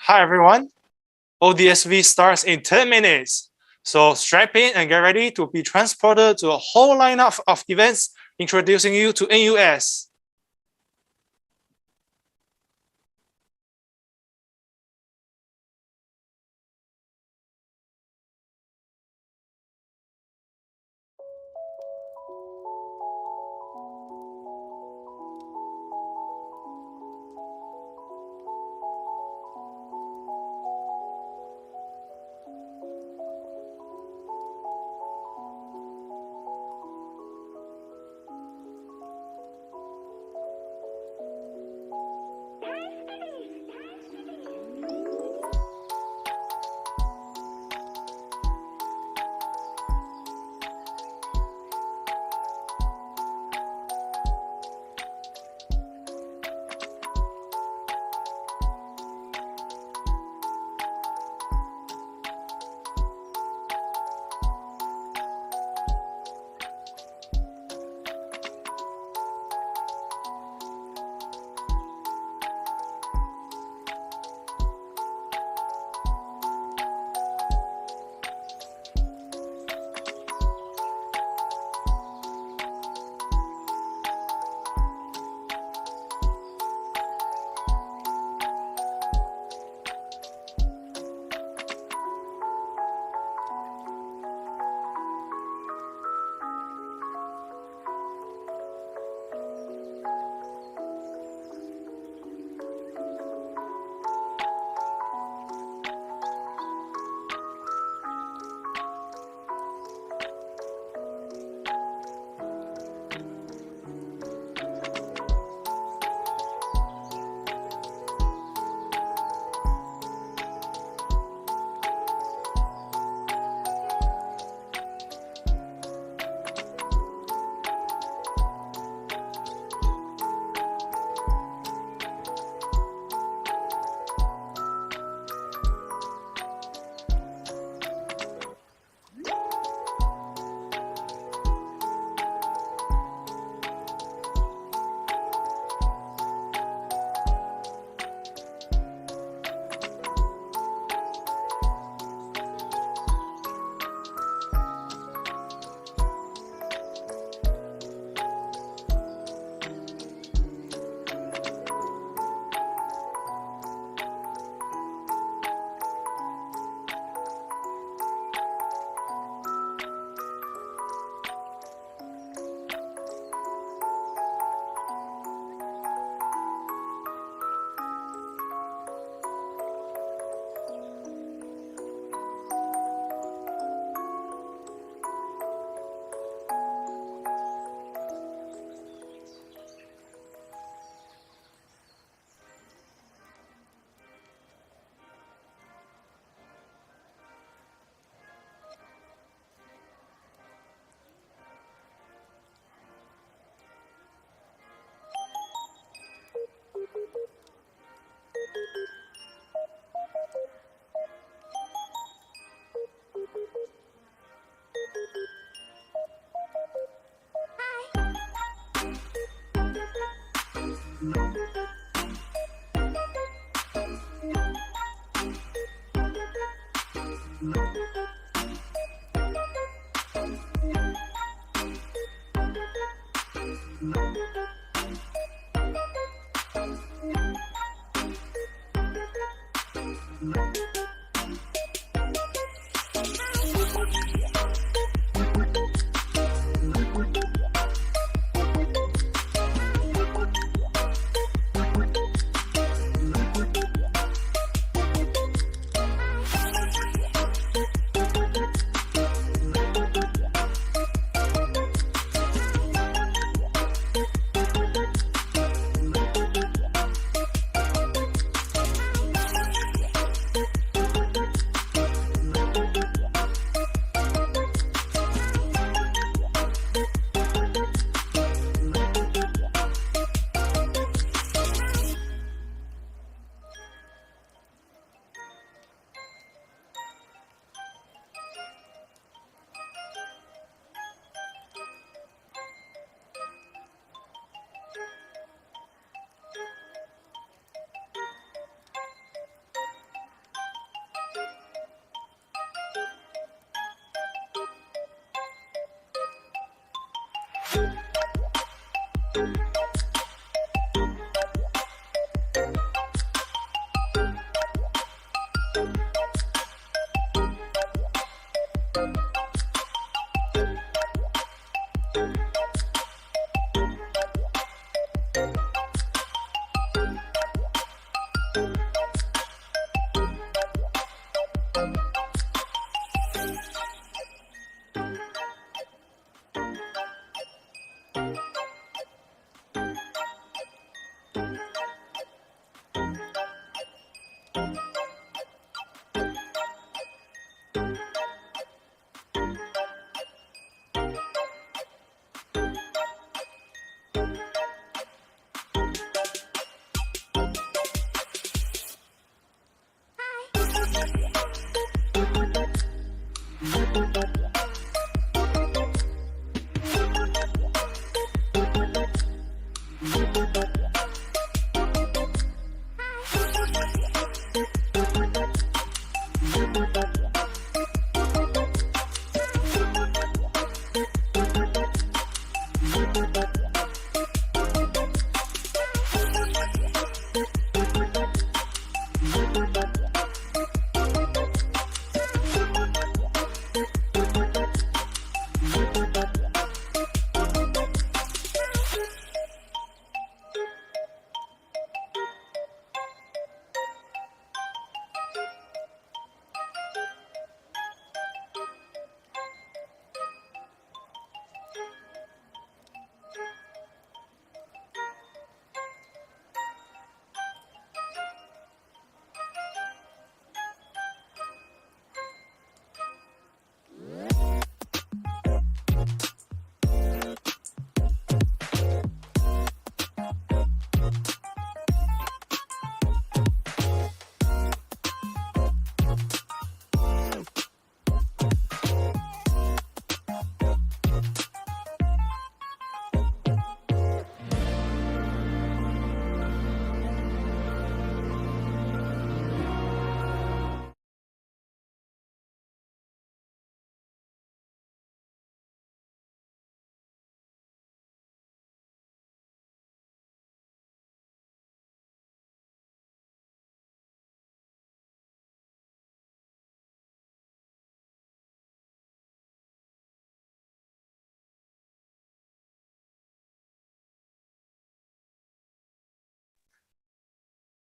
Hi everyone, ODSV starts in 10 minutes. So strap in and get ready to be transported to a whole lineup of events introducing you to NUS.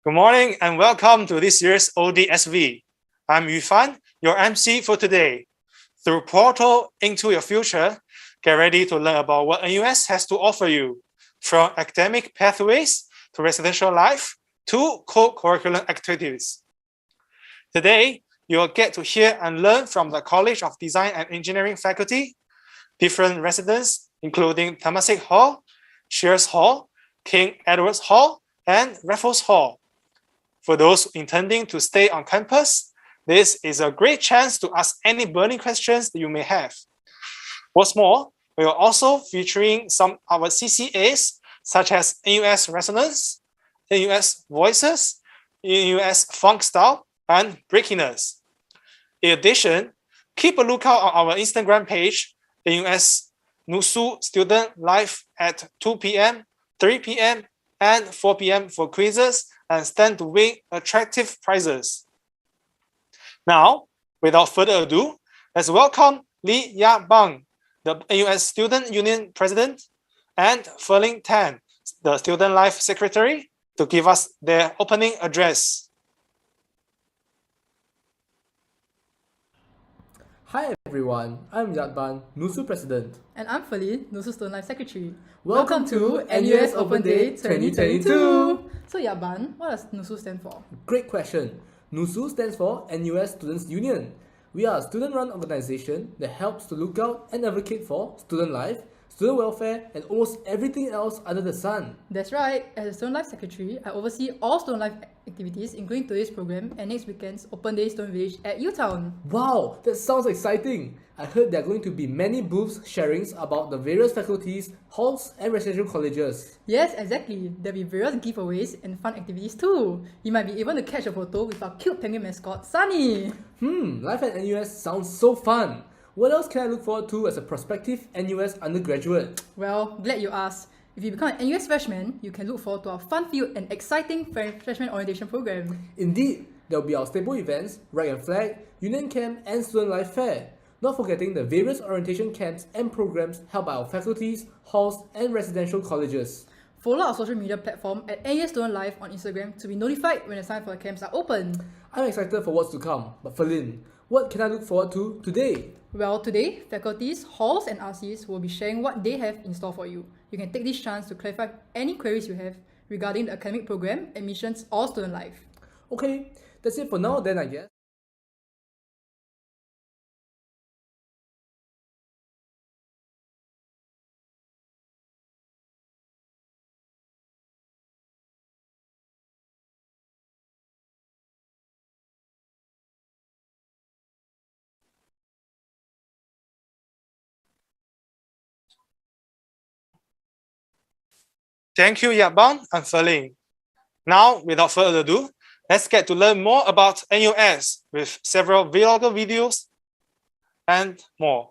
Good morning and welcome to this year's ODSV. I'm Yufan, your MC for today. Through Portal into your future, get ready to learn about what NUS has to offer you, from academic pathways to residential life to co-curriculum activities. Today, you will get to hear and learn from the College of Design and Engineering faculty, different residents, including Temasek Hall, Sheares Hall, King Edward's Hall, and Raffles Hall. For those intending to stay on campus, this is a great chance to ask any burning questions that you may have. What's more, we are also featuring some of our CCAs, such as NUS Resonance, NUS Voices, NUS Funkstyles, and BreakiNUS. In addition, keep a lookout on our Instagram page, NUSSU Student Life at 2 p.m., 3 p.m., and 4 p.m. for quizzes and stand to win attractive prizes. Now, without further ado, let's welcome Li Ya Bang, the NUS Student Union President, and Ferling Tan, the Student Life Secretary, to give us their opening address. Hi everyone, I'm Yatban, NUSSU President. And I'm Feli, NUSSU Student Life Secretary. Welcome to NUS Open Day 2022! So Yatban, what does NUSSU stand for? Great question. NUSSU stands for NUS Students Union. We are a student-run organization that helps to look out and advocate for student life, student welfare, and almost everything else under the sun. That's right. As a Student Life Secretary, I oversee all student life activities, including today's program and next weekend's Open Day Student Village at UTown. Wow, that sounds exciting! I heard there are going to be many booths sharings about the various faculties, halls, and residential colleges. Yes, exactly. There'll be various giveaways and fun activities too. You might be able to catch a photo with our cute penguin mascot, Sunny. Life at NUS sounds so fun! What else can I look forward to as a prospective NUS undergraduate? Well, glad you asked. If you become an NUS freshman, you can look forward to our fun-filled and exciting freshman orientation program. Indeed, there will be our staple events, Rag and Flag, Union Camp, and Student Life Fair. Not forgetting the various orientation camps and programs held by our faculties, halls, and residential colleges. Follow our social media platform at NUS Student Life on Instagram to be notified when the sign for the camps are open. I'm excited for what's to come, but Ferlin, what can I look forward to today? Well, today, faculties, halls, and RCs will be sharing what they have in store for you. You can take this chance to clarify any queries you have regarding the academic program, admissions, or student life. Okay, that's it for now then, I guess. Thank you, Yabang and Ferling. Now, without further ado, let's get to learn more about NUS with several vlogger videos and more.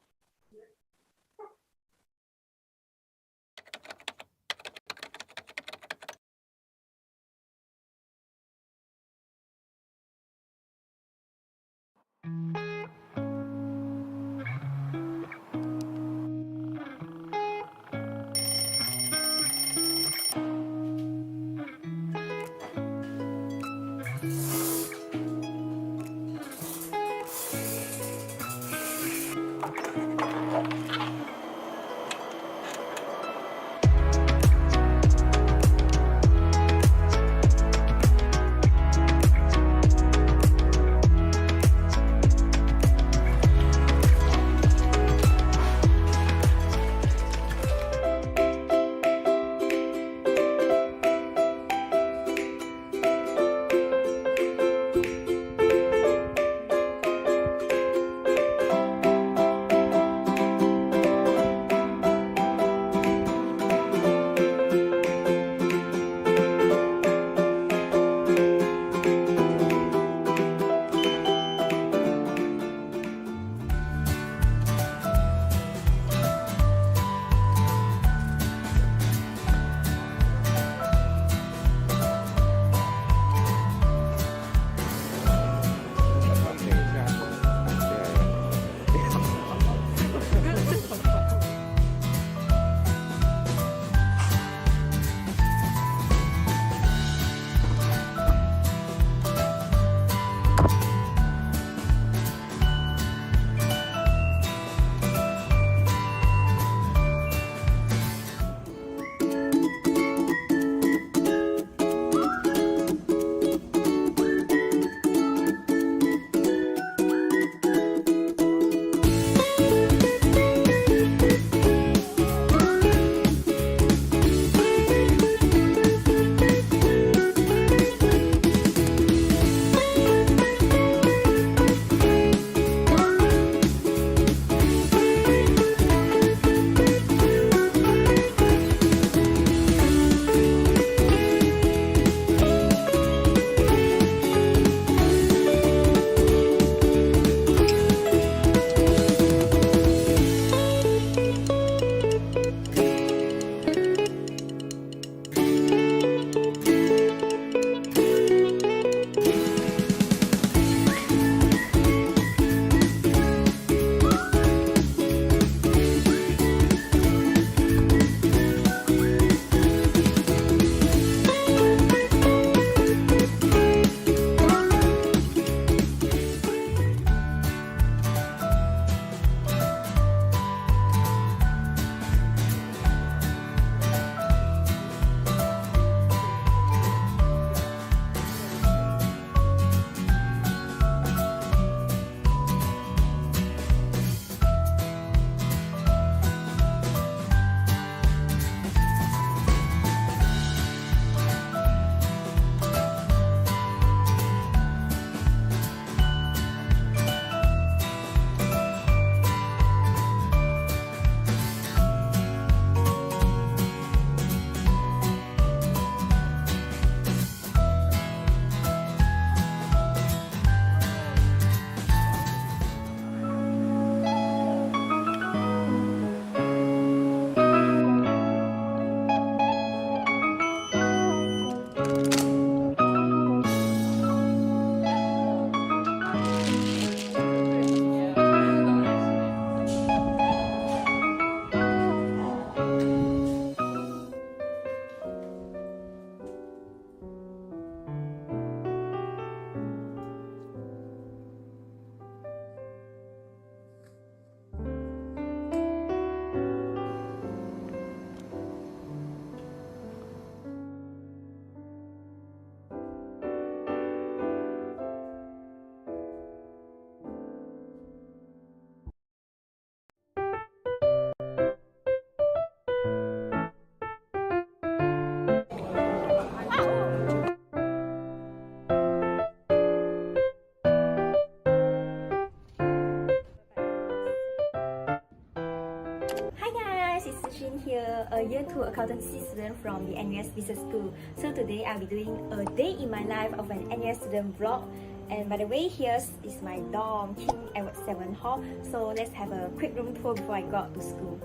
Chin here, a year 2 accountancy student from the NUS Business School. So today I'll be doing a day in my life of an NUS student vlog. And by the way, here is my dorm, King Edward 7 Hall. So let's have a quick room tour before I go out to school.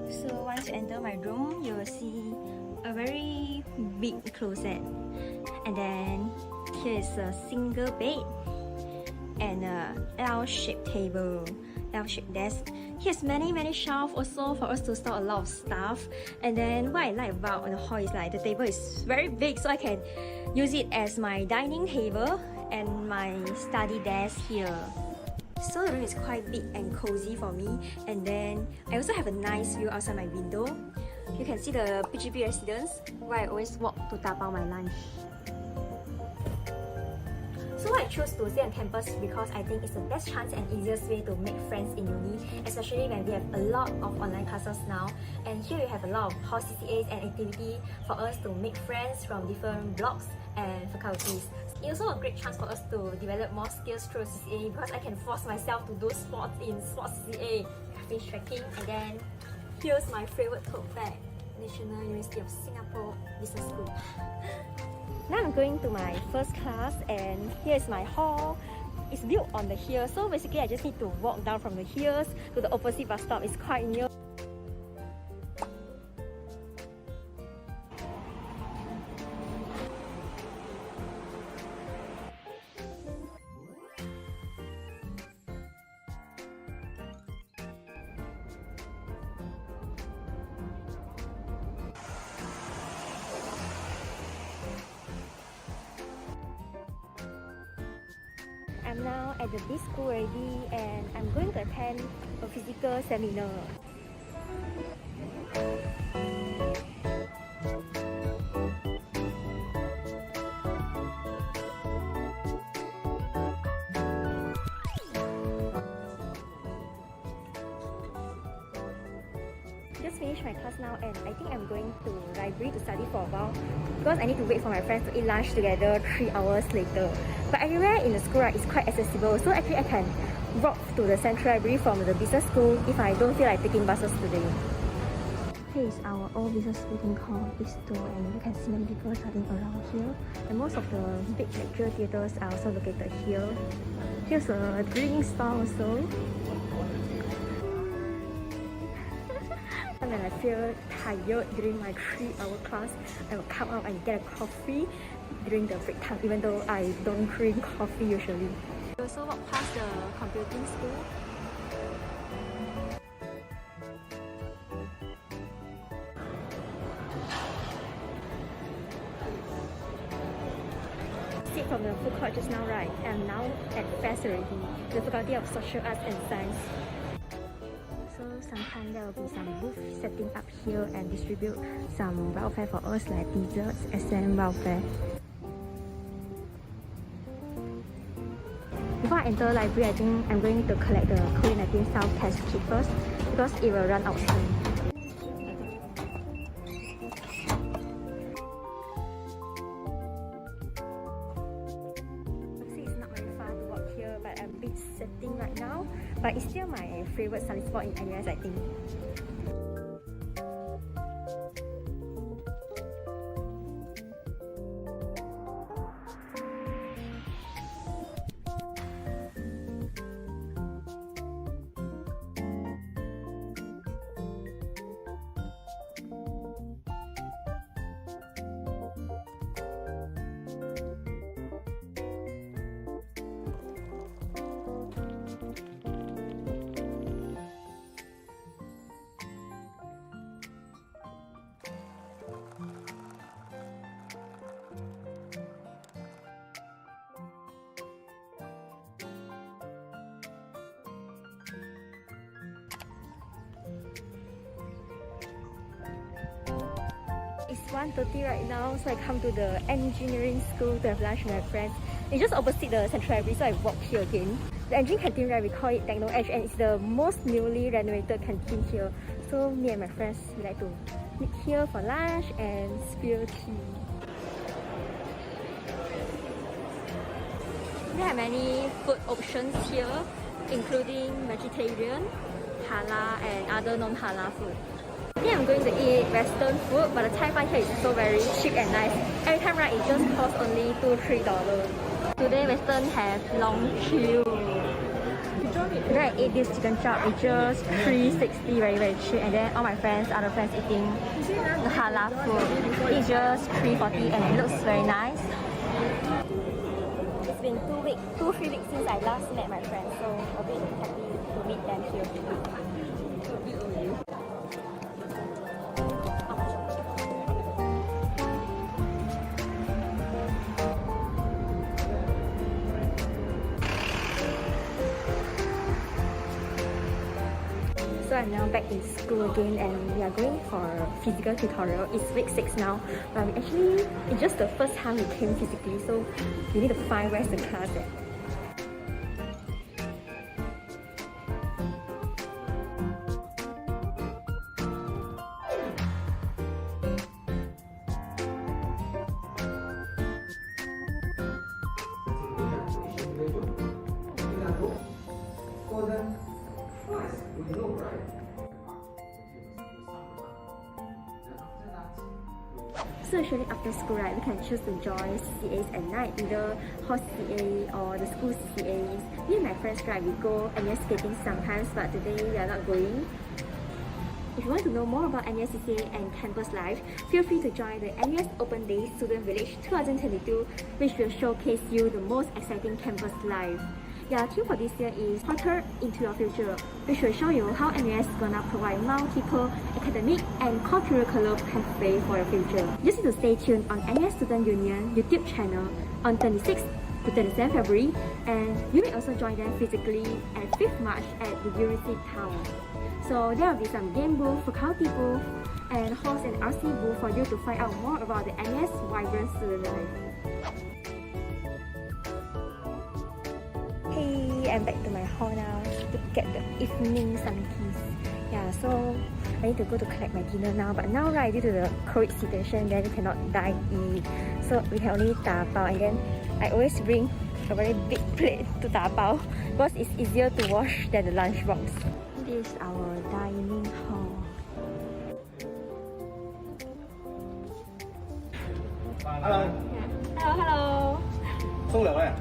So once you enter my room, you will see a very big closet. And then here is a single bed and a L-shaped table, L-shaped desk. Here's many shelves also for us to store a lot of stuff. And then what I like about the hall is like the table is very big, so I can use it as my dining table and my study desk here. So the room is quite big and cozy for me. And then I also have a nice view outside my window. You can see the BGP residence where I always walk to tapao my lunch. So I chose to stay on campus because I think it's the best chance and easiest way to make friends in uni, especially when we have a lot of online classes now. And here you have a lot of house CCAs and activity for us to make friends from different blocks and faculties. It's also a great chance for us to develop more skills through CCA because I can force myself to do sports in sports CCA, fish tracking, and then here's my favorite tote bag, National University of Singapore Business School. Now I'm going to my first class and here's my hall. It's built on the hill, so basically I just need to walk down from the hills to the opposite bus stop. It's quite near. I'm now at the B school already and I'm going to attend a physical seminar. Just finished my class now and I think I'm going to library to study for a while because I need to wait for my friends to eat lunch together 3 hours later. But everywhere in the school is quite accessible, so actually I can walk to the central library from the business school if I don't feel like taking buses today. Here is our old business building called Bistro, and you can see many people studying around here. And most of the big lecture theatres are also located here. Here's a drink stall also. And when I feel tired during my 3-hour class, I will come out and get a coffee during the break time, even though I don't drink coffee usually. We also walk past the computing school. Sit from the food court just now, right? I'm now at FAST already, the Faculty of Social Arts and Science. So sometimes there will be some booth setting up here and distribute some welfare for us like desserts, SM welfare. Before I enter library, I think I'm going to collect the COVID-19 self-test kit first because it will run out soon. Obviously, it's not very far to walk here, but I'm a bit sweating right now. But it's still my favorite study spot in NUS, I think. It's 1:30 right now, so I come to the engineering school to have lunch with my friends. It's just opposite the central library, so I walk here again. The engine canteen, right, we call it Techno Edge, and it's the most newly renovated canteen here. So me and my friends, we like to meet here for lunch and spill tea. There are many food options here, including vegetarian, halal and other non-halal food. Today I'm going to eat Western food, but the Thai food here is so very cheap and nice. Every time right, it just costs only $2-3. Today Western have long queue. Today I ate this chicken chop, it's just $3.60, very cheap. And then all my friends, other friends eating the halal food. It's just $3.40 and it looks very nice. It's been 2-3 weeks since I last met my friends, so a bit happy to meet them here. So I'm now back in school again and we are going for a physical tutorial. It's week 6 now, but it's just the first time we came physically, so we need to find where's the class at. So usually after school, right, we can choose to join CAs at night, either horse CA or the school CAs. Me and my friends, right, we go NUS skating sometimes, but today we are not going. If you want to know more about NUS CCA and campus life, feel free to join the NUS Open Day Student Village 2022, which will showcase you the most exciting campus life. Yeah, theme for this year is Portal into Your Future, which will show you how NUS is gonna provide multiple academic and co-curricular pathway for your future. You just need to stay tuned on NUS Student Union YouTube channel on 26th to 27th February, and you may also join them physically at 5th March at the University Town. So there will be some game booth, faculty booth, and horse and RC booth for you to find out more about the NUS vibrant student life. Hey, I'm back to my hall now to get the evening sunkies. Yeah, so I need to go to collect my dinner now. But now, right, due to the COVID situation, then we cannot dine eat. So we can only dabao. And then I always bring a very big plate to dabao because it's easier to wash than the lunchbox. This is our dining hall. Hello， Hello. 收兩位。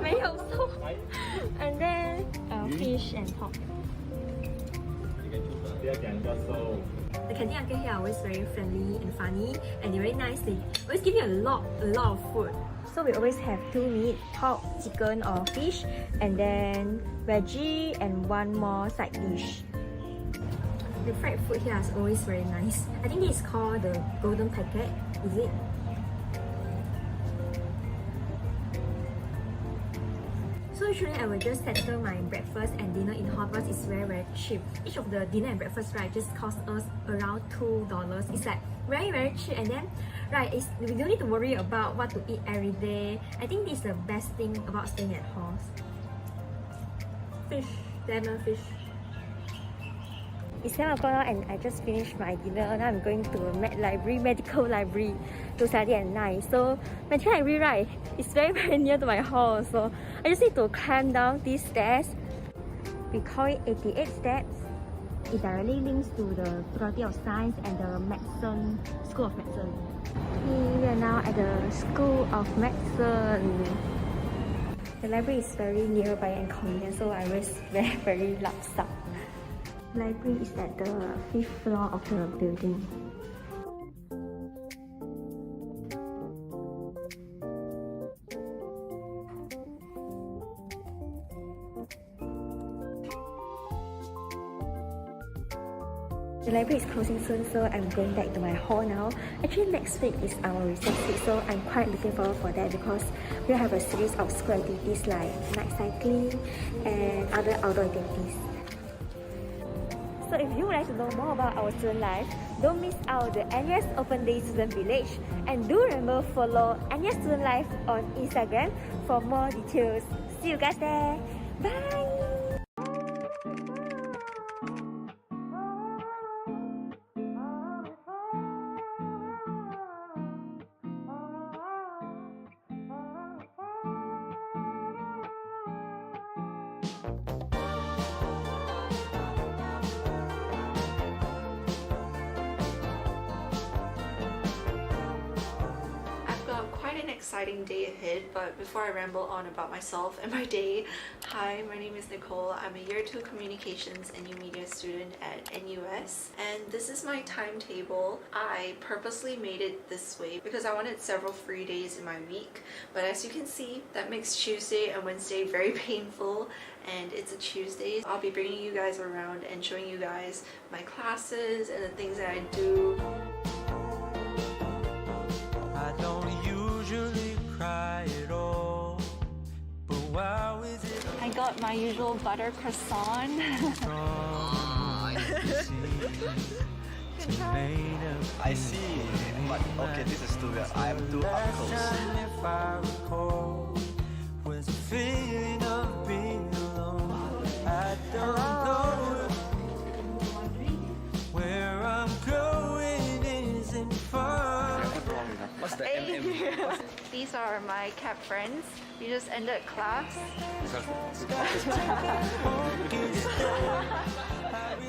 没有送 and then fish and pork. The canteen uncle here are always very friendly and funny, and they're very nice. They always give you a lot of food. So we always have 2 meat, pork, chicken or fish, and then veggie and 1 more side dish. The fried food here is always very nice. I think this is called the golden packet, is it? So usually I will just settle my breakfast and dinner in hall because it's very cheap. Each of the dinner and breakfast, right, just cost us around $2. It's like very cheap, and then right, we don't need to worry about what to eat every day. I think this is the best thing about staying at halls. Fish, lemon fish. It's 7 o'clock now and I just finished my dinner. Now I'm going to medical library to study at night. So medical library, right, it's very near to my hall. So I just need to climb down these stairs. We call it 88 steps. It directly links to the Faculty of Science and the Medicine, School of Medicine. We are now at the School of Medicine. The library is very nearby and convenient, so I was very lapsap. Library is at the 5th floor of the building. The library is closing soon, so I'm going back to my hall now. Actually, next week is our recess week, so I'm quite looking forward for that because we have a series of school activities like night cycling and other outdoor activities. So if you would like to know more about our student life, don't miss out the NUS Open Day Student Village, and do remember follow NUS Student Life on Instagram for more details. See you guys there. Bye! exciting day ahead, but before I ramble on about myself and my day, hi, my name is Nicole. I'm a Year 2 Communications and New Media student at NUS, and this is my timetable. I purposely made it this way because I wanted several free days in my week, but as you can see, that makes Tuesday and Wednesday very painful, and it's a Tuesday. I'll be bringing you guys around and showing you guys my classes and the things that I do. I don't usually cry at all, but wow is it I got my usual butter croissant. I see, but okay, this is too weird. I'm too up close. If I recall, was a feeling of being alone. I don't know where I'm going isn't far. What's the Hey. MM? These are my CAP friends. We just ended class.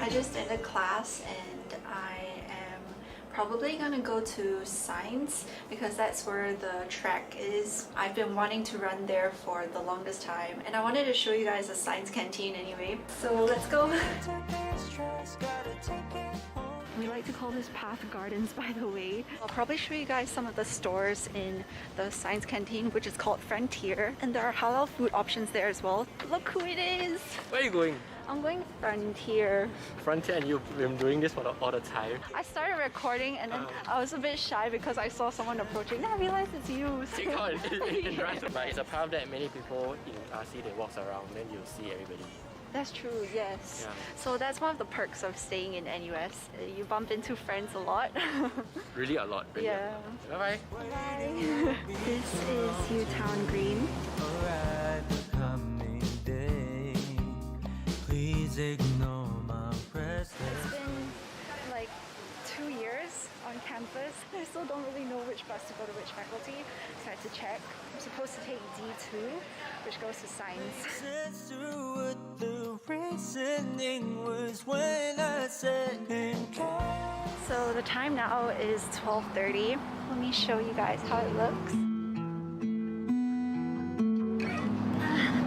I just ended class and I am probably gonna go to science because that's where the track is. I've been wanting to run there for the longest time and I wanted to show you guys the science canteen anyway. So let's go. We like to call this path gardens, by the way. I'll probably show you guys some of the stores in the science canteen, which is called Frontier, and there are halal food options there as well. Look who it is! Where are you going? I'm going Frontier. Frontier, and you've been doing this for all the time. I started recording and then I was a bit shy because I saw someone approaching. Then I realized it's you. Take out and run. But it's a path that many people in RC they walk around, then you'll see everybody. That's true, yes. Yeah. So that's one of the perks of staying in NUS. You bump into friends a lot. Really a lot. Really Yeah. Bye bye. Bye. This is U-Town Green. alright the coming day. Please ignore my restless. It's been like 2 years on campus. I still don't really know which bus to go to which faculty, so I had to check. I'm supposed to take D2, which goes to science. Says through what the reasoning was when I said So the time now is 12:30. Let me show you guys how it looks.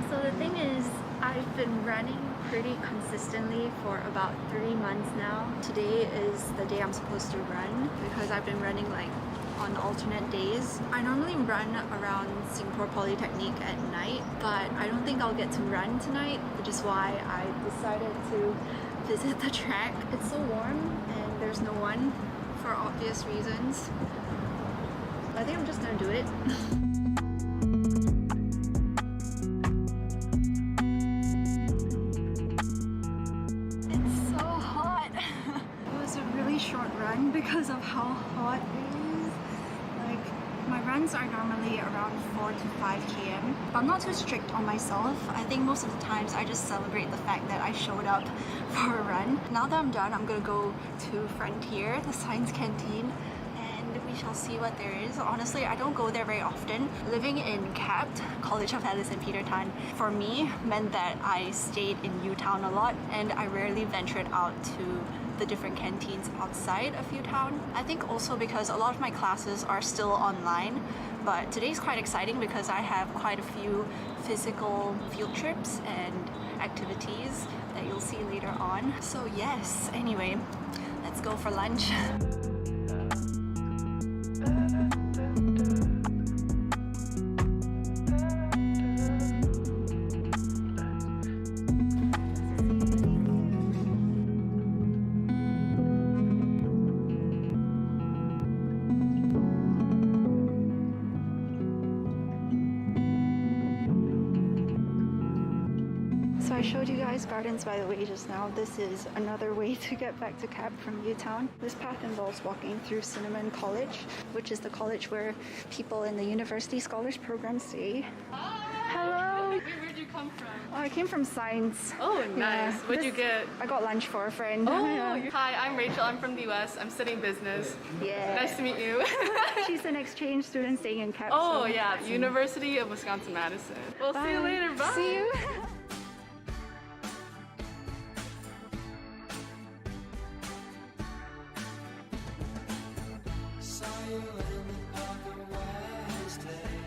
So the thing is, I've been running pretty consistently for about 3 months now. Today is the day I'm supposed to run because I've been running like on alternate days. I normally run around Singapore Polytechnic at night, but I don't think I'll get to run tonight, which is why I decided to visit the track. It's so warm and there's no one for obvious reasons. I think I'm just gonna do it. It's so hot. It was a really short run because of how hot it is. Like, my runs are normally around 4 to 5 km, but I'm not too strict on myself. I think most of the times I just celebrate the fact that I showed up for a run. Now that I'm done, I'm gonna go to Frontier, the science canteen, and we shall see what there is. Honestly, I don't go there very often. Living in CAPT, College of Alice and Peter Tan, for me meant that I stayed in U-Town a lot and I rarely ventured out to the different canteens outside of U-Town. I think also because a lot of my classes are still online, but today's quite exciting because I have quite a few physical field trips and activities that you'll see later on. So yes, anyway, let's go for lunch. So I showed you guys gardens by the way just now. This is another way to get back to CAP from U-Town. This path involves walking through Cinnamon College, which is the college where people in the University Scholars Program stay. Hello! Where'd you come from? Oh, I came from science. Oh, nice. Yeah. What'd you get? I got lunch for a friend. Oh, Yeah. hi, I'm Rachel. I'm from the US. I'm studying business. Yeah. Nice to meet you. She's an exchange student staying in CAP. Oh, so yeah, University of Wisconsin-Madison. We'll see you Bye. later. Bye. See you. Saw you in the upper West End.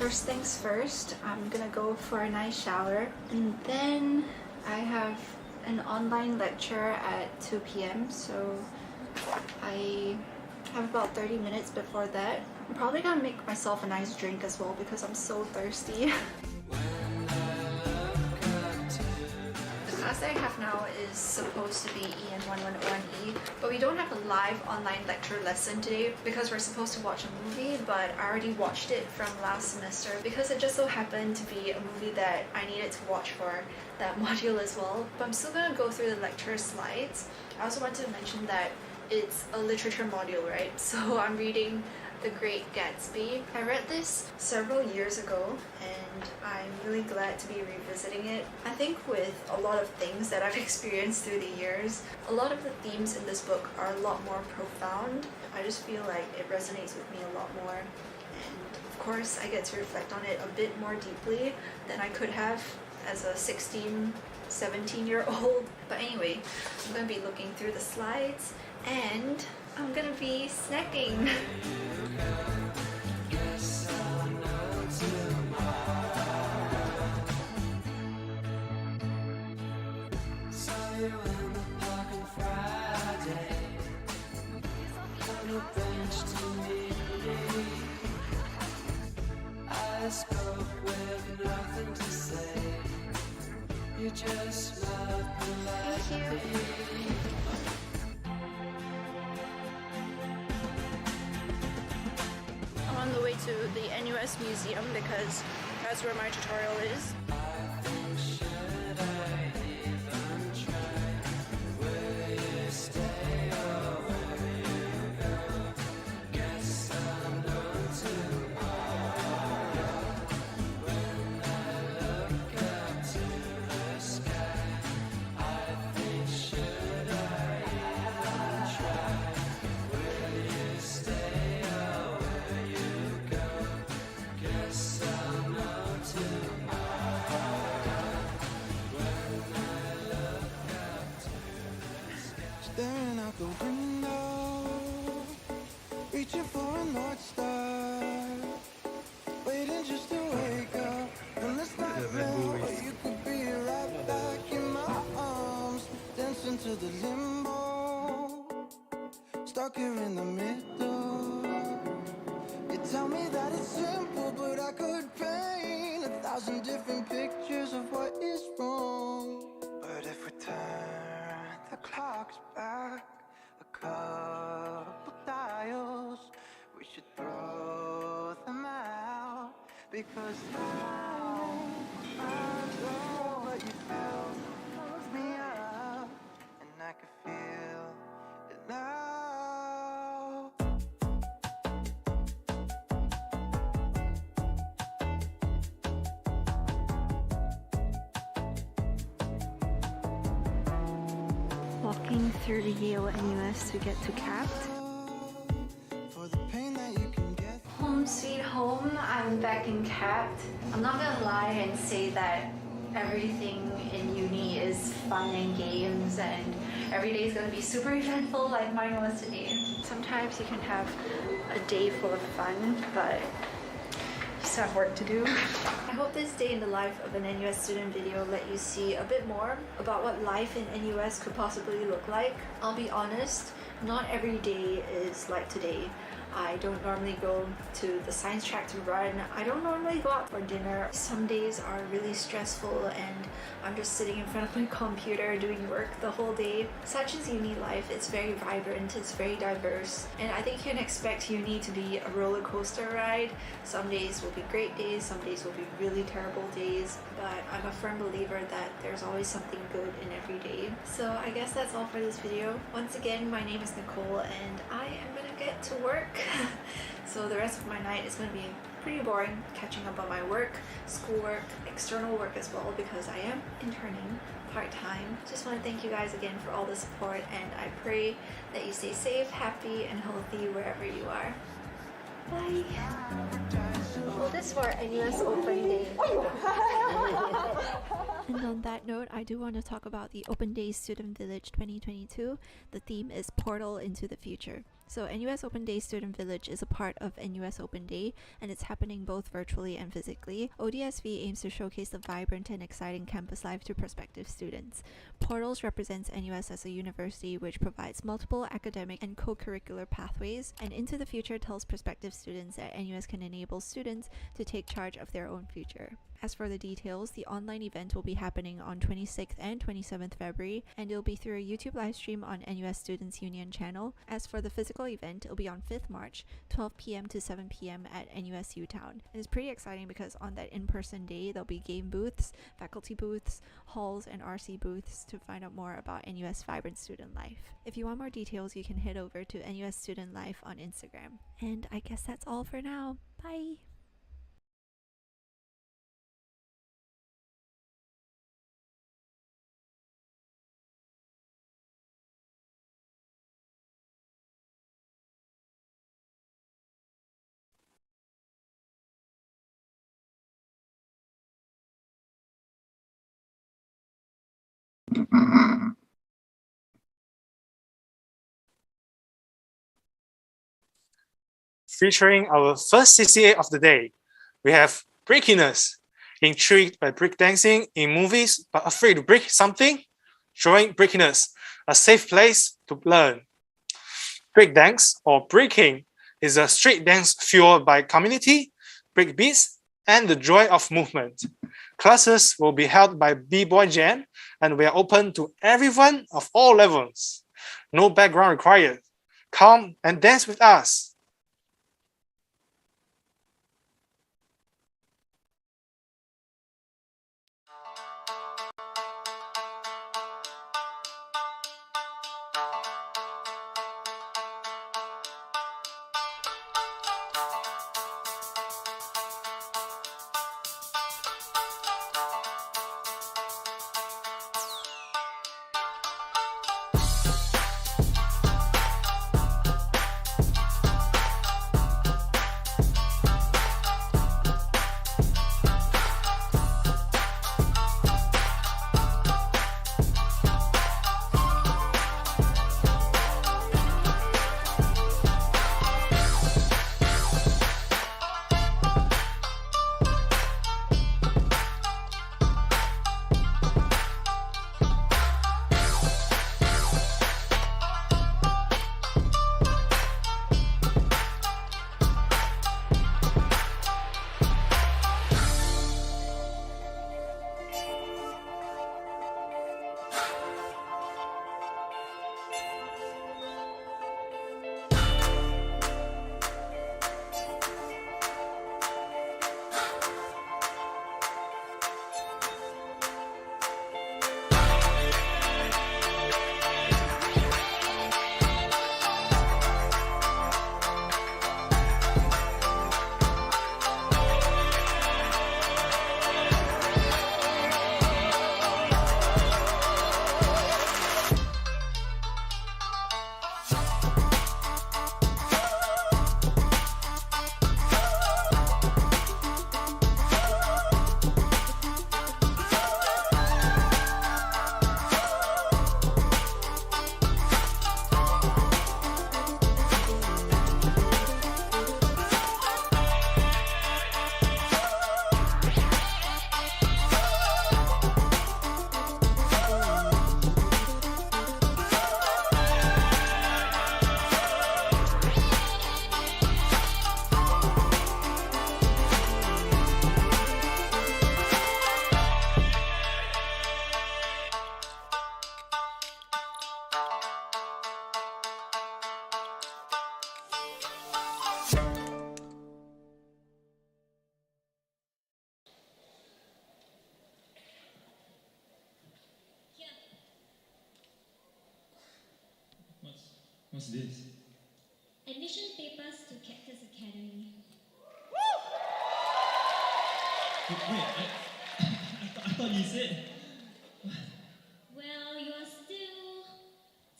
first things first, I'm gonna go for a nice shower, and then I have an online lecture at 2 p.m. so I have about 30 minutes before that. I'm probably gonna make myself a nice drink as well because I'm so thirsty. The class that I have now is supposed to be EN 111E, but we don't have a live online lecture lesson today because we're supposed to watch a movie, but I already watched it from last semester because it just so happened to be a movie that I needed to watch for that module as well. But I'm still gonna go through the lecture slides. I also want to mention that it's a literature module, right? So I'm reading The Great Gatsby. I read this several years ago and I'm really glad to be revisiting it. I think with a lot of things that I've experienced through the years, a lot of the themes in this book are a lot more profound. I just feel like it resonates with me a lot more, and of course I get to reflect on it a bit more deeply than I could have as a 17-year-old. But anyway, I'm going to be looking through the slides and I'm gonna be snacking. I spoke with nothing to say. You just smiled politely. I'm on the way to the NUS Museum because that's where my tutorial is. Staring out the window, reaching for a North Star, waiting just to wake up from this nightmare. Or you could be right back in my arms, dancing to the limbo, stuck here in the middle. You tell me that it's simple, but I could paint 1,000 different pictures of what is wrong. But if we turn the clocks back a couple dials, we should throw them out, because I know what you feel pulls me up, and I can feel it now. Walking through the Yale NUS to get to CAPT. Home sweet home, I'm back in CAPT. I'm not gonna lie and say that everything in uni is fun and games and every day is gonna be super eventful like mine was today. Sometimes you can have a day full of fun, but you still have work to do. I hope this day in the life of an NUS student video let you see a bit more about what life in NUS could possibly look like. I'll be honest, not every day is like today. I don't normally go to the science track to run. I don't normally go out for dinner. Some days are really stressful and I'm just sitting in front of my computer doing work the whole day. Such is uni life. It's very vibrant, it's very diverse, and I think you can expect uni to be a roller coaster ride. Some days will be great days, some days will be really terrible days, but I'm a firm believer that there's always something good in every day. So I guess that's all for this video. Once again, my name is Nicole and I am gonna get to work. So the rest of my night is going to be pretty boring, catching up on my work, schoolwork, external work as well, because I am interning part-time. Just want to thank you guys again for all the support, and I pray that you stay safe, happy, and healthy wherever you are. Bye! Well, this for NUS Open Day. And on that note, I do want to talk about the Open Day Student Village 2022. The theme is Portal into the Future. So NUS Open Day Student Village is a part of NUS Open Day, and it's happening both virtually and physically. ODSV aims to showcase the vibrant and exciting campus life to prospective students. Portals represents NUS as a university which provides multiple academic and co-curricular pathways, and Into the Future tells prospective students that NUS can enable students to take charge of their own future. As for the details, the online event will be happening on 26th and 27th February, and it'll be through a YouTube livestream on NUS Students Union channel. As for the physical event, it'll be on 5th March, 12 p.m. to 7 p.m. at NUS Utown. And it's pretty exciting because on that in-person day, there'll be game booths, faculty booths, halls, and RC booths to find out more about NUS vibrant student life. If you want more details, you can head over to NUS Student Life on Instagram. And I guess that's all for now. Bye! Featuring our first CCA of the day, we have BreakiNUS. Intrigued by breakdancing in movies but afraid to break something? Join BreakiNUS, a safe place to learn. Breakdance, or breaking, is a street dance fueled by community, breakbeats, and the joy of movement. Classes will be held by B-Boy Jam, and we are open to everyone of all levels. No background required. Come and dance with us. What's this? Admission papers to Cactus Academy. Wait, I thought you said... Well, you are still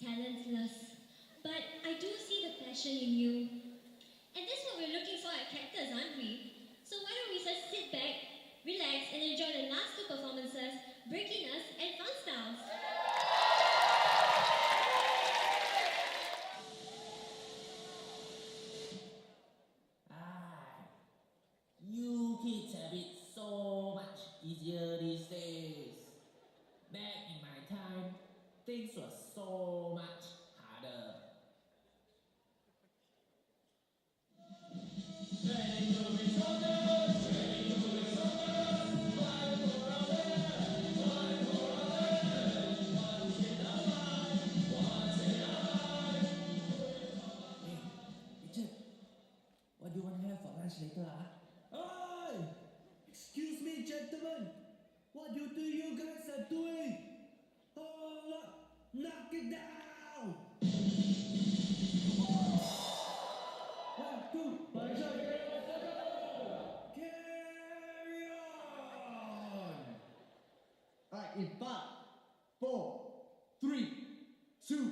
talentless, but I do see the passion in you. And that's what we're looking for at Cactus, aren't we? So why don't we just sit back, relax, and enjoy the last two performances, BreakiNUS and Funkstyles. easier these days. Back in my time, things were so much harder. What do you want to have for lunch later, Hey! Excuse me, gentlemen. What do you guys are doing? Hold up! Knock it down! 1, 2, carry on! Alright, in 5, 4, 3, 2,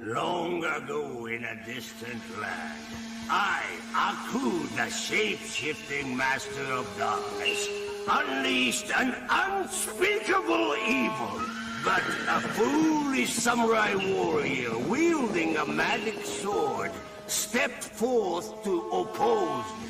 Long ago in a distant land, I, Aku, the shape-shifting master of darkness, unleashed an unspeakable evil. But a foolish samurai warrior wielding a magic sword stepped forth to oppose me.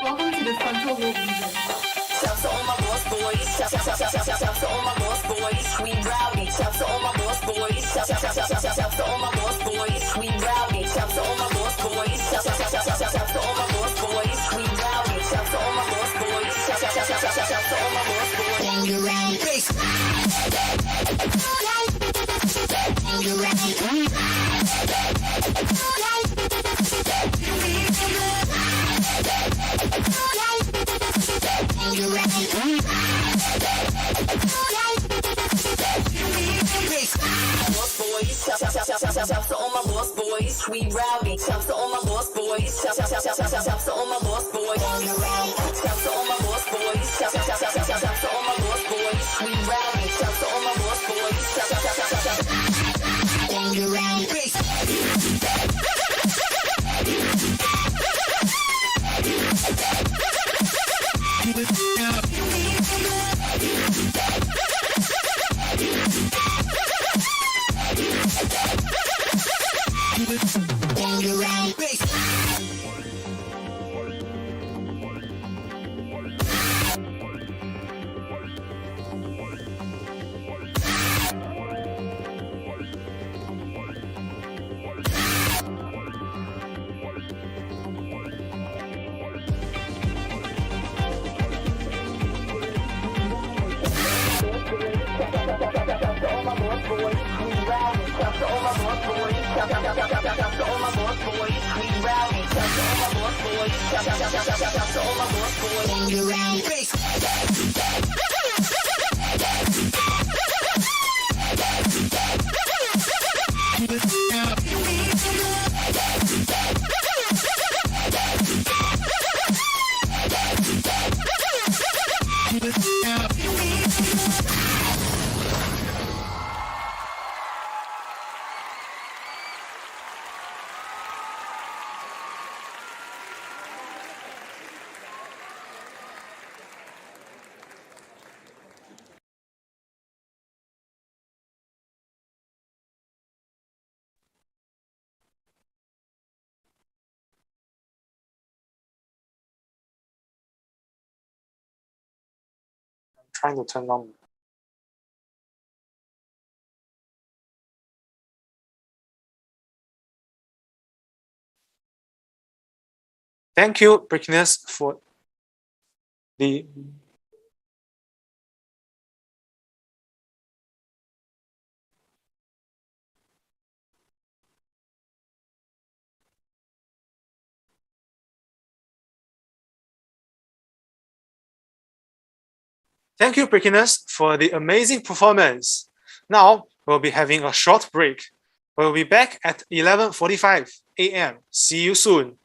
Welcome to the frontal lobe region. Shouts to all my boss boys. Shouts to all my boss boys. We rowdy. Shouts to all my boss boys. Shouts to all my boss boys. We rowdy. Shouts to all my boss boys. Shouts to all my boss boys. We rowdy. Shouts to all my boss boys. Shouts to all my boss boys. Bang your round face. Bang your round face. Shouts to all my boss boys, we rowdy. Shouts to all my boss boys. Shouts to all my boss boys. Shouts to all my boss boys. Shouts to all my boss boys, we rowdy. Shouts to all my boss boys. Bang your round face. boys, we rowdy. Shout to all my boss boys. Shout to all my boss boys, we rowdy. Shout to all my boss boys. Shout to all my boss boys. When you're around, Trying to turn on. Thank you, BreakiNUS, for the Thank you, BreakiNUS, for the amazing performance. Now we'll be having a short break. We'll be back at 11:45 a.m. See you soon.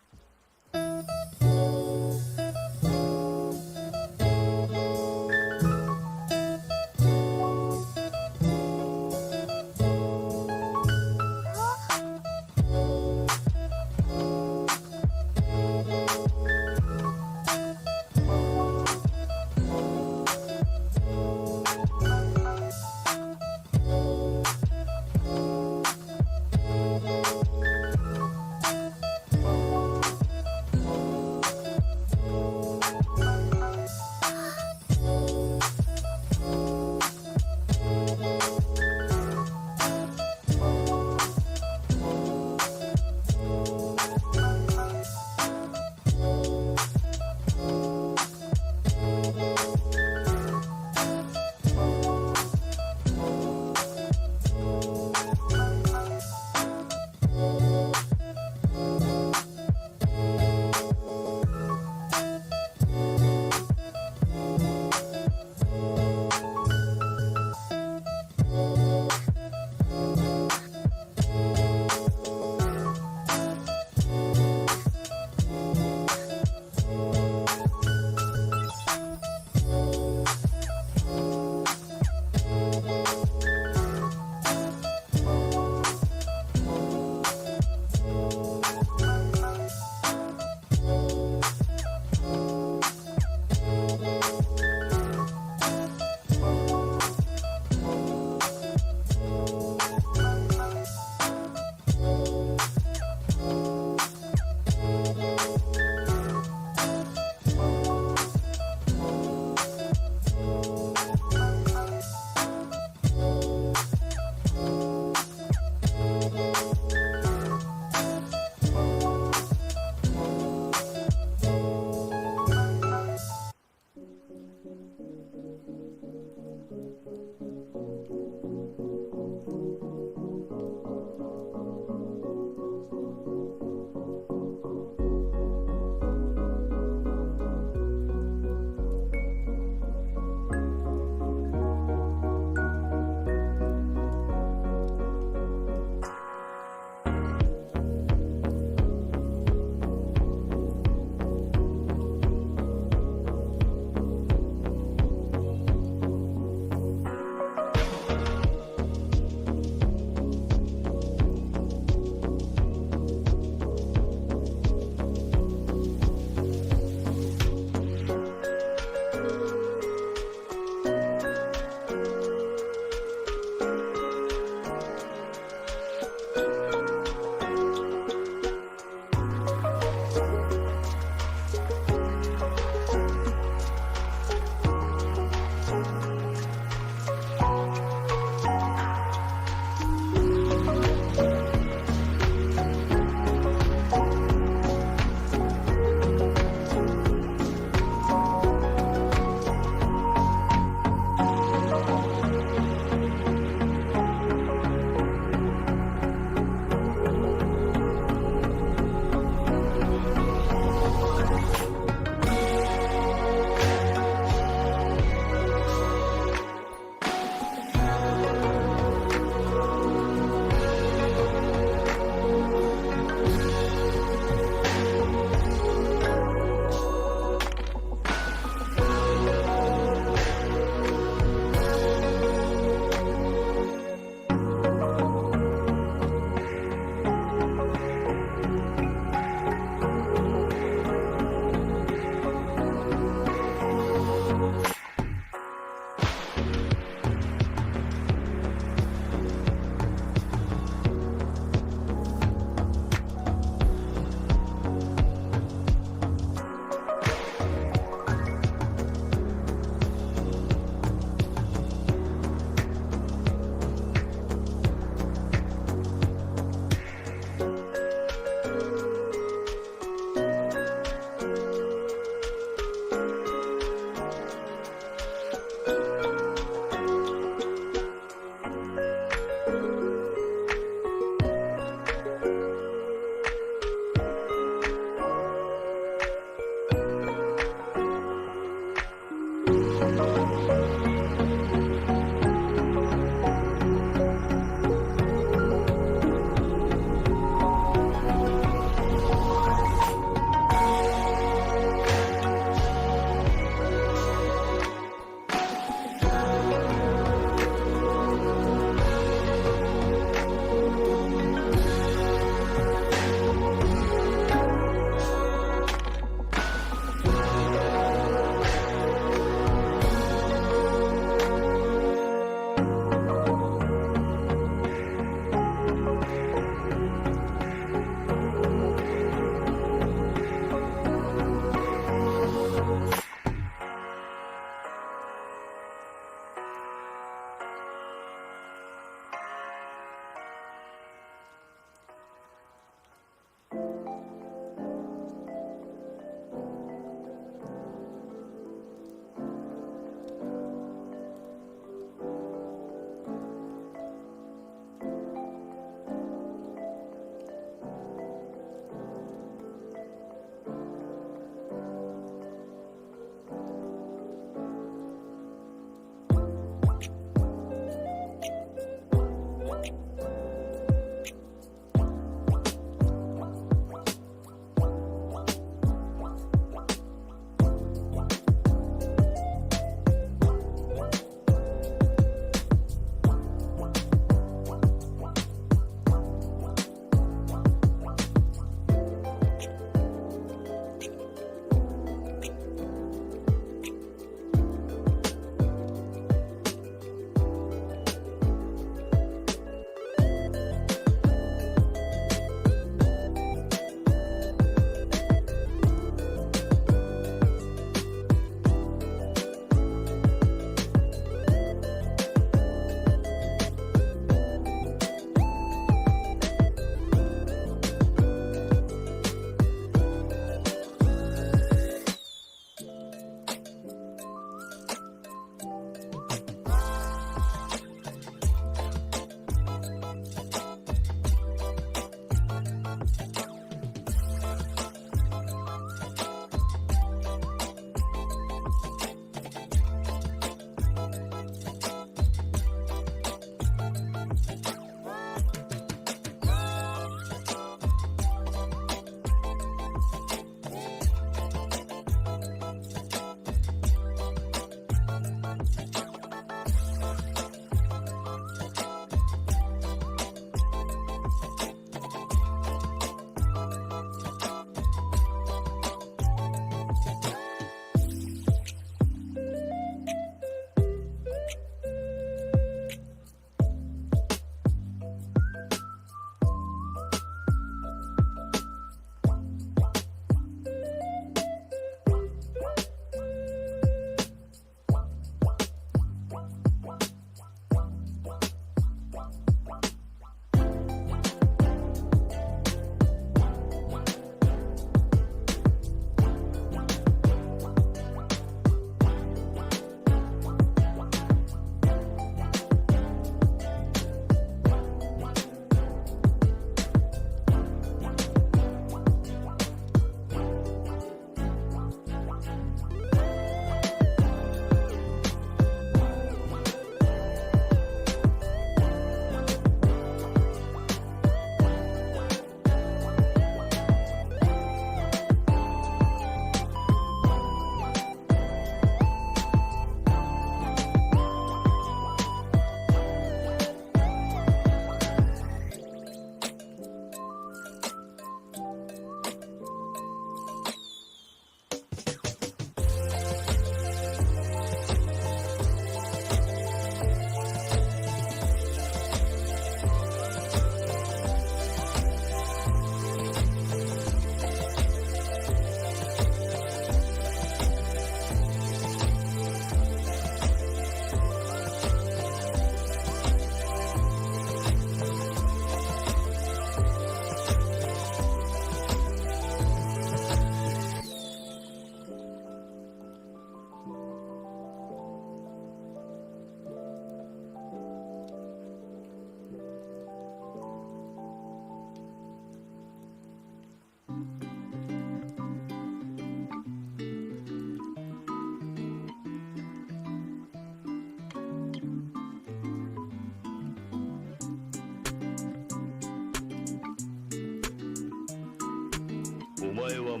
お前はもう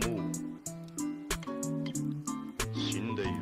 死んでいる。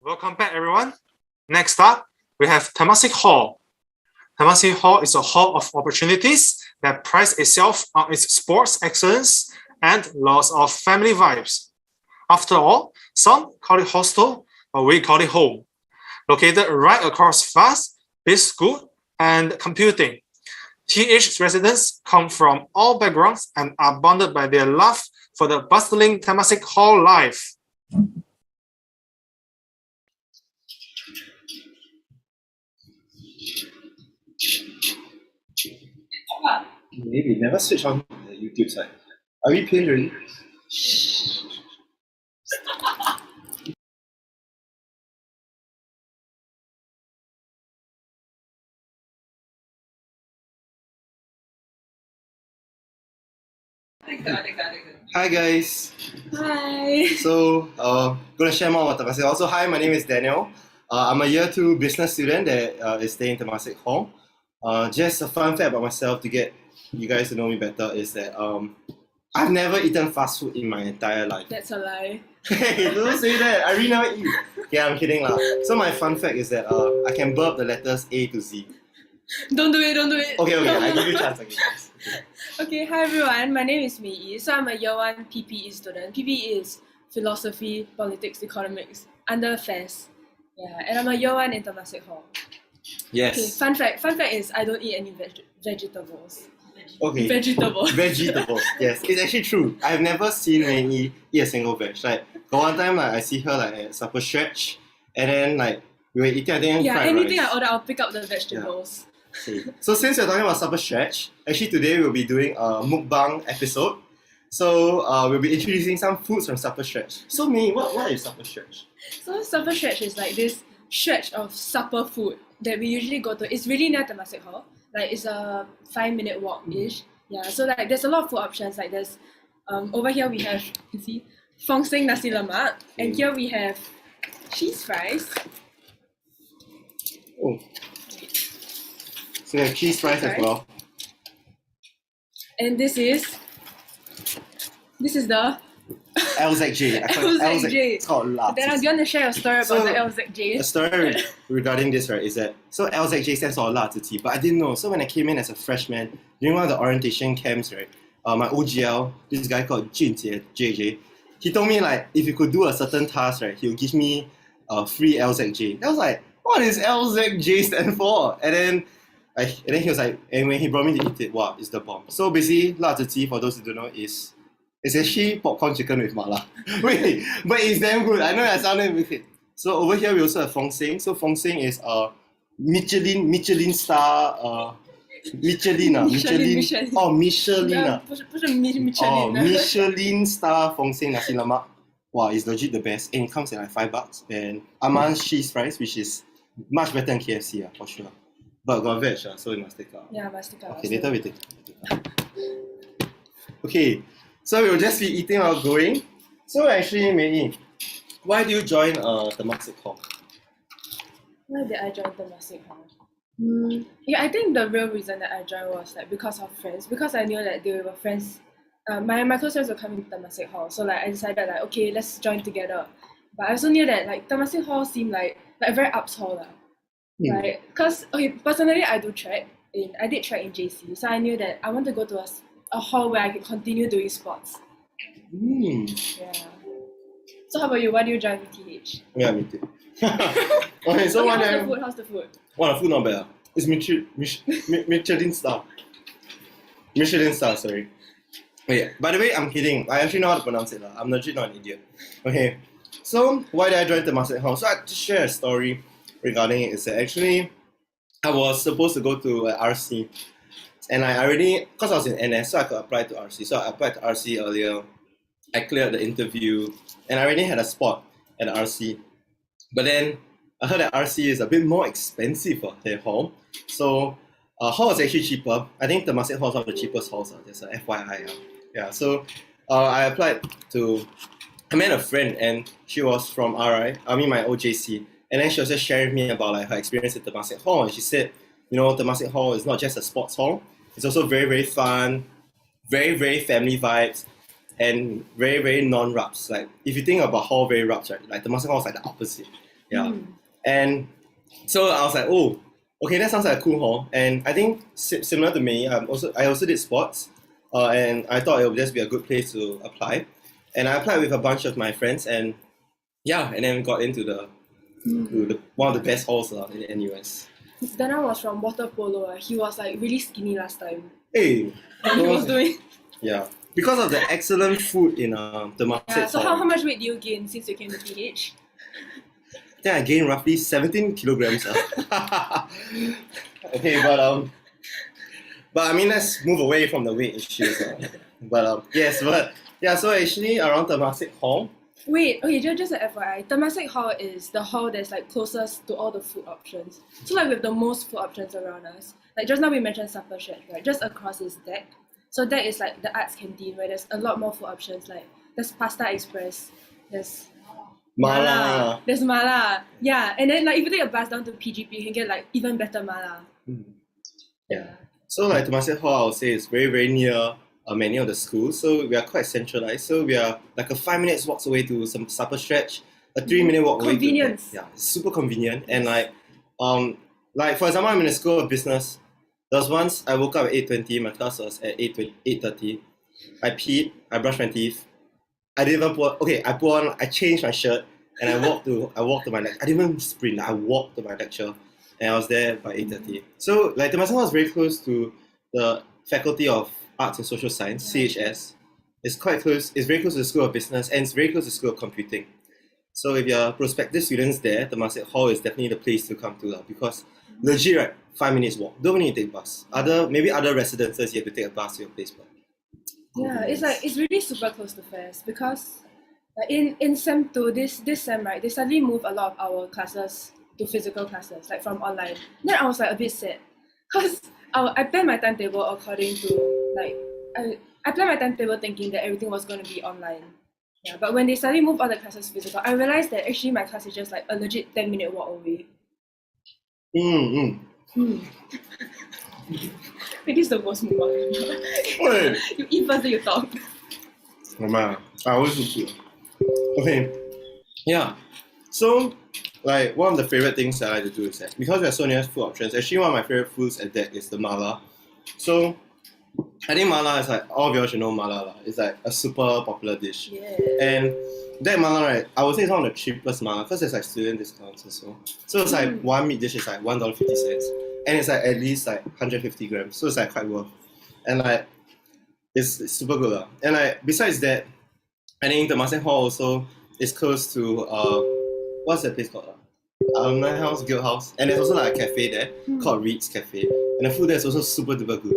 Welcome back, everyone. Next up, we have Temasek Hall. Temasek Hall is a hall of opportunities that prides itself on its sports excellence and lots of family vibes. After all, some call it hostel, but we call it home. Located right across fast, biz school, and computing. TH residents come from all backgrounds and are bonded by their love for the bustling Temasek Hall life. Maybe never switch on the YouTube side. Are we playing already? Hi guys. Hi. So gonna share more about Temasek. Also, hi, my name is Daniel. I'm a year 2 business student that is staying in Temasek Hall. Just a fun fact about myself to get you guys to know me better is that I've never eaten fast food in my entire life. That's a lie. Hey, don't say that. I really never eat. Yeah, I'm kidding lah. So my fun fact is that I can burp the letters A to Z. Don't do it, don't do it. Okay, I give you a chance. Okay, hi everyone. My name is Mei Yi. So I'm a year 1 PPE student. PPE is Philosophy, Politics, Economics, under FAS. Yeah, and I'm a year 1 in Temasek Hall. Yes. Okay, fun fact is I don't eat any vegetables. Okay. Vegetables. Vegetables. Yes, it's actually true. I've never seen Mei Yi eat a single veg. Like, got one time I see her at supper stretch, and then we were eating, I think, fried anything rice. I order, I'll pick up the vegetables. Okay. So since we're talking about supper stretch, actually today we'll be doing a mukbang episode. So we'll be introducing some foods from supper stretch. So Mei, what is supper stretch? So supper stretch is like this stretch of supper food that we usually go to. It's really near Temasek Hall. It's a 5-minute walk-ish. Yeah, so there's a lot of food options. There's over here we have, you see, Funkstyles nasi lemak, and here we have cheese fries. Oh. So we have cheese fries as well. And this is the LZJ. LZJ. It's called latte. Then do you want to share a story about the LZJ? A story regarding this, right, is that LZJ stands for latte tea, but I didn't know. So when I came in as a freshman during one of the orientation camps, right, my OGL, this guy called Junjie, JJ, he told me if you could do a certain task, right, he'll give me a free LZJ. I was like, what does LZJ stand for? And then he was like, and when he brought me to eat it, wow, it's the bomb. So basically, latte tea, for those who don't know, it's actually popcorn chicken with mala. Wait, but it's damn good. I know I sounded with it. So over here we also have Funkstyles. So Funkstyles is a Michelin star. Michelin. Oh, Michelin. Yeah, Michelin. Michelin star Funkstyles nasi lemak. Wow, it's legit the best. And it comes at $5. And Aman's cheese fries, which is much better than KFC, for sure. But got veg, so we must take out. Yeah, must take out. Okay, later we take out. Okay, so we will just be eating while going. So actually, Mei, why do you join Temasek Hall? Why did I join Temasek Hall? Yeah, I think the real reason that I joined was because of friends. Because I knew that they were friends. My close friends were coming to Temasek Hall, so I decided okay, let's join together. But I also knew that Temasek Hall seemed like a very ups hall. Right, because personally I do track. I did track in JC, so I knew that I want to go to a hall where I can continue doing sports. Yeah. So how about you? Why do you join TH? Yeah, me too. Okay, so how's the food? Well, the food not bad. It's Michelin star. Michelin star, sorry. Oh, yeah. By the way, I'm kidding. I actually know how to pronounce it. I'm legit not an idiot. Okay, so why did I join Temasek Hall? So I just share a story regarding it. Is that actually I was supposed to go to RC, and I already, because I was in NS, so I could apply to RC. So I applied to RC earlier. I cleared the interview, and I already had a spot at RC. But then I heard that RC is a bit more expensive for their hall. So hall is actually cheaper. I think Temasek Hall is one of the cheapest halls. There's a FYI. Yeah. So I applied to. I met a friend, and she was from RI. I mean my OJC. And then she was just sharing with me about her experience at Temasek Hall. And she said, Temasek Hall is not just a sports hall. It's also very, very fun, very, very family vibes, and very, very non-rubs. If you think about hall very rubs, right? Temasek Hall is the opposite. Yeah. And so I was like, oh, okay, that sounds like a cool hall. And I think similar to me, I also did sports. And I thought it would just be a good place to apply. And I applied with a bunch of my friends, and yeah, and then got into the one of the best halls in NUS. Dana was from water polo. He was like really skinny last time. Hey, And he was doing. Yeah, because of the excellent food in Temasek. Yeah, so how much weight do you gain since you came to PH? I think I gained roughly 17 kilograms. Okay, but I mean, let's move away from the weight issues. So actually around Temasek Hall. Wait, okay, just an FYI, Temasek Hall is the hall that's like closest to all the food options. So like with the most food options around us. Like just now we mentioned Supper Shack, right? Just across is deck. So that is like the arts canteen where there's a lot more food options. Like there's Pasta Express, there's Mala. There's Mala. Yeah, and then like if you take a bus down to PGP, you can get like even better Mala. Yeah. So like Temasek Hall, I would say is very, very near many of the schools. So we are quite centralized. So we are like a 5 minutes walk away to some Supper Stretch, a 3 minute walk away. Convenience. Yeah, super convenient. And like for example, I'm in the School of Business. There was once I woke up at 8:20. My class was at 8:30. I peed. I brushed my teeth. I didn't even I changed my shirt and I walked to my lecture. I didn't even sprint. I walked to my lecture and I was there by 8:30. So like Temasek was very close to the Faculty of Arts and Social Science, CHS. It's quite close. It's very close to the School of Business and it's very close to the School of Computing. So if you're prospective students there, Temasek Hall is definitely the place to come to because legit, right, 5 minutes walk. Don't need to take bus. Maybe other residences you have to take a bus to your place, but yeah, it's really super close to FAIRS because in Sem 2, this Sem, right, they suddenly moved a lot of our classes to physical classes, like from online. Then I was like a bit sad because I planned my timetable according to like, I planned my timetable thinking that everything was going to be online. Yeah, but when they suddenly moved all the classes physical, I realized that actually my class is just like a legit 10-minute walk away. It is the worst move. You eat first, then you talk. Oh man, I always do too. Okay, yeah. So, like one of the favorite things that I like to do is that because there are so many food options, actually one of my favorite foods at that is the mala. So, I think mala is like all of you should know mala. It's like a super popular dish. Yeah. And that mala, right, I would say it's one of the cheapest mala because there's like student discounts also. So it's like one meat dish is like $1.50. And it's like at least like 150 grams. So it's like quite worth. And like it's super good. And like besides that, I think Temasek Hall also is close to what's that place called? Alumni House, Guild House. And there's also like a cafe there called Reed's Cafe. And the food there is also super duper good.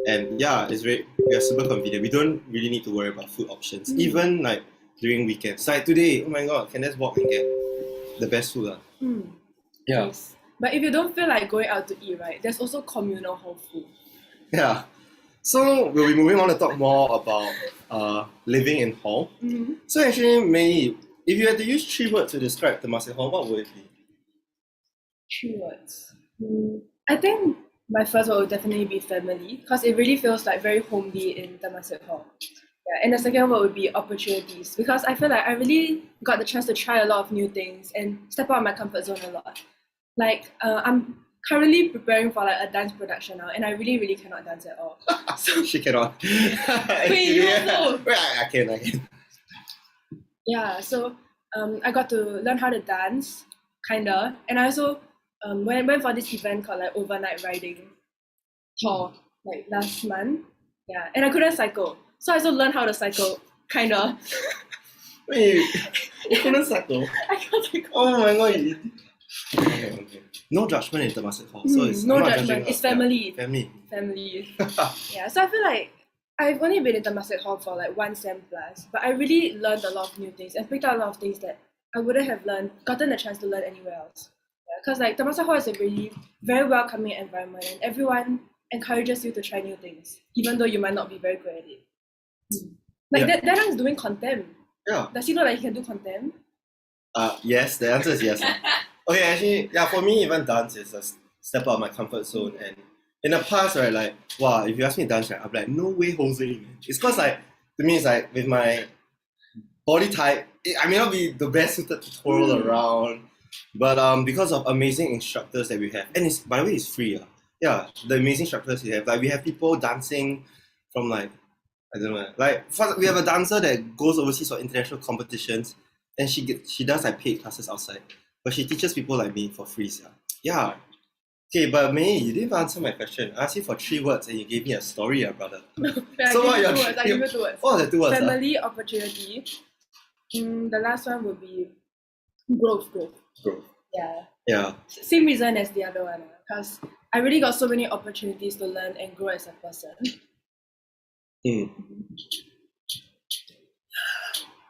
And yeah, we are super convenient. We don't really need to worry about food options. Even like during weekends. Like today, oh my god, can just walk and get the best food. Yeah. Yes. But if you don't feel like going out to eat, right, there's also communal hall food. Yeah. So we'll be moving on to talk more about living in hall. So actually, maybe if you had to use 3 words to describe Temasek Hall, what would it be? 3 words. I think my first word would definitely be family because it really feels like very homely in Temasek Hall. Yeah, and the second word would be opportunities because I feel like I really got the chance to try a lot of new things and step out of my comfort zone a lot. Like I'm currently preparing for like a dance production now and I really, really cannot dance at all. So, she cannot. Wait, you also? I can. Yeah, so I got to learn how to dance, kinda, and I also went for this event called like overnight riding tour like last month. Yeah, and I couldn't cycle, so I also learned how to cycle, kinda. Wait, you couldn't cycle? I can't cycle. Oh my god. Okay. No judgment in Temasek Hall. So it's no judgment. It's family. Family. Yeah, so I feel like I've only been in Temasek Hall for like 1 sem plus, but I really learned a lot of new things and picked out a lot of things that I wouldn't have gotten a chance to learn anywhere else. Because like Temasek Hall is a really very welcoming environment and everyone encourages you to try new things, even though you might not be very good at it. Like Darren is doing contem. Yeah. Does he know that he can do contem? Yes, the answer is yes. Okay, actually, yeah, for me, even dance is a step out of my comfort zone. And in the past, right, like, wow, if you ask me to dance, right, I'm like, no way, Jose. It's because, like, to me, it's like, with my body type, I may not be the best suited to twirl around. But because of amazing instructors that we have, and it's, by the way, it's free. Yeah, the amazing instructors we have. Like we have people dancing from like, I don't know, like we have a dancer that goes overseas for international competitions, and she does like paid classes outside, but she teaches people like me for free. Yeah. Okay, but May, you didn't answer my question. I asked you for 3 words and you gave me a story, brother. So what are your 2 words? What are the 2 words? Family, opportunity. The last one would be growth. Growth. Yeah. Yeah. Same reason as the other one, because I really got so many opportunities to learn and grow as a person.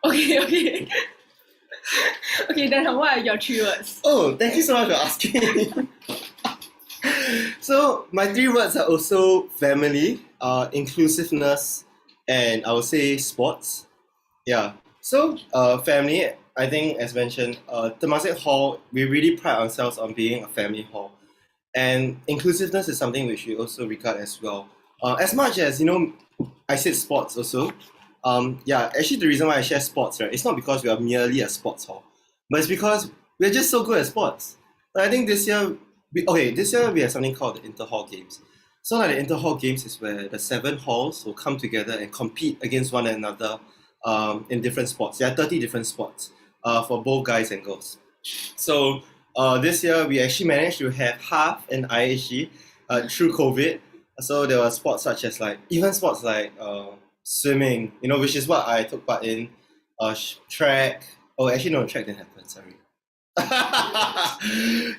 Okay. Okay, then what are your 3 words? Oh, thank you so much for asking. So my 3 words are also family, inclusiveness, and I would say sports. Yeah. So family, I think as mentioned, Temasek Hall, we really pride ourselves on being a family hall. And inclusiveness is something which we also regard as well. As much as, I said sports also. Actually the reason why I share sports, right, it's not because we are merely a sports hall, but it's because we're just so good at sports. I think this year we have something called the Inter-Hall Games. So like the Inter-Hall Games is where the 7 halls will come together and compete against one another in different sports. There are 30 different sports for both guys and girls. So this year we actually managed to have half an IHG through COVID. So there were sports such as sports like swimming, which is what I took part in, track. Oh, actually no, track didn't happen, sorry.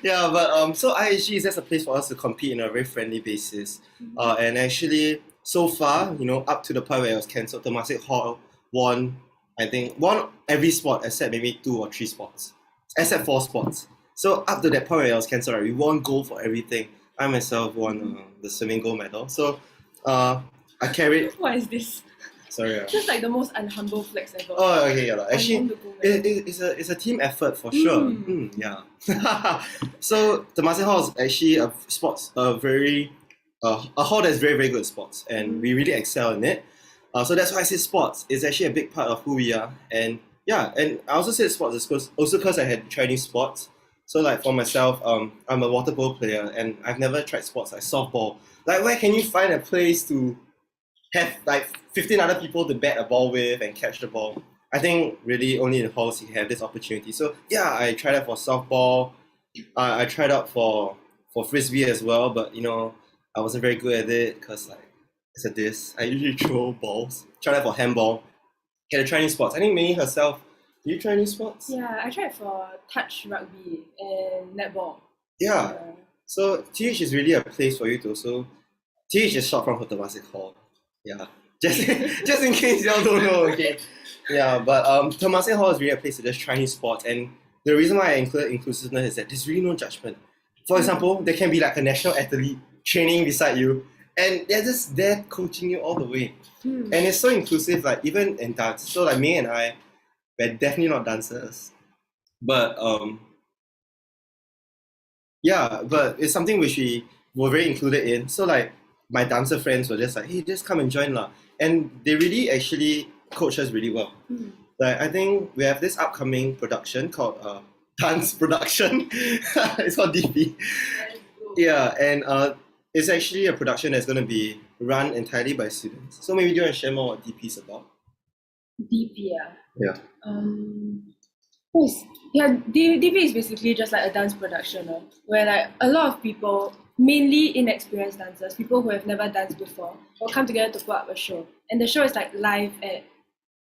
Yeah, but so IHG is just a place for us to compete in a very friendly basis. And actually, so far, up to the point where it was cancelled, Temasek Hall won every sport except maybe 2 or 3 sports, except 4 sports. So up to that point where it was cancelled, right, we won gold for everything. I myself won the swimming gold medal. So I carried. What is this? Sorry. Just like the most unhumble flex ever. Oh, okay, yeah. Actually, it's a team effort for sure. Yeah. So Temasek Hall is actually a hall that's very, very good at sports, and we really excel in it. So that's why I say sports is actually a big part of who we are. And yeah, and I also said sports because I had tried new sports. So like for myself, I'm a water polo player, and I've never tried sports like softball. Like where can you find a place to have like 15 other people to bat a ball with and catch the ball? I think really only in halls you have this opportunity. So yeah, I tried out for softball. I tried out for frisbee as well, but I wasn't very good at it because I usually throw balls. Tried out for handball. Had to try new sports. I think Minnie herself, did you try new sports? Yeah, I tried for touch rugby and netball. Yeah. So TH is really a place for you to also. TH is short from Temasek Hall. Yeah. Just in case y'all don't know, okay. Yeah, but Temasek Hall is really a place to just try new sports, and the reason why I include inclusiveness is that there's really no judgment. For example, there can be like a national athlete training beside you, and they're just there coaching you all the way. And it's so inclusive, like even in dance. So like me and I, we're definitely not dancers, but but it's something which we were very included in. So like my dancer friends were just like, hey, just come and join lah. And they really actually coach us really well. Like I think we have this upcoming production called dance production. It's called DP. Yeah, and it's actually a production that's going to be run entirely by students. So maybe do you want to share more what DP is about? DP, Yeah. DP is basically just like a dance production, where like a lot of people, mainly inexperienced dancers, people who have never danced before, will come together to put up a show. And the show is like live at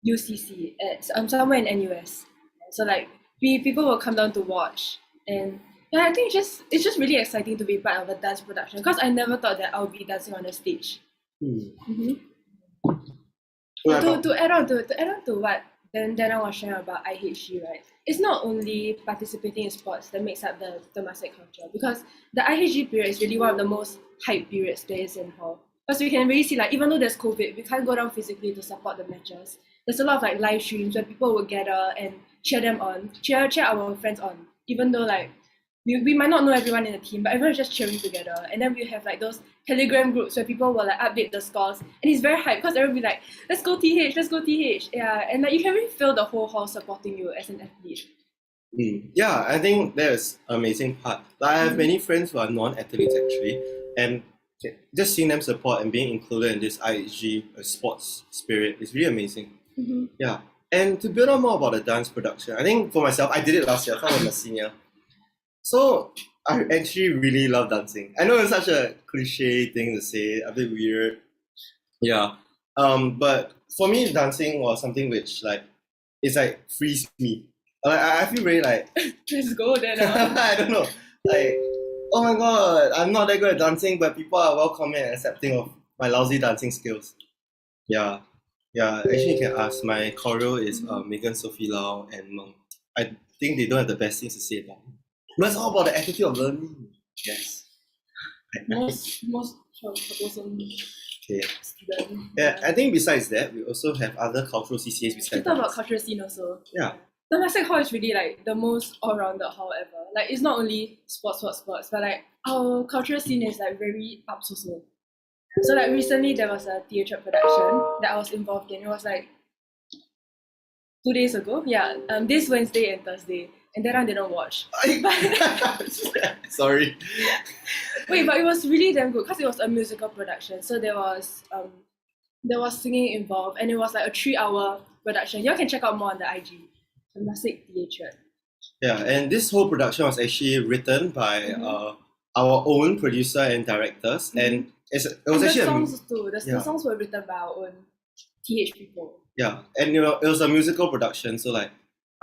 UCC, at somewhere in NUS. So like people will come down to watch, and I think it's just really exciting to be part of a dance production, because I never thought that I would be dancing on a stage. To add on to what Dana was sharing about IHG, right? It's not only participating in sports that makes up the Temasek culture, because the IHG period is really one of the most hype periods there is in hall. Because we can really see, like, even though there's COVID, we can't go down physically to support the matches. There's a lot of like live streams where people will gather and cheer them on, cheer our friends on, even though like we might not know everyone in the team, but everyone's just cheering together. And then we have like those Telegram groups where people will like update the scores, and it's very hype because everyone will be like, let's go TH. Yeah, and like you can really feel the whole hall supporting you as an athlete. Yeah, I think there's amazing part. Like, I have many friends who are non-athletes actually, and just seeing them support and being included in this IHG sports spirit is really amazing. Yeah, and to build on more about the dance production, I think for myself, I did it last year. I was a senior, so I actually really love dancing. I know it's such a cliche thing to say, a bit weird. Yeah, but for me, dancing was something which it's like frees me. Like I feel very like Let's go then. I don't know. Like, oh my god, I'm not that good at dancing, but people are welcoming and accepting of my lousy dancing skills. Yeah. Yeah, actually you can ask. My choreo is Megan, Sophie Lau, and Meng. I think they don't have the best things to say about me. But it's all about the attitude of learning. Yes. Most troublesome Okay. student. Yeah, I think besides that, we also have other cultural CCAs We besides talk about dance. cultural scene also. Yeah. Temasek Hall is really like the most all-rounded hall ever. Like it's not only sports, but like our cultural scene is like very up also. So like recently there was a theatre production that I was involved in. It was like 2 days ago. Yeah, this Wednesday and Thursday. And that I didn't watch. Sorry. Wait, but it was really damn good because it was a musical production. So there was singing involved, and it was like a 3-hour production. You all can check out more on the IG. Temasek Theatre. Yeah, and this whole production was actually written by our own producer and directors, and it was and actually the songs too. The yeah. songs were written by our own TH people. Yeah, and it was a musical production, so like,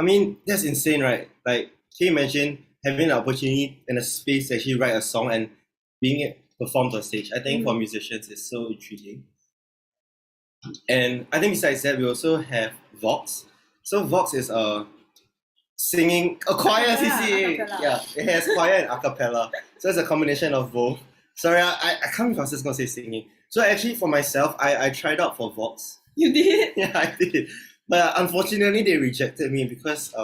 I mean, that's insane, right? Like, can you imagine having an opportunity and a space to actually write a song and being it performed on stage? I think for musicians it's so intriguing. And I think besides that, we also have Vox. So Vox is a choir CCA. Yeah, it has choir and a cappella. So it's a combination of both. Sorry, I can't remember if I was just going to say singing. So actually for myself, I tried out for Vox. You did? Yeah, I did. But unfortunately, they rejected me because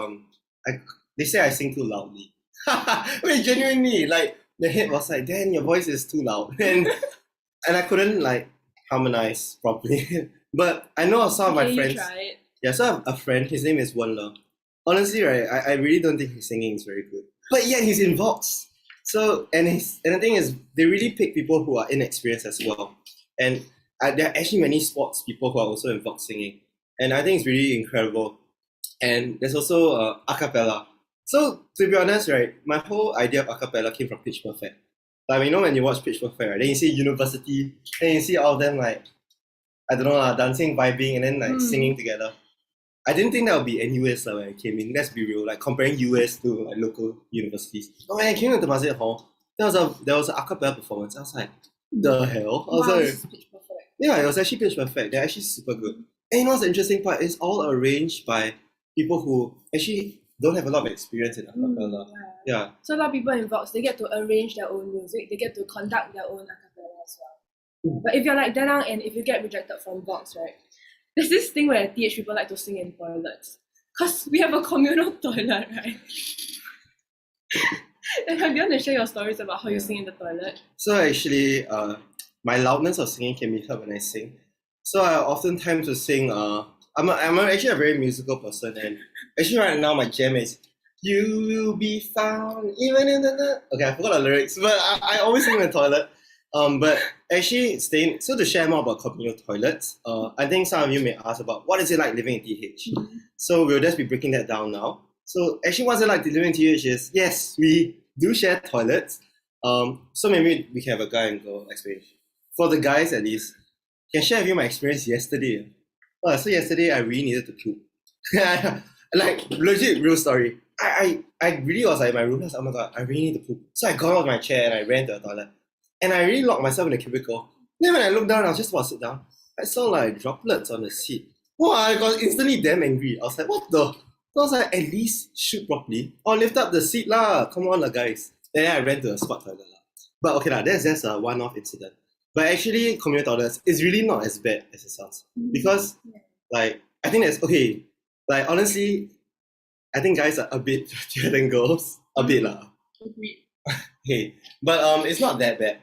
they say I sing too loudly. Wait, genuinely, like the head was like, Dan, your voice is too loud. And I couldn't like harmonize properly. But I know some of my friends. Tried. Yeah, so I have a friend, his name is Wenle. Honestly, right, I really don't think his singing is very good. But yet he's in Vox. So, and the thing is, they really pick people who are inexperienced as well. And there are actually many sports people who are also in Vox singing. And I think it's really incredible. And there's also a cappella. So, to be honest, right, my whole idea of a cappella came from Pitch Perfect. Like, you know when you watch Pitch Perfect, right, then you see university, then you see all of them like, I don't know, dancing, vibing, and then like singing together. I didn't think that would be NUS when I came in. Let's be real, like comparing US to like local universities. But when I came into Temasek Hall, there was a acapella performance. I was like, the hell? I was like, yeah, it was actually Pitch Perfect. They're actually super good. And you know what's the interesting part? It's all arranged by people who actually don't have a lot of experience in acapella. Yeah. So a lot of people in Vox, they get to arrange their own music. They get to conduct their own acapella as well. But if you're like Danang and if you get rejected from Vox, right, there's this thing where TH people like to sing in toilets. Because we have a communal toilet, right? And have you want to share your stories about how you sing in the toilet? So actually, my loudness of singing can be heard when I sing. So I oftentimes will sing, I'm actually a very musical person, and actually right now my jam is "You will be found even in the night." Okay, I forgot the lyrics, but I always sing in the toilet. But actually, so to share more about communal toilets, I think some of you may ask about what is it like living in TH. So we'll just be breaking that down now. So actually, what's it like to live in TH is, yes, we do share toilets. So maybe we can have a guy and girl experience. For the guys at least, I can share with you my experience yesterday. So yesterday I really needed to poop. Like legit real story. I really was like in my room. I was like, oh my god, I really need to poop. So I got out of my chair and I ran to the toilet. And I really locked myself in the cubicle. Then when I looked down, I was just about to sit down. I saw like droplets on the seat. Wow, I got instantly damn angry. I was like, what the? So I was like, at least shoot properly. Or lift up the seat lah. Come on lah, guys. Then I ran to a spot toilet lah. But okay lah, that's just a one-off incident. But actually, communal toilets is really not as bad as it sounds. Because like, I think that's okay. Like honestly, I think guys are a bit dirtier than girls. A bit lah. Okay. But it's not that bad.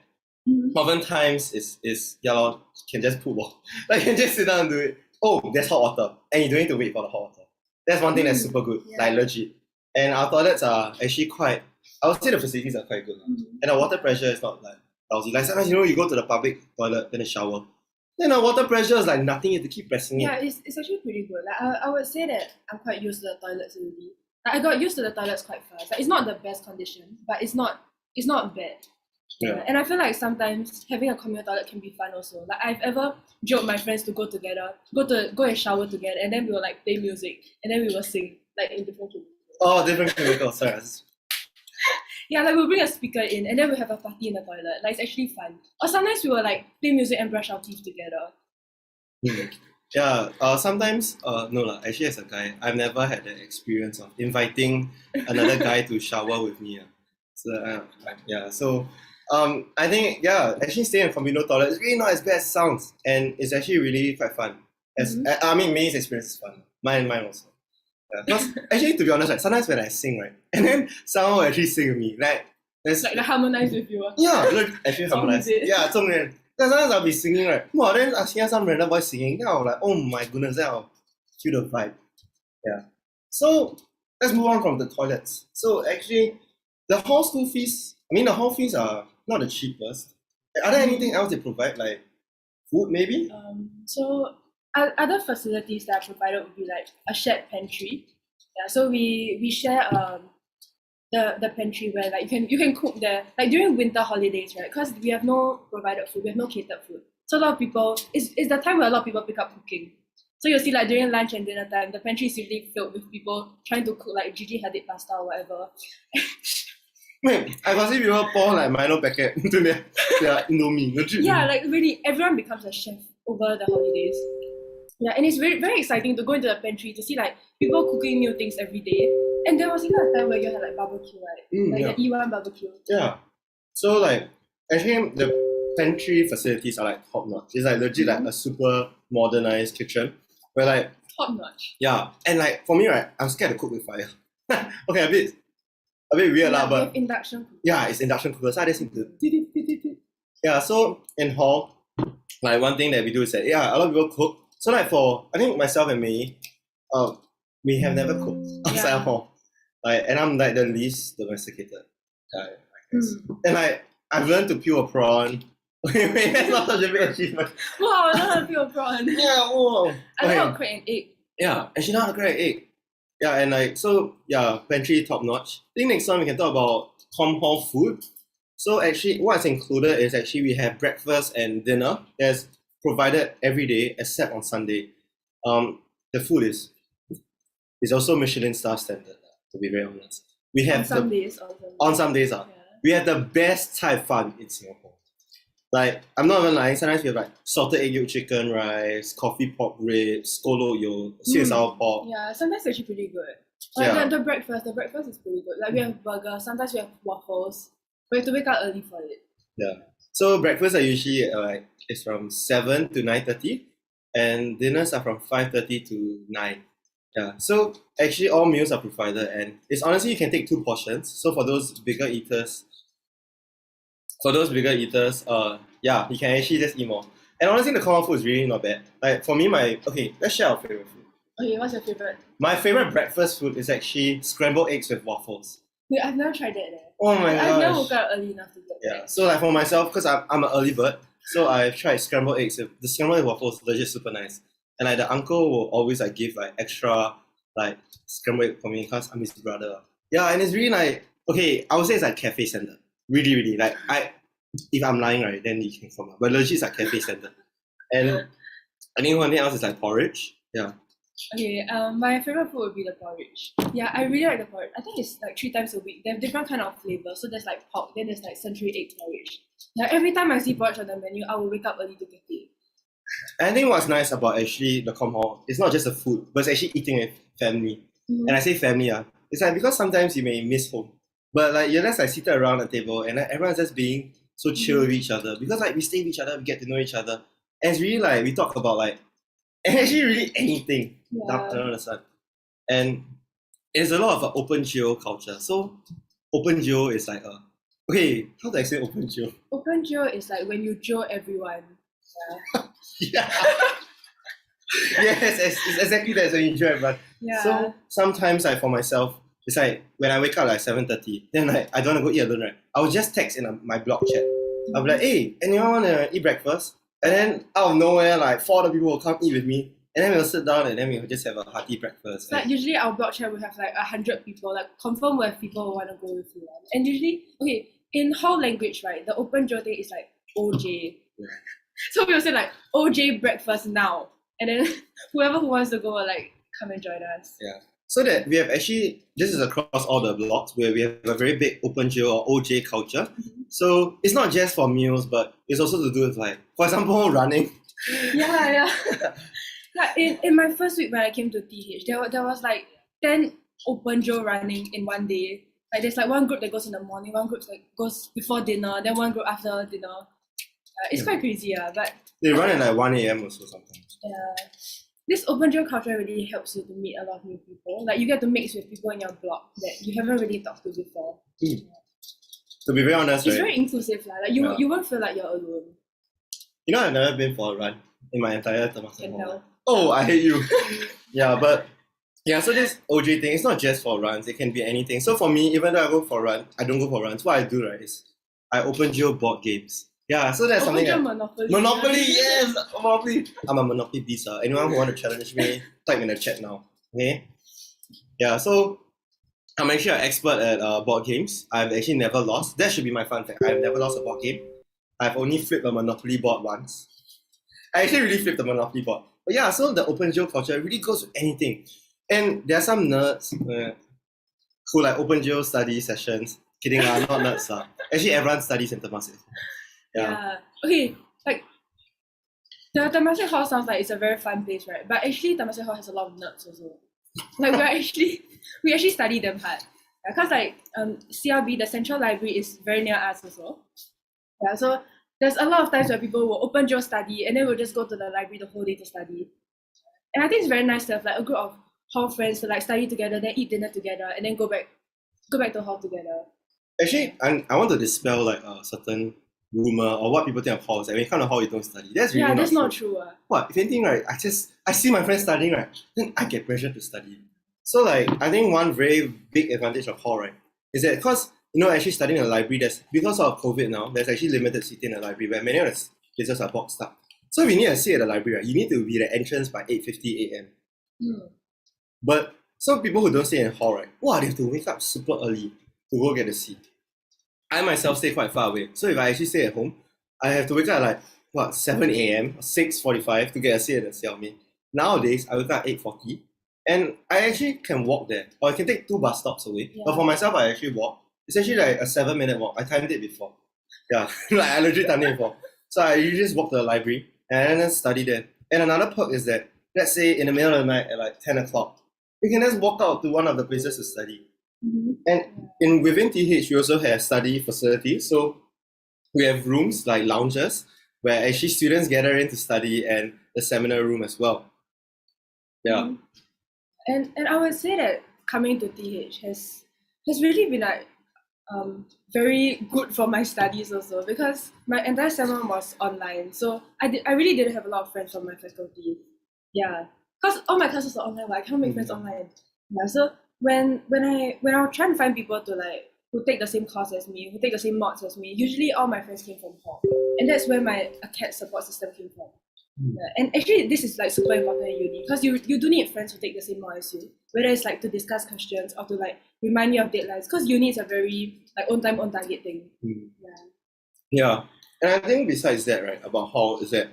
Oftentimes is yeah lor, can just poop off. Like you can just sit down and do it. Oh, there's hot water. And you don't need to wait for the hot water. That's one thing that's super good. Like legit. And our toilets are actually quite, I would say the facilities are quite good. And the water pressure is not like lousy. Like sometimes, you go to the public toilet, then a shower. Then the water pressure is like nothing, you have to keep pressing it. Yeah, it's actually pretty good. Like I would say that I'm quite used to the toilets already. Like I got used to the toilets quite fast. Like it's not the best condition, but it's not bad. Yeah. And I feel like sometimes having a communal toilet can be fun also. Like I've ever joked my friends to go together, go and shower together, and then we will like play music, and then we will sing like in different chemicals. Oh, different chemicals, sorry. Yeah, like we'll bring a speaker in, and then we'll have a party in the toilet. Like it's actually fun. Or sometimes we will like play music and brush our teeth together. Yeah, sometimes, no lah, actually as a guy, I've never had the experience of inviting another guy to shower with me. So I think, actually staying in a communal toilet is really not as bad as it sounds, and it's actually really quite fun. I mean, May's experience is fun. Mine also. Because actually, to be honest, right, sometimes when I sing, right, and then someone will actually sing with me, like they harmonize with you. Yeah, look, actually harmonize. Yeah, 中人. Then sometimes I'll be singing, right? Wow, then I hear some random voice singing. Then I'll like, oh my goodness, then I'll feel the vibe. Yeah. So let's move on from the toilets. So actually, the hall school fees. I mean, the hall fees are not the cheapest. Are there anything else they provide, like food, maybe? So other facilities that are provided would be like a shared pantry. Yeah, so we share the pantry where like you can cook there, like during winter holidays, right? Because we have no provided food, we have no catered food. So a lot of people, it's the time where a lot of people pick up cooking. So you'll see like during lunch and dinner time, the pantry is usually filled with people trying to cook like Gigi Hadid pasta or whatever. Wait, I can see people pour like Milo packet into their Indomie. Yeah, like really, everyone becomes a chef over the holidays. Yeah, and it's very, very exciting to go into the pantry to see like people cooking new things every day. And there was even a time where you had like barbecue, right? Like the E1 barbecue. Yeah. So like actually the pantry facilities are like top notch. It's like legit like a super modernized kitchen. Where like top notch. Yeah. And like for me, right, I'm scared to cook with fire. Okay, a bit weird lah, but induction cooker. Yeah, it's induction cooker. So I just need to Yeah, so in hall, like one thing that we do is that a lot of people cook. So like for I think myself and May, we have never cooked outside hall. Like, and I'm like the least domesticated guy, I guess. And like I've learned to peel a prawn. Wait, that's not such a big achievement. Wow, I know how to peel a prawn. Yeah, wow. I know how to crack an egg. Yeah, and she know how to crack an egg. Yeah, and like so pantry top notch. I think next time we can talk about com hall food. So actually what's included is actually we have breakfast and dinner that's provided every day except on Sunday. The food is also Michelin star standard, to be very honest. We have on some days. We have the best Thai fun in Singapore. Like, I'm not even lying, sometimes we have like salted egg yolk chicken rice, coffee pork ribs, skolo yo, sweet and sour pork. Yeah, sometimes it's actually pretty good. Like the breakfast is pretty good. Like we have burgers, sometimes we have waffles. We have to wake up early for it. Yeah. So breakfasts are usually it's from 7 to 9:30, and dinners are from 5:30 to 9. Yeah. So actually all meals are provided, and it's honestly you can take 2 portions. So for those bigger eaters, you can actually just eat more. And honestly, the common food is really not bad. Like for me, let's share our favorite food. Okay, what's your favorite? My favorite breakfast food is actually scrambled eggs with waffles. Wait, I've never tried that. Oh my gosh. I've never woke up early enough to get that. So like for myself, because I'm an early bird, so I've tried scrambled eggs. The scrambled egg waffles, legit super nice. And like the uncle will always like give like extra like scrambled egg for me because I'm his brother. Yeah, and it's really like I would say it's like cafe standard. Really, really. Like if I'm lying, right, then you can come up. But legit it's like cafe standard. And I think one thing else is like porridge. Yeah. Okay, my favorite food would be the porridge. Yeah, I really like the porridge. I think it's like 3 times a week. They have different kind of flavors. So there's like pork, then there's like century egg porridge. Like every time I see porridge on the menu, I will wake up early to get it. I think what's nice about actually the com hall, it's not just the food, but it's actually eating with family. And I say family, it's like because sometimes you may miss home. But like you're just like seated around the table and like, everyone's just being so chill with each other. Because like we stay with each other, we get to know each other. And it's really like we talk about like actually really anything under the sun. And it's a lot of open geo culture. So open geo is like how do I say open geo? Open geo is like when you geo everyone. Yeah. Yes, it's exactly that, when you geo everyone. Yeah. So sometimes like for myself, it's like when I wake up like 7:30, then like I don't want to go eat alone, right? I will just text in my blog chat. I'll be like, hey, anyone want to eat breakfast? And then out of nowhere, like 4 other people will come eat with me. And then we'll sit down and then we'll just have a hearty breakfast. Like usually our blog chat will have like 100 people, like confirm where people who want to go with you. And usually, okay, in hall language, right, the open Joe thing is like OJ. Yeah. So we'll say like OJ breakfast now. And then whoever who wants to go will like come and join us. Yeah. So that we have actually, this is across all the blogs where we have a very big open Joe or OJ culture. So it's not just for meals, but it's also to do with like, for example, running. Yeah. Like in my first week when I came to TH, there was like 10 open Joe running in one day. Like there's like one group that goes in the morning, one group like goes before dinner, then one group after dinner. It's quite crazy, but they run at like 1 a.m. also sometimes. Yeah. This open Joe culture really helps you to meet a lot of new people. Like you get to mix with people in your blog that you haven't really talked to before. To be very honest, It's right? very inclusive. Like you won't feel like you're alone. You know, I've never been for a run in my entire Temasek Can hall. tell. Oh, I hate you. So this OJ thing, it's not just for runs, it can be anything. So for me, even though I don't go for runs, what I do, right, is I open Joe board games. Yeah, so that's something that... Monopoly. Monopoly, yes! Monopoly. I'm a Monopoly beast. Anyone who want to challenge me, type in the chat now. Okay? Yeah, so I'm actually an expert at board games. I've actually never lost. That should be my fun fact. I've never lost a board game. I've only flipped a Monopoly board once. I actually really flipped a Monopoly board. But yeah, so the open Joe culture really goes with anything. And there are some nerds who like open Joe study sessions. Kidding lah, not nerds lah. Actually, everyone studies in Temasek. Yeah. Okay, like the Temasek Hall sounds like it's a very fun place, right? But actually Temasek Hall has a lot of nerds also. Like we actually study them hard. Because like CLB, the Central Library, is very near us also. Yeah, so there's a lot of times where people will open Joe study and then we'll just go to the library the whole day to study. And I think it's very nice to have like a group of hall friends to like study together, then eat dinner together, and then go back to hall together. Actually, I want to dispel like a certain rumor or what people think of halls. When you come to hall, you don't study. That's really that's not true. What? If anything, right, I see my friends studying, right, then I get pressure to study. So like, I think one very big advantage of hall, right, is that because, actually studying in a library, because of COVID now, there's actually limited seating in the library where many of the places are boxed up. So if you need a seat at the library, right, you need to be at the entrance by 8:50 a.m. But some people who don't stay in hall, right, they have to wake up super early to go get a seat. I myself stay quite far away. So if I actually stay at home, I have to wake up at like 7 a.m. or 6:45 to get a seat at the Xiaomi. Nowadays, I wake up at 8:40 and I actually can walk there. Or I can take 2 bus stops away. Yeah. But for myself, I actually walk. It's actually like a 7-minute walk. I timed it before. Yeah, like I legit timed it before. So I usually just walk to the library and then study there. And another perk is that, let's say in the middle of the night at like 10 o'clock, you can just walk out to one of the places to study. And within TH, we also have study facilities. So we have rooms like lounges where actually students gather in to study, and the seminar room as well. Yeah. And I would say that coming to TH has really been like very good for my studies also, because my entire seminar was online. So I really didn't have a lot of friends from my faculty. Yeah. Because all my classes are online, but I can't make friends online. Yeah. So when I was trying to find people to like who take the same course as me, who take the same mods as me, usually all my friends came from hall. And that's where my ACAD support system came from. Yeah. And actually this is like super important in uni, because you do need friends who take the same mod as you, whether it's like to discuss questions or to like remind you of deadlines, because uni is a very like own time, own target thing. Yeah. And I think besides that, right, about hall is that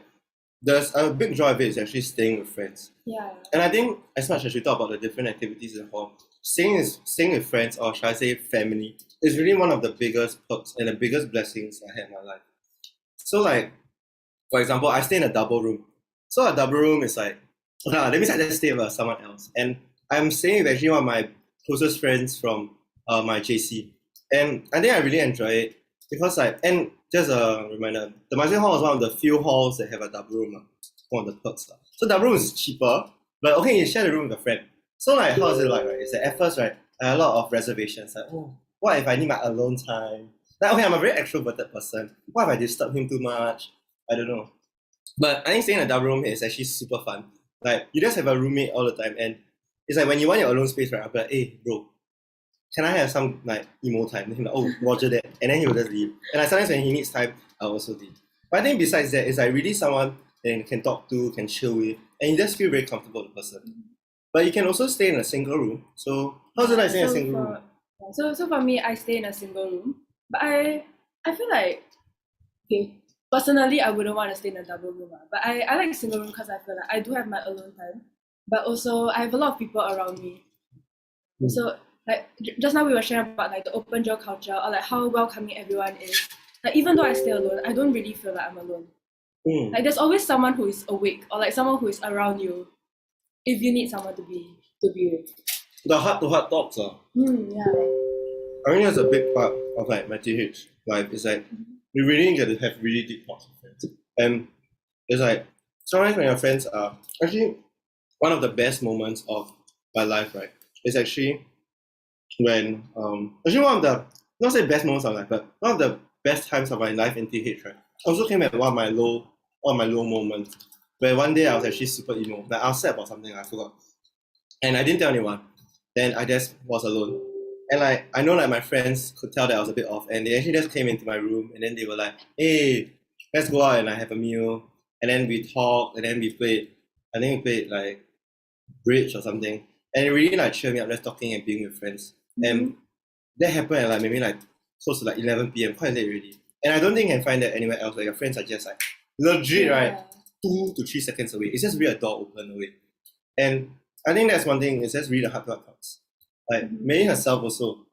there's a big joy of it is actually staying with friends. Yeah. And I think as much as we talk about the different activities in hall, staying with friends, or should I say family, is really one of the biggest perks and the biggest blessings I had in my life. So like, for example, I stay in a double room. So a double room is like, that means I just stay with someone else. And I'm staying with actually one of my closest friends from my JC. And I think I really enjoy it because and just a reminder, the Temasek Hall is one of the few halls that have a double room. One of the perks. So double room is cheaper, but okay, you share the room with a friend. So like, how is it like, right? It's like at first, right, I had a lot of reservations. Like, what if I need my alone time? Like, okay, I'm a very extroverted person. What if I disturb him too much? I don't know. But I think staying in a double room is actually super fun. Like, you just have a roommate all the time, and it's like when you want your alone space, right, I'll be like, hey, bro, can I have some like emo time? And he's like, oh, Roger that. And then he will just leave. And like, sometimes when he needs time, I'll also leave. But I think besides that, it's like really someone that you can talk to, can chill with, and you just feel very comfortable with the person. But you can also stay in a single room. So how's it like staying in a single room? So for me, I stay in a single room. But I feel like, okay, personally, I wouldn't want to stay in a double room. But I like single room because I feel like I do have my alone time. But also, I have a lot of people around me. So, like, just now we were sharing about like the open door culture or like how welcoming everyone is. Like, even though I stay alone, I don't really feel like I'm alone. Like, there's always someone who is awake or like someone who is around you if you need someone to be with. The heart-to-heart talks are. Yeah. I think that's a big part of like my TH life. It's like you really get to have really deep talks with friends. And it's like sometimes when your friends are actually one of the best moments of my life, right? It's actually when actually one of the not say best moments of my life, but one of the best times of my life in TH, right? Also came at one of my low moments where one day I was actually super emo. Like I was sad about something, I forgot. And I didn't tell anyone. Then I just was alone. And like I know like my friends could tell that I was a bit off, and they actually just came into my room and then they were like, hey, let's go out and like have a meal. And then we talked and then we played like bridge or something. And it really like cheered me up just talking and being with friends. And that happened at like maybe like close to like 11 p.m, quite late already. And I don't think you can find that anywhere else where your friends are just like legit, right? 2 to 3 seconds away. It's just really a door open away. And I think that's one thing, it's just really the heart-to-heart talks. Like May herself also.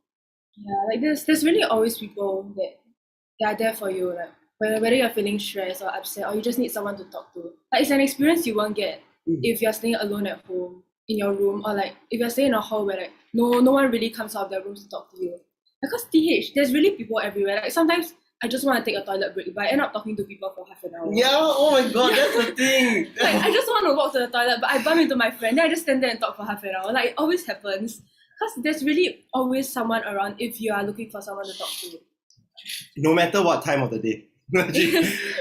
Yeah, like there's really always people that are there for you, like whether you're feeling stressed or upset or you just need someone to talk to. Like it's an experience you won't get if you're staying alone at home in your room, or like if you're staying in a hall where like no one really comes out of their rooms to talk to you. Because TH, there's really people everywhere. Like sometimes I just want to take a toilet break, but I end up talking to people for half an hour. Yeah, oh my god, that's the thing. Like I just want to walk to the toilet, but I bump into my friend, then I just stand there and talk for half an hour. Like it always happens. Because there's really always someone around if you are looking for someone to talk to. No matter what time of the day.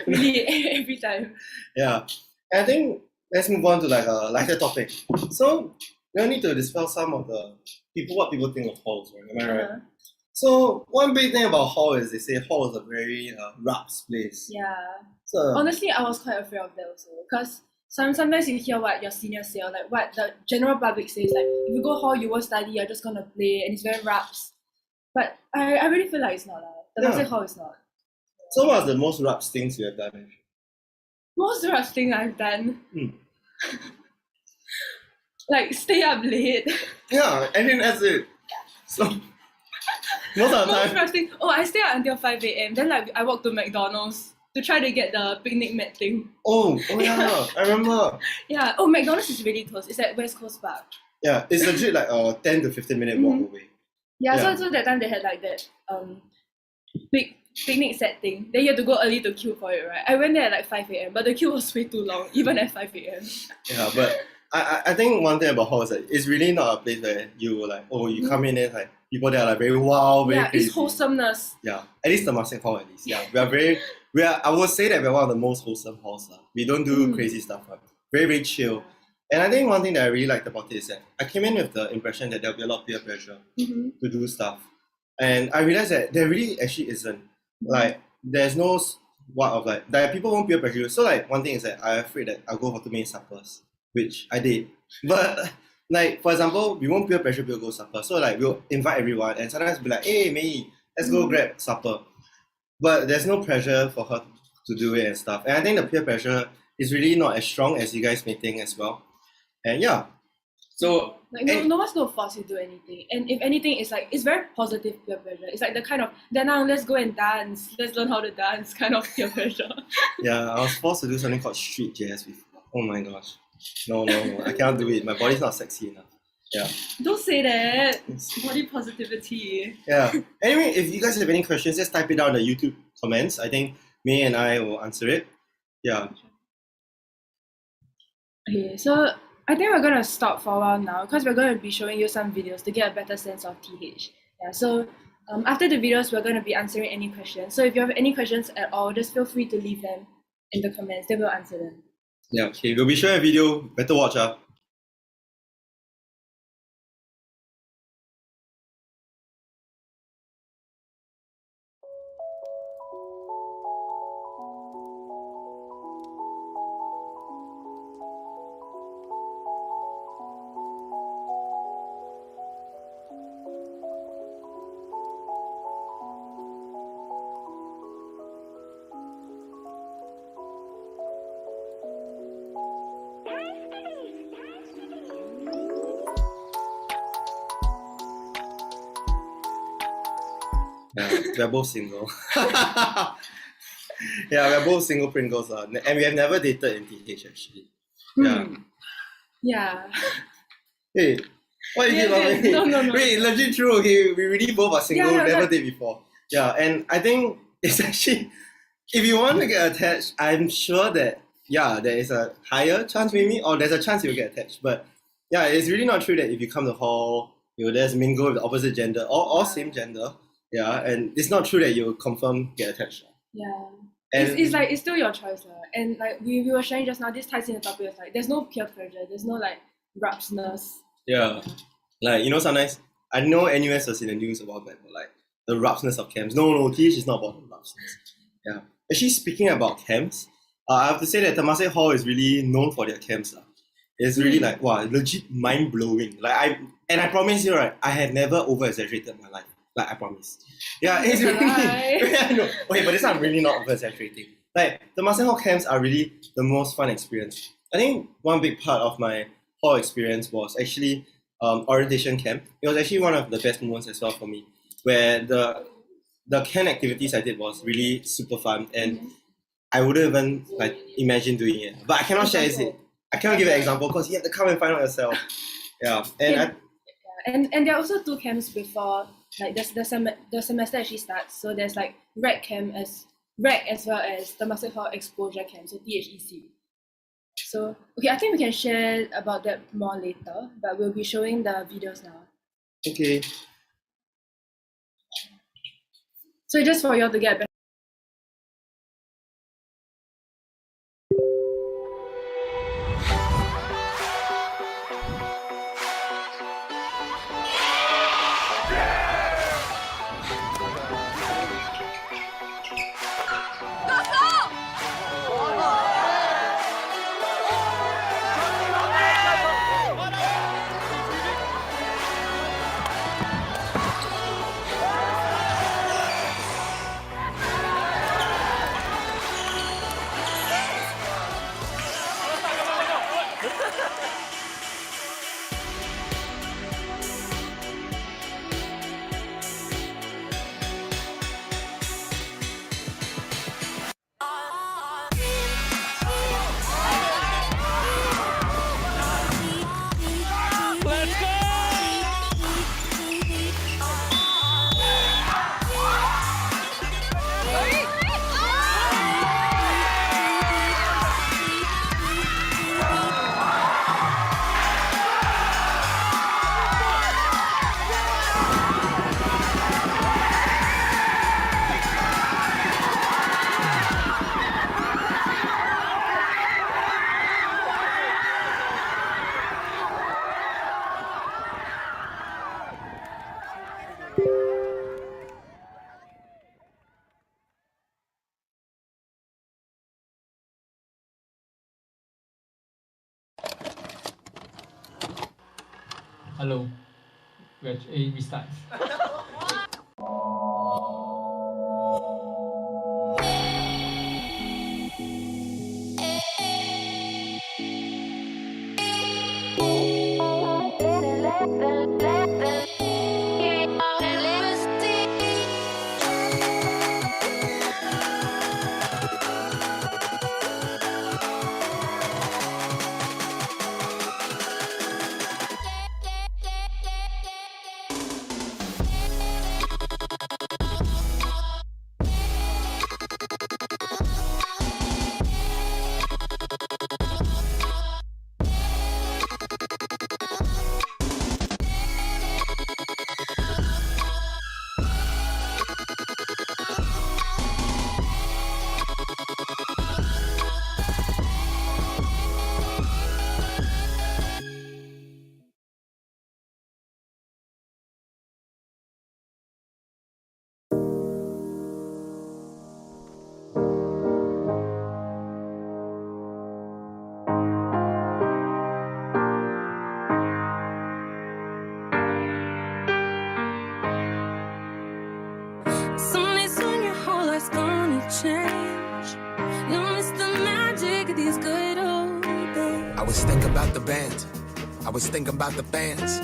Really, every time. Yeah. And I think let's move on to like a lighter topic. So we need to dispel some of the what people think of halls, right? Am I right? So one big thing about hall is they say hall is a very raps place. Yeah. So honestly, I was quite afraid of that also. Because sometimes you hear what your seniors say, or like what the general public says, like if you go hall, you won't study, you're just gonna play, and it's very raps. But I really feel like it's not. The Temasek hall is not. So what's the most raps things you have done? Most raps thing I've done? Like stay up late. Yeah, I think that's it. So most of the time. Raps thing, I stay up until 5 a.m. Then like I walk to McDonald's to try to get the picnic mat thing. Oh yeah, I remember. Yeah. Oh, McDonald's is really close. It's at West Coast Park. Yeah, it's legit like a 10 to 15 minute walk away. Yeah, so that time they had like that big picnic set thing. Then you have to go early to queue for it, right? I went there at like 5 a.m, but the queue was way too long, even at 5 a.m. Yeah, but I think one thing about hall is that it's really not a place where you like, you come in and like people there are like very wild, very crazy. It's wholesomeness. Yeah, at least the Temasek hall at least. Yeah, I would say that we're one of the most wholesome halls. We don't do crazy stuff. Right? Very, very chill. And I think one thing that I really liked about it is that I came in with the impression that there'll be a lot of peer pressure to do stuff. And I realized that there really actually isn't. Like, there's no that people won't peer pressure you. So like, one thing is that I'm afraid that I'll go for too many suppers, which I did. But like, for example, we won't peer pressure people to go supper. So like, we'll invite everyone and sometimes be like, hey, May, let's go grab supper. But there's no pressure for her to do it and stuff. And I think the peer pressure is really not as strong as you guys may think as well. And yeah, so like no one's gonna force you to do anything. And if anything, it's like it's very positive peer pressure. It's like the kind of now let's go and dance, let's learn how to dance kind of peer pressure. Yeah, I was forced to do something called street jazz before. Oh my gosh, no, I can't do it. My body's not sexy enough. Yeah. Don't say that. It's body positivity. Yeah. Anyway, if you guys have any questions, just type it down in the YouTube comments. I think May and I will answer it. Yeah. Okay, so I think we're gonna stop for a while now because we're gonna be showing you some videos to get a better sense of TH. Yeah. So after the videos, we're gonna be answering any questions. So if you have any questions at all, just feel free to leave them in the comments. They will answer them. Yeah. Okay. We'll be showing a video. Better watch. Yeah, we're both single. Yeah, we're both single Pringles, and we have never dated in TH actually. Yeah. Yeah. Hey, what you Yeah, did? no. Wait, legit true. Okay, we really both are single, Yeah, never like- date before. Yeah, and I think it's actually, if you want to get attached, I'm sure that there is a higher chance maybe, or there's a chance you'll get attached. But yeah, it's really not true that if you come to hall, you'll just mingle with the opposite gender or same gender. Yeah, and it's not true that you'll confirm get attached. Yeah. And It's like it's still your choice. And like we were sharing just now, this ties in the topic of like there's no peer pressure, there's no like rapsness. yeah, like sometimes I know NUS was in the news about that, but like the roughness of camps. No, TH is not about the roughness. Yeah. Actually, speaking about camps, I have to say that Temasek Hall is really known for their camps. It's really like legit mind blowing. Like I promise you, right, I have never over exaggerated my life. Like I promise. Yeah, it's really I know. Okay, but this time I'm really not over exaggerating. Like the Temasek Hall camps are really the most fun experience. I think one big part of my hall experience was actually orientation camp. It was actually one of the best moments as well for me, where the camp activities I did was really super fun, and I wouldn't even like imagine doing it. But I cannot share it. I cannot give an example because you have to come and find out yourself. Yeah, and And there are also 2 camps before like the semester actually starts. So there's like rec as well as Temasek Hall exposure camp, so THEC. So okay, I think we can share about that more later, but we'll be showing the videos now. Okay. So just for you all to get better. Hello. Restart. Some days when your whole life's gonna change, you'll miss the magic of these good old days. I was thinking about the band. I was thinking about the fans.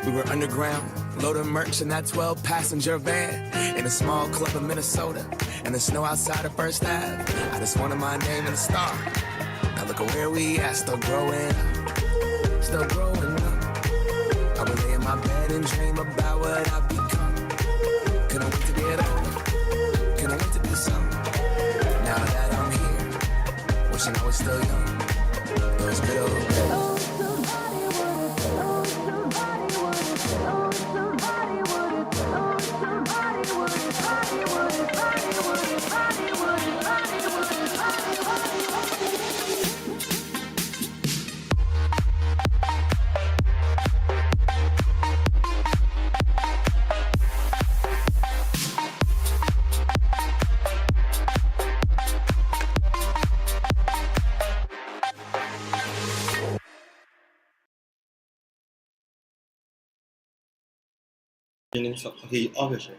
We were underground, Loading merch in that 12-passenger van in a small club in Minnesota, and the snow outside of First Ave. I just wanted my name and a star. Now look at where we at, still growing up, still growing up. I would lay in my bed and dream about what I've become. Couldn't wait to get older, couldn't wait to do something. Now that I'm here, wishing I was still young. Those good old days. Okay, all your share.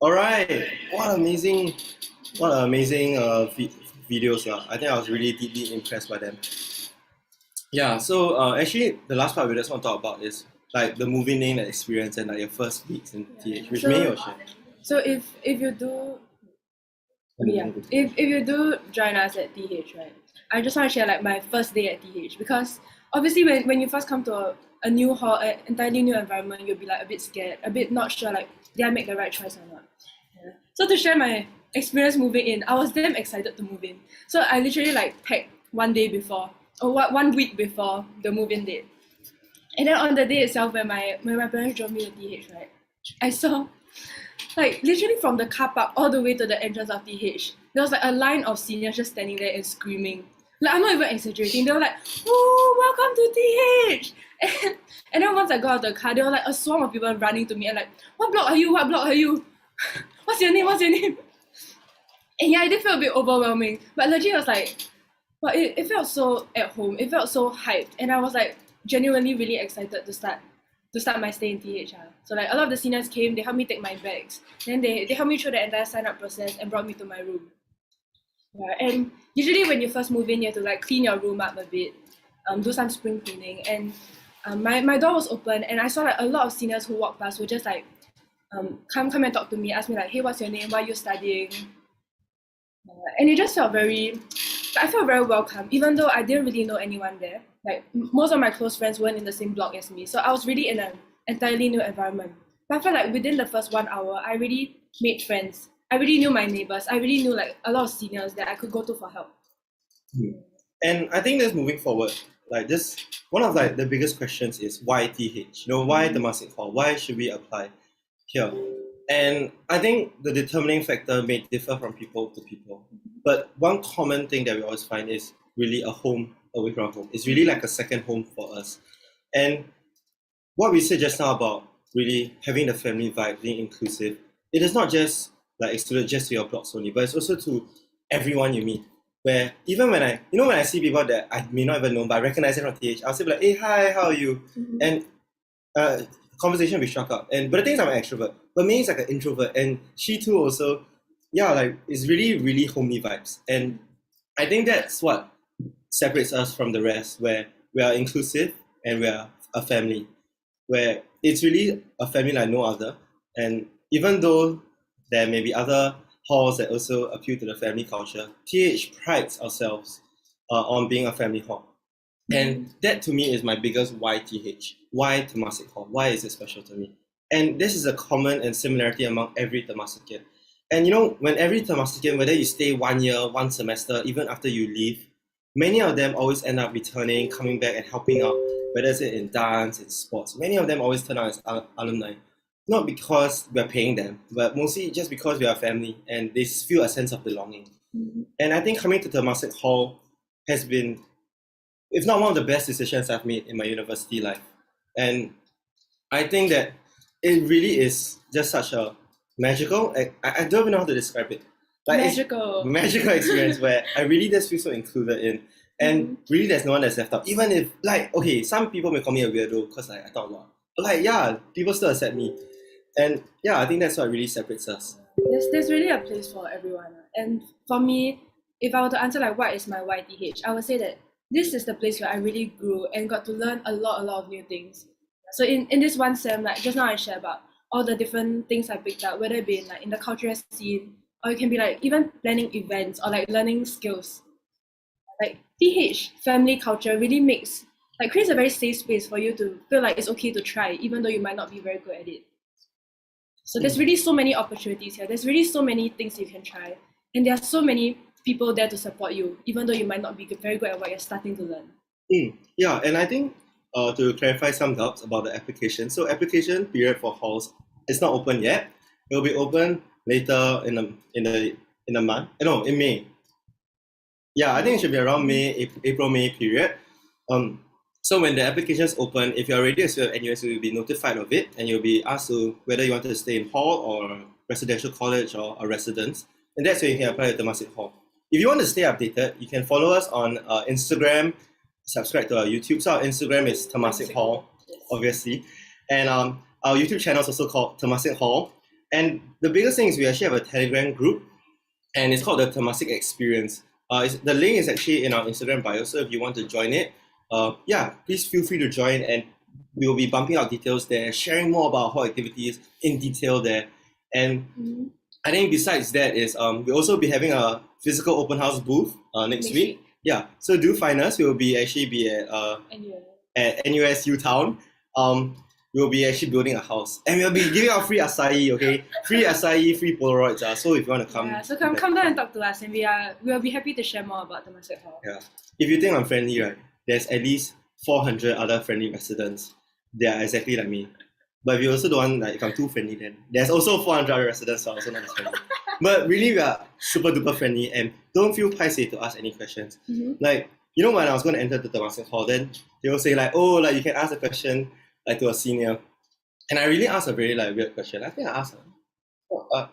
All right, what amazing videos. I think I was really deeply impressed by them. Yeah, so actually the last part we just want to talk about is like the moving in experience and like your first weeks in TH, which may or share. So if you do if you do join us at TH, right? I just want to share like my first day at TH, because obviously when you first come to a new hall, an entirely new environment, you'll be like a bit scared, a bit not sure like did I make the right choice or not. Yeah. So to share my experience moving in, I was damn excited to move in. So I literally like packed 1 day before, or 1 week before the move-in date. And then on the day itself, when my parents drove me to TH, right, I saw like literally from the car park all the way to the entrance of TH, there was like a line of seniors just standing there and screaming. Like, I'm not even exaggerating. They were like, "Oh, welcome to TH!" And then once I got out of the car, there were like a swarm of people running to me and like, "What block are you? What block are you? What's your name? What's your name?" And yeah, it did feel a bit overwhelming. But legit, it was like, but it felt so at home. It felt so hyped. And I was like genuinely really excited to start my stay in TH. So like a lot of the seniors came, they helped me take my bags. Then they helped me through the entire sign-up process and brought me to my room. Yeah, and usually when you first move in, you have to like clean your room up a bit, do some spring cleaning. And my door was open, and I saw like a lot of seniors who walked past were just like, come and talk to me, ask me like, "Hey, what's your name? Why are you studying?" And it just felt I felt very welcome, even though I didn't really know anyone there. Like most of my close friends weren't in the same block as me, so I was really in an entirely new environment. But I felt like within the first 1 hour, I really made friends. I really knew my neighbors. I really knew like a lot of seniors that I could go to for help. And I think that's moving forward. Like this, one of like the biggest questions is why TH? You know, why Temasek Hall? Why should we apply here? And I think the determining factor may differ from people to people. But one common thing that we always find is really a home away from home. It's really like a second home for us. And what we said just now about really having the family vibe, being inclusive, it is not just like excluded just to your blocks only, but it's also to everyone you meet. Where even when I see people that I may not even know, but I recognize them from TH, I'll say like, "Hey, hi, how are you?" And conversation will be struck up. But the thing is, I'm an extrovert, but May is like an introvert, and she too also, like it's really, really homely vibes. And I think that's what separates us from the rest, where we are inclusive and we are a family, where it's really a family like no other. And even though there may be other halls that also appeal to the family culture, TH prides ourselves on being a family hall. And that to me is my biggest why TH. Why Temasek Hall? Why is it special to me? And this is a common and similarity among every Temasekian. And you know, when every Temasekian, whether you stay 1 year, 1 semester, even after you leave, many of them always end up returning, coming back and helping out, whether it's in dance, in sports. Many of them always turn out as alumni. Not because we're paying them, but mostly just because we are family and they feel a sense of belonging. And I think coming to Temasek Hall has been, if not one of the best decisions I've made in my university life. And I think that it really is just such a magical, I don't even know how to describe it. Like magical experience where I really just feel so included in. And really there's no one that's left out. Even if, like, okay, some people may call me a weirdo because like, I talk a lot. But like, yeah, people still accept me. And yeah, I think that's what really separates us. There's really a place for everyone. And for me, if I were to answer like what is my YTH, I would say that this is the place where I really grew and got to learn a lot of new things. So in this one sem, like just now I shared about all the different things I picked up, whether it be like in the cultural scene, or it can be like even planning events or like learning skills. Like PH, family culture, really creates a very safe space for you to feel like it's okay to try, even though you might not be very good at it. So there's really so many opportunities here. There's really so many things you can try. And there are so many people there to support you, even though you might not be very good at what you're starting to learn. Yeah, and I think to clarify some doubts about the application. So application period for halls is not open yet. It will be open later in the month. No, in May. Yeah, I think it should be around April-May period. So when the applications open, if you're ready as well at NUS, you'll be notified of it, and you'll be asked to whether you want to stay in hall or residential college or a residence, and that's where you can apply at Temasek Hall. If you want to stay updated, you can follow us on Instagram, subscribe to our YouTube. So our Instagram is Temasek Hall, obviously, and our YouTube channel is also called Temasek Hall. And the biggest thing is we actually have a Telegram group, and it's called the Temasek Experience. The link is actually in our Instagram bio, so if you want to join it, please feel free to join, and we will be bumping out details there, sharing more about hall activities in detail there. And I think besides that is we'll also be having a physical open house booth next week. Yeah, so do find us. We will be at NUS U Town. We'll be actually building a house, and we'll be giving out free acai, okay? Free acai, free Polaroids. So if you want to come, so come down and talk to us, and we'll be happy to share more about Temasek Hall. Yeah, if you think I'm friendly, right? There's at least 400 other friendly residents. They are exactly like me. But if you also don't want, like, if I'm too friendly, then there's also 400 other residents who are also not as friendly. But really, we are super duper friendly, and don't feel paiseh to ask any questions. Like, you know, when I was going to enter the Temasek Hall, then they will say like, oh, like you can ask a question like to a senior, and I really asked a very like weird question. I think I asked, what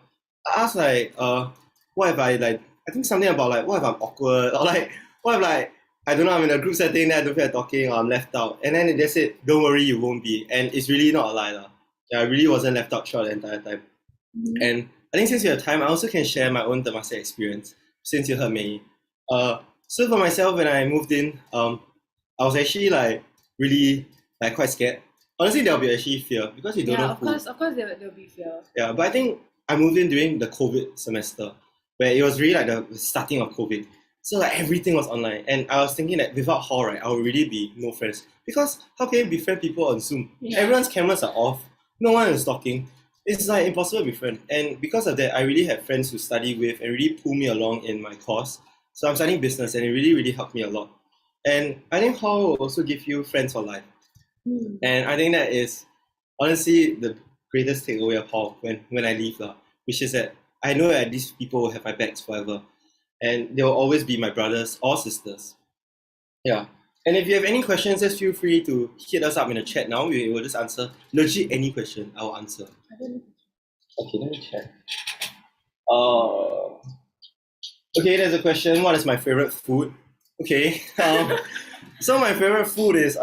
if I think something about like, what if I'm awkward, or like, what if like, I don't know, I'm in a group setting that I don't feel like talking, or I'm left out. And then they said, don't worry, you won't be. And it's really not a lie. Yeah, I really wasn't left out throughout the entire time. And I think since you have time, I also can share my own Temasek experience, since you heard me. So for myself, when I moved in, I was actually like really like quite scared. Honestly, there'll be actually fear because you don't know who. Of course there'll be fear. Yeah, but I think I moved in during the COVID semester, where it was really like the starting of COVID. So like everything was online, and I was thinking that without hall, right, I would really be no friends. Because how can you befriend people on Zoom? Yeah. Everyone's cameras are off, no one is talking. It's like impossible to befriend. And because of that, I really had friends to study with and really pull me along in my course. So I'm studying business, and it really, really helped me a lot. And I think hall will also give you friends for life. And I think that is honestly the greatest takeaway of hall when I leave, which is that I know that these people will have my backs forever. And they will always be my brothers or sisters. Yeah. And if you have any questions, just feel free to hit us up in the chat now. We will just answer legit any question. I will answer. Okay, let me check. Okay, there's a question. What is my favorite food? Okay. So my favorite food is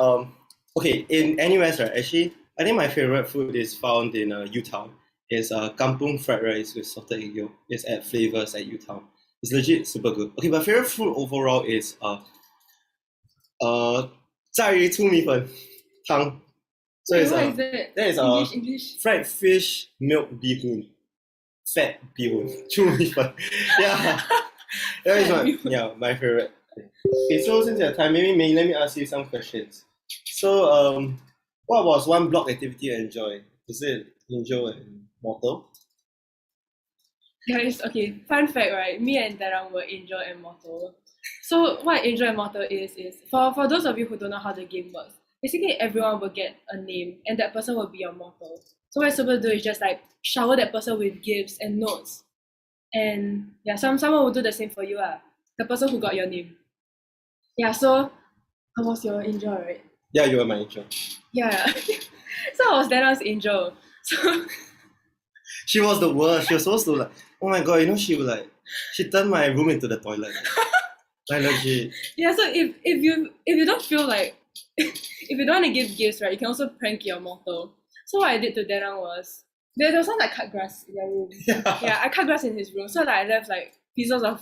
okay, in NUS, right? Actually, I think my favorite food is found in U-Town. It's kampung fried rice with salted egg yolk. It's at Flavors at U-Town. It's legit super good. Okay, my favorite food overall is 炸鱼粗米粉汤. So it's what is it? That is English. Fried fish milk beehoon. Fat beehoon. 粗米粉. Yeah. That is my favorite. Okay, so since you have time, maybe let me ask you some questions. So what was one block activity you enjoy? Is it Angel and Mortal? Guys, okay, fun fact, right? Me and Darang were Angel and Mortal. So what Angel and Mortal is for those of you who don't know how the game works, basically everyone will get a name and that person will be your mortal. So what you're supposed to do is just like shower that person with gifts and notes. And yeah, someone will do the same for you, the person who got your name. Yeah, so I was your angel, right? Yeah, you were my angel. Yeah. So I was Darang's angel. So she was the worst. She was supposed to like, oh my god, you know, she turned my room into the toilet. Like legit. Yeah, so if you don't feel like if you don't want to give gifts, right, you can also prank your mortal. So what I did to Darang was there was some like cut grass in their room. Yeah, I cut grass in his room, so like I left like pieces of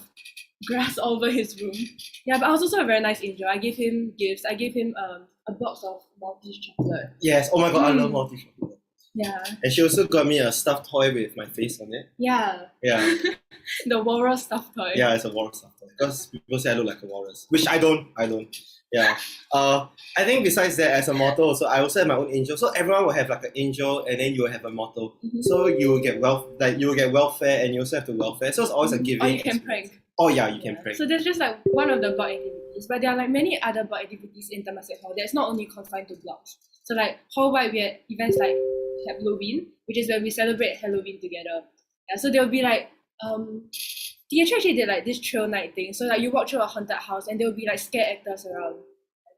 grass all over his room. Yeah, but I was also a very nice angel. I gave him gifts. I gave him a box of Maltese chocolate. Yes. Oh my god, I love Maltese chocolate. Yeah. And she also got me a stuffed toy with my face on it. Yeah. Yeah. The walrus stuffed toy. Yeah, it's a walrus stuffed toy. Because people say I look like a walrus, which I don't. Yeah. I think besides that, as a motto, also I also have my own angel. So everyone will have like an angel, and then you will have a motto. So you will get welfare, and you also have the welfare. So it's always a giving. Or you can prank. Oh yeah, you can prank. So there's just like one of the block activities, but there are like many other block activities in Temasek Hall that's not only confined to blocks. So like hall-wide we had events like Halloween, which is where we celebrate Halloween together. Yeah, so there will be like TH actually did like this trail night thing. So like you walk through a haunted house and there will be like scare actors around.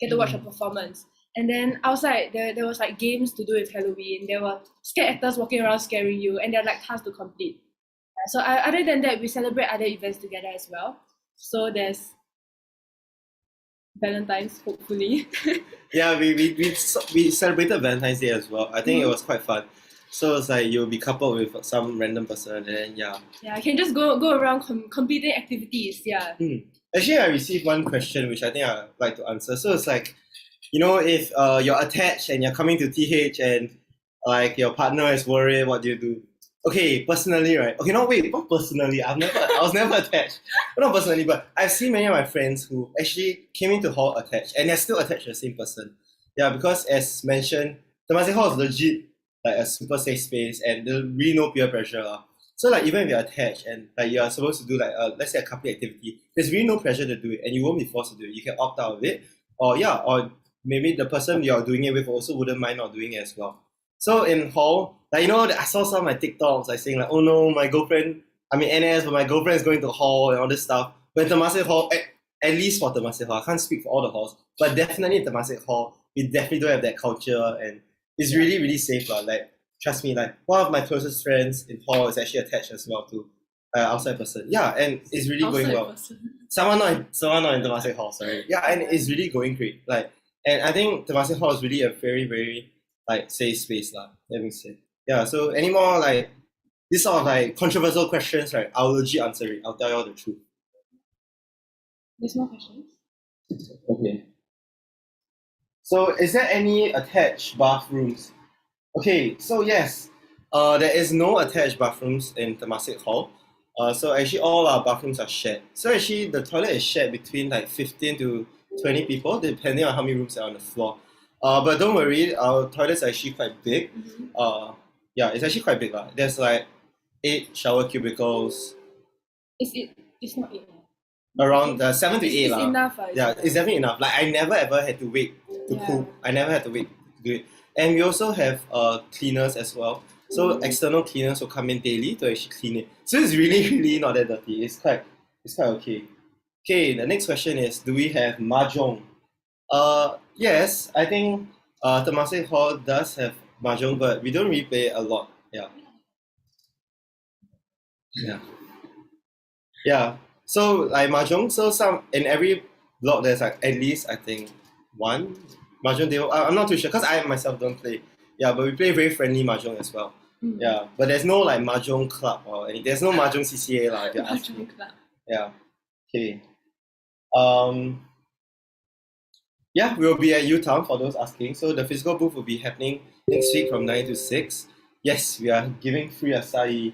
Get to watch a performance. And then outside there was like games to do with Halloween. There were scare actors walking around scaring you, and there are like tasks to complete. So other than that, we celebrate other events together as well. So there's Valentine's, hopefully. Yeah, we celebrated Valentine's Day as well. I think it was quite fun. So it's like you'll be coupled with some random person, and then yeah. Yeah, I can just go around completing activities. Yeah. Actually, I received one question which I think I'd like to answer. So it's like, if you're attached and you're coming to TH and like your partner is worried, what do you do? Okay, personally, right? Okay, no, wait, not personally. I was never attached. Not personally, but I've seen many of my friends who actually came into hall attached, and they're still attached to the same person. Yeah, because as mentioned, Temasek Hall is legit like a super safe space, and there's really no peer pressure. So like even if you're attached and like you're supposed to do like let's say a couple activity, there's really no pressure to do it, and you won't be forced to do it. You can opt out of it, or maybe the person you're doing it with also wouldn't mind not doing it as well. So in hall, like I saw some of my TikToks like saying like, oh no, my girlfriend, NS, but my girlfriend is going to hall and all this stuff. But in Temasek Hall, at least for Temasek Hall, I can't speak for all the halls, but definitely in Temasek Hall, we definitely don't have that culture, and it's really, really safe. Like, trust me, like one of my closest friends in hall is actually attached as well to outside person. Yeah, and it's really going well. Someone not in Temasek Hall, sorry. Yeah, and it's really going great. Like, and I think Temasek Hall is really a very, very like safe space, let me say. Yeah, so any more like these sort of like controversial questions, right? I'll legit answer it. I'll tell you all the truth. There's more questions? Okay. So is there any attached bathrooms? Okay, so yes, there is no attached bathrooms in Temasek Hall. So actually all our bathrooms are shared. So actually the toilet is shared between like 15 to 20 people, depending on how many rooms are on the floor. But don't worry, our toilets are actually quite big. Yeah, it's actually quite big. There's like 8 shower cubicles. It's not 8. Around 7 to 8. It's enough. Yeah, it's definitely enough. Like I never ever had to wait to poop. I never had to wait to do it. And we also have cleaners as well. So external cleaners will come in daily to actually clean it. So it's really, really not that dirty. It's quite okay. Okay, the next question is, do we have mahjong? Yes, I think Temasek Hall does have mahjong, but we don't really play a lot. Yeah. So like mahjong, so in every block there's like at least I think one mahjong table. I'm not too sure because I myself don't play. Yeah, but we play very friendly mahjong as well. Yeah, but there's no like mahjong club or anything. There's no mahjong CCA like. Mahjong club. Yeah. Okay. Yeah, we'll be at U-Town for those asking. So the physical booth will be happening next week from 9 to 6. Yes, we are giving free acai.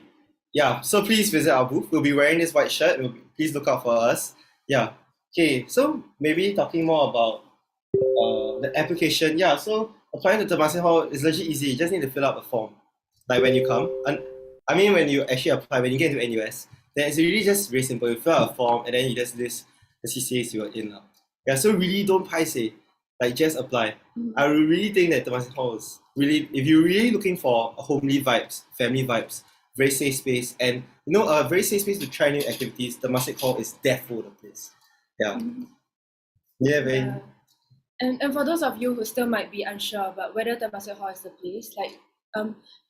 Yeah, so please visit our booth. We'll be wearing this white shirt. Please look out for us. Yeah. Okay, so maybe talking more about the application. Yeah, so applying to Temasek Hall is legit easy. You just need to fill out a form. Like when you come. When you actually apply, when you get into NUS, then it's really just very simple. You fill out a form and then you just list the CCAs you are in. Yeah, so really don't paise. Like just apply. I really think that Temasek Hall is really, if you're really looking for a homely vibes, family vibes, very safe space, and a very safe space to try new activities, Temasek Hall is definitely the place. Yeah. And for those of you who still might be unsure about whether Temasek Hall is the place,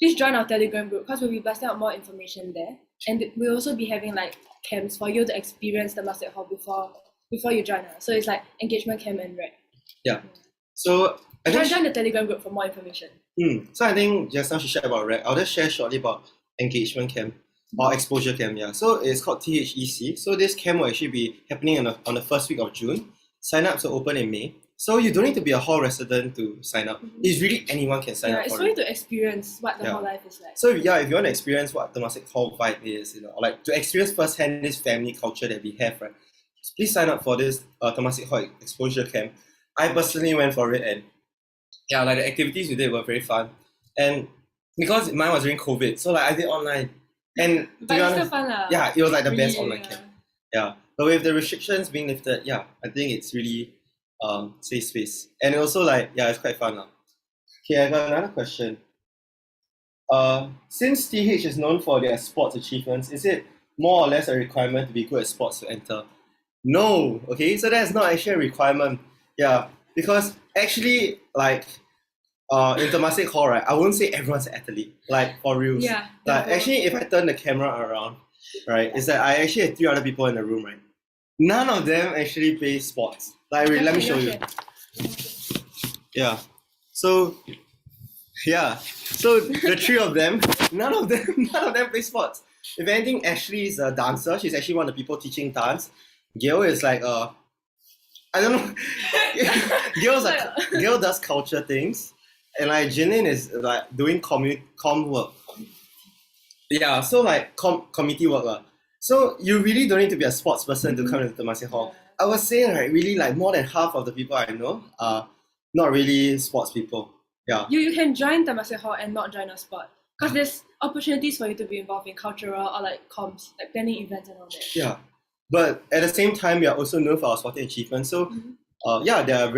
please join our Telegram group because we'll be blasting out more information there, and we'll also be having like camps for you to experience Temasek Hall before you join us. So it's like engagement camp and rec. Yeah. So I join the Telegram group for more information. So I think just now she shared about rec. I'll just share shortly about engagement camp or exposure camp. Yeah. So it's called THEC. So this camp will actually be happening on the first week of June. Sign-ups will open in May. So you don't need to be a hall resident to sign up. It's really anyone can sign up it's for for you it. to experience what the hall life is like. So yeah, if you want to experience what Temasek Hall vibe is, you know, or like to experience firsthand this family culture that we have, right? Please sign up for this Temasek Hall exposure camp. I personally went for it, and yeah, like the activities we did were very fun. And because mine was during COVID, so like I did online. And to But be it's honest, still fun, yeah, it was like the best really, online camp. Yeah, but with the restrictions being lifted, yeah, I think it's really safe space. And also like, yeah, it's quite fun now. Okay, I got another question. Since TH is known for their sports achievements, is it more or less a requirement to be good at sports to enter? No, okay, so that's not actually a requirement. Yeah, because actually, like, in Temasek Hall, right, I won't say everyone's an athlete, like, for reals. Yeah. Like, actually, if I turn the camera around, right, is that I actually had 3 other people in the room, right? None of them actually play sports. Like, let me show you. Yeah. So, yeah. So the 3 of them, none of them play sports. If anything, Ashley is a dancer. She's actually one of the people teaching dance. Gail is like I don't know. Gail does culture things, and like Jinin is like doing com work. Yeah, so like committee work. So you really don't need to be a sports person to come into Temasek Hall. I would say like really like more than half of the people I know are not really sports people. Yeah. You can join Temasek Hall and not join a sport. Because there's opportunities for you to be involved in cultural or like comms, like planning events and all that. Yeah. But at the same time, we are also known for our sporting achievements. So yeah, they are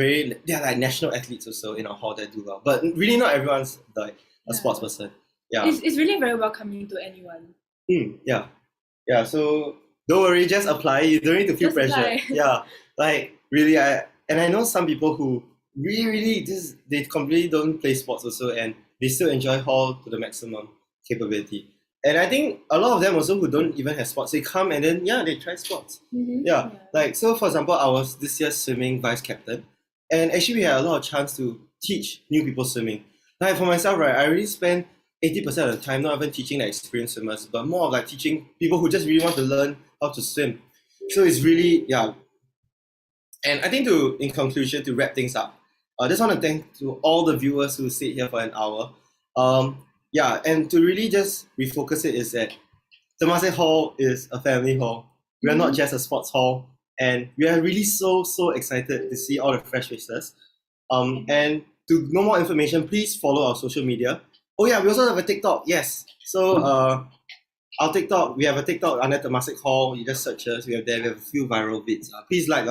like national athletes also in our hall that do well. But really not everyone's like a sports person. Yeah. It's really very welcoming to anyone. Yeah. Yeah, so don't worry, just apply. You don't need to feel Just pressure. apply. Yeah. Like really I know some people who really they completely don't play sports also, and they still enjoy hall to the maximum capability. And I think a lot of them also who don't even have sports, they come and then they try sports. Yeah. Like so for example, I was this year's swimming vice captain, and actually we had a lot of chance to teach new people swimming. Like for myself, right, I really spend 80% of the time not even teaching the experienced swimmers, but more of like teaching people who just really want to learn how to swim. So it's really, yeah. And I think in conclusion, to wrap things up, I just want to thank to all the viewers who stayed here for an hour. Yeah, and to really just refocus it is that Temasek Hall is a family hall. We are not just a sports hall, and we are really so excited to see all the fresh faces. And to know more information, please follow our social media. Oh yeah, we also have a TikTok. Yes, so our TikTok, we have a TikTok under Temasek Hall. You just search us. We have a few viral vids. Please like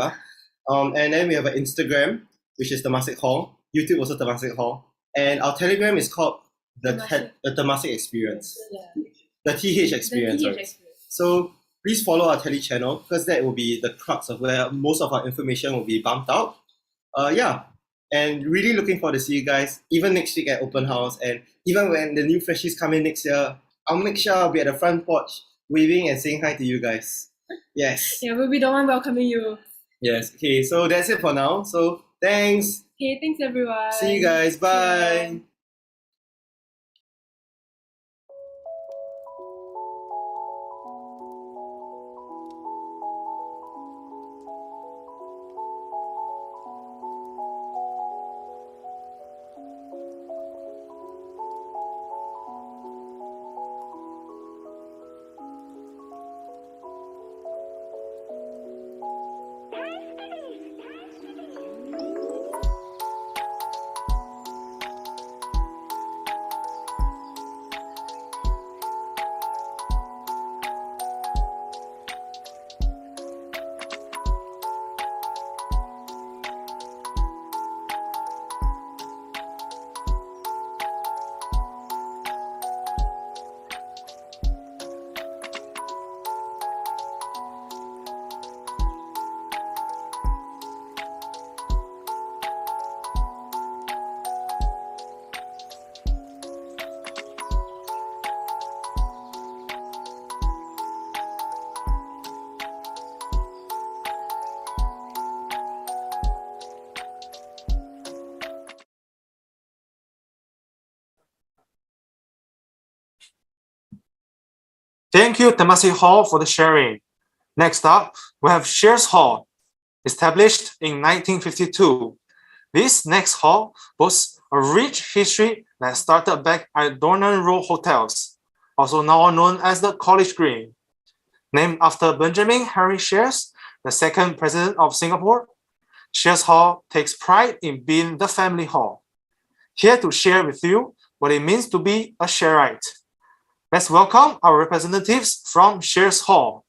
and then we have an Instagram, which is Temasek Hall. YouTube also Temasek Hall, and our Telegram is called the Temasek Experience, the TH Experience. Right? So please follow our Tele channel because that will be the crux of where most of our information will be bumped out. Yeah, and really looking forward to see you guys even next week at open house, and even when the new freshies come in next year, I'll make sure I'll be at the front porch waving and saying hi to you guys. Yes. Yeah, we'll be the one welcoming you. Yes. Okay, so that's it for now. So thanks. Okay, thanks everyone. See you guys. Bye. Thank you, Temasek Hall, for the sharing. Next up, we have Sheares Hall, established in 1952. This next hall boasts a rich history that started back at Dornan Road Hotels, also now known as the College Green. Named after Benjamin Henry Sheares, the second president of Singapore, Sheares Hall takes pride in being the family hall. Here to share with you what it means to be a Shearite. Let's welcome our representatives from Sheares Hall.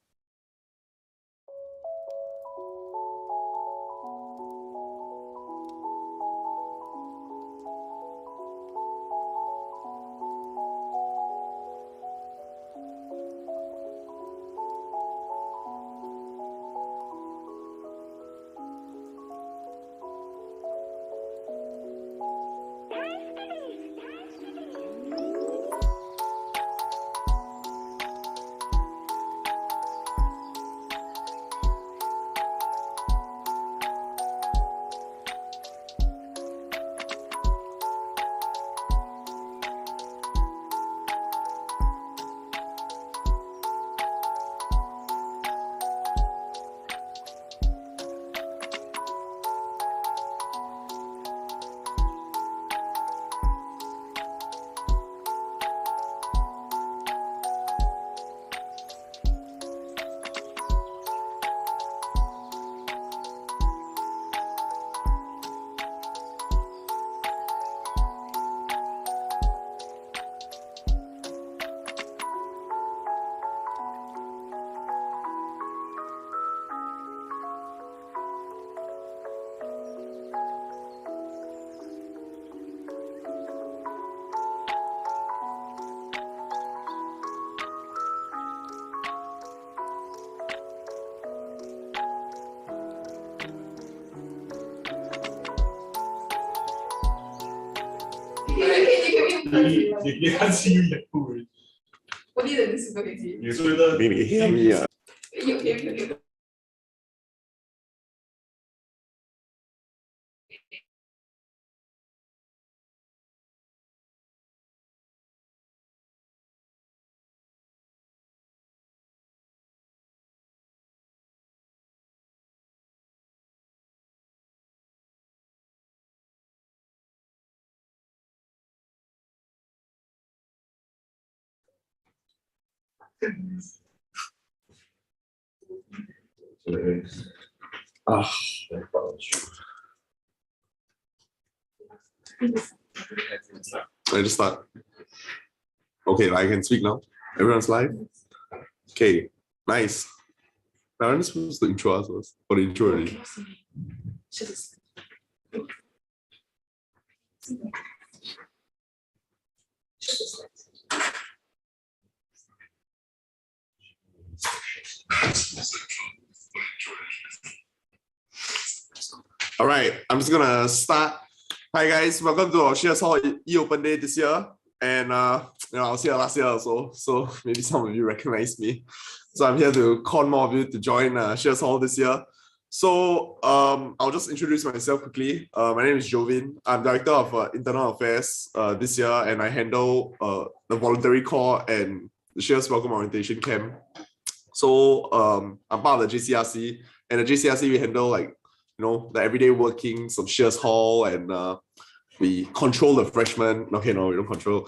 你看新演部而已。我记得你是不是记？你说的你黑米啊？有。啊，I just start. Okay, I can speak now. Everyone's live. Okay, nice. Now I'm supposed to intro us first. Or the intro already. All right, I'm just gonna start. Hi guys, welcome to our Sheares Hall E-Open Day this year. And I was here last year also, so maybe some of you recognize me. So I'm here to con more of you to join Sheares Hall this year. So I'll just introduce myself quickly. My name is Jovin. I'm Director of Internal Affairs this year, and I handle the voluntary corps and the Sheares Welcome Orientation Camp. So I'm part of the JCRC, and the JCRC we handle like the everyday workings of Sheares Hall, and we control the freshmen. Okay, no, we don't control.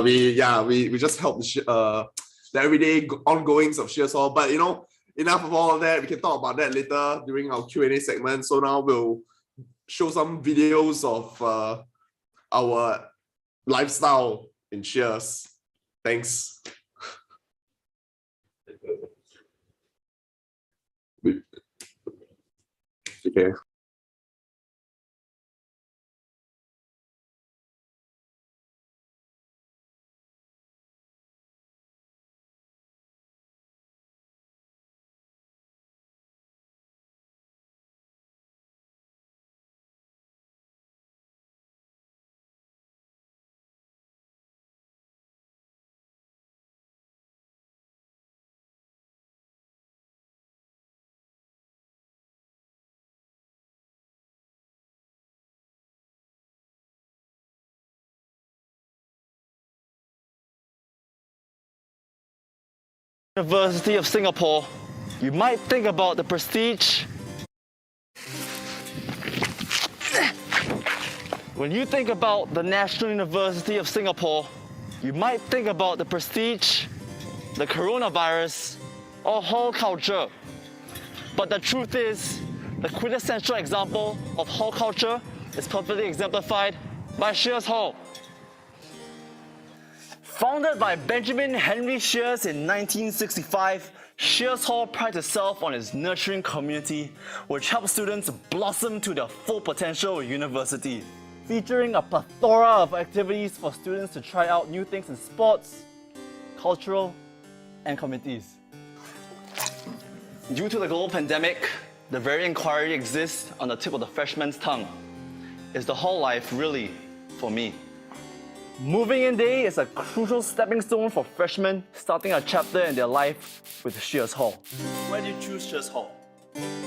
We just help the everyday ongoings of Sheares Hall. But enough of all of that. We can talk about that later during our Q&A segment. So now we'll show some videos of our lifestyle in Sheares. Thanks. Okay. University of Singapore, you might think about the prestige When you think about the National University of Singapore, you might think about the prestige, the coronavirus, or hall culture. But the truth is, the quintessential example of hall culture is perfectly exemplified by Sheares Hall. Founded by Benjamin Henry Sheares in 1965, Sheares Hall prides itself on its nurturing community, which helps students blossom to their full potential at university. Featuring a plethora of activities for students to try out new things in sports, cultural, and committees. Due to the global pandemic, the very inquiry exists on the tip of the freshman's tongue. Is the hall life really for me? Moving in day is a crucial stepping stone for freshmen starting a chapter in their life with Sheares Hall. Why did you choose Sheares Hall?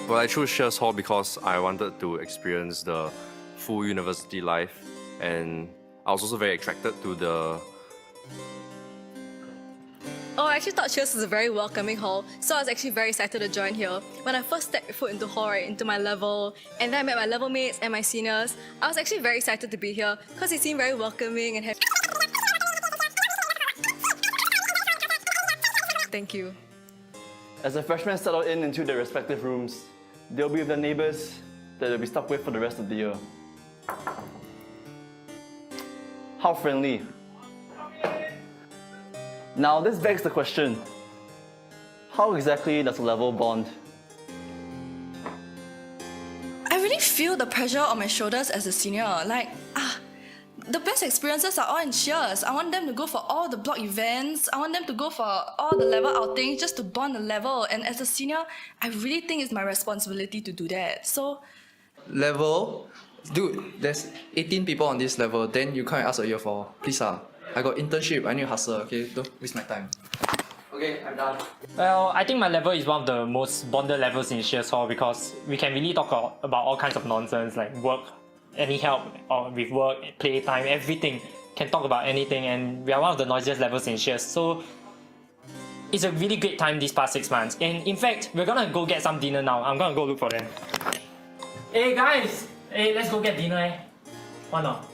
Well, I chose Sheares Hall because I wanted to experience the full university life, and I was also very attracted to the... Oh, I actually thought Sheares was a very welcoming hall, so I was actually very excited to join here. When I first stepped foot into hall, right, into my level, and then I met my level mates and my seniors, I was actually very excited to be here because it seemed very welcoming and happy. Thank you. As the freshmen settle into their respective rooms, they'll be with their neighbours that they'll be stuck with for the rest of the year. How friendly. Now this begs the question, how exactly does a level bond? I really feel the pressure on my shoulders as a senior. The best experiences are all in Sheares. I want them to go for all the block events. I want them to go for all the level outings just to bond the level. And as a senior, I really think it's my responsibility to do that. So, level? Dude, there's 18 people on this level, then you can't ask a year for. Please I got internship, I need to hustle, okay? Don't waste my time. Okay, I'm done. Well, I think my level is one of the most bonded levels in Sheares Hall because we can really talk about all kinds of nonsense like work, any help or with work, playtime, everything. Can talk about anything, and we are one of the noisiest levels in Sheares. So it's a really great time these past 6 months. And in fact, we're gonna go get some dinner now. I'm gonna go look for them. Hey guys! Hey, let's go get dinner. Why not?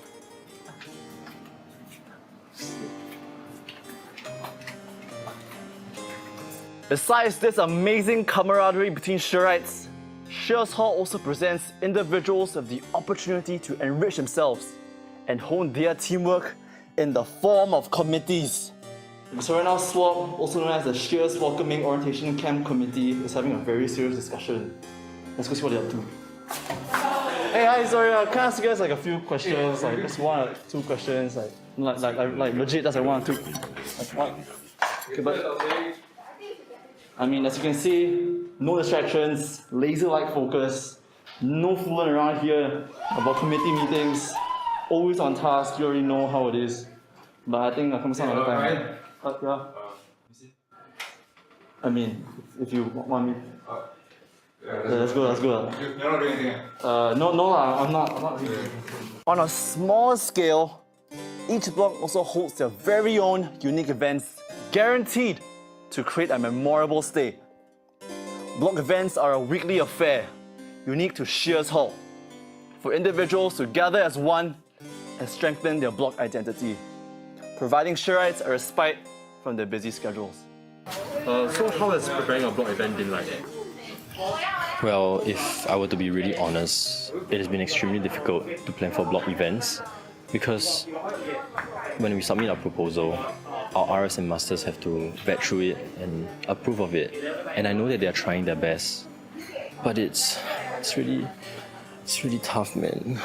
Besides this amazing camaraderie between Shearites, Sheares Hall also presents individuals with the opportunity to enrich themselves and hone their teamwork in the form of committees. So right now, SWAP, also known as the Sheares Welcoming Orientation Camp Committee, is having a very serious discussion. Let's go see what they're up to. Hey, hi, sorry, can I ask you guys like a few questions, like just 1 or 2 questions, like legit, that's like 1 or 2. Like what? Okay, but I mean, as you can see, no distractions, laser-like focus, no fooling around here about committee meetings, always on task, you already know how it is. But I think I'll come some other time. Yeah. I mean, if you want me. Let's go. You're not doing anything? No, I'm not doing anything. On a smaller scale, each block also holds their very own unique events, guaranteed to create a memorable stay. Block events are a weekly affair, unique to Sheares Hall, for individuals to gather as one and strengthen their block identity, providing Shearites a respite from their busy schedules. So how has preparing a block event been like? Well, if I were to be really honest, it has been extremely difficult to plan for block events because when we submit our proposal, our RS and masters have to vet through it and approve of it. And I know that they are trying their best, but it's really tough, man.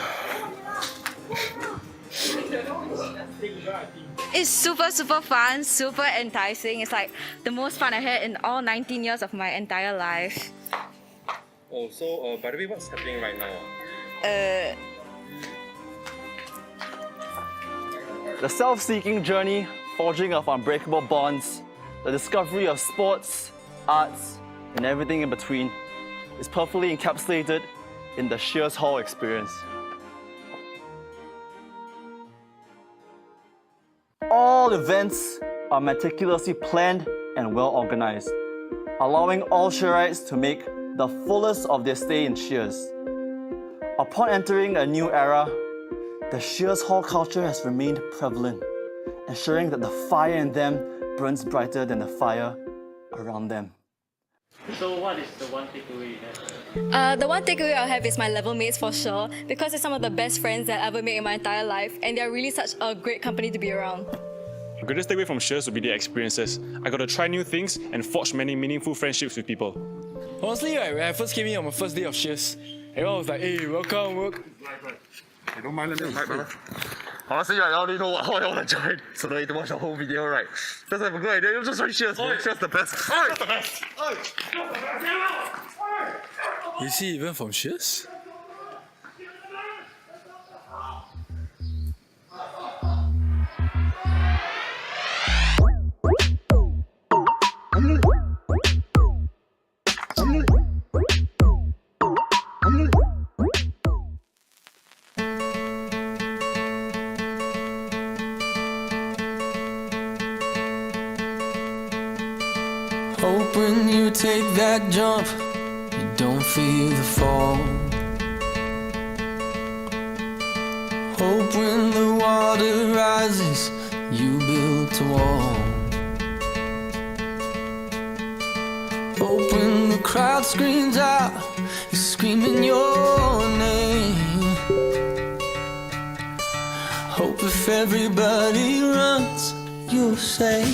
It's super fun, super enticing. It's like the most fun I had in all 19 years of my entire life. Oh, so by the way, what's happening right now? The self-seeking journey, forging of unbreakable bonds, the discovery of sports, arts, and everything in between is perfectly encapsulated in the Sheares Hall experience. All events are meticulously planned and well organized, allowing all Shearites to make the fullest of their stay in Sheares. Upon entering a new era, the Sheares Hall culture has remained prevalent, ensuring that the fire in them burns brighter than the fire around them. So what is the one takeaway you have? The one takeaway I have is my level mates for sure, because they're some of the best friends that I ever made in my entire life, and they're really such a great company to be around. The greatest takeaway from Sheares would be the experiences. I got to try new things and forge many meaningful friendships with people. Honestly, right, when I first came in on my first day of Sheares, everyone was like, hey, welcome. I don't mind letting right, brother. Honestly, I already know how I want to join, so don't need to watch the whole video, right? Just have a good idea, you just join Sheares. Sheares the best. Sheares the best. Is he even from Sheares? Hope when you take that jump, you don't feel the fall. Hope when the water rises, you build a wall. Hope when the crowd screams out, you're screaming your name. Hope if everybody runs, you'll say,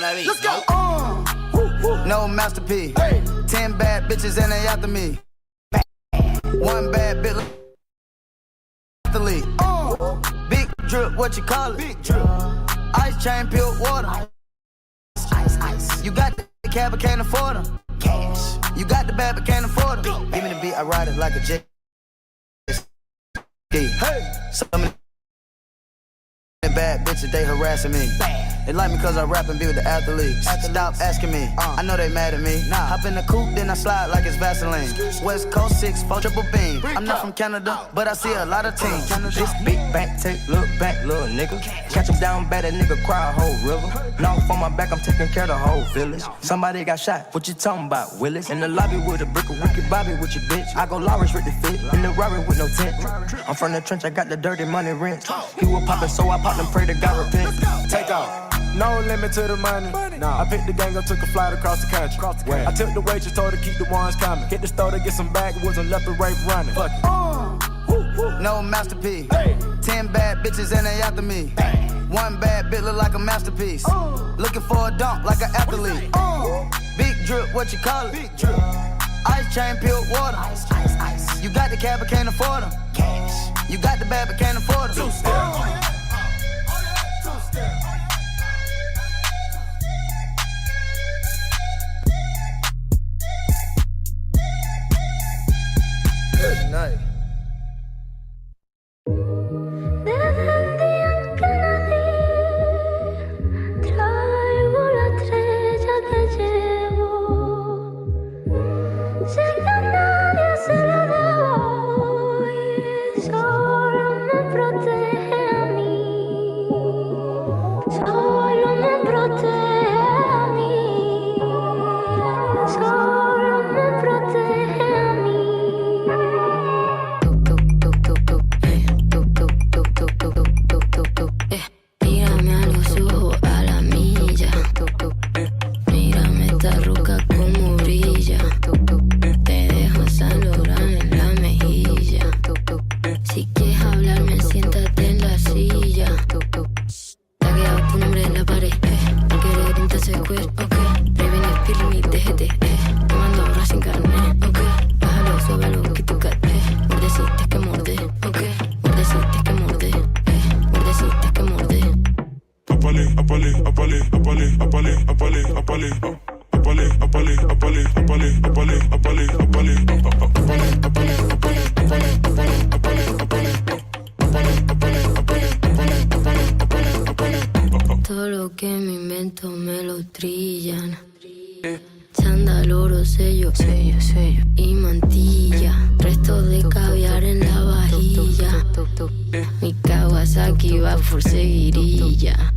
Let's go. No masterpiece. 10 bad bitches and they after me. One bad bitch athlete. Big drip, what you call it? Big drip. Ice chain, peeled water. Ice. You got the cab, but can't afford them. Cash. You got the bad, but can't afford them. Give me the beat, I ride it like a jet. Hey. Some of the bad bitches, they harassing me. They like me cause I rap and be with the athletes. Stop asking me, I know they mad at me. Hop in the coupe, then I slide like it's Vaseline. West Coast 6, 4 triple beam. I'm not from Canada, but I see a lot of teams. This big back, take, look back, little nigga. Catch him down bad, that nigga cry a whole river. Knock on my back, I'm taking care of the whole village. Somebody got shot, what you talking about, Willis? In the lobby with a brick of wicked Bobby with your bitch. I go Lawrence with the fit, in the Rari with no tent. I'm from the trench, I got the dirty money rent. He was poppin', so I popped and pray to God repent. Take off. No limit to the money. Nah. I picked the gang up, took a flight across the country. I took the waitress, told her keep the ones coming. Hit the store to get some backwoods and left the rape running. Fuck it. No masterpiece. 10 bad bitches and they after me. One bad bitch look like a masterpiece. Looking for a dunk like an athlete. Big drip, what you call it? Big drip. Ice chain, peeled water. Ice. You got the cab, but can't afford them. Cash. You got the bad, but can't afford them. Good night. Todo lo que me invento me lo trillan. Chándal, oro, sello y mantilla. Resto de caviar en la vajilla. Mi Kawasaki va por seguirilla.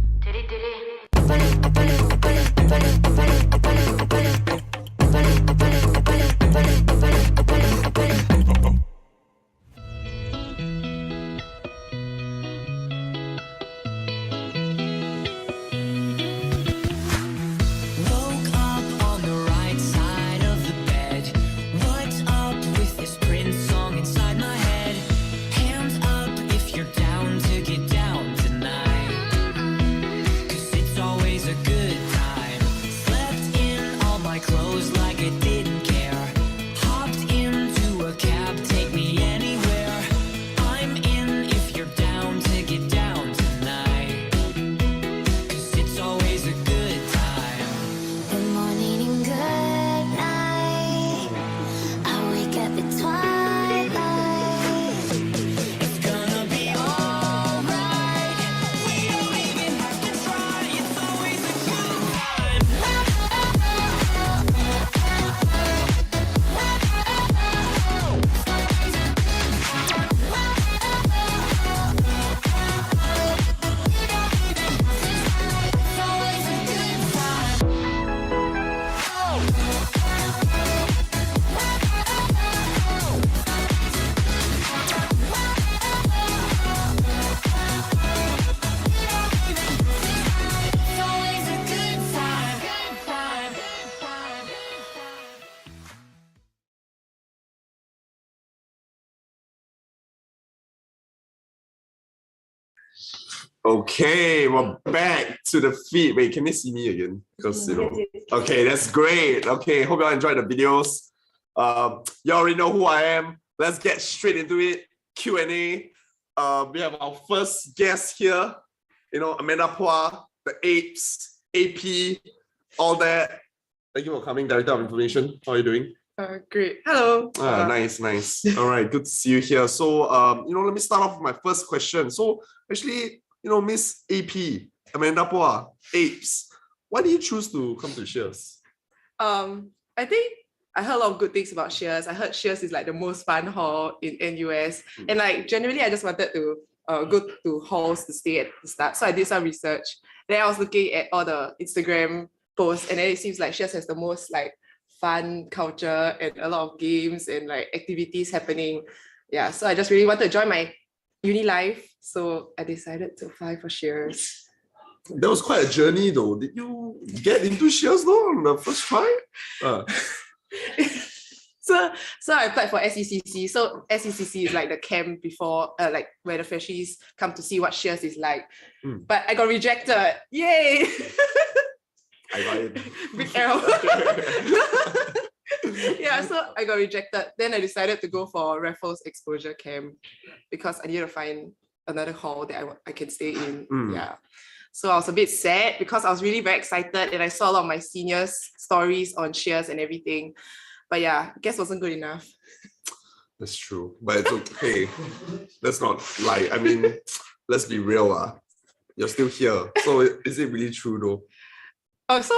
Okay, we're back to the feed. Wait, can they see me again? Because okay, that's great. Okay, hope y'all enjoyed the videos. You already know who I am. Let's get straight into it. Q&A. We have our first guest here. Amanda Pua, the apes, AP, all that. Thank you for coming, Director of Information. How are you doing? Great. Hello. Nice. All right, good to see you here. So, let me start off with my first question. So, actually, Miss AP, Amanda Pua, apes, why did you choose to come to Sheares? I think I heard a lot of good things about Sheares. I heard Sheares is like the most fun hall in NUS. And like generally I just wanted to go to halls to stay at the start. So I did some research. Then I was looking at all the Instagram posts, and then it seems like Sheares has the most like fun culture and a lot of games and like activities happening. Yeah, so I just really wanted to join my uni life. So I decided to apply for Sheares. That was quite a journey though. Did you get into Sheares though on the first try? So I applied for SECC. So SECC is like the camp before, like where the freshies come to see what Sheares is like. But I got rejected. Yay! I got it. Big L. Yeah, so I got rejected. Then I decided to go for Raffles Exposure Camp because I needed to find another hall that I can stay in. Yeah. So I was a bit sad because I was really very excited and I saw a lot of my seniors' stories on Sheares and everything. But yeah, I guess it wasn't good enough. That's true. But it's okay. Let's not lie. I mean, let's be real. You're still here. So is it really true though? Oh, so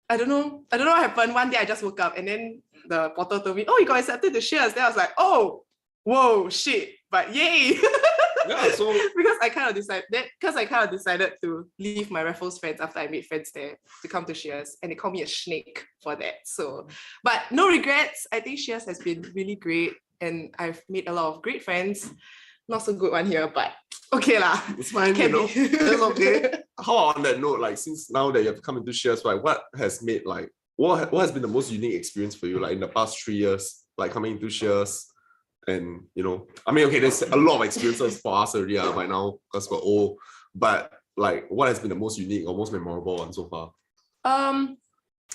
I don't know what happened. One day I just woke up and then the portal told me, oh, you got accepted to Sheares. Then I was like, oh, whoa, shit. But yay. Yeah, so because I kind of decided to leave my Raffles friends after I made friends there to come to Sheares, and they called me a snake for that. So, but no regrets. I think Sheares has been really great, and I've made a lot of great friends. Not so good one here, but okay lah. It's fine, That's okay. How on that note, like since now that you have come into Sheares, right, what has made like what has been the most unique experience for you, like in the past 3 years, like coming into Sheares? And I mean, okay, there's a lot of experiences for us already by now because we're old. But like, what has been the most unique or most memorable one so far? I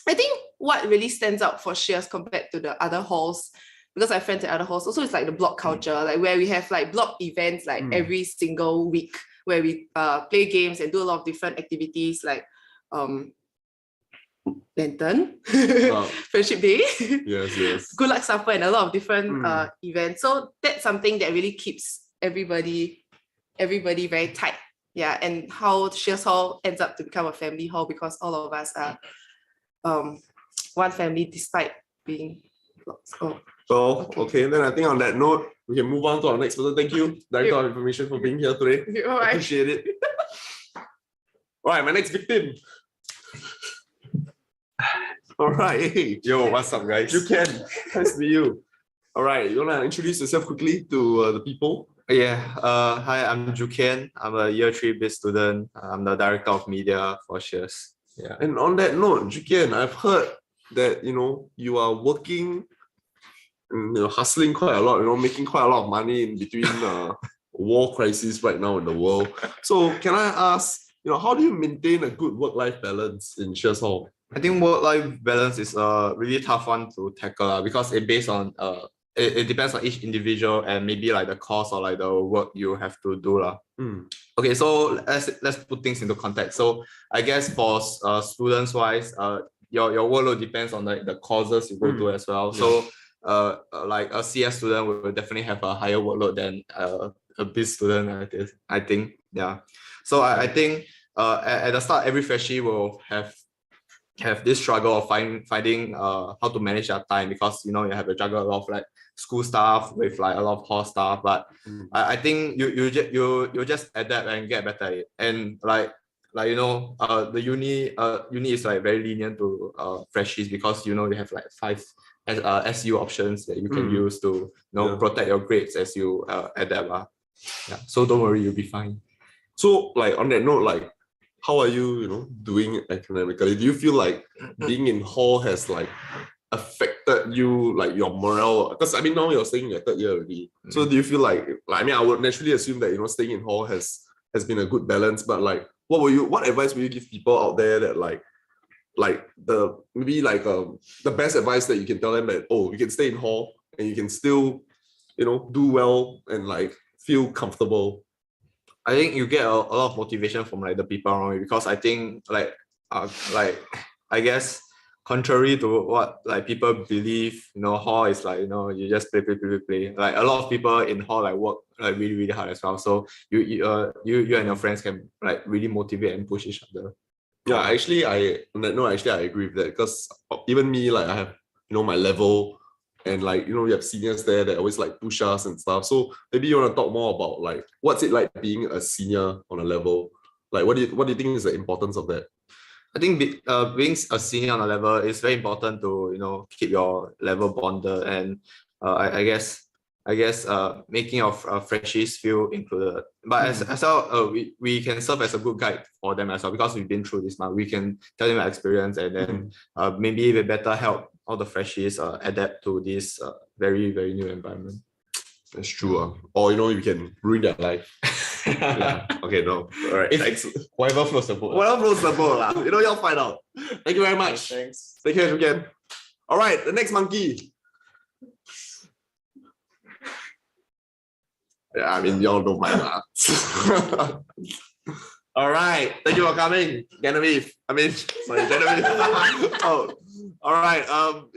think what really stands out for Sheares compared to the other halls, because I have friends at other halls, also it's like the block culture, like where we have like block events like every single week where we play games and do a lot of different activities like Lantern, Friendship Day, yes, Good Luck Supper, and a lot of different events. So that's something that really keeps everybody very tight. Yeah, and how Sheares Hall ends up to become a family hall because all of us are one family despite being lots. Okay, then I think on that note, we can move on to our next person. Thank you, Director of Information, for being here today. Appreciate it. All right, my next victim. All right, hey. Yo, what's up, guys? You can. Nice to meet you. All right, you wanna introduce yourself quickly to the people? Yeah. Hi, I'm Juken. I'm a year 3 biz student. I'm the director of media for Sheares. Yeah. And on that note, Juken, I've heard that you are working, hustling quite a lot. Making quite a lot of money in between war crises right now in the world. So can I ask, how do you maintain a good work-life balance in Sheares Hall? I think work-life balance is a really tough one to tackle because it based on it depends on each individual and maybe like the course or like the work you have to do . Okay, so let's put things into context. So I guess for students wise, your workload depends on the courses you go to as well. So like a CS student will definitely have a higher workload than a biz student. I think yeah. So I think at the start, every freshie will have this struggle of finding how to manage their time because you have to juggle a lot of like school stuff with like a lot of hall stuff. But I think you just adapt and get better at it. And the uni is like very lenient to freshies because you have like 5 SU options that you can use to protect your grades as you adapt. Yeah. So don't worry, you'll be fine. So like on that note, like how are you, doing academically? Do you feel like being in hall has like affected you, like your morale? Because I mean now you're staying in your 3rd year already. So do you feel like I mean I would naturally assume that staying in hall has has been a good balance. But like, what advice would you give people out there that the best advice that you can tell them that, oh, you can stay in hall and you can still, do well and like feel comfortable? I think you get a lot of motivation from like the people around you, because I think I guess contrary to what like people believe, hall is like, you just play. Like a lot of people in hall like work like really, really hard as well. So you and your friends can like really motivate and push each other. Yeah, actually I agree with that, because even me, like I have, my level, and like, you have seniors there that always like push us and stuff. So maybe you want to talk more about like, what's it like being a senior on a level? Like, what do you think is the importance of that? I think being a senior on a level is very important to keep your level bonded, and I guess making your freshies feel included. But as well, we can serve as a good guide for them as well, because we've been through this now. We can tell them our experience, and then maybe we better help all the freshies adapt to this very, very new environment. That's true. Or you can ruin their life. Yeah. Okay, no. All right. Thanks. Whatever floats the boat. Whatever floats the boat. You'll find out. Thank you very much. Thanks. Take care again. All right, the next monkey. Yeah, I mean, y'all don't mind that. All right, thank you for coming, Genevieve. Genevieve. Oh, all right.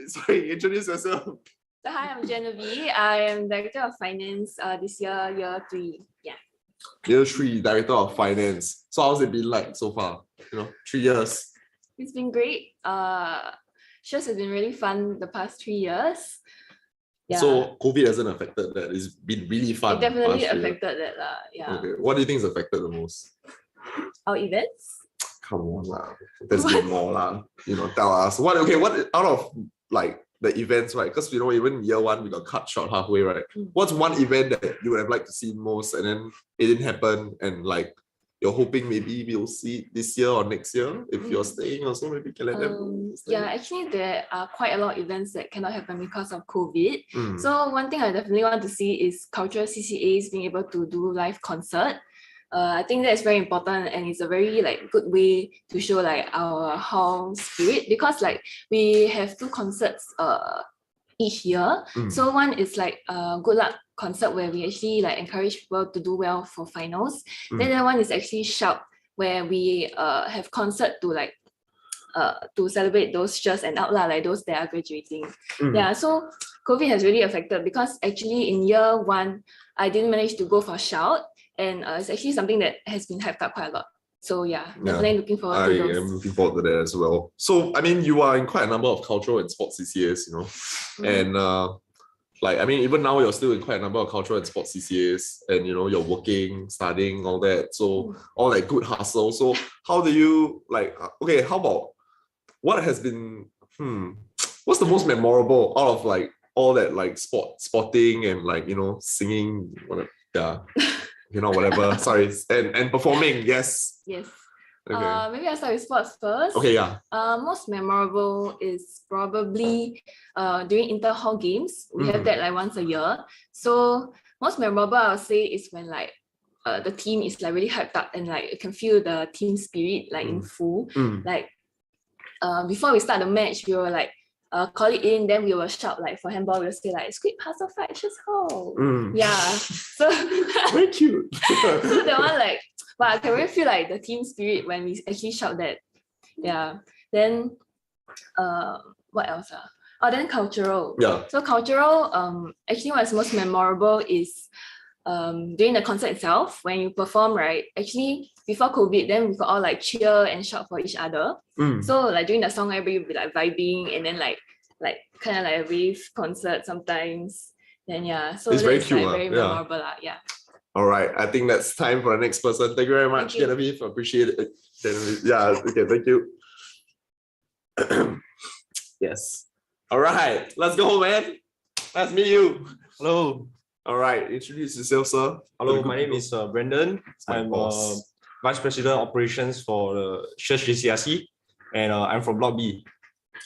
Sorry, introduce yourself. So hi, I'm Genevieve. I am Director of Finance this year, year 3. Yeah. Year 3, Director of Finance. So how's it been like so far? 3 years. It's been great. Sheares has been really fun the past 3 years. Yeah. So COVID hasn't affected that. It's been really fun. It definitely affected that. Yeah. Okay. What do you think is affected the most? Our events? Come on lah. There's been more lah. Tell us. What out of like the events, right? Because even year 1 we got cut short halfway, right? What's one event that you would have liked to see most, and then it didn't happen, and like you're hoping maybe we'll see it this year or next year if you're staying also, maybe you can let them stay? Yeah, actually there are quite a lot of events that cannot happen because of COVID. So one thing I definitely want to see is cultural CCAs being able to do live concert. I think that's very important, and it's a very like good way to show like our hall spirit, because like we have 2 concerts each year. So one is like good luck concert, where we actually like encourage people to do well for finals. Then the other one is actually shout, where we have concert to like to celebrate those just and out like those that are graduating. Yeah, so COVID has really affected, because actually in year 1 I didn't manage to go for shout, and it's actually something that has been hyped up quite a lot. So yeah, definitely looking forward to those. I am looking forward to that as well. So I mean, you are in quite a number of cultural and sports CCAs, and even now you're still in quite a number of cultural and sports CCAs, and you're working, studying, all that. So all that good hustle. So how do you how about what has been what's the most memorable out of like all that like sporting and singing, whatever, whatever. Sorry, and performing. Yes. Okay. Maybe I'll start with sports first. Okay, yeah. Most memorable is probably during inter-hall games. We have that like once a year. So most memorable I would say is when like the team is like really hyped up, and like you can feel the team spirit like in full. Like before we start the match, we were like call it in, then we will shout like for handball, we'll say like squid hustle fight Sheares hall. Yeah. So very cute. So that one like, but I can really feel like the team spirit when we actually shout that. Yeah. Then what else? Then cultural. Yeah. So cultural, actually what's most memorable is during the concert itself, when you perform, right? Actually, before COVID, then we could all like cheer and shout for each other. So like during the song, everybody would be like vibing, and then like kind of like a rave concert sometimes. Then yeah, so it's very cute, like very memorable. Yeah. All right, I think that's time for the next person. Thank you very much, Genevieve. Appreciate it. Genevieve. Yeah, okay, thank you. Yes. All right, let's go, man. Let's meet you. Hello. All right, introduce yourself, sir. Hello, my name is Brendan. I'm Vice President Operations for the Sheares GCRC, and I'm from Block B.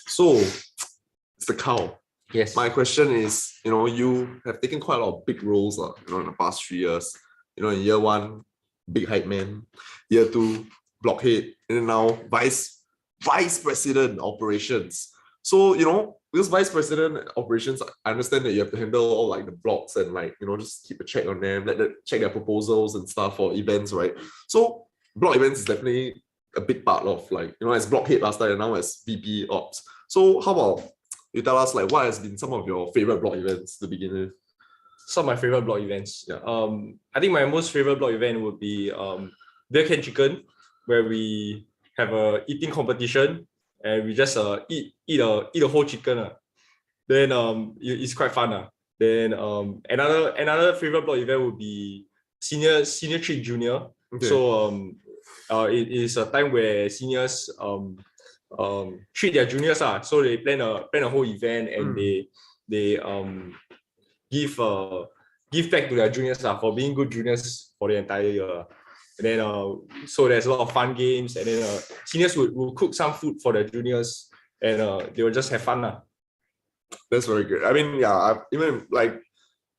So, it's the cow. Yes. My question is, you have taken quite a lot of big roles, in the past 3 years. In year 1, big hype man. Year 2, blockhead, and then now vice president operations. So, you know, because vice president operations, I understand that you have to handle all like the blocks and like, you know, just keep a check on them, check their proposals and stuff for events, right? So block events is definitely a big part of like, you know, as blockhead last time and now as VP Ops. So how about you tell us like what has been some of your favorite block events to begin with? Some of my favorite block events. Yeah. I think my most favorite block event would be Beer Can Chicken, where we have a eating competition and we just eat a whole chicken. Then it's quite fun. Then another favorite block event would be senior treat junior. Okay. So it is a time where seniors treat their juniors. So they plan a whole event and they give back to their juniors for being good juniors for the entire year. And then so there's a lot of fun games, and then seniors will cook some food for their juniors, and they will just have fun. That's very good. I mean, yeah, even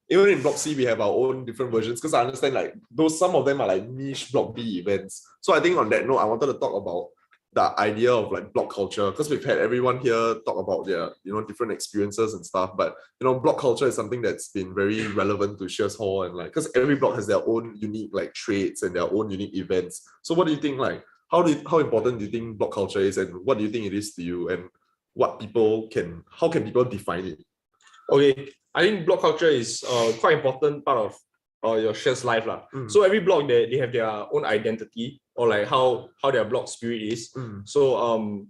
in Block C we have our own different versions, because I understand like some of them are like niche Block B events. So I think on that note, I wanted to talk about the idea of like block culture, because we've had everyone here talk about their, you know, different experiences and stuff, but you know, block culture is something that's been very relevant to Sheares Hall, and like because every block has their own unique like traits and their own unique events. So what do you think, like how important do you think block culture is, and what do you think it is to you, and how can people define it? Okay, I think block culture is quite important part of your Sheares life. So every block they have their own identity, or like how their block spirit is. So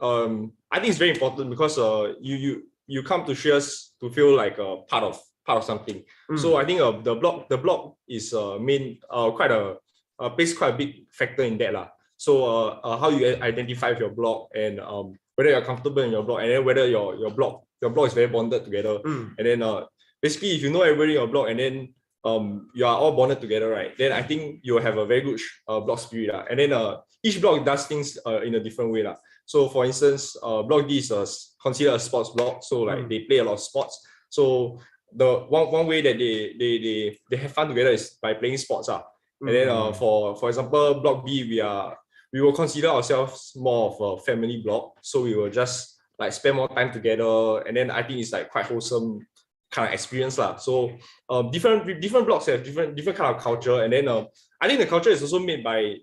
I think it's very important because you come to Sheares to feel like a part of something. So I think the block is plays quite a big factor in that. So how you identify with your block, and whether you're comfortable in your block, and then whether your block is very bonded together. And then basically if you know everybody in your block, and then you are all bonded together, right? Then I think you will have a very good block spirit. And then each block does things in a different way. So for instance, block D is considered a sports block. So like they play a lot of sports. So the one way that they have fun together is by playing sports. And then for example, block B, we will consider ourselves more of a family block. So we will just like spend more time together. And then I think it's like quite wholesome kind of experience. So different blocks have different kind of culture. And then I think the culture is also made by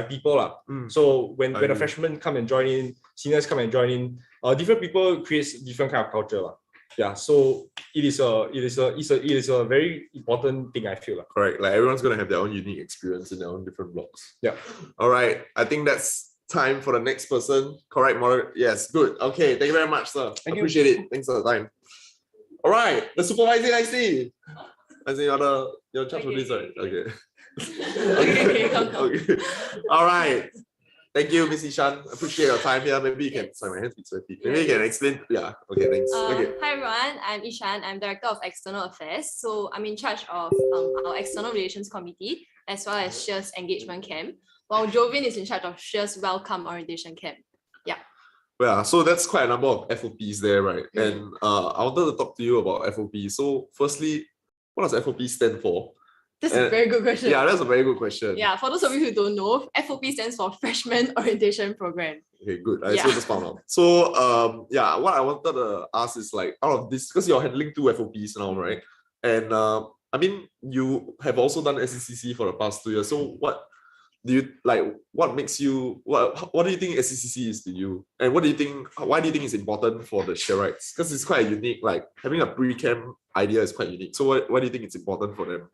people. So when the freshmen come and join in, seniors come and join in, different people creates different kind of culture. Yeah, so it is a very important thing, I feel. Correct. Like everyone's gonna have their own unique experience in their own different blocks. Yeah. All right. I think that's time for the next person. Correct, moderator. Yes, good. Okay, thank you very much, sir. Appreciate it. Thanks for the time. All right, the supervising IC. I see you're charged for this, right? Okay. Okay. All right. Thank you, Miss Ishan. Appreciate your time here. Maybe you can, sorry, my hands are sweaty. Maybe you can explain. Yeah, okay, thanks. Okay. Hi everyone, I'm Ishan. I'm Director of External Affairs. So I'm in charge of our External Relations Committee, as well as Sheares Engagement Camp, while Jovin is in charge of Sheares Welcome Orientation Camp. Yeah. Yeah, so that's quite a number of FOPs there, right? And I wanted to talk to you about FOP. So firstly, what does FOP stand for? That's a very good question. Yeah, that's a very good question. Yeah, for those of you who don't know, FOP stands for Freshman Orientation Program. Okay, good. I just found out. So yeah, what I wanted to ask is like out of this, because you're handling 2 FOPs now, right? And I mean, you have also done SCCC for the past 2 years. So what do you like? What makes you what do you think SCCC is to you? And what do you think? Why do you think it's important for the Shearites? Because it's quite unique. Like having a pre-camp idea is quite unique. So why do you think it's important for them?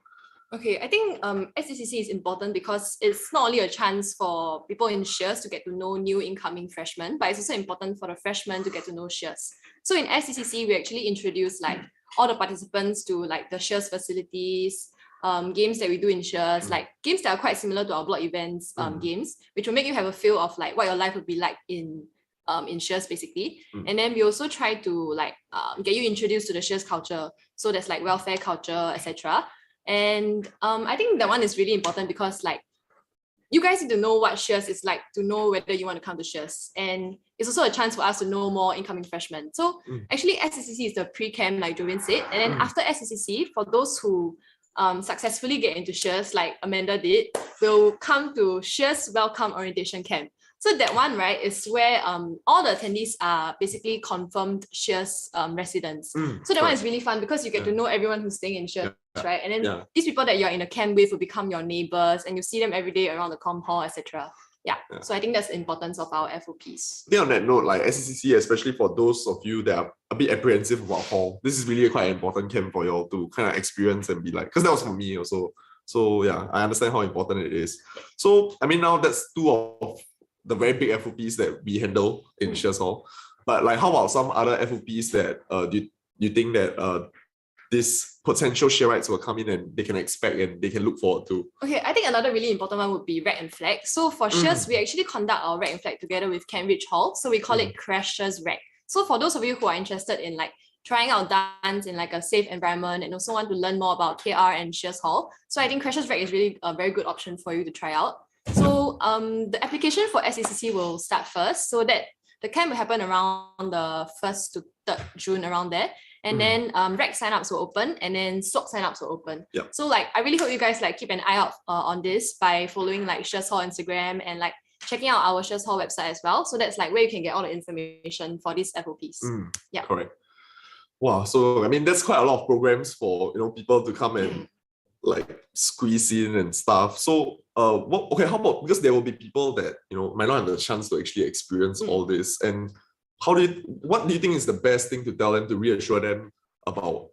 Okay, I think SCCC is important because it's not only a chance for people in Sheares to get to know new incoming freshmen, but it's also important for the freshmen to get to know Sheares. So in SCCC, we actually introduce like all the participants to like the Sheares facilities, games that we do in Sheares, like games that are quite similar to our block events games, which will make you have a feel of like what your life would be like in Sheares basically. And then we also try to like get you introduced to the Sheares culture. So there's like welfare culture, etc. And I think that one is really important because like you guys need to know what Sheares is like to know whether you want to come to Sheares. And it's also a chance for us to know more incoming freshmen. So actually SCCC is the pre-camp like Jovin said. And then after SCCC, for those who successfully get into Sheares, like Amanda did, will come to Sheares Welcome Orientation Camp. So that one, right, is where all the attendees are basically confirmed Sheares residents. So that one is really fun because you get to know everyone who's staying in Sheares, right? And then these people that you're in a camp with will become your neighbors, and you see them every day around the comm hall, etc. Yeah. So I think that's the importance of our FOPs. I think on that note, like SCCC, especially for those of you that are a bit apprehensive about hall, this is really quite an important camp for you all to kind of experience and be like, because that was for me also. So yeah, I understand how important it is. So I mean, now that's two of the very big FOPs that we handle in Sheares Hall. But like, how about some other FOPs that do you think that these potential Shearites will come in and they can expect and they can look forward to? Okay, I think another really important one would be Rec and Flag. So for Sheares, we actually conduct our Rec and Flag together with Cambridge Hall. So we call it Crashers Rec. So for those of you who are interested in like trying out dance in like a safe environment and also want to learn more about KR and Sheares Hall, so I think Crashers Rec is really a very good option for you to try out. So the application for SCCC will start first, so that the camp will happen around the 1st to 3rd June, around there. And then rec signups will open, and then SWOC signups will open. So like, I really hope you guys like keep an eye out on this by following like Sheares Hall Instagram and like checking out our Sheares Hall website as well. So that's like where you can get all the information for these FOPs. Yeah. Correct. Wow. So I mean, that's quite a lot of programs for people to come and like squeeze in and stuff. So how about, because there will be people that might not have the chance to actually experience all this, and what do you think is the best thing to tell them to reassure them about,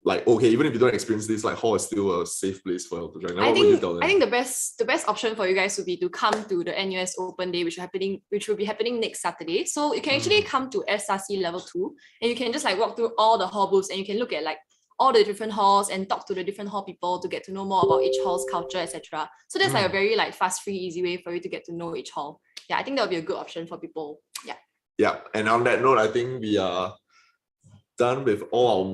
like, okay, even if you don't experience this, like, hall is still a safe place for you to join? What would you tell them? I think the best option for you guys would be to come to the NUS Open Day, which will be happening next Saturday. So you can actually come to SRC level 2, and you can just like walk through all the hall booths, and you can look at like all the different halls and talk to the different hall people to get to know more about each hall's culture, etc. So that's like a very like fast, free, easy way for you to get to know each hall. Yeah, I think that would be a good option for people. Yeah. Yeah, and on that note, I think we are done with all our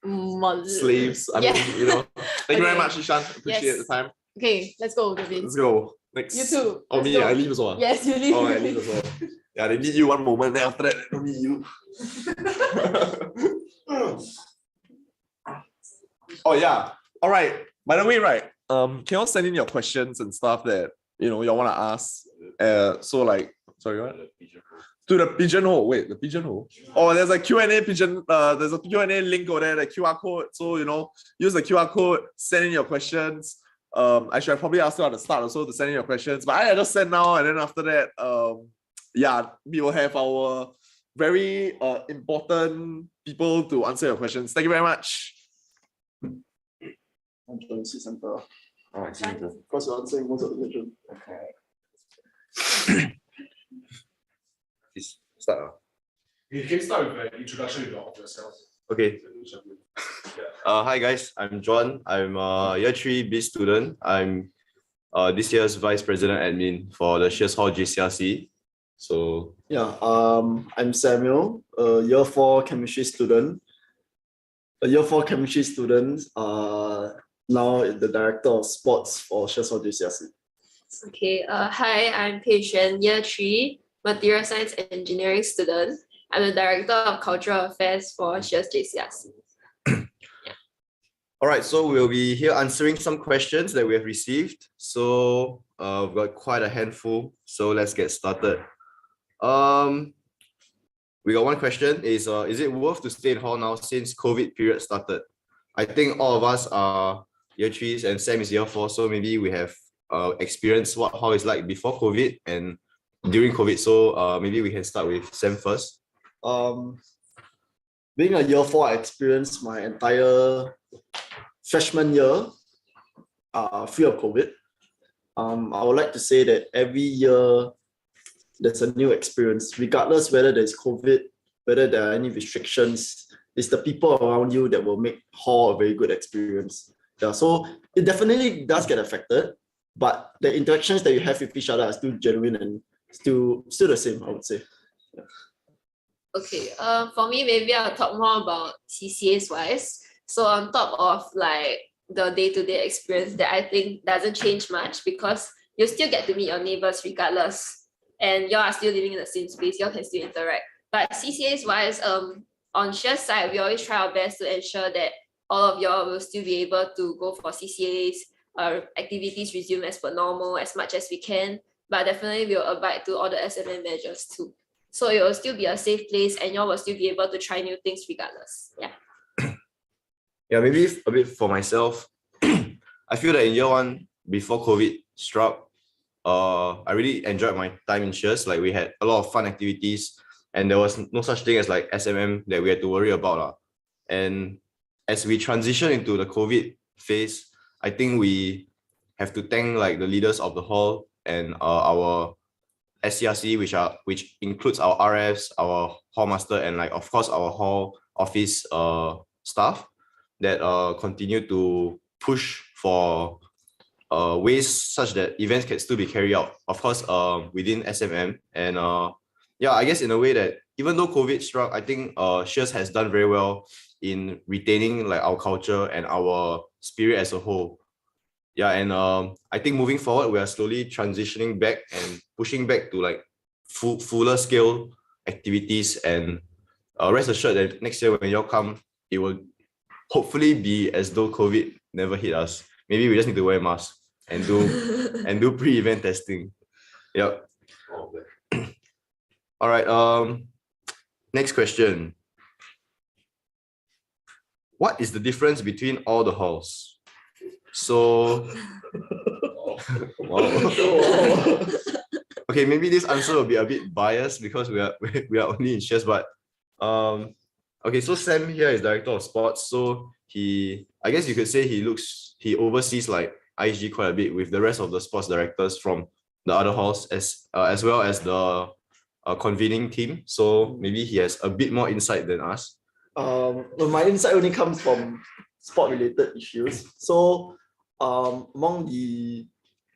model slaves. I mean, thank you very much, Ishan. Appreciate the time. Okay, let's go, David. Let's go. Next. You too. Oh, me, I leave as well. Yes, you leave. Oh, I leave as well. Yeah, they need you one moment, then after that, they don't need you. Oh yeah. All right. By the way, right, can you all send in your questions and stuff that y'all want to ask? So like, sorry, what? To the pigeonhole. Wait, the pigeonhole. Oh, there's a Q&A pigeon. There's a Q&A link over there, the QR code. So use the QR code, send in your questions. I should have probably asked you at the start also to send in your questions, but I just send now, and then after that, we will have our very important people to answer your questions. Thank you very much. I'm joining C Center. All right, C Center. Because you're answering most of the questions. Okay. Please start. You can start with an introduction of yourself. Okay. Hi guys, I'm John. I'm a year 3 B student. I'm this year's Vice President Admin for the Sheares Hall GCRC. So yeah, I'm Samuel, a year 4 chemistry student. A year 4 chemistry student, now the director of sports for Sheares Hall GCRC. Okay, hi, I'm Pei Xuan, year 3 material science engineering student. I'm the director of cultural affairs for Sheares GCRC. all right, so we'll be here answering some questions that we have received. So we've got quite a handful. So let's get started. We got one question: is it worth to stay in hall now since COVID period started? I think all of us are year 3s and Sam is year 4, so maybe we have experienced what hall is like before COVID and during COVID. So maybe we can start with Sam first. Being a year 4, I experienced my entire freshman year free of COVID. I would like to say that every year there's a new experience, regardless whether there's COVID, whether there are any restrictions. It's the people around you that will make hall a very good experience. Yeah, so it definitely does get affected, but the interactions that you have with each other are still genuine and still the same, I would say. Yeah. Okay, for me, maybe I'll talk more about CCAs wise. So on top of like the day-to-day experience that I think doesn't change much, because you still get to meet your neighbors regardless, and y'all are still living in the same space, y'all can still interact. But CCAs wise, on Sheares side, we always try our best to ensure that all of y'all will still be able to go for CCAs, activities resume as per normal as much as we can, but definitely we'll abide to all the SMN measures too. So it will still be a safe place and y'all will still be able to try new things regardless. Yeah. Yeah, maybe a bit for myself. I feel that in year one, before COVID struck, I really enjoyed my time in Sheares. Like we had a lot of fun activities and there was no such thing as like SMM that we had to worry about. And as we transition into the COVID phase, I think we have to thank like the leaders of the hall and our SCRC, which includes our RFs, our hall master, and like of course our hall office staff that continue to push for ways such that events can still be carried out, of course, within SMM. And yeah, I guess in a way that even though COVID struck, I think Sheares has done very well in retaining like our culture and our spirit as a whole. Yeah, and I think moving forward, we are slowly transitioning back and pushing back to like fuller scale activities. And rest assured that next year when y'all come, it will hopefully be as though COVID never hit us. Maybe we just need to wear masks and do pre-event testing. Yep. All right. Next question. What is the difference between all the halls? So, okay, maybe this answer will be a bit biased because we are only in Sheares, but okay, so Sam here is director of sports, so I guess you could say he oversees like ISG quite a bit with the rest of the sports directors from the other halls as well as the convening team. So maybe he has a bit more insight than us. My insight only comes from sport-related issues. So among the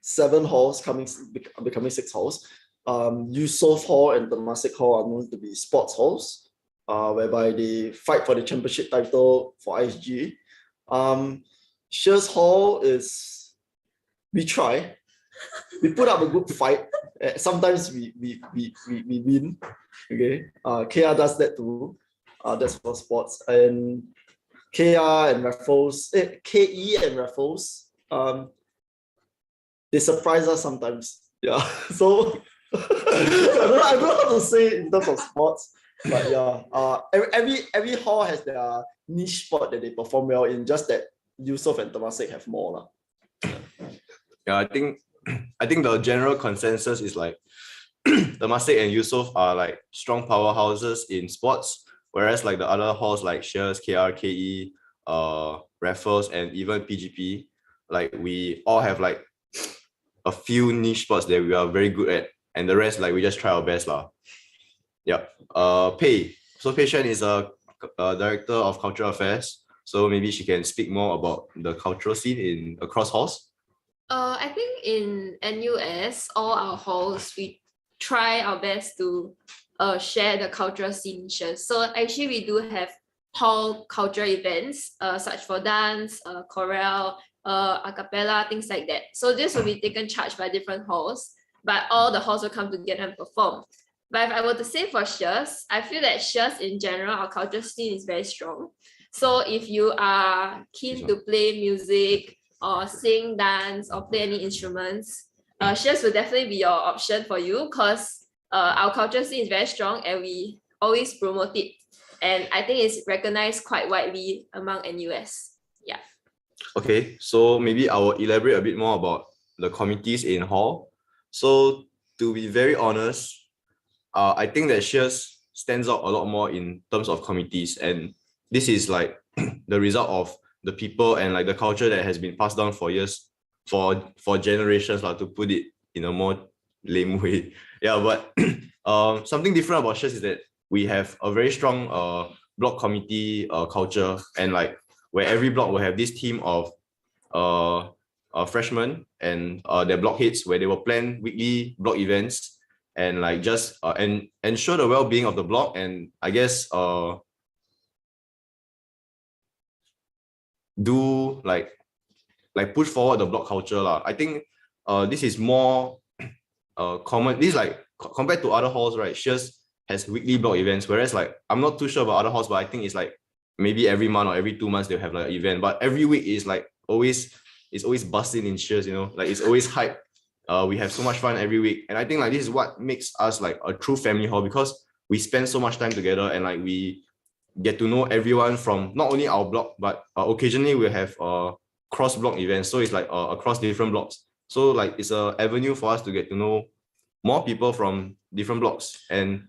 7 halls becoming 6 halls, USOF Hall and Temasek Hall are known to be sports halls, whereby they fight for the championship title for ISG. Sheares Hall is, we try. We put up a good fight. Sometimes we win. Okay. KR does that too. That's for sports. And KR and Raffles, KE and Raffles, they surprise us sometimes. Yeah. So I don't know how to say it in terms of sports, but yeah. Every hall has their niche sport that they perform well in. Just that Yusof and Temasek have more. Yeah, I think the general consensus is like Temasek and Yusof are like strong powerhouses in sports, whereas like the other halls like Sheares, KR, KE, Raffles, and even PGP, like we all have like a few niche spots that we are very good at, and the rest like we just try our best lah. Yeah. Pei. So Pei Shen is a director of cultural affairs, so maybe she can speak more about the cultural scene across halls. I think in NUS, all our halls, we try our best to share the cultural scene. So actually we do have hall cultural events, such for dance, chorale, a cappella, things like that. So this will be taken charge by different halls, but all the halls will come together and perform. But if I were to say for Sheares, I feel that Sheares in general, our cultural scene is very strong. So if you are keen to play music or sing, dance, or play any instruments, Sheares will definitely be your option for you, because our cultural scene is very strong and we always promote it. And I think it's recognized quite widely among NUS. Yeah. Okay, so maybe I will elaborate a bit more about the committees in hall. So to be very honest, I think that Sheares stands out a lot more in terms of committees, and this is like the result of the people and like the culture that has been passed down for years, for generations, like, to put it in a more lame way. Yeah, but something different about Sheares is that we have a very strong block committee culture, and like where every block will have this team of freshmen and their block heads, where they will plan weekly block events and like just and ensure the well-being of the block, and I guess do like push forward the block culture lah. I think this is more common. This is like compared to other halls, right? Sheares has weekly block events, whereas like I'm not too sure about other halls, but I think it's like maybe every month or every 2 months they'll have like an event, but every week is like always busting in Sheares, you know, like it's always hype. We have so much fun every week, and I think like this is what makes us like a true family hall, because we spend so much time together and like we get to know everyone from not only our block, but occasionally we'll have cross block events, so it's like across different blocks, so like it's an avenue for us to get to know more people from different blocks. And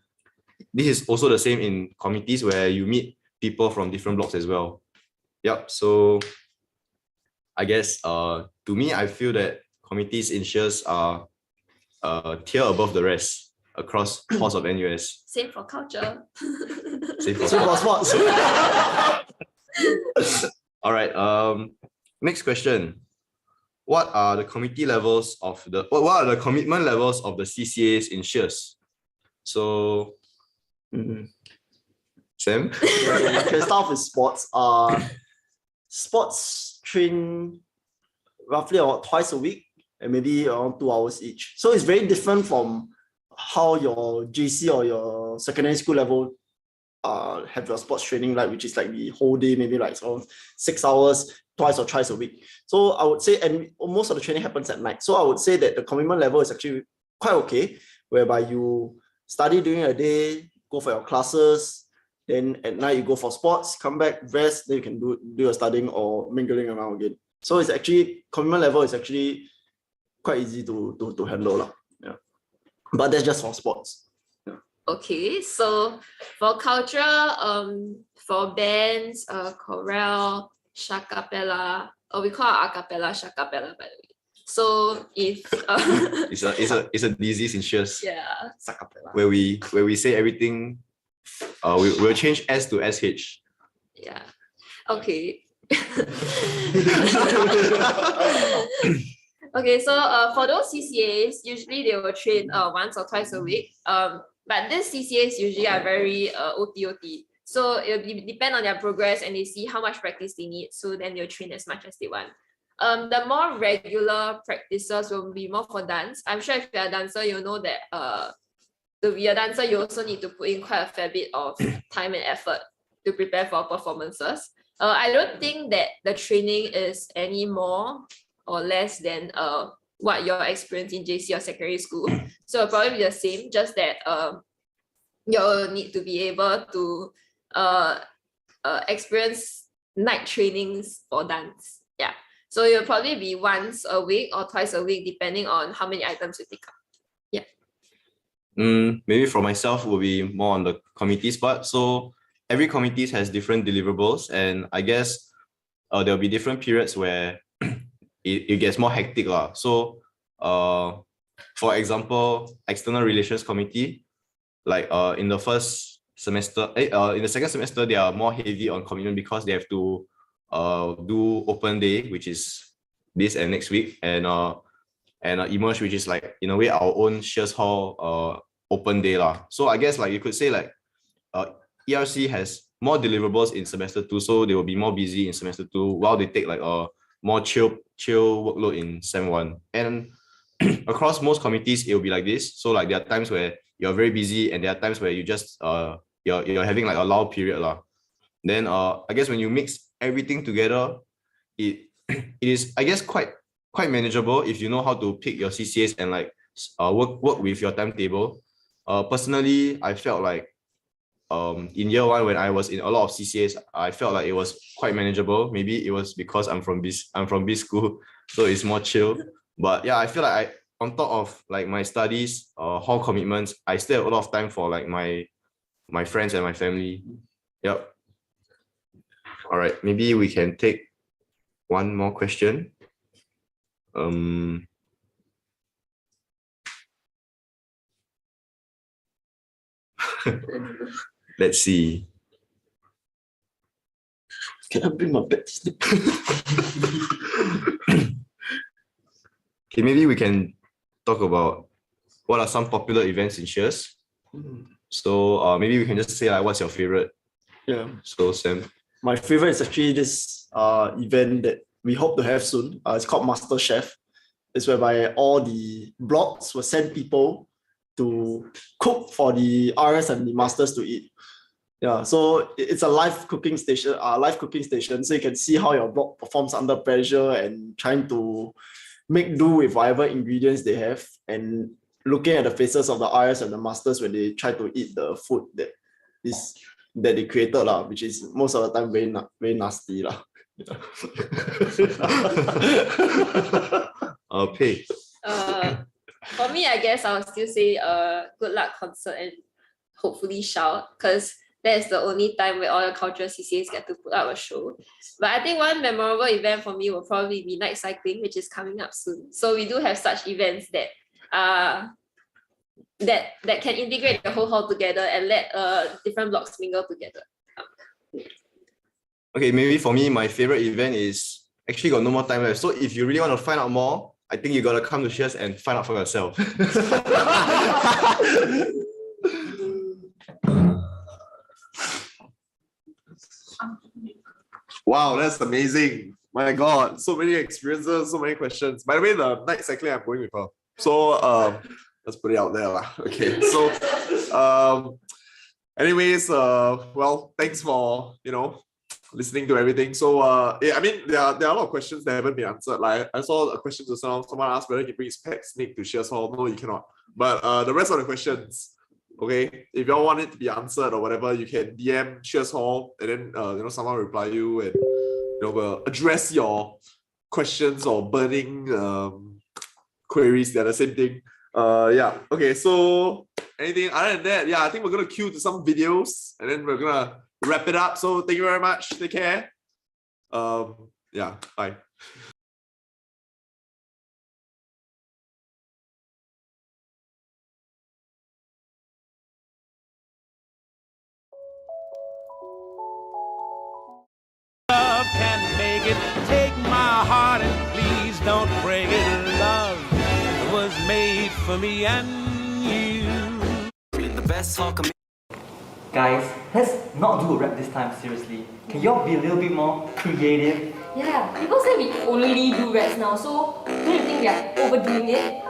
this is also the same in committees where you meet people from different blocks as well. Yep. So I guess to me, I feel that committees in Sheares are a tier above the rest across halls of NUS. Same for culture. Same for sports. All right. Next question. What are the committee levels of what are the commitment levels of the CCAs in Sheares? So, Sam? We can start with sports. Sports train roughly about twice a week and maybe around 2 hours each. So it's very different from how your JC or your secondary school level have your sports training, like, which is like the whole day, maybe like around 6 hours, twice or thrice a week. So I would say, and most of the training happens at night. So I would say that the commitment level is actually quite okay, whereby you study during a day, go for your classes, then at night you go for sports, come back, rest, then you can do your studying or mingling around again. So it's actually, commitment level is actually quite easy to handle. Yeah. But that's just for sports. Yeah. Okay, so for culture, for bands, chorale, shakapella, or we call it acapella, shakapella, by the way. So if it's a disease in Sheares. Yeah. Where we say everything, we'll change S to SH. Yeah. Okay. Okay, so for those CCAs, usually they will train once or twice a week. But these CCAs usually are very OT. So it'll depend on their progress, and they see how much practice they need. So then they'll train as much as they want. The more regular practices will be more for dance. I'm sure if you're a dancer, you'll know that to be a dancer, you also need to put in quite a fair bit of time and effort to prepare for performances. I don't think that the training is any more or less than what you're experiencing in JC or secondary school. So it'll probably be the same, just that you'll need to be able to experience night trainings for dance. Yeah. So it'll probably be once a week or twice a week, depending on how many items you take up. Yeah. Maybe for myself will be more on the committees part. So every committee has different deliverables, and I guess there'll be different periods where it gets more hectic. So for example, external relations committee, like in the first semester, in the second semester, they are more heavy on commitment because they have to do open day, which is this and next week, and emerge, which is like in a way our own Sheares Hall open day lah. So I guess like you could say like ERC has more deliverables in semester 2, so they will be more busy in semester 2 while they take like a more chill workload in sem 1. And across most committees, it will be like this. So like there are times where you're very busy, and there are times where you just you're having like a lull period lah. Then I guess when you mix everything together, it is, I guess, quite manageable if you know how to pick your CCAs and like work with your timetable. Personally, I felt like in year 1 when I was in a lot of CCAs, I felt like it was quite manageable. Maybe it was because I'm from B school, so it's more chill. But yeah, I feel like on top of like my studies, hall commitments, I still have a lot of time for like my friends and my family. Yep. All right, maybe we can take one more question. Let's see. Can I bring my bed? Okay, maybe we can talk about what are some popular events in Sheares. So maybe we can just say like, what's your favorite? Yeah. So Sam. My favorite is actually this event that we hope to have soon. It's called Master Chef. It's whereby all the blocks will send people to cook for the RS and the masters to eat. Yeah, so it's a live cooking station, so you can see how your block performs under pressure and trying to make do with whatever ingredients they have, and looking at the faces of the RS and the masters when they try to eat the food that they created, which is most of the time very nasty. Okay. For me, I guess I would still say good luck concert and hopefully shout, because that's the only time where all the cultural CCAs get to put up a show. But I think one memorable event for me will probably be night cycling, which is coming up soon. So we do have such events that that can integrate the whole hall together and let different blocks mingle together. Okay, maybe for me, my favorite event is actually got no more time left. So if you really want to find out more, I think you gotta come to Sheares and find out for yourself. Wow, that's amazing. My God, so many experiences, so many questions. By the way, the night cycling, I'm going with her. So let's put it out there. Okay, so anyways, well, thanks for, listening to everything. So I mean, there are a lot of questions that haven't been answered. Like I saw a question just now, someone asked whether he can bring his pet snake to Sheares Hall. No, you cannot. But the rest of the questions, okay, if y'all want it to be answered or whatever, you can DM Sheares Hall, and then someone will reply you, and will address your questions or burning queries. They're the same thing. Yeah. Okay. So anything other than that? Yeah, I think we're gonna cue to some videos, and then we're gonna wrap it up. So thank you very much. Take care. Yeah. Bye. Love can make it. Take my heart and please don't break it. Love was made for me and you. The best talk. Guys, let's not do a rap this time, seriously. Can y'all be a little bit more creative? Yeah, people say we only do raps now, so don't you think we are overdoing it?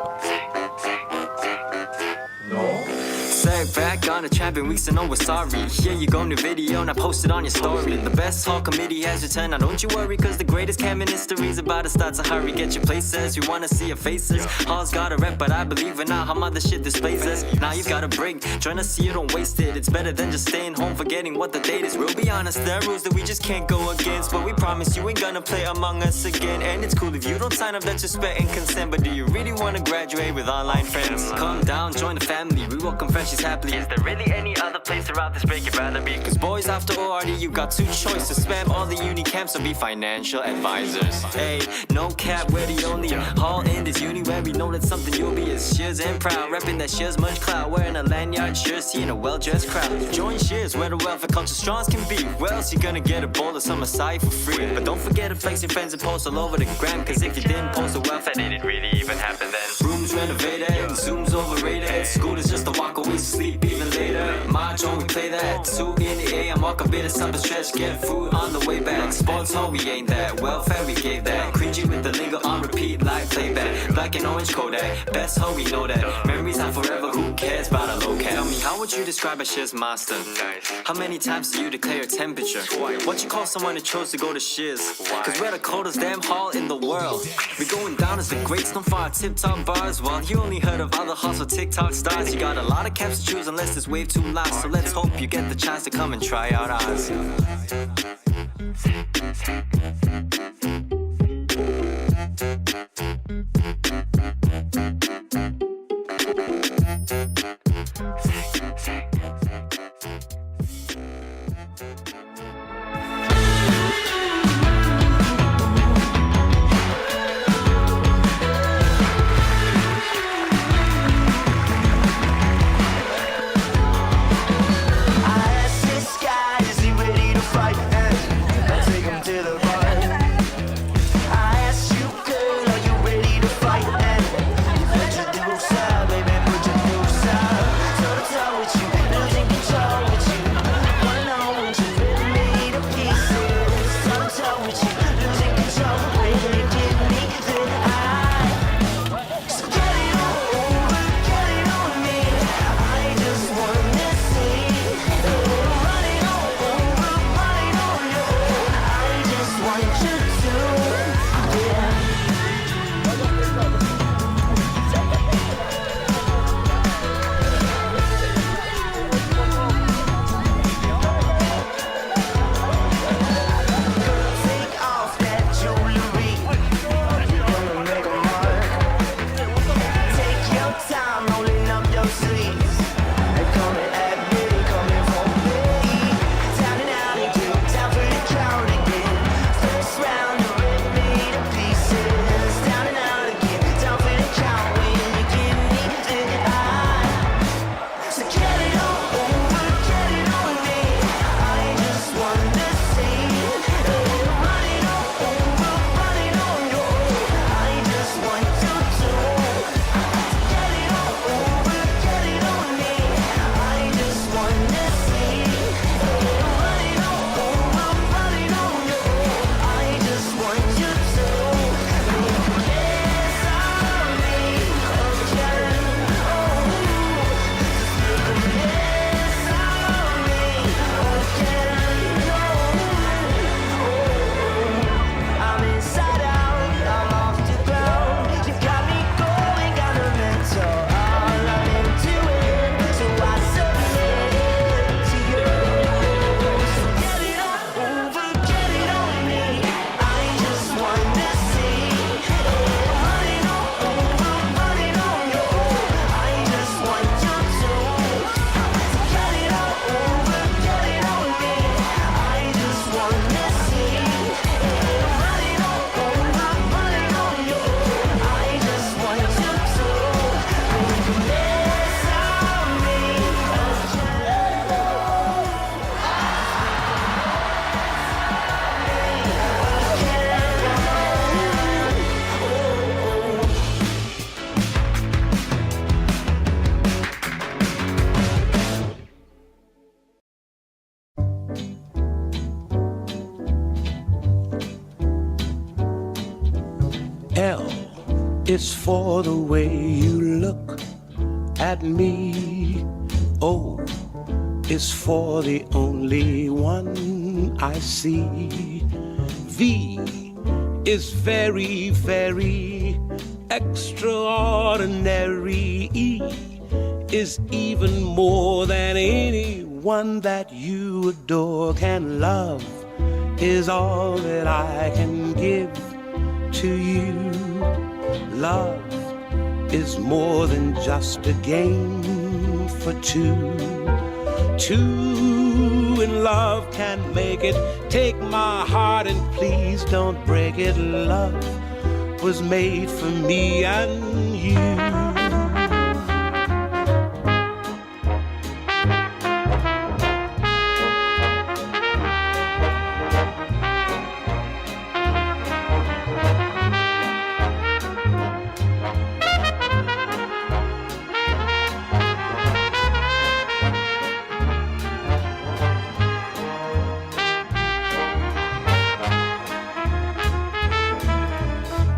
No. Sag back on the champion weeks and know we're sorry. Here you go, new video and I posted on your story. The best hall committee has returned, now don't you worry, cause the greatest cam in history is about to start, so hurry, get your places. We wanna see your faces. Hall's got a rep, but I believe in now how mother shit displays us. Now you've got a break, trying to see you don't waste it. It's better than just staying home forgetting what the date is. We'll be honest, there are rules that we just can't go against, but we promise you ain't gonna play Among Us again. And it's cool if you don't sign up, that's respect and consent. But do you really wanna graduate with online friends? Calm down, join the family, we welcome freshies happily. Is there really any other place throughout this break you'd rather be? Cause boys, after ORD, you got two choices. Spam all the uni camps or be financial advisors. Hey, no cap, we're the only hall in this uni where we know that something you'll be is Sheares and proud. Repping that Sheares munch cloud, wearing a lanyard shirt, seeing a well-dressed crowd. Join Sheares where the welfare culture strong as can be. Well, else you gonna get a bowl of some acai for free. But don't forget to flex your friends and post all over the gram, cause if you didn't post the welfare, did it really even happen then? Rooms renovated, Zoom's overrated. School is just a walk away, sleep even later. March on, we play that. 2 in the AM, walk a bit of something stretch, get food on the way back. Sports hall, we ain't that. Welfare, we gave that. Cringy with the lingo on repeat, like playback. Black and orange Kodak, best hoe, we know that. Memories are forever, who cares about a low cap? Tell me, how would you describe a Sheares master? How many times do you declare your temperature? What you call someone who chose to go to Sheares? Cause we're the coldest damn hall in the world. We going down as the greats, known for our tip-top bars. While you only heard of other halls for TikTok stars. You got a lot of caps to choose unless this wave too lasts. So let's hope you get the chance to come and try out ours. It's for the way you look at me. O is for the only one I see. V is very, very extraordinary. E is even more than anyone that you adore can love. Is all that I can give to you. Love is more than just a game for two. Two in love can make it. Take my heart and please don't break it. Love was made for me and you.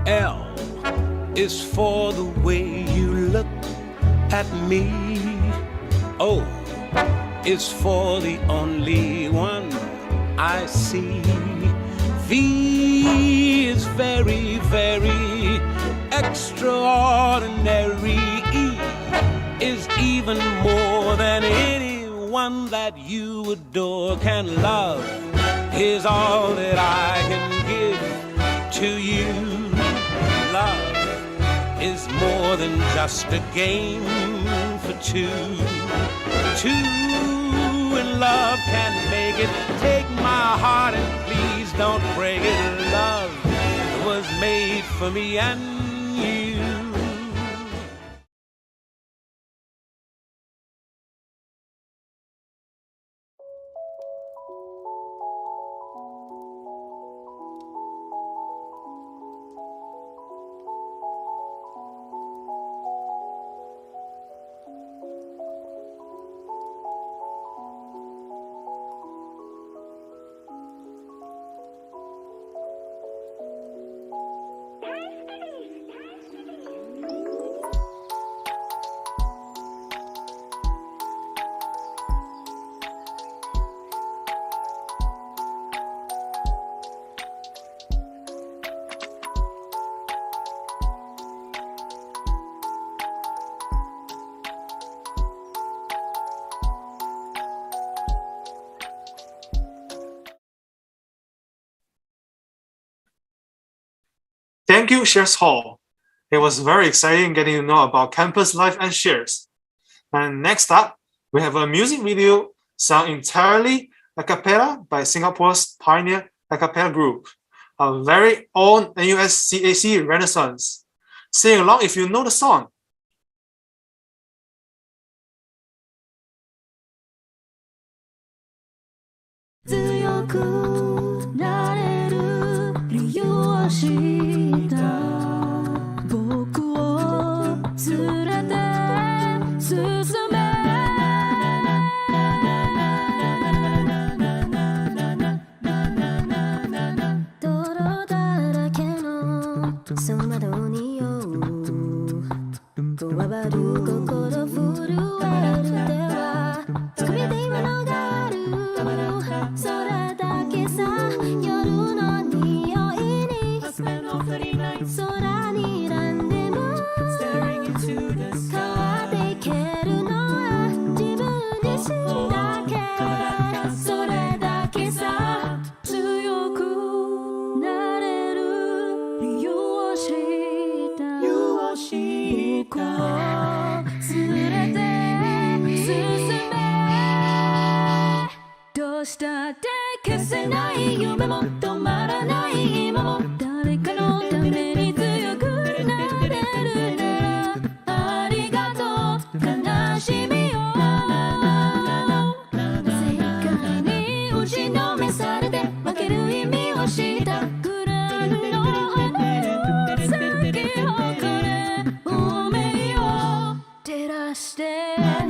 L is for the way you look at me. O is for the only one I see. V is very, very extraordinary. E is even more than anyone that you adore can love. Is all that I can give to you. Love is more than just a game for two. Two in love can make it. Take my heart and please don't break it. Love was made for me and you. Thank you, Sheares Hall. It was very exciting getting to know about campus life and Sheares. And next up, we have a music video sung entirely a cappella by Singapore's pioneer a cappella group, our very own NUS Resonance. Sing along if you know the song. 強くなれる理由を知った僕を連れて進め泥だらけのその窓によこわばる心震える手は作りで今のがあるそれだけさ夜の匂いに空に何でも変わっていけるのは自分自身だけそれだけさ強くなれる理由を知った僕を連れて進めどうしたって消せない夢も止まらない今も誰かのために強くなれるならありがとう悲しみを世界に打ちのめされて負ける意味を知ったグランの咲き誇れ運命を照らしてな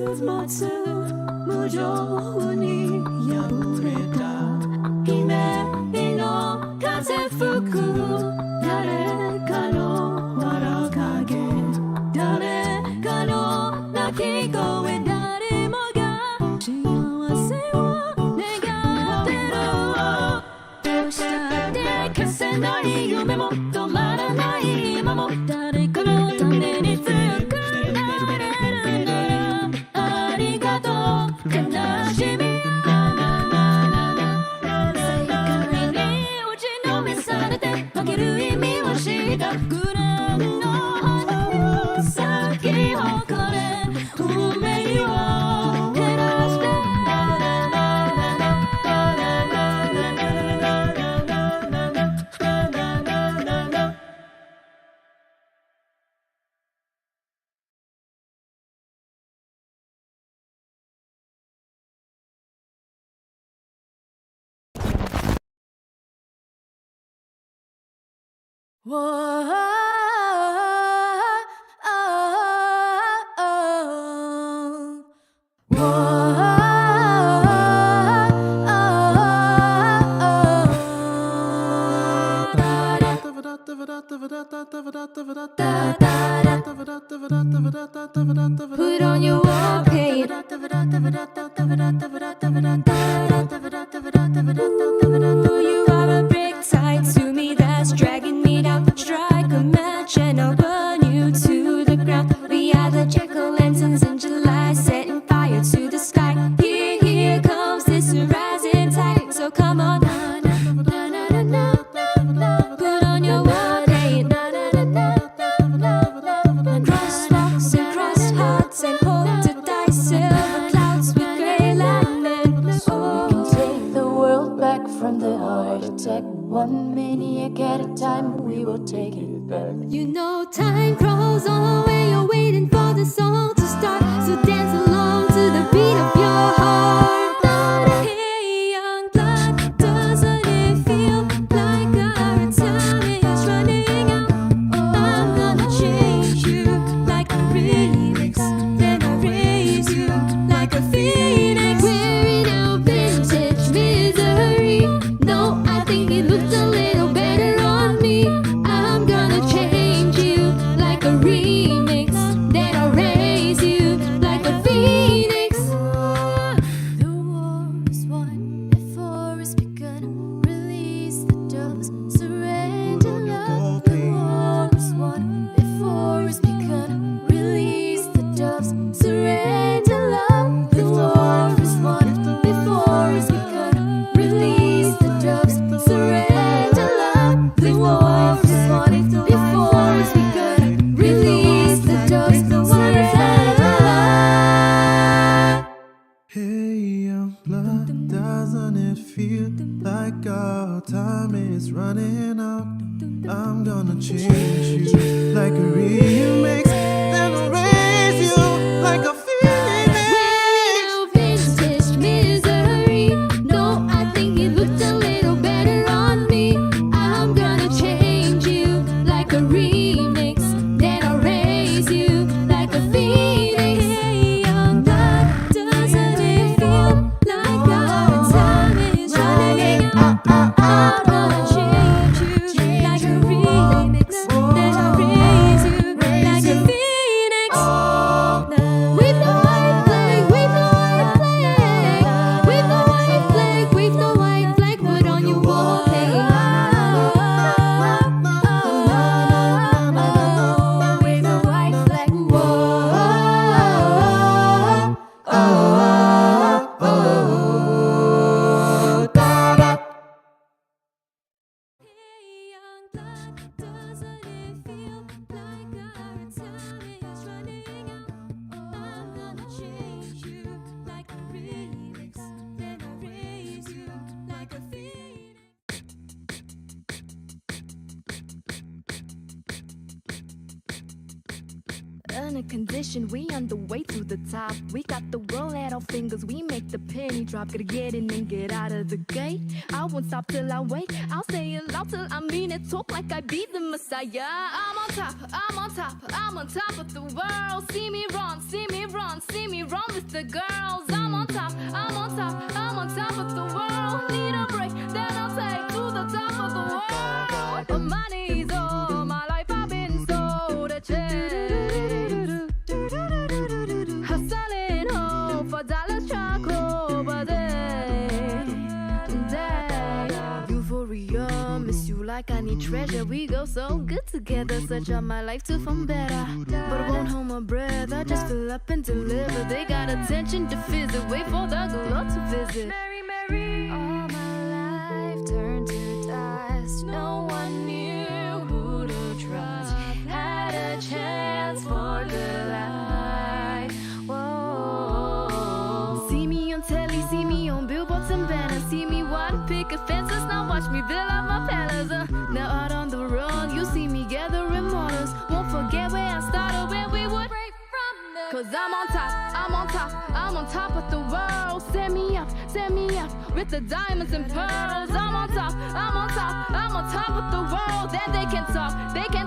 모두 무조건이 야부리다 힘의風吹く誰かの笑かげ誰かの泣き声誰もが幸せを願ってるどうしたって消せない夢も止まらない今も誰かのために強くなれるならありがとう悲しみ負ける意味を知ったグランの花を咲き誇れ運命を照らしてPut on your war paint. You are a brick tied to me that's dragging me down. Strike a match and I'll burn you to the ground. We are the jack-o'-lanterns in July, setting fire to the sky. Here comes this rising tide. So come on, put on your war paint. Crosswalks and cross hearts and hope to die. Silver clouds with grey lightning. Oh, we can take the world back from the heart attack. One maniac at a time, we will take it back. You know time crawls on when you're waiting for the song to start. So dance along to the beat of your heart. Hey, young blood, doesn't it feel like our time is running out? I'm gonna change you like a remix. Then I'll raise you like a phoenix. Wearing our vintage misery. No, I think it looked a little better on me. I'm gonna change you like a remix. Then I'll raise you like a phoenix. The war is won before it's begun. Release the doves, surrender love. The war is won before it's begun. Release the doves, surrender love. The war is won before it's begun. Release the doves, surrender love. The war is won before it's begun. Release the doves, surrender love. Hey, young blood, doesn't it feel like our time is running out? I'm gonna change you like a remix, then I'll raise you like a Wearing vintage misery. No, I think it looked a little better on me. I'm gonna change you like a remix. Then I'll raise you like a phoenix. Hey, young blood, doesn't it feel like our time is running out? I'm gonna change you like a remix. Then I'll raise you in a condition, we on the way to the top. We got the world at our fingers, we make the penny drop. Gotta get in and get out of the gate. I won't stop till I wake. I'll say it loud till I mean it. Talk like I be the Messiah. I'm on top, I'm on top, I'm on top of the world. See me run, see me run, see me run with the girls. I'm on top, I'm on top, I'm on top of the world. Need a break, then I'll take to the top of the world. On my knees, all my life I've been so the chase. Hustling home for dollars, truck over day. Euphoria, miss you like I need treasure. We go so good together, search out my life to find better. But I won't hold my breath, I just fill up and deliver. They got attention to visit, wait for the glow to visit. Mary, Mary, all my life turned to dust. No one knew who to trust. Had a chance for good life. Whoa. See me on telly, see me on billboards and banners. See me water picket fences, now watch me build up my palace. Now out on the road, you see me gathering waters. Won't forget where I started when we would break from the. Cause I'm on top, I'm on top, I'm on top of the world. Set me up with the diamonds and pearls. I'm on top, I'm on top, I'm on top of the world. Then they can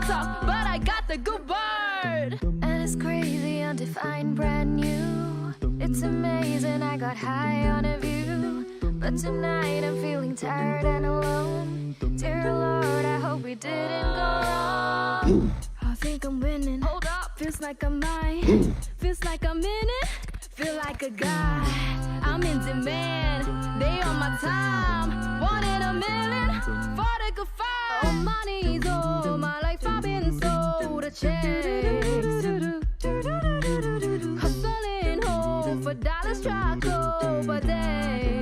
talk, but I got the good word. And it's crazy, undefined, brand new. It's amazing, I got high on a view. But tonight I'm feeling tired and alone. Dear Lord, I hope we didn't go wrong. I think I'm winning. Hold up, feels like I'm mine. Feels like I'm in it. Feel like a god. I'm in demand. They on my time. 1 in a million. For the good fight. Oh, money's all my life. I've been sold a chase. Hustling home for dollars, truck over day.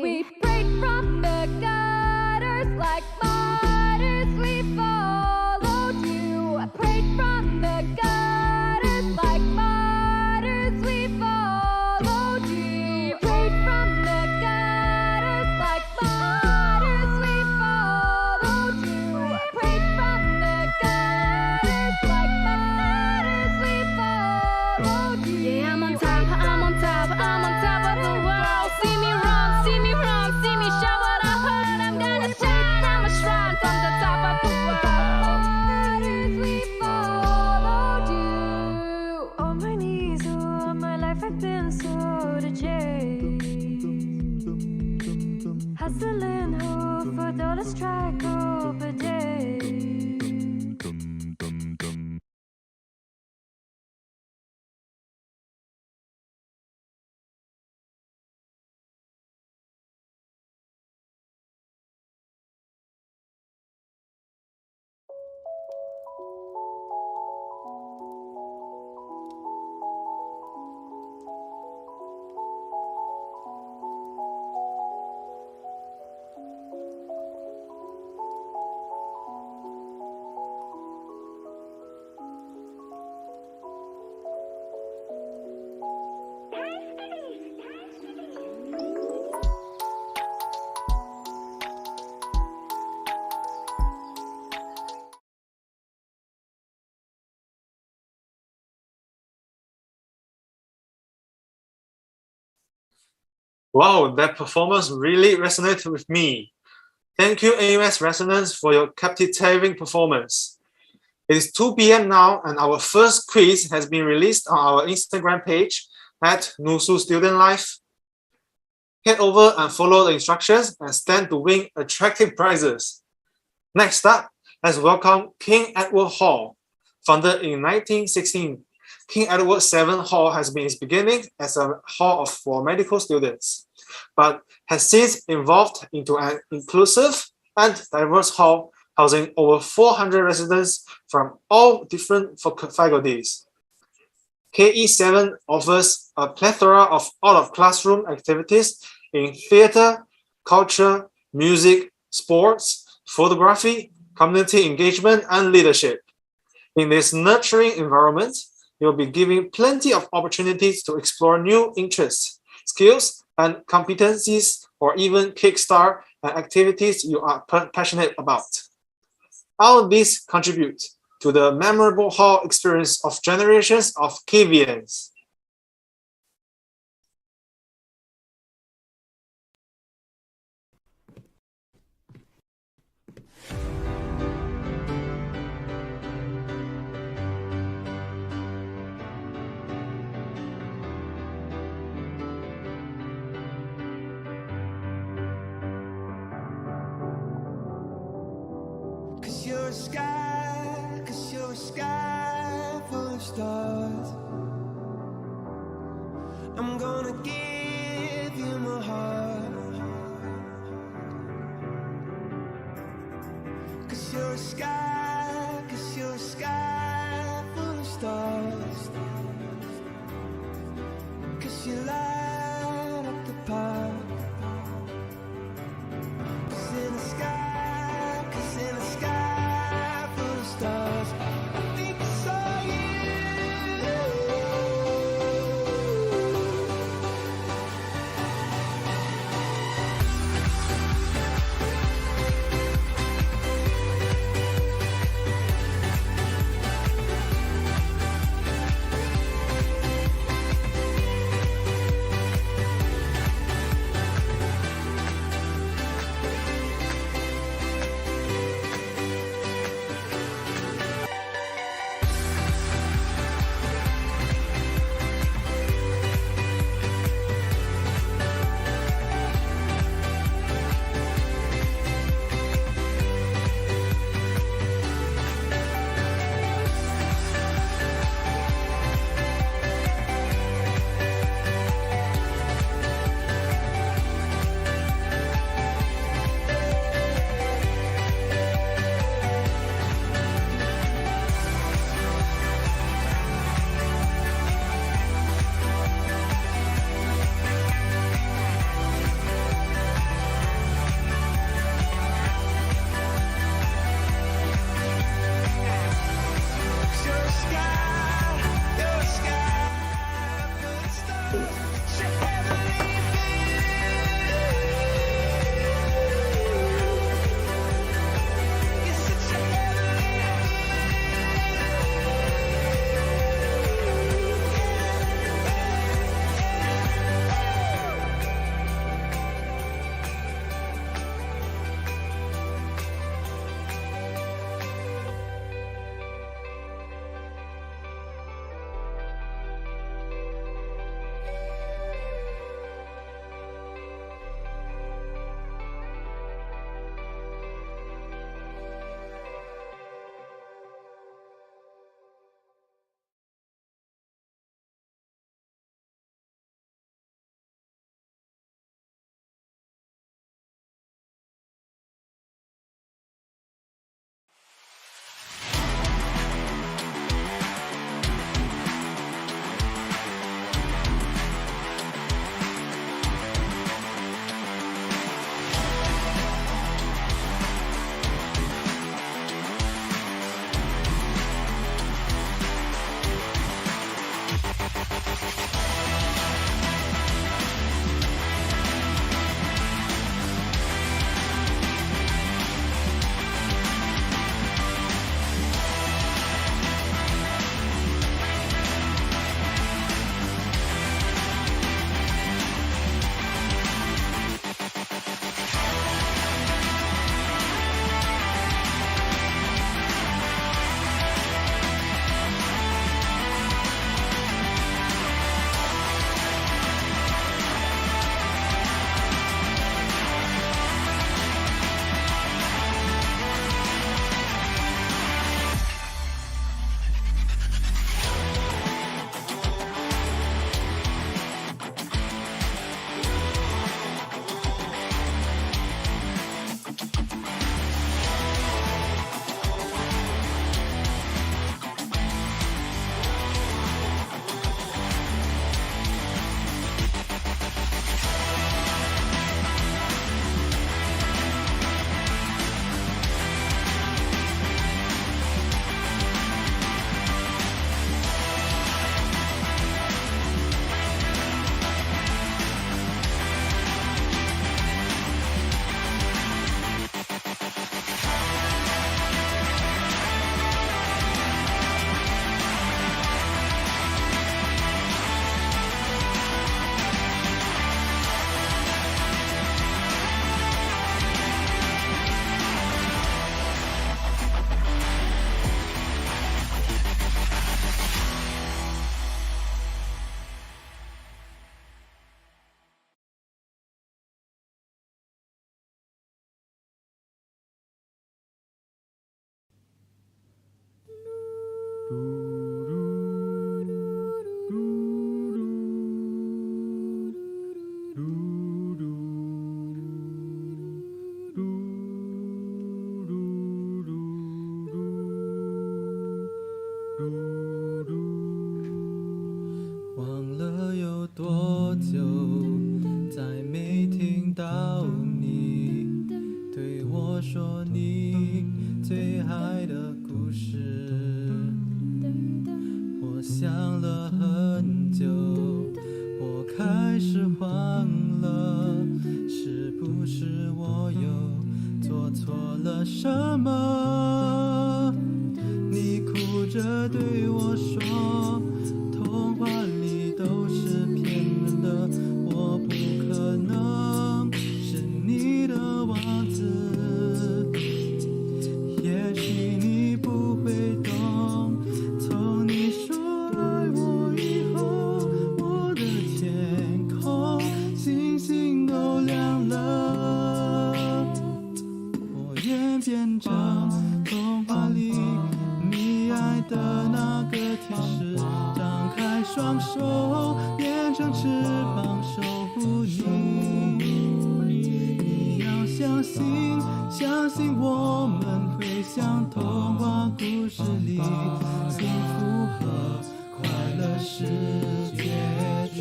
We break from the gutters like martyrs. We followed you. I prayed from the gutters like martyrs. We followed you. Prayed from the gutters like martyrs. We followed you. I prayed from the gutters like martyrs. We followed you. Yeah, I'm on top, I'm on top, I'm on top of the world. See me run, see me run, see me shout what I heard. I'm gonna shine, I'm a shrine from the top of the world. We followed you. On my knees, all my life I've been so to chase. Hustling hard for dollars, strike over day. Wow, that performance really resonated with me. Thank you, NUS Resonance, for your captivating performance. It is 2 p.m. now, and our first quiz has been released on our Instagram page at NUSSU Student Life. Head over and follow the instructions and stand to win attractive prizes. Next up, let's welcome King Edward Hall. Founded in 1916, King Edward VII Hall has been its beginning as a hall for medical students, but has since evolved into an inclusive and diverse hall housing over 400 residents from all different faculties. KE7 offers a plethora of out-of-classroom activities in theatre, culture, music, sports, photography, community engagement, and leadership. In this nurturing environment, you'll be given plenty of opportunities to explore new interests, skills, and competencies, or even kickstart activities you are passionate about. All of these contribute to the memorable hall experience of generations of KVNs. Cause you're a sky full of stars. I'm gonna give you my heart. Cause you're a sky full of stars. Cause you light up the park. Cause in the sky stars, I think I saw you. 故事。我想了很久，我开始慌了，是不是我又做错了什么？你哭着对我说，童话里都是骗人的，我不可能是你的王子。也许你不会懂，从你说爱我以后，我的天空星星都亮了。我愿变成童话里你爱的那个天使，张开双手，变成翅膀守护你。你要相信，相信我们会像童话故事里，幸福和快乐是结局。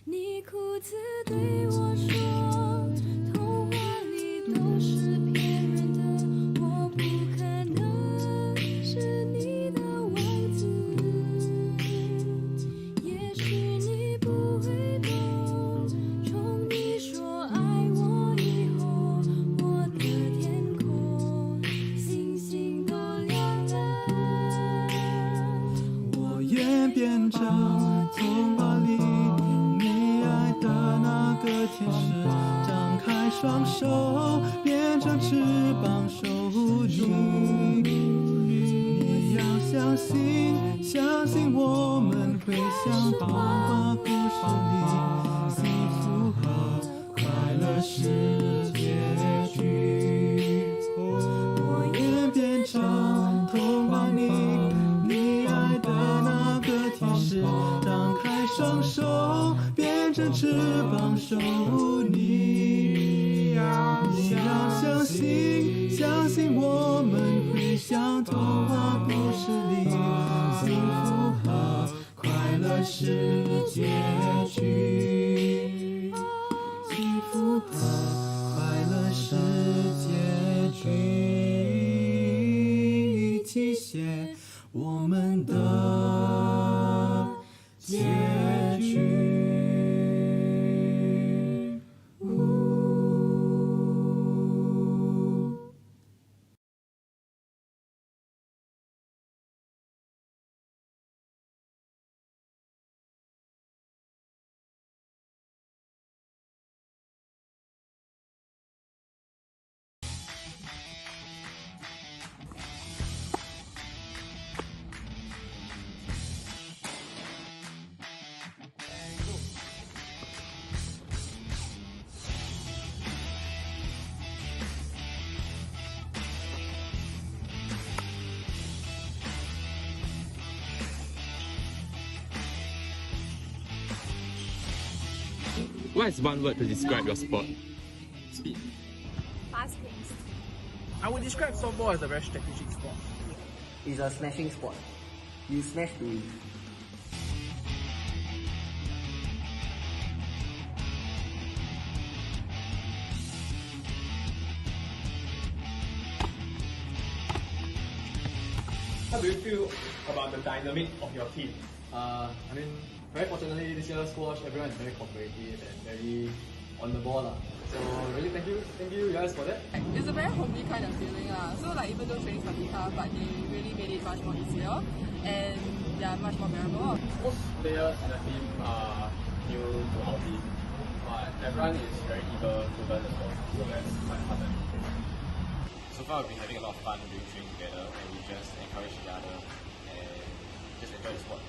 你哭着对我说，童话里都是骗人的，我不可能是你的王子。也许你不会懂，从你说爱我以后，我的天空星星都亮了。我愿变成童话里你爱的那个天使，张开双手，变成翅膀守护你。你要相信，相信我们会像童话故事里，幸福和快乐是结局。我愿变成童话里你爱的那个天使，张开双手，变成翅膀守护你。你要相信，相信我们会像童话故事里，幸福和快乐是结局。幸福和快乐是结局，一起写我们的结局。What is one word to describe your sport? Speed. Fast-paced. I would describe softball as a very strategic sport. It's a smashing sport. You smash to win. How do you feel about the dynamic of your team? I mean, very fortunately this year squash everyone is very cooperative and very on the ball. So really thank you guys for that. It's a very homely kind of feeling. So like even though trainings are tough, but they really made it much more easier and they are much more bearable. Most players in the team are new to our team, but everyone is very eager to learn as well. So that's quite fun. So far we've been having a lot of fun doing training together and we just encourage each other and just enjoy the sport.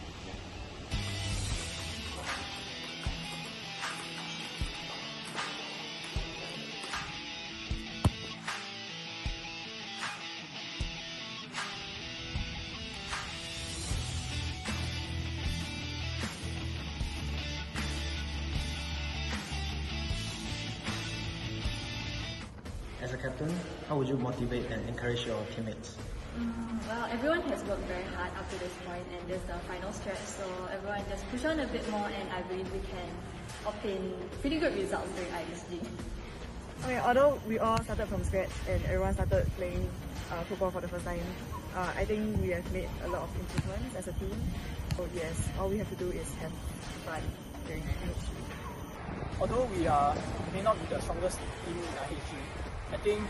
As a captain, how would you motivate and encourage your teammates? Well, everyone has worked very hard up to this point and this is the final stretch, so everyone just push on a bit more and I believe we can obtain pretty good results during ISG. I mean, although we all started from scratch and everyone started playing football for the first time, I think we have made a lot of improvements as a team. So yes, all we have to do is have fun during IHG. Although we may not be the strongest team in IHG, I think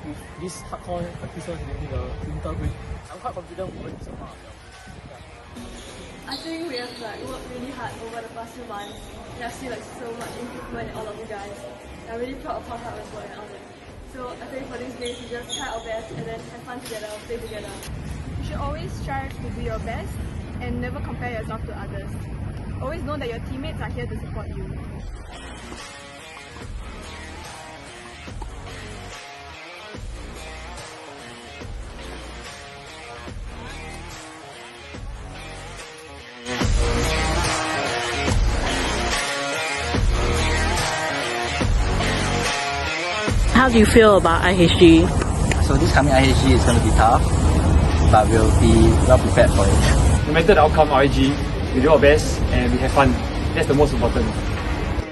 with this hardcore practices during the winter break, I'm quite confident we will surpass ourselves. I think we have worked really hard over the past few months. And I see so much improvement in all of you guys. I'm really proud of how hard we're going on it. So I think for these days we just try our best and then have fun together, play together. You should always strive to be your best and never compare yourself to others. Always know that your teammates are here to support you. How do you feel about IHG? So this coming IHG is going to be tough, but we'll be well prepared for it. No matter the outcome, IHG, we do our best and we have fun. That's the most important.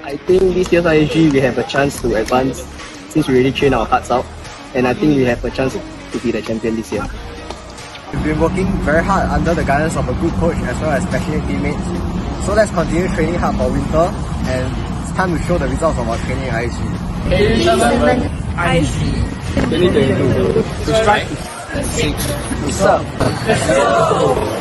I think this year's IHG we have a chance to advance since we really train our hearts out, and I think we have a chance to be the champion this year. We've been working very hard under the guidance of a good coach as well as passionate teammates. So let's continue training hard for winter, and it's time to show the results of our training at IHG. IHG 2022. To strive, to seek, to serve. Let's go!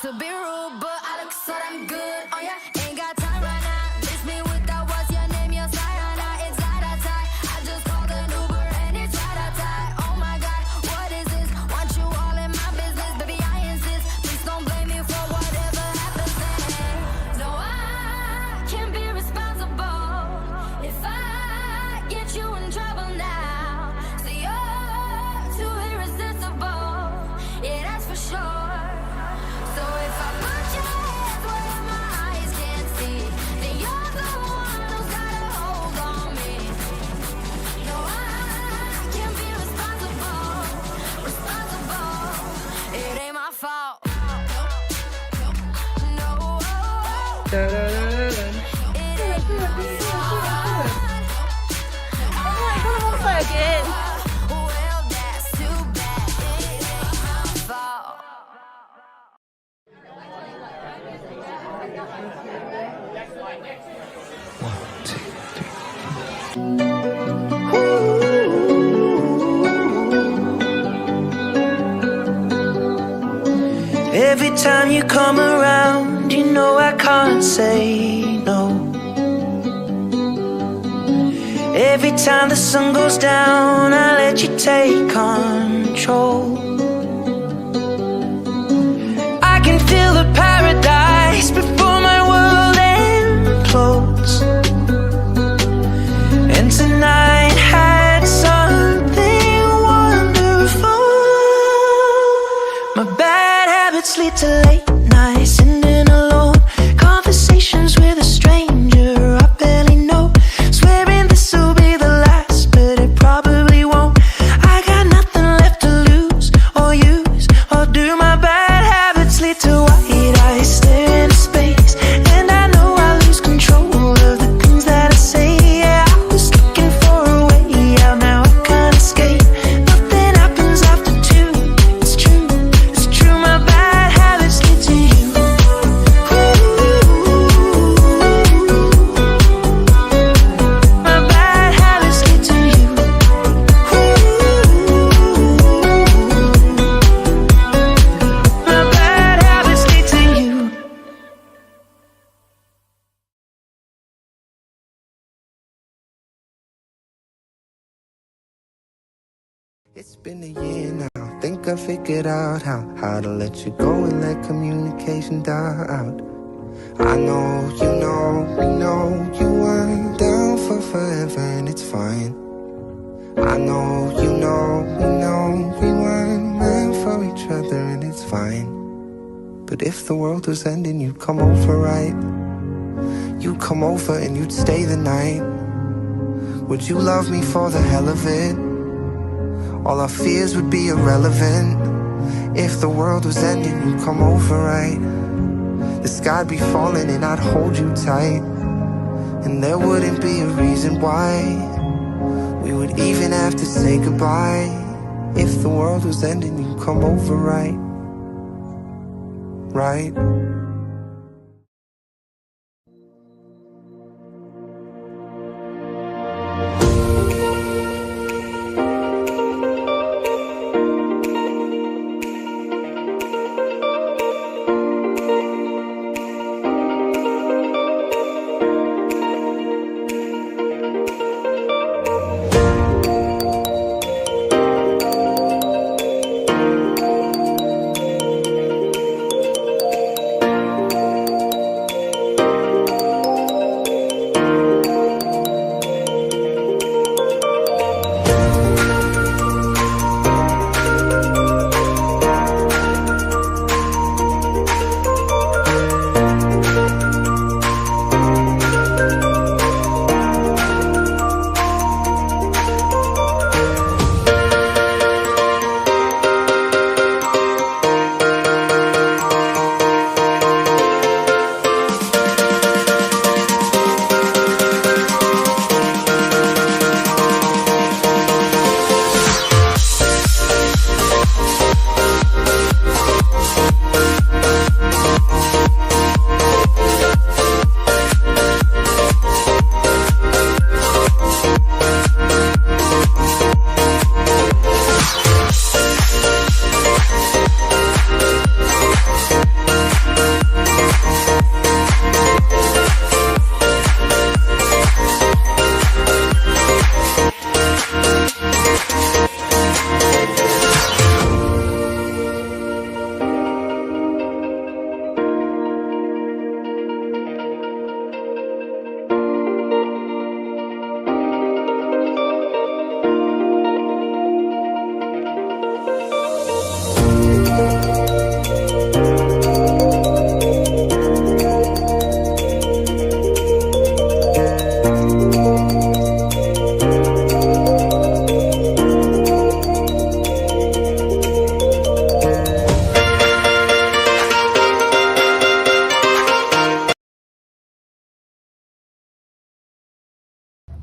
To be rude, but I look so damn good. Oh yeah, ain't got time right now. Miss me with that, what's your name? Your Sayana, it's tie. I just called an Uber and it's tie. Oh my God, what is this? Want you all in my business, baby, I insist. Please don't blame me for whatever happens then. No, I can't be responsible if I get you in trouble now. So you're too irresistible, yeah, that's for sure. So if I put your hands where my eyes can't see, then you're the one who's got a hold on me. No, I can't be responsible. It ain't my fault. No, it ain't my fault. Again. Well, that's too bad. It ain't my fault. Every time you come around, you know I can't say no. Every time the sun goes down, I let you take control. I can feel the paradise before my world implodes. And tonight had something wonderful. My bad habits lead to late nights, sitting alone, conversations with a stranger I barely know, swearing this will be the last, but it probably won't. I got nothing left to lose or use or do. My bad habits lead to white eyes staring into space, and I know I lose control of the things that I say. Yeah, I was looking for a way out, now I can't escape. Nothing happens after two. It's true, my bad habits lead to you. My bad habits lead to you. My bad habits lead to you. It's been a year now think I figured out how to let you go and let communication die out. I know, you know, we know you weren't down for forever and it's fine. I know, you know, we know we weren't meant for each other and it's fine. But if the world was ending, you'd come over, right? You'd come over and you'd stay the night. Would you love me for the hell of it? All our fears would be irrelevant. If the world was ending, you'd come over, right? The sky'd be falling and I'd hold you tight. And there wouldn't be a reason why we would even have to say goodbye. If the world was ending, you'd come over, right? Right?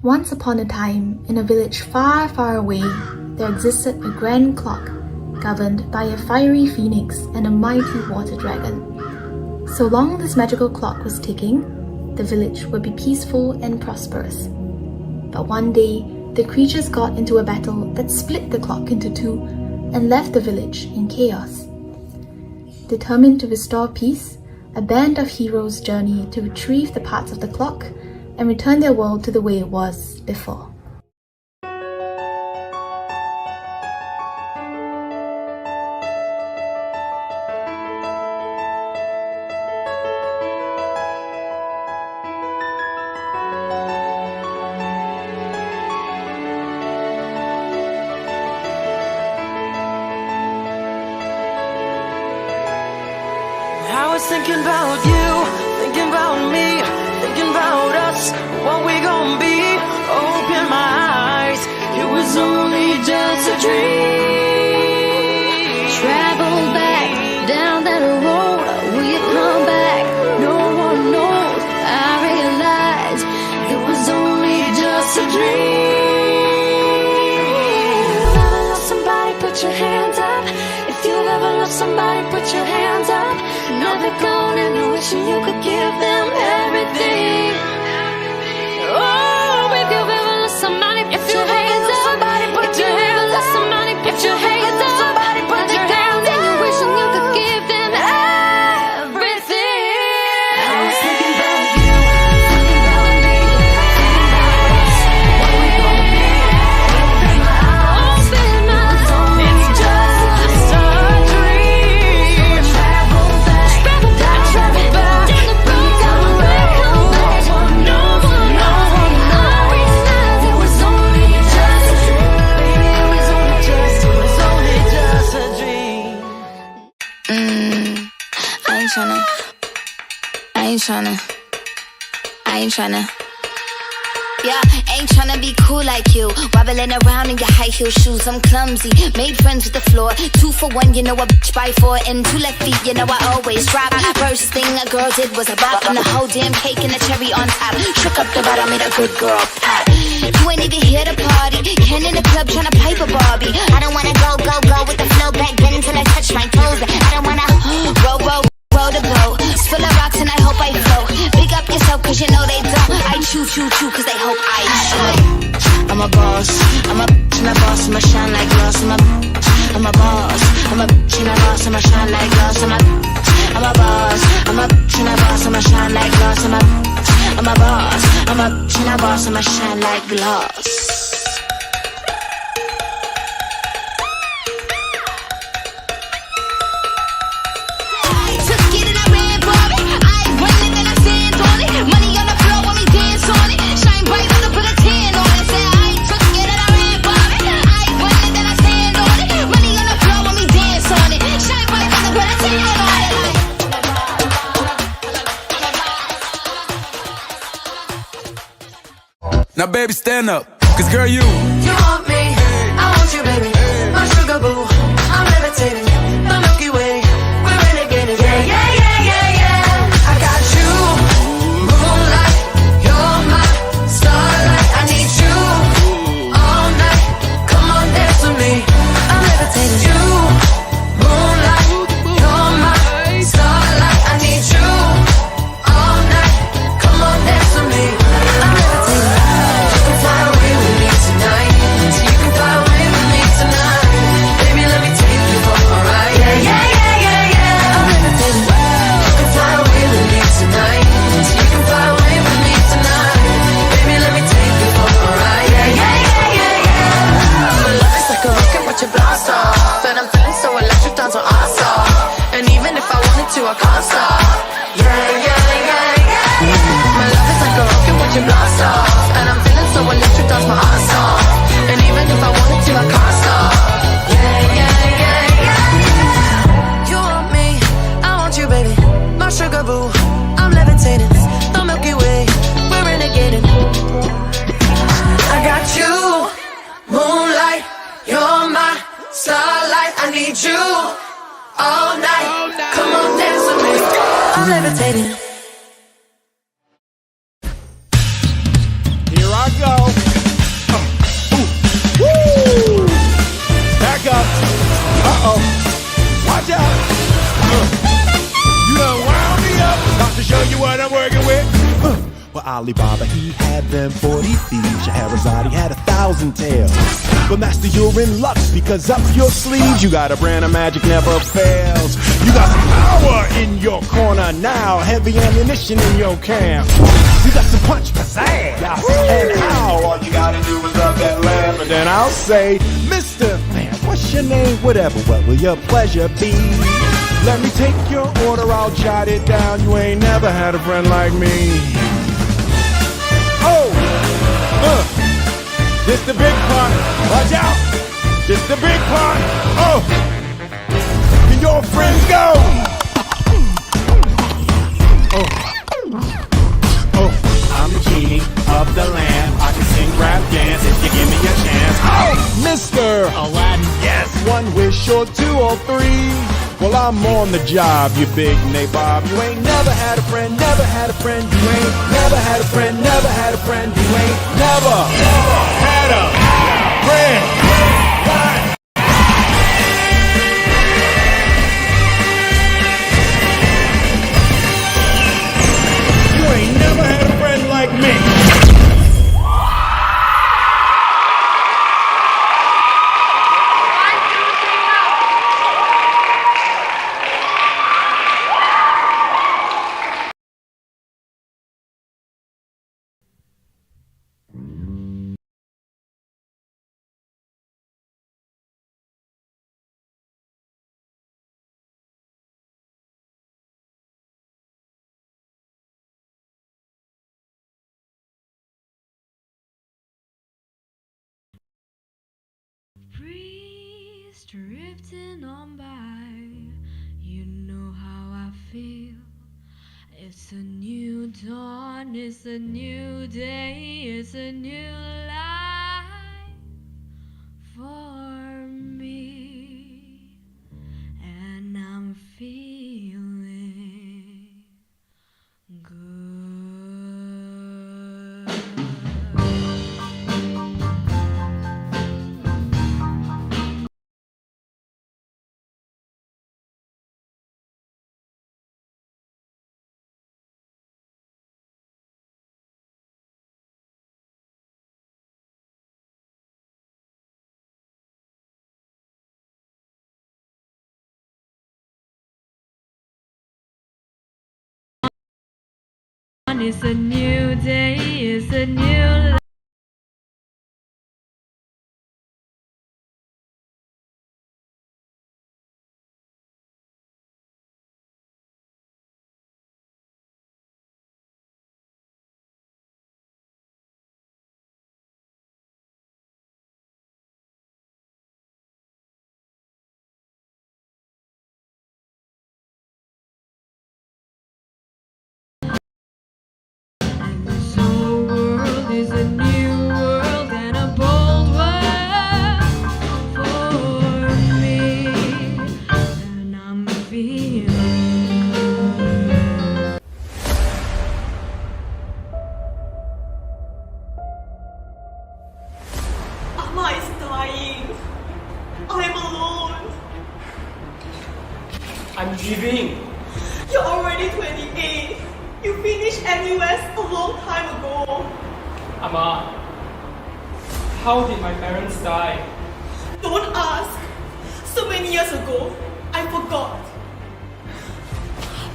Once upon a time, in a village far, far away, there existed a grand clock, governed by a fiery phoenix and a mighty water dragon. So long this magical clock was ticking, the village would be peaceful and prosperous. But one day, the creatures got into a battle that split the clock into two and left the village in chaos. Determined to restore peace, a band of heroes journey to retrieve the parts of the clock and return their world to the way it was before. I was thinking about you, thinking about me, thinking about us, what we gon' be. Open my eyes, it was only just a dream. Travel back down that road, will you come back? No one knows. I realized it was only just a dream. If you've ever lost somebody, put your hands up. If you've ever lost somebody, put your hands up. Now they're gone and you're wishing you could give them everything. Oh, if you've ever lost somebody, put your hands up. If you've ever lost somebody, put your hands up. Somebody put your hands up. And you're wishing you could give them everything. I was thinking about you, thinking about me, thinking about us, what we gon' be. Open my eyes, it's just tryna. Yeah, ain't tryna be cool like you. Wobbling around in your high heel shoes, I'm clumsy. Made friends with the floor. 2 for 1, you know a bitch by 4. And 2 left feet, you know I always drop. First thing a girl did was a bop. And the whole damn cake and the cherry on top. Shook up the bottom, made a good girl pop. You ain't even here to party. Ken in the club tryna pipe a Barbie. I don't wanna go with the flow back then until I touch my toes. I don't wanna roll the boat. Spill the rocks and I hope I float. Big up yourself cause you know they don't. I chew cause they hope I choke. I'm a boss, I'm a bitch and a boss, I'ma shine like glass. I'm a boss, I'm a bitch and a boss, I'ma shine like glass. I'm a boss, I'm a bitch and a boss, I'ma shine like glass. I'm a boss, I'm a bitch and a boss, I'ma shine like glass. Money on the floor when we dance on it. Shine bright when I put a tan on it. Say I took it and I ran for it. I win it then I stand on it. Money on the floor when we dance on it. Shine bright when I put a tan on it. Now baby stand up, cause girl you want me, I want you baby. My sugar boo, I'm levitating. The Milky Way, we're renegading. Yeah. I got you. I can't stop. Yeah. My love is like a rocket watching blast off. And I'm feeling so electric, dance my ass off. And even if I wanted to, I can't stop. Yeah. You want me, I want you, baby. My sugar boo, I'm levitating. The Milky Way, we're renegading. I got you, moonlight. You're my starlight. I need you all night. Come on, dance with me. I'm levitating. Here I go. Woo! Back up. Uh-oh. Watch out. You done wound me up. About to show you what I'm working with. Well, Alibaba, he had them 40 thieves. Scheherazade, he had 1,000 tales. But master, you're in luck, because up your sleeves you got a brand of magic never fails. You got some power in your corner now, heavy ammunition in your camp. You got some punch, pizzazz, and how all you gotta do is love that laugh. And then I'll say, Mr. Man, what's your name? Whatever, what will your pleasure be? Let me take your order, I'll jot it down. You ain't never had a friend like me. This the big part. Watch out. This the big part. Oh. Can your friends go? Oh. I'm the genie of the lamp. I can sing, rap, dance if you give me a chance. Oh, Mr. Aladdin. Yes. 1 wish or 2 or 3. Well, I'm on the job, you big nabob. You ain't never had a friend, never had a friend. You ain't never had a friend, never had a friend. You ain't never had a friend. You ain't never had a friend like me. Breeze drifting on by, you know how I feel. It's a new dawn, it's a new day, it's a new life for me, and I'm feeling good. It's a new day, it's a new life. This whole world is a new world and a bold world for me, and I'm feeling Amma is dying. I'm alone. I'm leaving. You're already 28. You finished NUS a long time ago. Amma, how did my parents die? Don't ask. So many years ago, I forgot.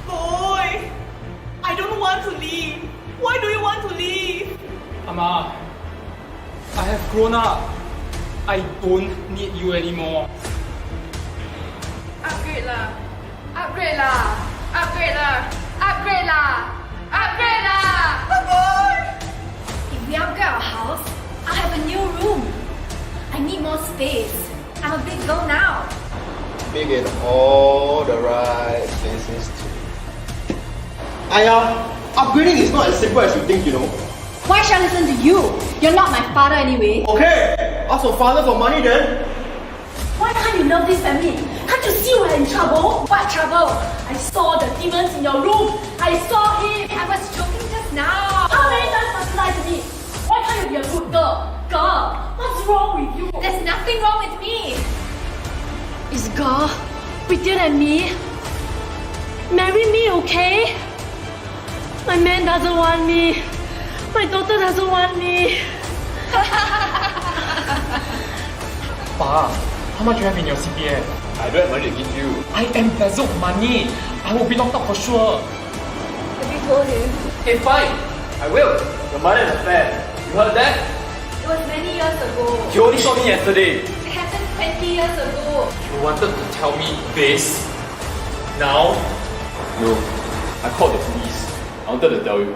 Boy, I don't want to leave. Why do you want to leave? Amma, I have grown up. I don't need you anymore. Upgrade lah. Upgrade lah. Upgrade lah. Upgrade lah. Upgrade lah. If we upgrade our house, I'll have a new room. I need more space. I'm a big girl now. Big in all the right places too. Aya, upgrading is not as simple as you think, you know. Why should I listen to you? You're not my father anyway. Okay, ask your father for money then. Why can't you love this family? Can't you see we're in trouble? What trouble? I saw the demons in your room. I saw him. I was joking just now. How many times must you lie to me? Why can't you be a good girl? Girl, what's wrong with you? There's nothing wrong with me. Is girl prettier than me? Marry me, okay? My man doesn't want me. My daughter doesn't want me. Pa, how much you have in your CPF? I don't have money to give you. I embezzled money. I will be locked up for sure. Have you told him? Okay, fine. I will. Your mother is a fan. You heard that? It was many years ago. You only saw me yesterday. It happened 20 years ago. You wanted to tell me this? Now? No, I called the police. I wanted to tell you.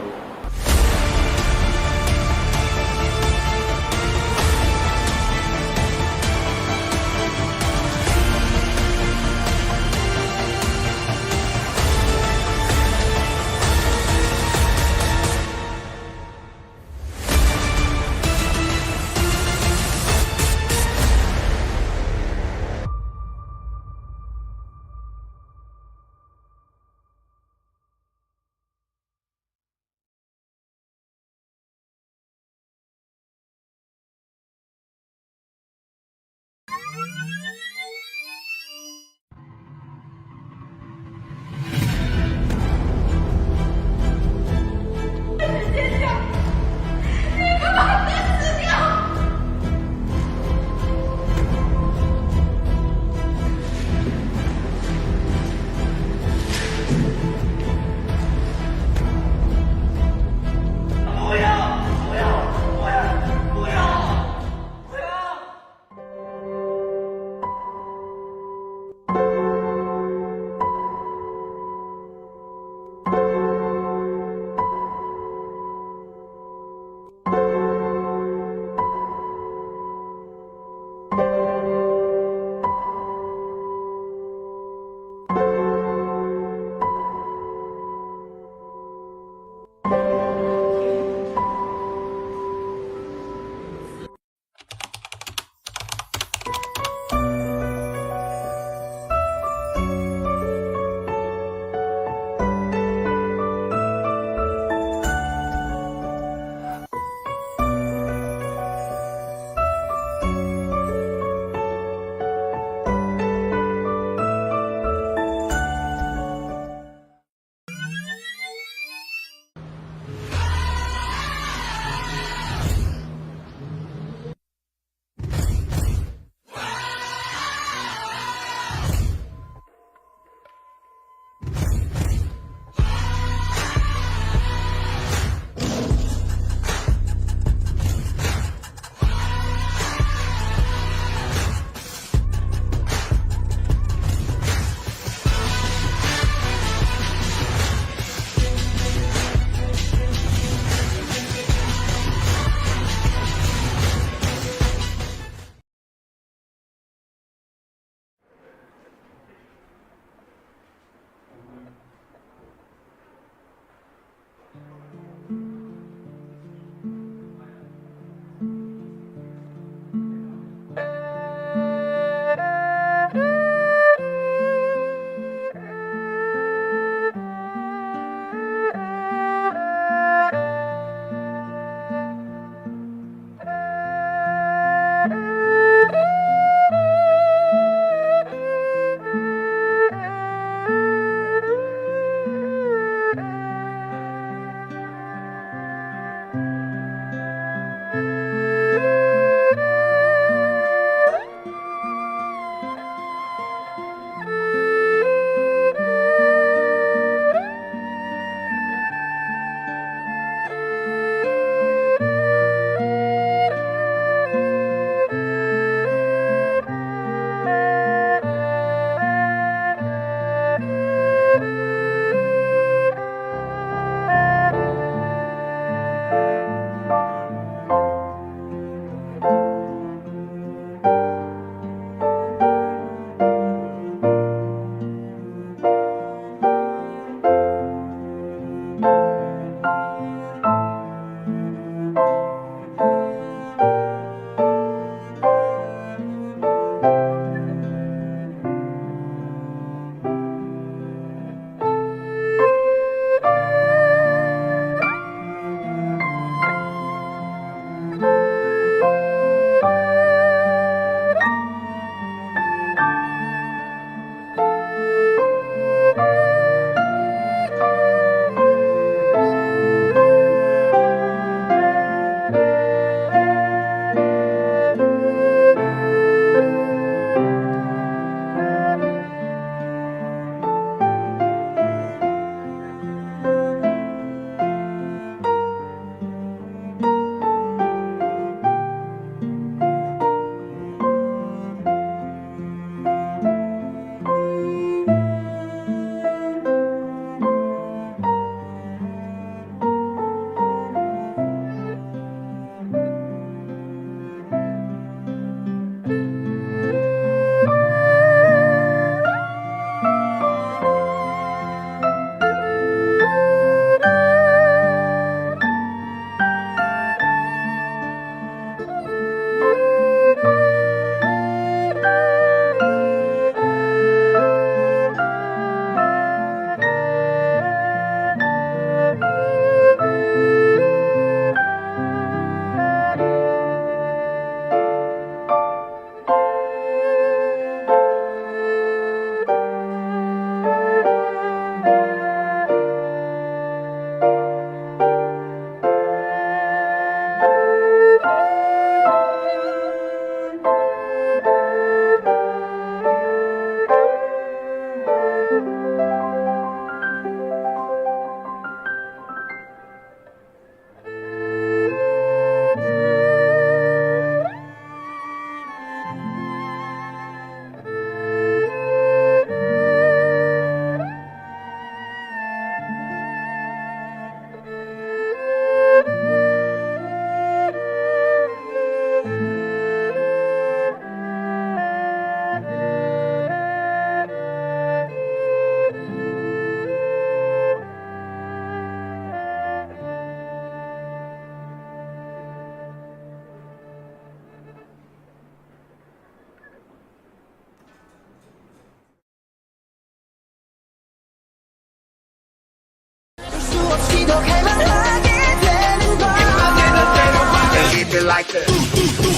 like this.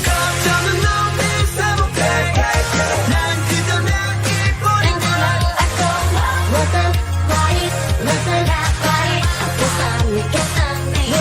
걱정은 너무 사복해. 난 그저 내 입버린 Listen, right, listen, right. Guess I'm me, guess I'm me.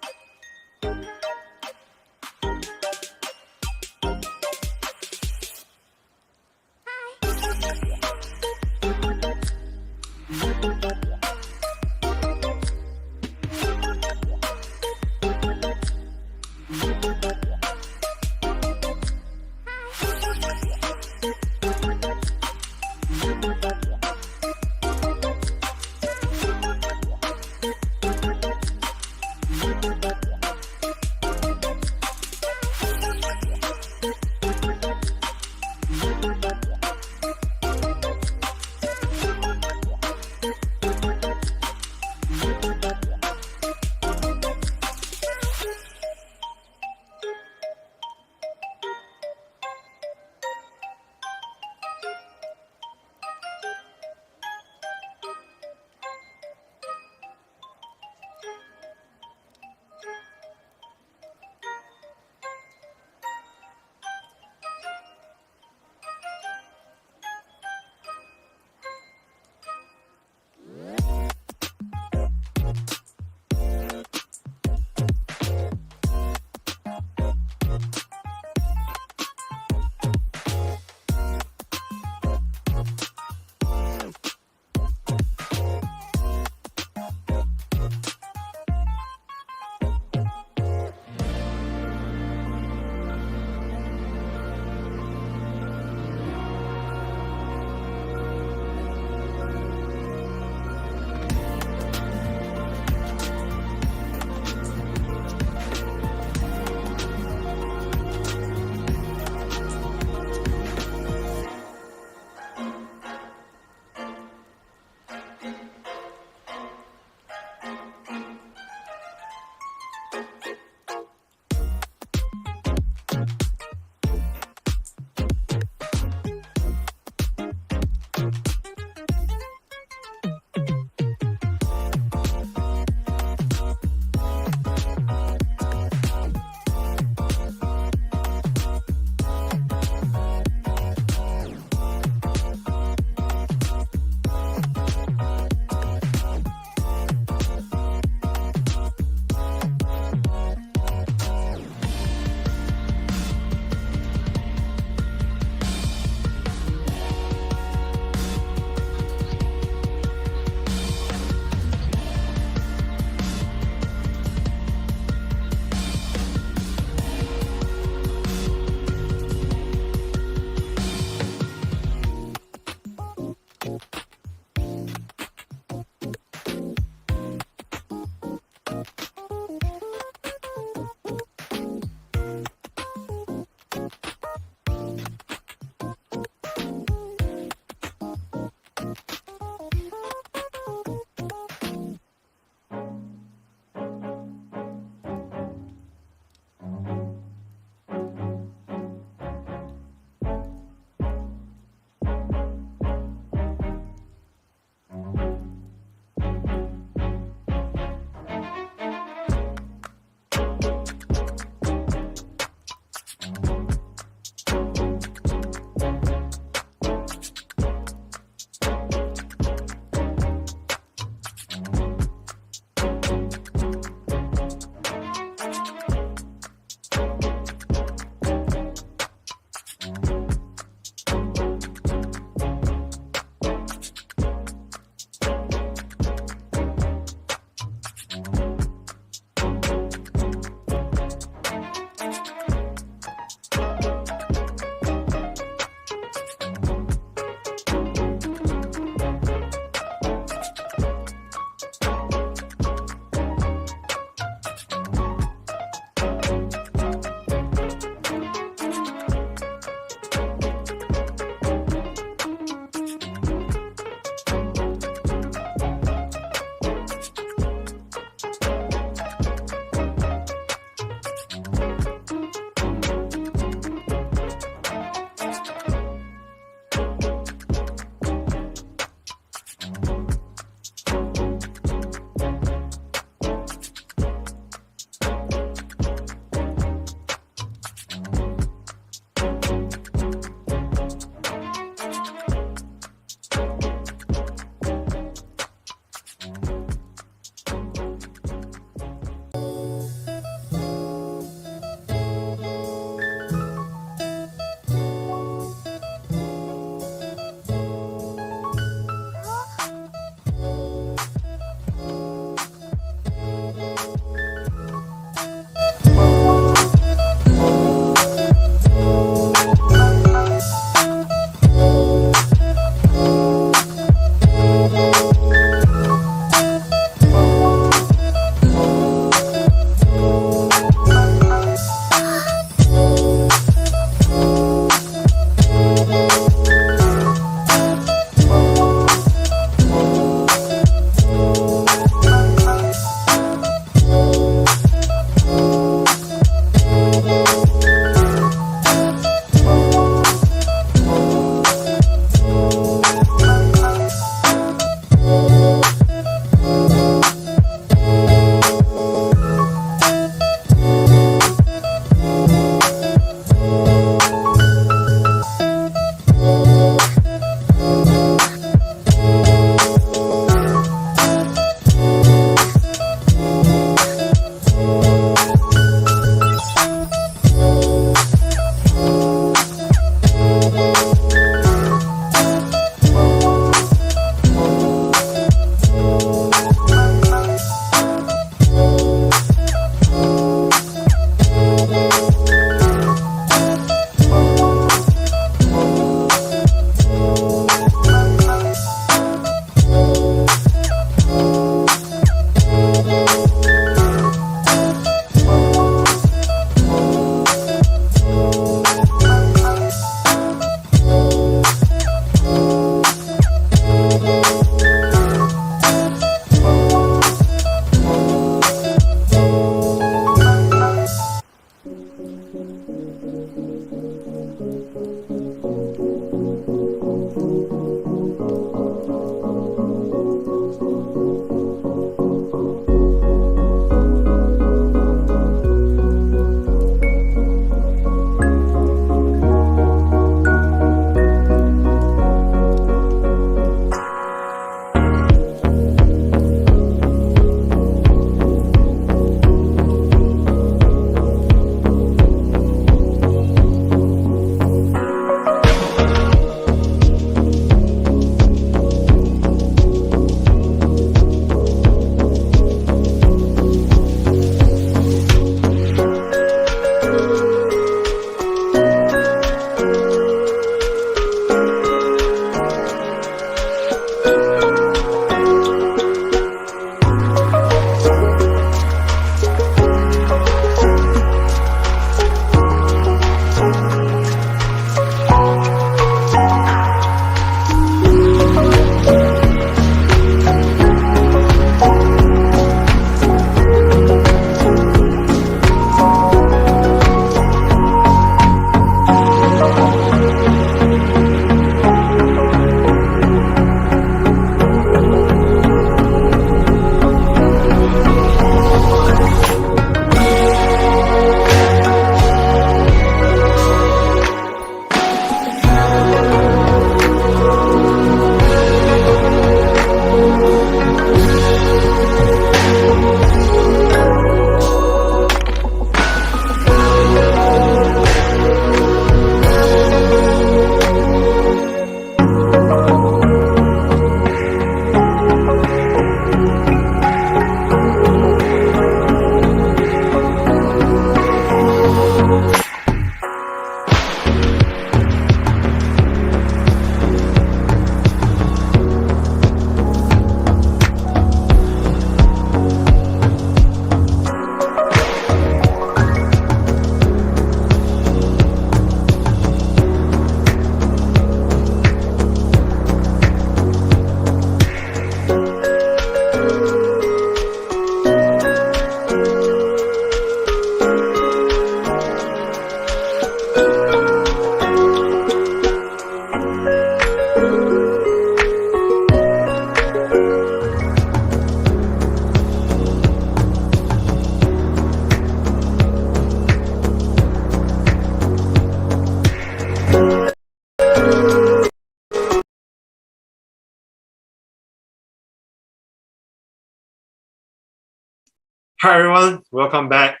Hi everyone, welcome back.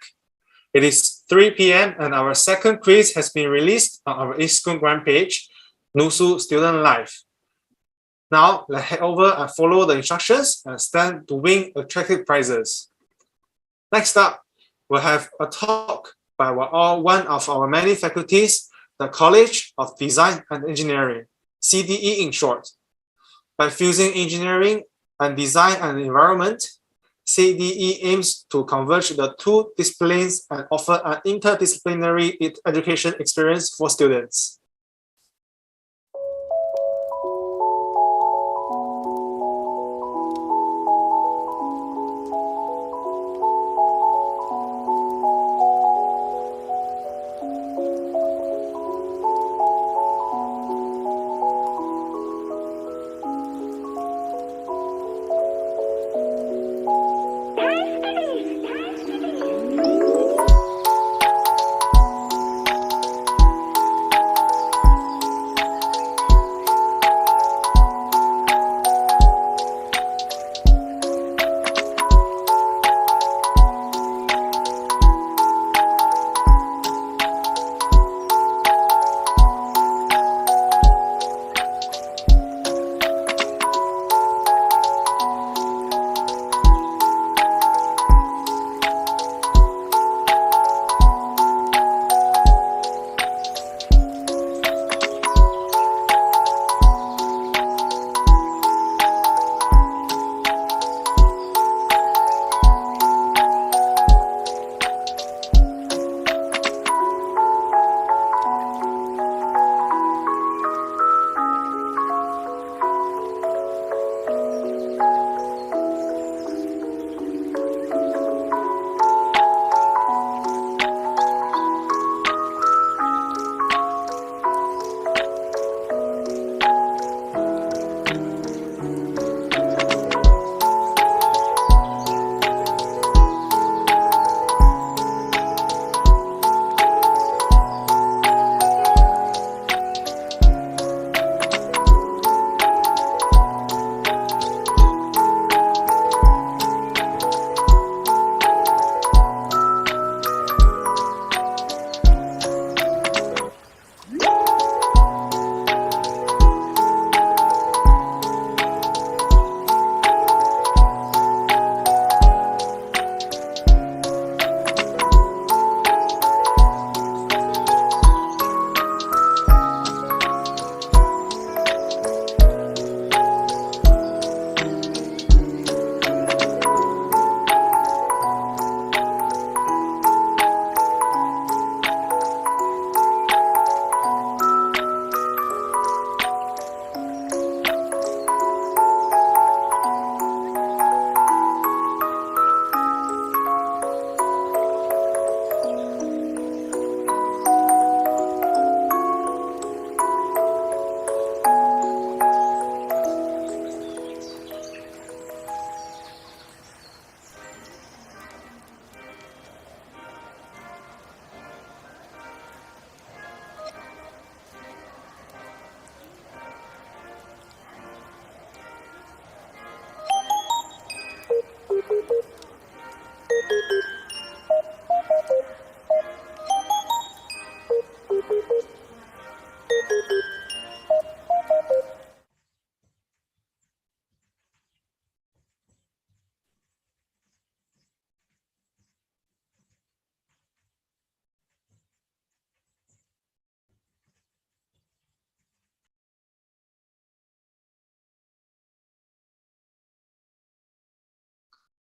It is 3 p.m. and our second quiz has been released on our Instagram page, NUSSU Student Life. Now, let's head over and follow the instructions and stand to win attractive prizes. Next up, we'll have a talk by one of our many faculties, the College of Design and Engineering, CDE in short. By fusing engineering and design and environment, CDE aims to converge the two disciplines and offer an interdisciplinary education experience for students.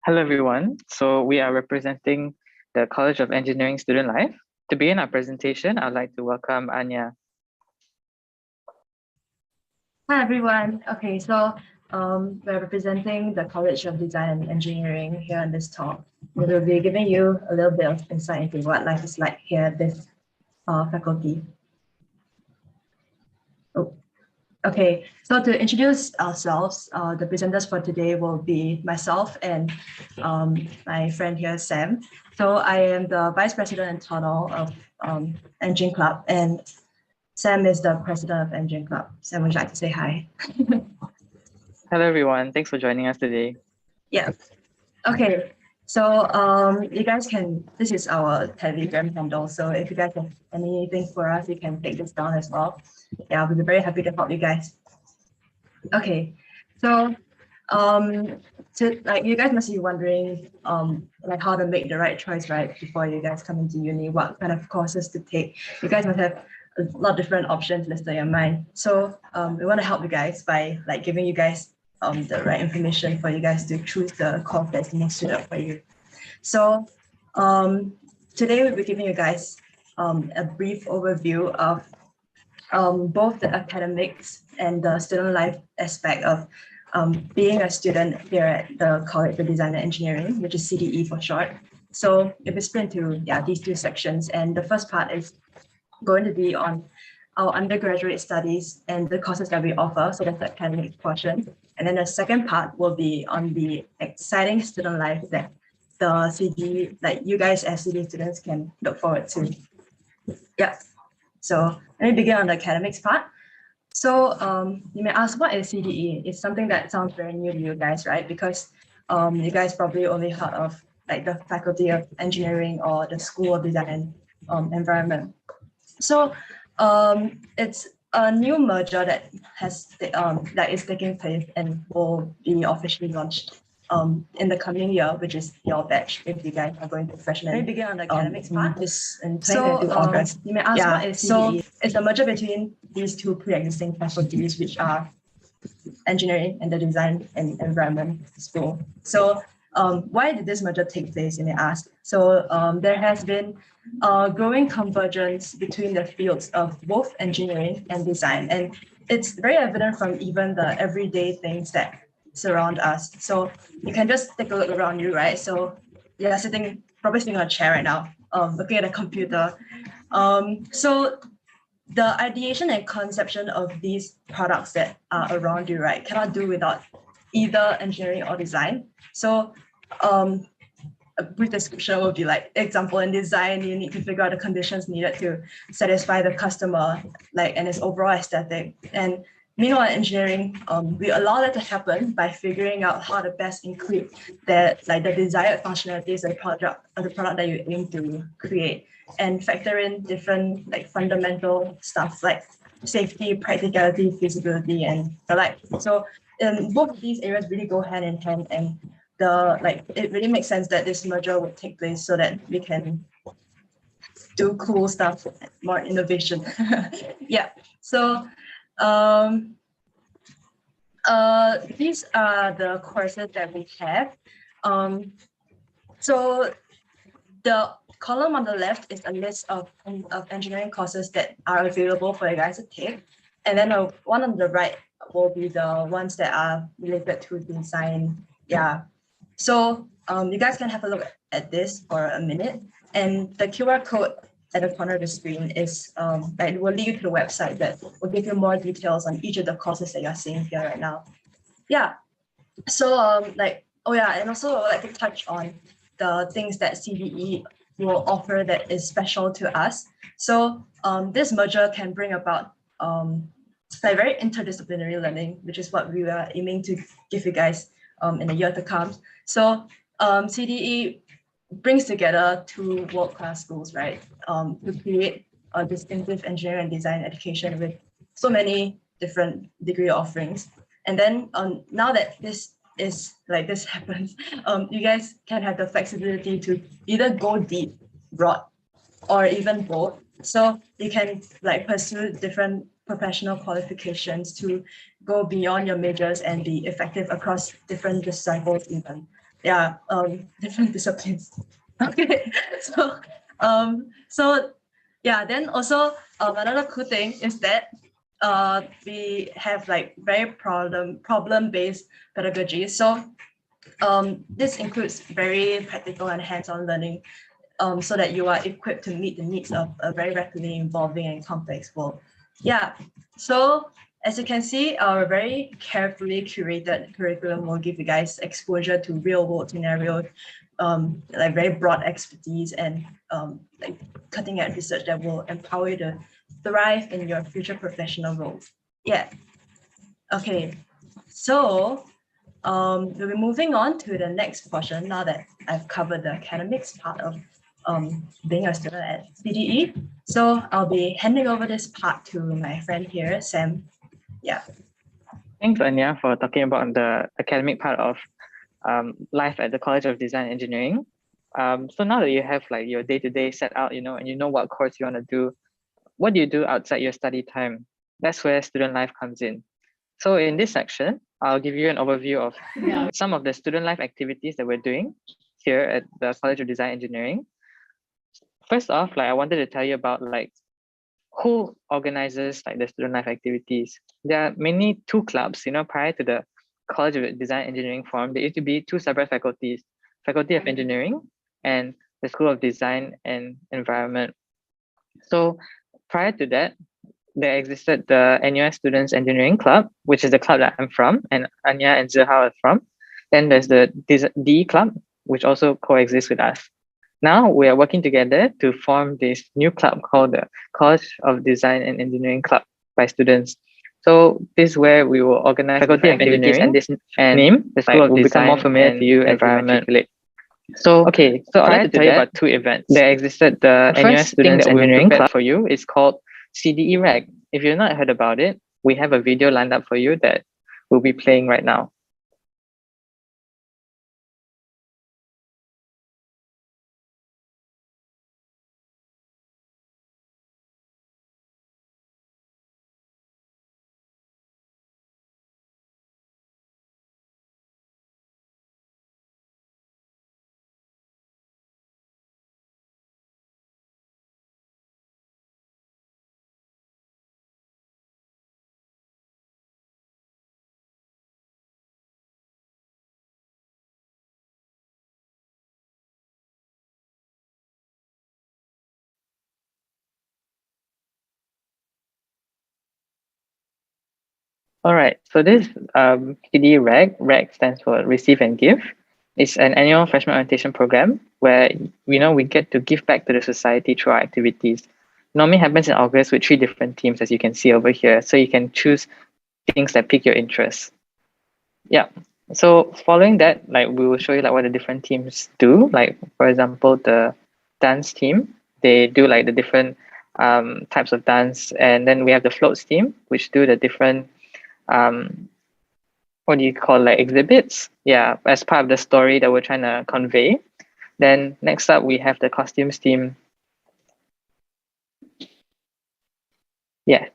Hello everyone, so we are representing the College of Engineering Student Life. To begin our presentation, I'd like to welcome Anya. Hi everyone. Okay, so we're representing the College of Design and Engineering here on this talk. We will be giving you a little bit of insight into what life is like here at this faculty. Oh. Okay, so to introduce ourselves, the presenters for today will be myself and my friend here, Sam. So I am the Vice President and Tunnel of Engine Club, and Sam is the President of Engine Club. Sam, would you like to say hi? Hello everyone, thanks for joining us today. Yeah. Okay, So you guys can, this is our Telegram handle. So if you guys have anything for us, you can take this down as well. Yeah, we'll be very happy to help you guys. Okay, so like you guys must be wondering like how to make the right choice right before you guys come into uni, what kind of courses to take. You guys must have a lot of different options listed in your mind. So we want to help you guys by like giving you guys the right information for you guys to choose the course that's most suited for you. So today we'll be giving you guys a brief overview of both the academics and the student life aspect of being a student here at the College of Design and Engineering, which is CDE for short. So it will split into these two sections, and the first part is going to be on our undergraduate studies and the courses that we offer, so that's the academic portion. And then the second part will be on the exciting student life that the CDE, like you guys as CDE students can look forward to. Yeah. So let me begin on the academics part. So you may ask, what is CDE? It's something that sounds very new to you guys, right? Because you guys probably only heard of like the Faculty of Engineering or the School of Design and Environment. So it's a new merger that that is taking place and will be officially launched in the coming year, which is your batch if you guys are going to freshman. Let me begin on the academics part. This in 2022 August. You may ask, what is CDE? So it's a merger between these two pre-existing faculties, which are engineering and the design and environment school. So why did this merger take place, you may ask? So there has been growing convergence between the fields of both engineering and design, and it's very evident from even the everyday things that surround us. So you can just take a look around you, right? So you're probably sitting on a chair right now, looking at a computer. So the ideation and conception of these products that are around you, right, cannot do without either engineering or design. So a brief description will be like, example, in design, you need to figure out the conditions needed to satisfy the customer, like, and its overall aesthetic. And meanwhile, in engineering, we allow that to happen by figuring out how to best include the desired functionalities of the product that you aim to create, and factor in different like fundamental stuff like safety, practicality, feasibility, and the like. So both of these areas really go hand in hand, and it really makes sense that this merger would take place so that we can do cool stuff, more innovation. Yeah. So these are the courses that we have. So the column on the left is a list of engineering courses that are available for you guys to take. And then one on the right will be the ones that are related to design. Yeah. So you guys can have a look at this for a minute. And the QR code at the corner of the screen is it will lead you to the website that will give you more details on each of the courses that you're seeing here right now. Yeah. So and also I would like to touch on the things that CDE will offer that is special to us. So this merger can bring about very interdisciplinary learning, which is what we are aiming to give you guys in the year to come. So CDE brings together two world-class schools, right, to create a distinctive engineering and design education with so many different degree offerings. And then now that this happens, you guys can have the flexibility to either go deep, broad, or even both. So you can pursue different professional qualifications to go beyond your majors and be effective across different disciplines even. Yeah, different disciplines. Okay, so yeah, then also another cool thing is that we have very problem-based pedagogy. So this includes very practical and hands-on learning, so that you are equipped to meet the needs of a very rapidly evolving and complex world. Yeah, so as you can see, our very carefully curated curriculum will give you guys exposure to real-world scenarios, very broad expertise, and cutting-edge research that will empower you to thrive in your future professional roles. Yeah. Okay. So we'll be moving on to the next portion now that I've covered the academics part of being a student at CDE. So I'll be handing over this part to my friend here, Sam. Yeah. Thanks, Anya, for talking about the academic part of life at the College of Design and Engineering. So now that you have like your day-to-day set out, you know, and you know what course you want to do, what do you do outside your study time? That's where student life comes in. So in this section, I'll give you an overview of some of the student life activities that we're doing here at the College of Design and Engineering. First off, like I wanted to tell you about like who organizes like the student life activities. There are mainly two clubs, you know, prior to the College of Design and Engineering form, there used to be two separate faculties, Faculty of Engineering and the School of Design and Environment. So prior to that, there existed the NUS Students Engineering Club, which is the club that I'm from, and Anya and Zihao are from. Then there's the DE Club, which also coexists with us. Now we are working together to form this new club called the College of Design and Engineering Club by students. So this is where we will organize faculty of engineering and this name, the School of Design, become more familiar to you environment. So okay, so I'd like to tell you about two events. There existed the NUS Students Engineering Club for you. It's called CDE Reg. If you've not heard about it, we have a video lined up for you that we'll be playing right now. All right, so this CDE REG stands for Receive and Give. It's an annual freshman orientation program where we get to give back to the society through our activities. Normally happens in August with 3 different teams, as you can see over here. So you can choose things that pique your interest. Yeah. So following that, like we will show you like what the different teams do. Like for example, the dance team, they do like the different types of dance, and then we have the floats team, which do the different what do you call like exhibits? Yeah, as part of the story that we're trying to convey. Then next up we have the costumes team. Yeah,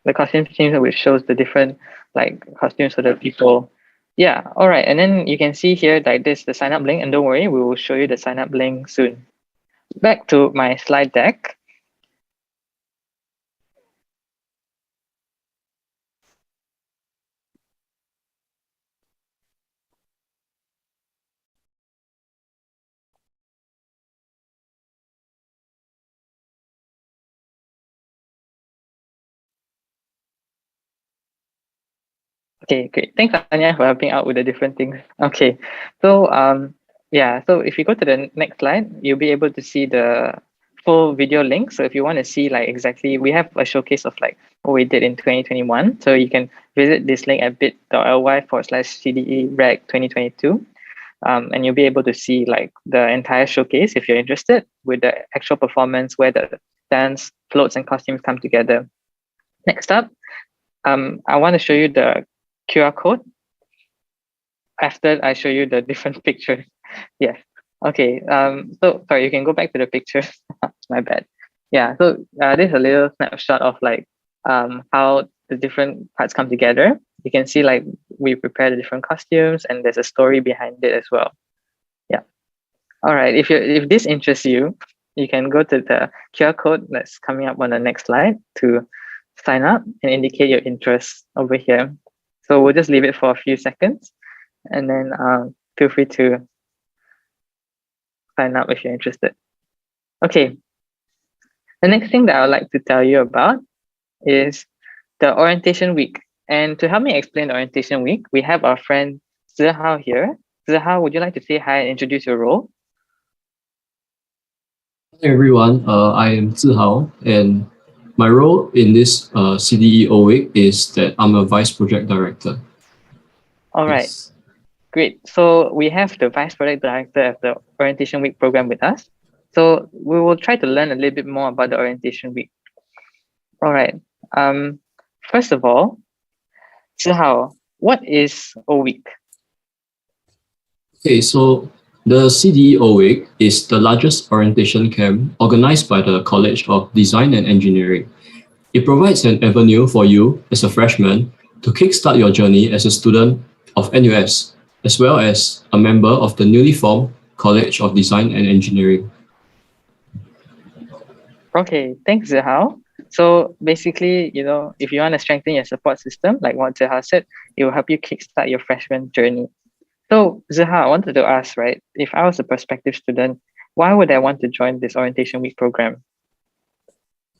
the costumes team which shows the different like costumes for the people. Yeah, all right, and then you can see here like this the sign up link, and don't worry, we will show you the sign up link soon. Back to my slide deck. Okay, great. Thanks, Anya, for helping out with the different things. Okay, so yeah, so if you go to the next slide, you'll be able to see the full video link. So if you want to see like exactly, we have a showcase of like what we did in 2021. So you can visit this link at bit.ly/CDE-REG 2022. And you'll be able to see like the entire showcase if you're interested with the actual performance where the dance, floats, and costumes come together. Next up, I want to show you the QR code after I show you the different pictures. Yes. Okay. So sorry, you can go back to the pictures. My bad. Yeah. So this is a little snapshot of like how the different parts come together. You can see like we prepare the different costumes, and there's a story behind it as well. Yeah. All right. If this interests you, you can go to the QR code that's coming up on the next slide to sign up and indicate your interest over here. So we'll just leave it for a few seconds, and then feel free to sign up if you're interested. Okay. The next thing that I would like to tell you about is the orientation week. And to help me explain the orientation week, we have our friend Zihao here. Zihao, would you like to say hi and introduce your role? Hi everyone, I am Zihao, and my role in this CDEO week is that I'm a Vice Project Director. All right. Yes. Great. So we have the Vice Product Director of the Orientation Week program with us. So we will try to learn a little bit more about the Orientation Week. All right. First of all, Zihao, what is O Week? Okay, so the CDEO Week is the largest orientation camp organized by the College of Design and Engineering. It provides an avenue for you as a freshman to kickstart your journey as a student of NUS, as well as a member of the newly formed College of Design and Engineering. Okay, thanks, Zihao. So basically, if you want to strengthen your support system, like what Zihao said, it will help you kickstart your freshman journey. So Zihao, I wanted to ask, right, if I was a prospective student, why would I want to join this Orientation Week program?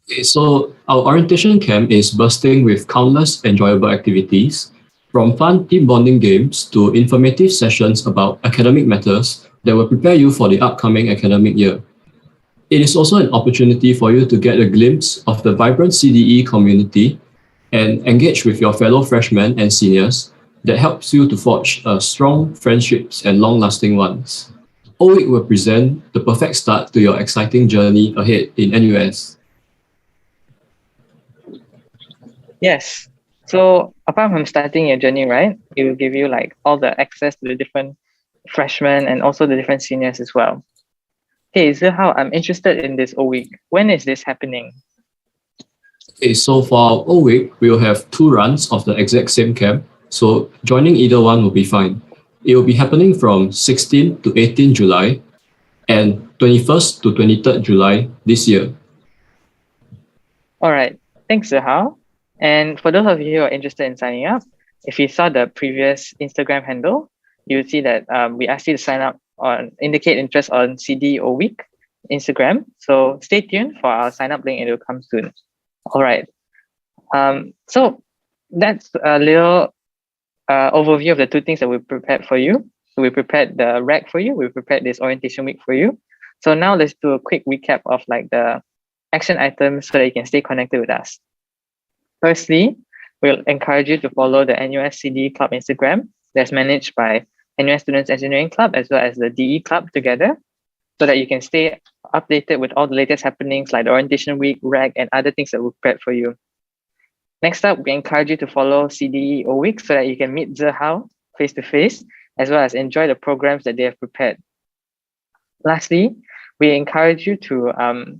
Okay, so our orientation camp is bursting with countless enjoyable activities, from fun team bonding games to informative sessions about academic matters that will prepare you for the upcoming academic year. It is also an opportunity for you to get a glimpse of the vibrant CDE community and engage with your fellow freshmen and seniors that helps you to forge strong friendships and long-lasting ones. OWIC will present the perfect start to your exciting journey ahead in NUS. Yes. So apart from starting your journey, right, it will give you like all the access to the different freshmen and also the different seniors as well. Okay, Zihao, I'm interested in this OWIC. When is this happening? Okay, so for our OWIC, we will have 2 runs of the exact same camp, so joining either one will be fine. It will be happening from 16 to 18 July and 21st to 23rd July this year. All right, thanks, Zihao. And for those of you who are interested in signing up, if you saw the previous Instagram handle, you'll see that we asked you to sign up or indicate interest on CDEO Week Instagram. So stay tuned for our sign up link, and it will come soon. All right. So that's a little overview of the 2 things that we prepared for you. So we prepared the rec for you. We prepared this orientation week for you. So now let's do a quick recap of like the action items so that you can stay connected with us. Firstly, we'll encourage you to follow the NUS CD Club Instagram that's managed by NUS Students Engineering Club as well as the DE Club together, so that you can stay updated with all the latest happenings like the orientation week, rec, and other things that we've prepared for you. Next up, we encourage you to follow CDEO Week so that you can meet Zihao face-to-face, as well as enjoy the programs that they have prepared. Lastly, we encourage you to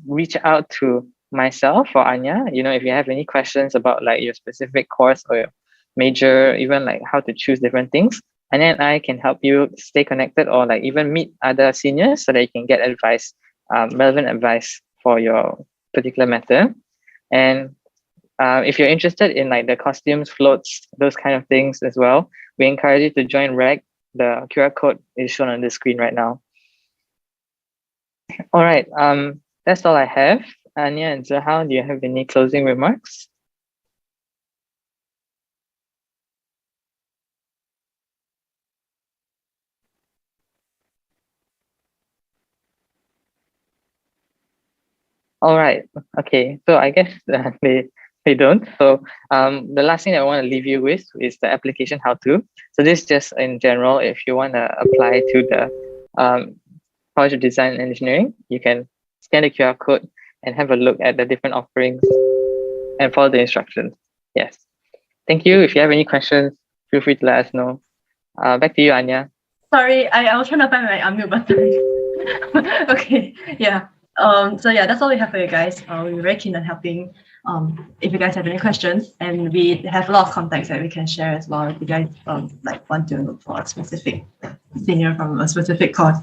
reach out to myself or Anya, if you have any questions about like your specific course or your major, even like how to choose different things. Anya and I can help you stay connected or like even meet other seniors so that you can get advice, relevant advice for your particular matter. And if you're interested in like the costumes, floats, those kind of things as well, we encourage you to join REC. The QR code is shown on the screen right now. All right, that's all I have. Anya and Zihao, do you have any closing remarks? All right, okay, so I guess they don't. So the last thing that I want to leave you with is the application how-to. So this just in general, if you want to apply to the College of Design and Engineering, you can scan the QR code and have a look at the different offerings and follow the instructions. Yes. Thank you. If you have any questions, feel free to let us know. Back to you, Anya. Sorry, I was trying to find my unmute button. Okay, yeah. So yeah, that's all we have for you guys. We're very keen on helping. If you guys have any questions, and we have a lot of contacts that we can share as well. If you guys like want to look for a specific senior from a specific course,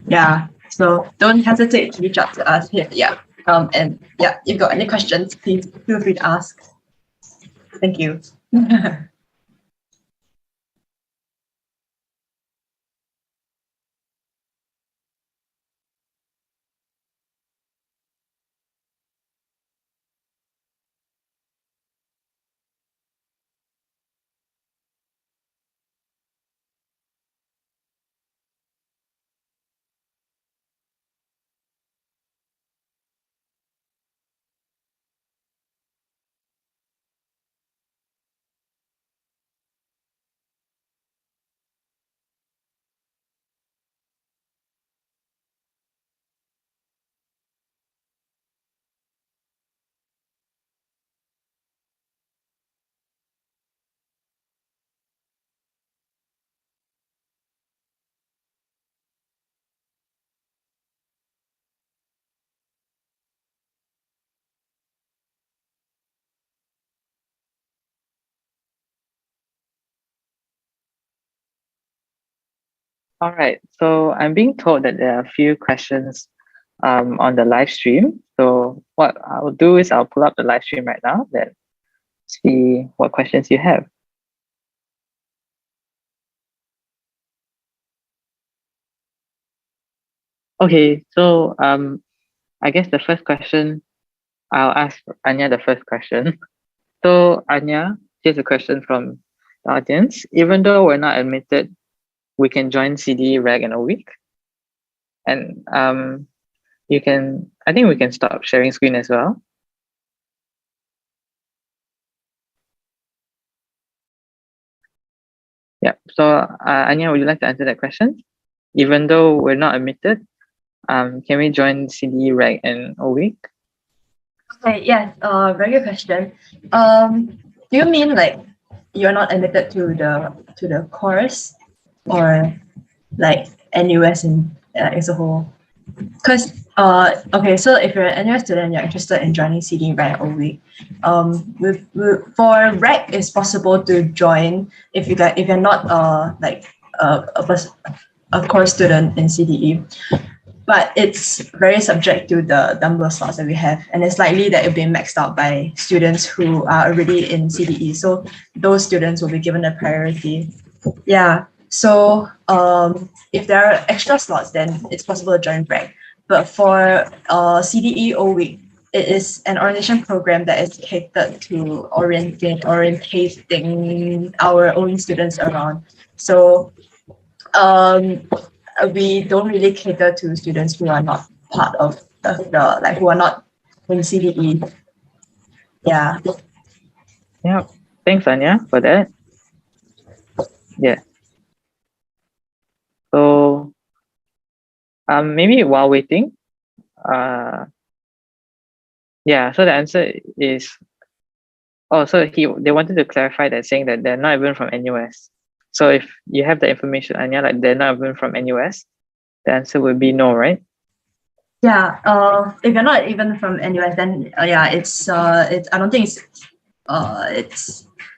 yeah. So don't hesitate to reach out to us here. Yeah. And yeah, if you've got any questions, please feel free to ask. Thank you. All right. So I'm being told that there are a few questions on the live stream. So what I'll do is I'll pull up the live stream right now, then see what questions you have. Okay, so I guess the first question, I'll ask Anya the first question. So Anya, here's a question from the audience. Even though we're not admitted, we can join CD, REG in a week. And I think we can stop sharing screen as well. Yeah, so Anya, would you like to answer that question? Even though we're not admitted, can we join CD, REG in a week? Okay, yes, very good question. Do you mean like you're not admitted to the course, or like NUS as a whole? Because okay, so if you're an NUS student, you're interested in joining CD, REG or week. For REG, it's possible to join if you're not like a course student in CDE. But it's very subject to the number of slots that we have, and it's likely that it'll be maxed out by students who are already in CDE. So those students will be given a priority. Yeah. So if there are extra slots, then it's possible to join REG. But for CDE O week, it is an orientation program that is catered to orientating our own students around. So we don't really cater to students who are not part of who are not in CDE. Yeah. Yeah. Thanks, Anya, for that. Yeah. So maybe while waiting, yeah, so the answer is, they wanted to clarify that, saying that they're not even from NUS. So if you have the information, Anya, like they're not even from NUS, the answer would be no, right? Yeah. If you're not even from NUS, then yeah, it's I don't think it's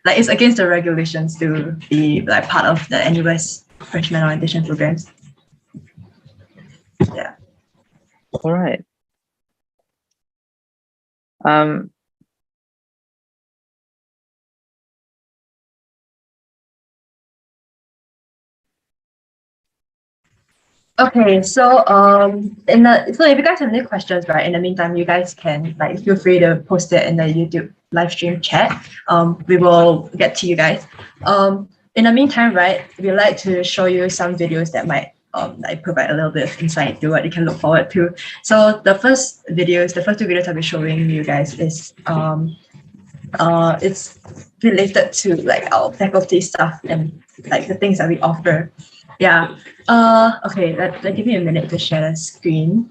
against the regulations to be like part of the NUS freshman orientation programs. Yeah. All right. Okay, so so if you guys have any questions, right, in the meantime, you guys can feel free to post it in the YouTube live stream chat. We will get to you guys. In the meantime, right, we'd like to show you some videos that might provide a little bit of insight to what you can look forward to. So the first two videos I'll be showing you guys is it's related to our faculty stuff and the things that we offer. Yeah. Okay, let give me a minute to share the screen.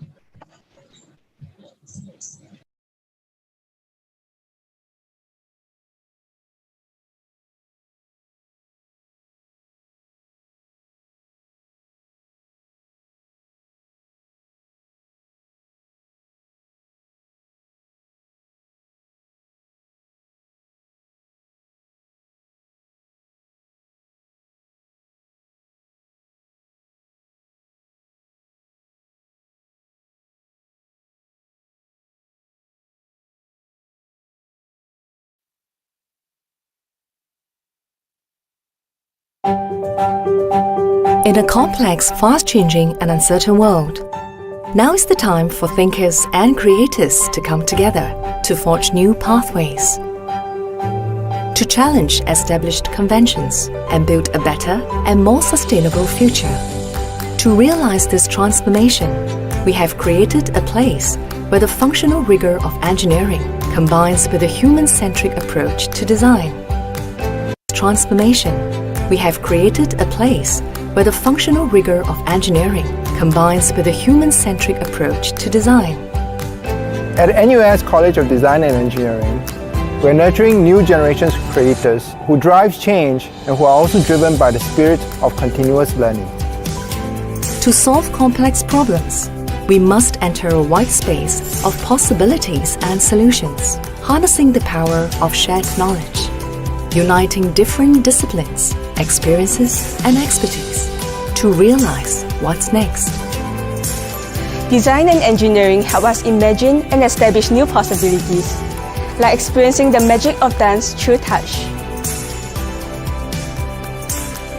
In a complex, fast-changing and uncertain world, now is the time for thinkers and creators to come together to forge new pathways, to challenge established conventions and build a better and more sustainable future. To realize this transformation, we have created a place where the functional rigor of engineering combines with a human-centric approach to design. Transformation, we have created a place where the functional rigor of engineering combines with a human-centric approach to design. At NUS College of Design and Engineering, we're nurturing new generations of creators who drive change and who are also driven by the spirit of continuous learning. To solve complex problems, we must enter a wide space of possibilities and solutions, harnessing the power of shared knowledge, uniting different disciplines, experiences, and expertise to realize what's next. Design and engineering help us imagine and establish new possibilities, like experiencing the magic of dance through touch.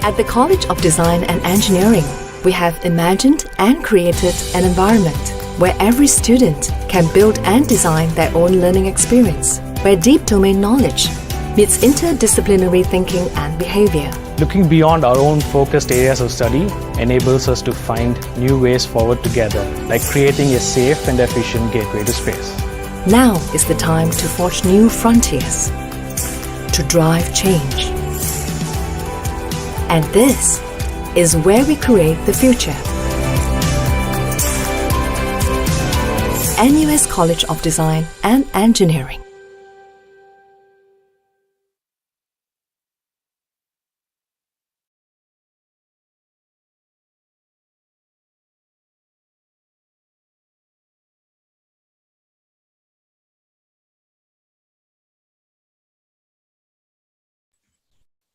At the College of Design and Engineering, we have imagined and created an environment where every student can build and design their own learning experience, where deep domain knowledge meets interdisciplinary thinking and behavior. Looking beyond our own focused areas of study enables us to find new ways forward together, like creating a safe and efficient gateway to space. Now is the time to forge new frontiers, to drive change. And this is where we create the future. NUS College of Design and Engineering.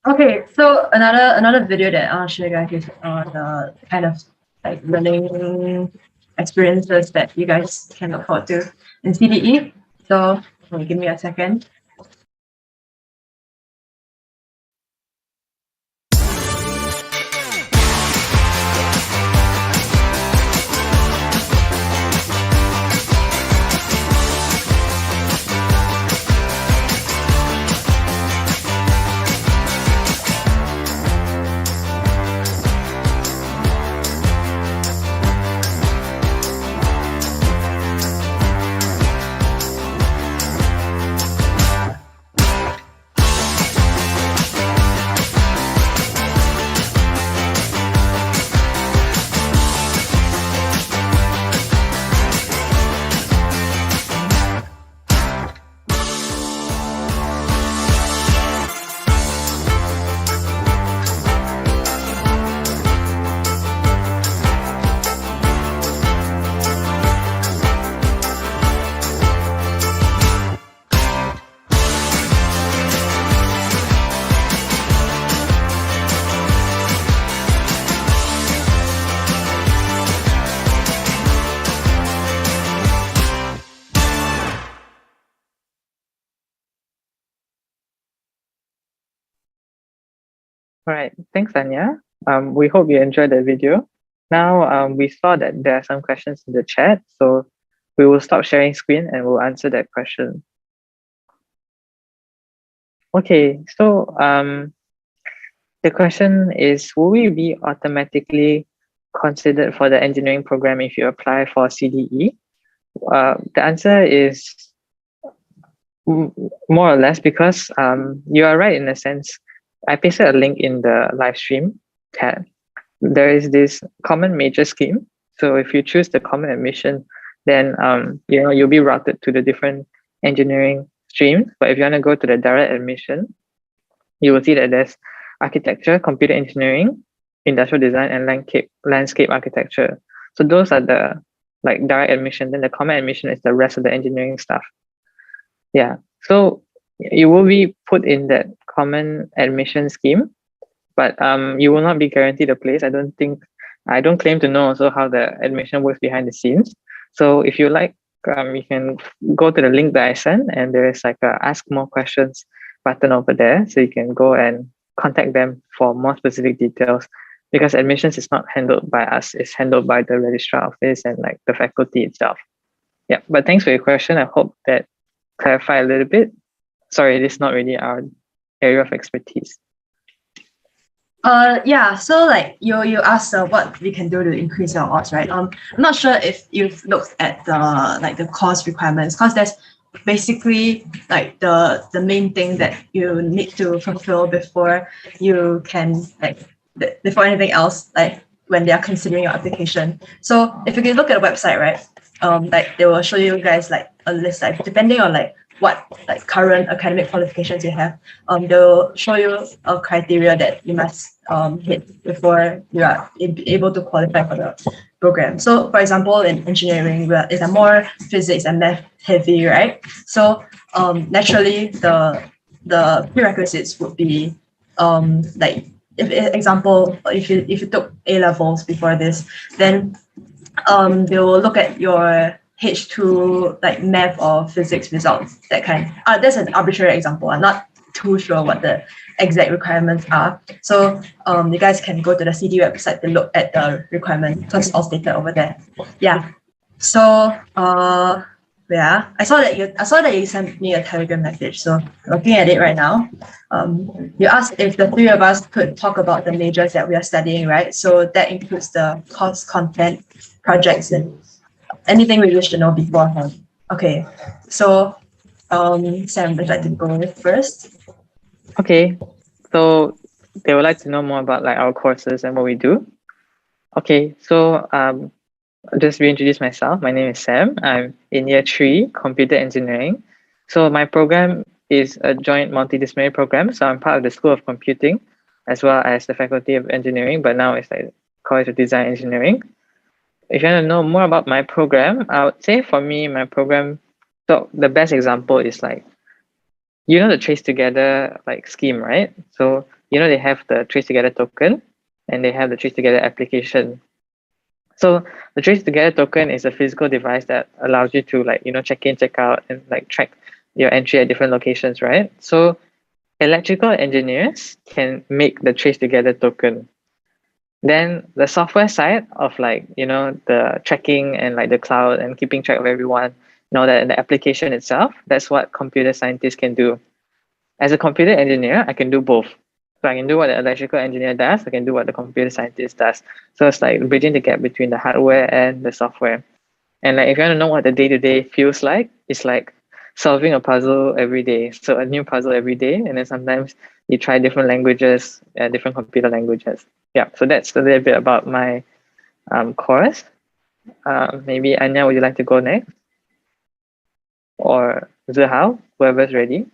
Okay, so another video that I'll show you guys is the kind of like learning experiences that you guys can look forward to in CDE. So give me a second. All right, thanks, Anya. We hope you enjoyed the video. Now, we saw that there are some questions in the chat, so we will stop sharing screen and we'll answer that question. Okay, so the question is, will we be automatically considered for the engineering program if you apply for CDE? The answer is more or less, because you are right in a sense. I pasted a link in the live stream tab. There is this common major scheme. So if you choose the common admission, then you'll be routed to the different engineering streams. But if you want to go to the direct admission, you will see that there's architecture, computer engineering, industrial design, and landscape architecture. So those are the direct admission. Then the common admission is the rest of the engineering stuff. Yeah. So you will be put in that common admission scheme, but you will not be guaranteed a place. I don't claim to know also how the admission works behind the scenes. So if you like, you can go to the link that I sent, and there is like a ask more questions button over there. So you can go and contact them for more specific details, because admissions is not handled by us, it's handled by the registrar office and like the faculty itself. Yeah, but thanks for your question. I hope that clarified a little bit. Sorry, it is not really our area of expertise. Yeah, so like you asked what we can do to increase our odds, right? I'm not sure if you've looked at the course requirements, because there's basically like the main thing that you need to fulfill before you can before anything else, like when they are considering your application. So if you can look at the website, right? They will show you guys like a list, like depending on like what like current academic qualifications you have, they'll show you a criteria that you must hit before you are able to qualify for the program. So for example, in engineering, it's a more physics and math heavy, right? So naturally the prerequisites would be like if you took A levels before this, then they will look at your H2 like math or physics results, that kind. That's an arbitrary example. I'm not too sure what the exact requirements are. So you guys can go to the CD website to look at the requirements because it's all stated over there. Yeah. So yeah, I saw that you sent me a Telegram message. So looking at it right now, you asked if the three of us could talk about the majors that we are studying, right? So that includes the course content, projects, and anything we wish to know beforehand. Okay, so Sam would like to go first. Okay, so they would like to know more about like our courses and what we do. Okay, so I'll just reintroduce myself. My name is Sam. I'm in year 3, computer engineering. So my program is a joint multidisciplinary program. So I'm part of the School of Computing as well as the Faculty of Engineering, but now it's like College of Design Engineering. If you want to know more about my program, I would say for me, my program, so the best example is like, you know, the trace together like scheme, right? So, you know, they have the trace together token and they have the trace together application. So the trace together token is a physical device that allows you to like, you know, check in, check out and like track your entry at different locations, right? So electrical engineers can make the trace together token. Then the software side of like, you know, the tracking and like the cloud and keeping track of everyone, you know, that the application itself, that's what computer scientists can do. As a computer engineer, I can do both. So I can do what the electrical engineer does, I can do what the computer scientist does. So it's like bridging the gap between the hardware and the software. And like if you want to know what the day-to-day feels like, it's like solving a puzzle every day. So a new puzzle every day, and then sometimes you try different languages, different computer languages. Yeah, so that's a little bit about my course. Maybe Anya, would you like to go next? Or Zihao, whoever's ready.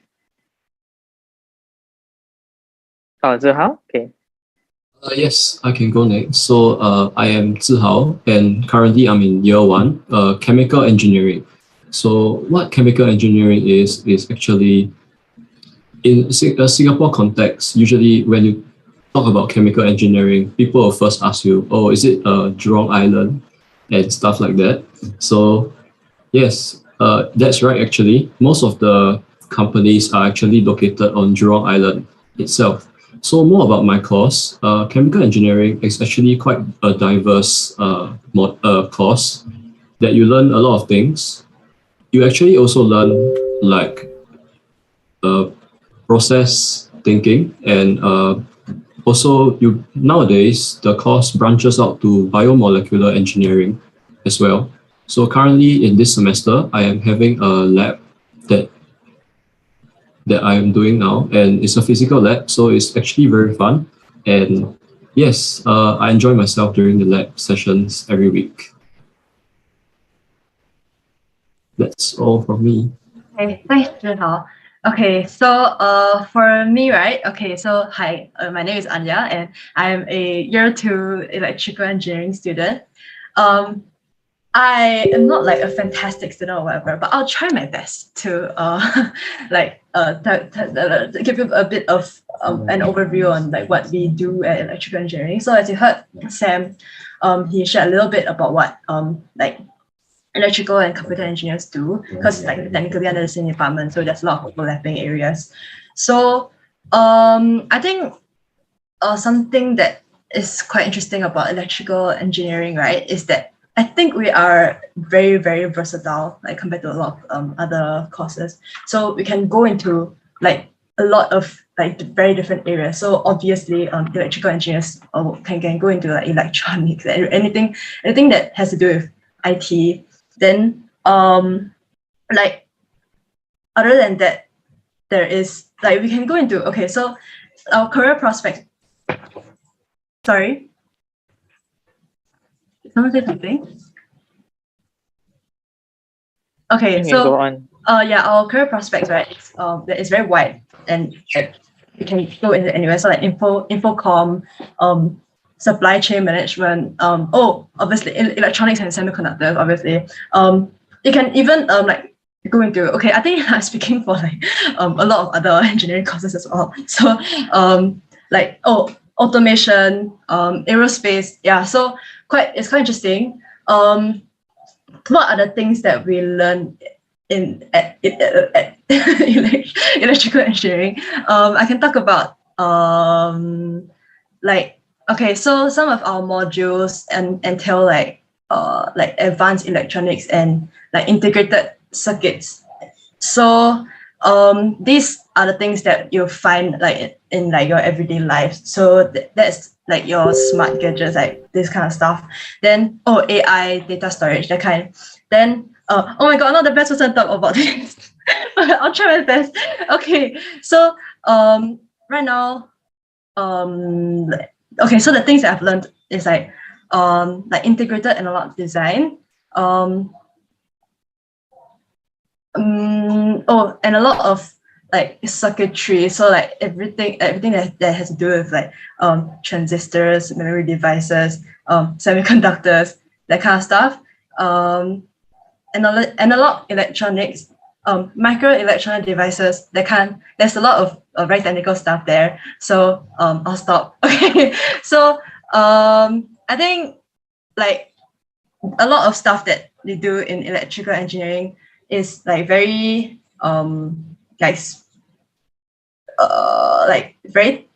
Oh, Zihao? Okay. Yes, I can go next. So I am Zihao, and currently I'm in year 1, chemical engineering. So what chemical engineering is actually, in a Singapore context, usually when you talk about chemical engineering, people will first ask you, oh, is it Jurong Island and stuff like that. So yes, that's right actually. Most of the companies are actually located on Jurong Island itself. So more about my course, chemical engineering is actually quite a diverse course that you learn a lot of things. You actually also learn like process thinking, and also nowadays the course branches out to biomolecular engineering as well. So currently in this semester, I am having a lab that I am doing now, and it's a physical lab, so it's actually very fun. And yes, I enjoy myself during the lab sessions every week. That's all from me. Okay, thanks, Zihao. Okay, so for me, right? Okay, so hi, my name is Anya, and I'm a year 2 electrical engineering student. I am not like a fantastic student or whatever, but I'll try my best to give you a bit of an overview on like what we do at electrical engineering. So as you heard Sam, he shared a little bit about what like electrical and computer engineers do, because like technically under the same department, so there's a lot of overlapping areas. So I think something that is quite interesting about electrical engineering, right, is that I think we are very, very versatile, like compared to a lot of other courses. So we can go into like a lot of like very different areas. So obviously, electrical engineers can go into like electronics, anything that has to do with IT. Then, like other than that, there is like we can go into so our career prospects. Sorry. Someone say something? Okay, so go on. Yeah, our career prospects, right? It's very wide, and you can go into anywhere. So like infocom, supply chain management. Obviously electronics and semiconductors. Obviously, you can even like go into. Okay, I think I'm speaking for like a lot of other engineering courses as well. So automation, aerospace. Yeah, so it's quite interesting. What are the things that we learn at electrical engineering? I can talk about okay, so some of our modules entail like advanced electronics and like integrated circuits. So these are the things that you'll find like in like your everyday life. So that's like your smart gadgets, like this kind of stuff. Then AI, data storage, that kind. Then oh my god, I'm not the best person to talk about this. I'll try my best. Okay, so right now, okay, so the things that I've learned is like integrated analog design. And a lot of like circuitry, so like everything that has to do with like transistors, memory devices, semiconductors, that kind of stuff. Analog electronics, microelectronic devices, there's a lot of very technical stuff there. So I'll stop. Okay, so I think like a lot of stuff that they do in electrical engineering is like very very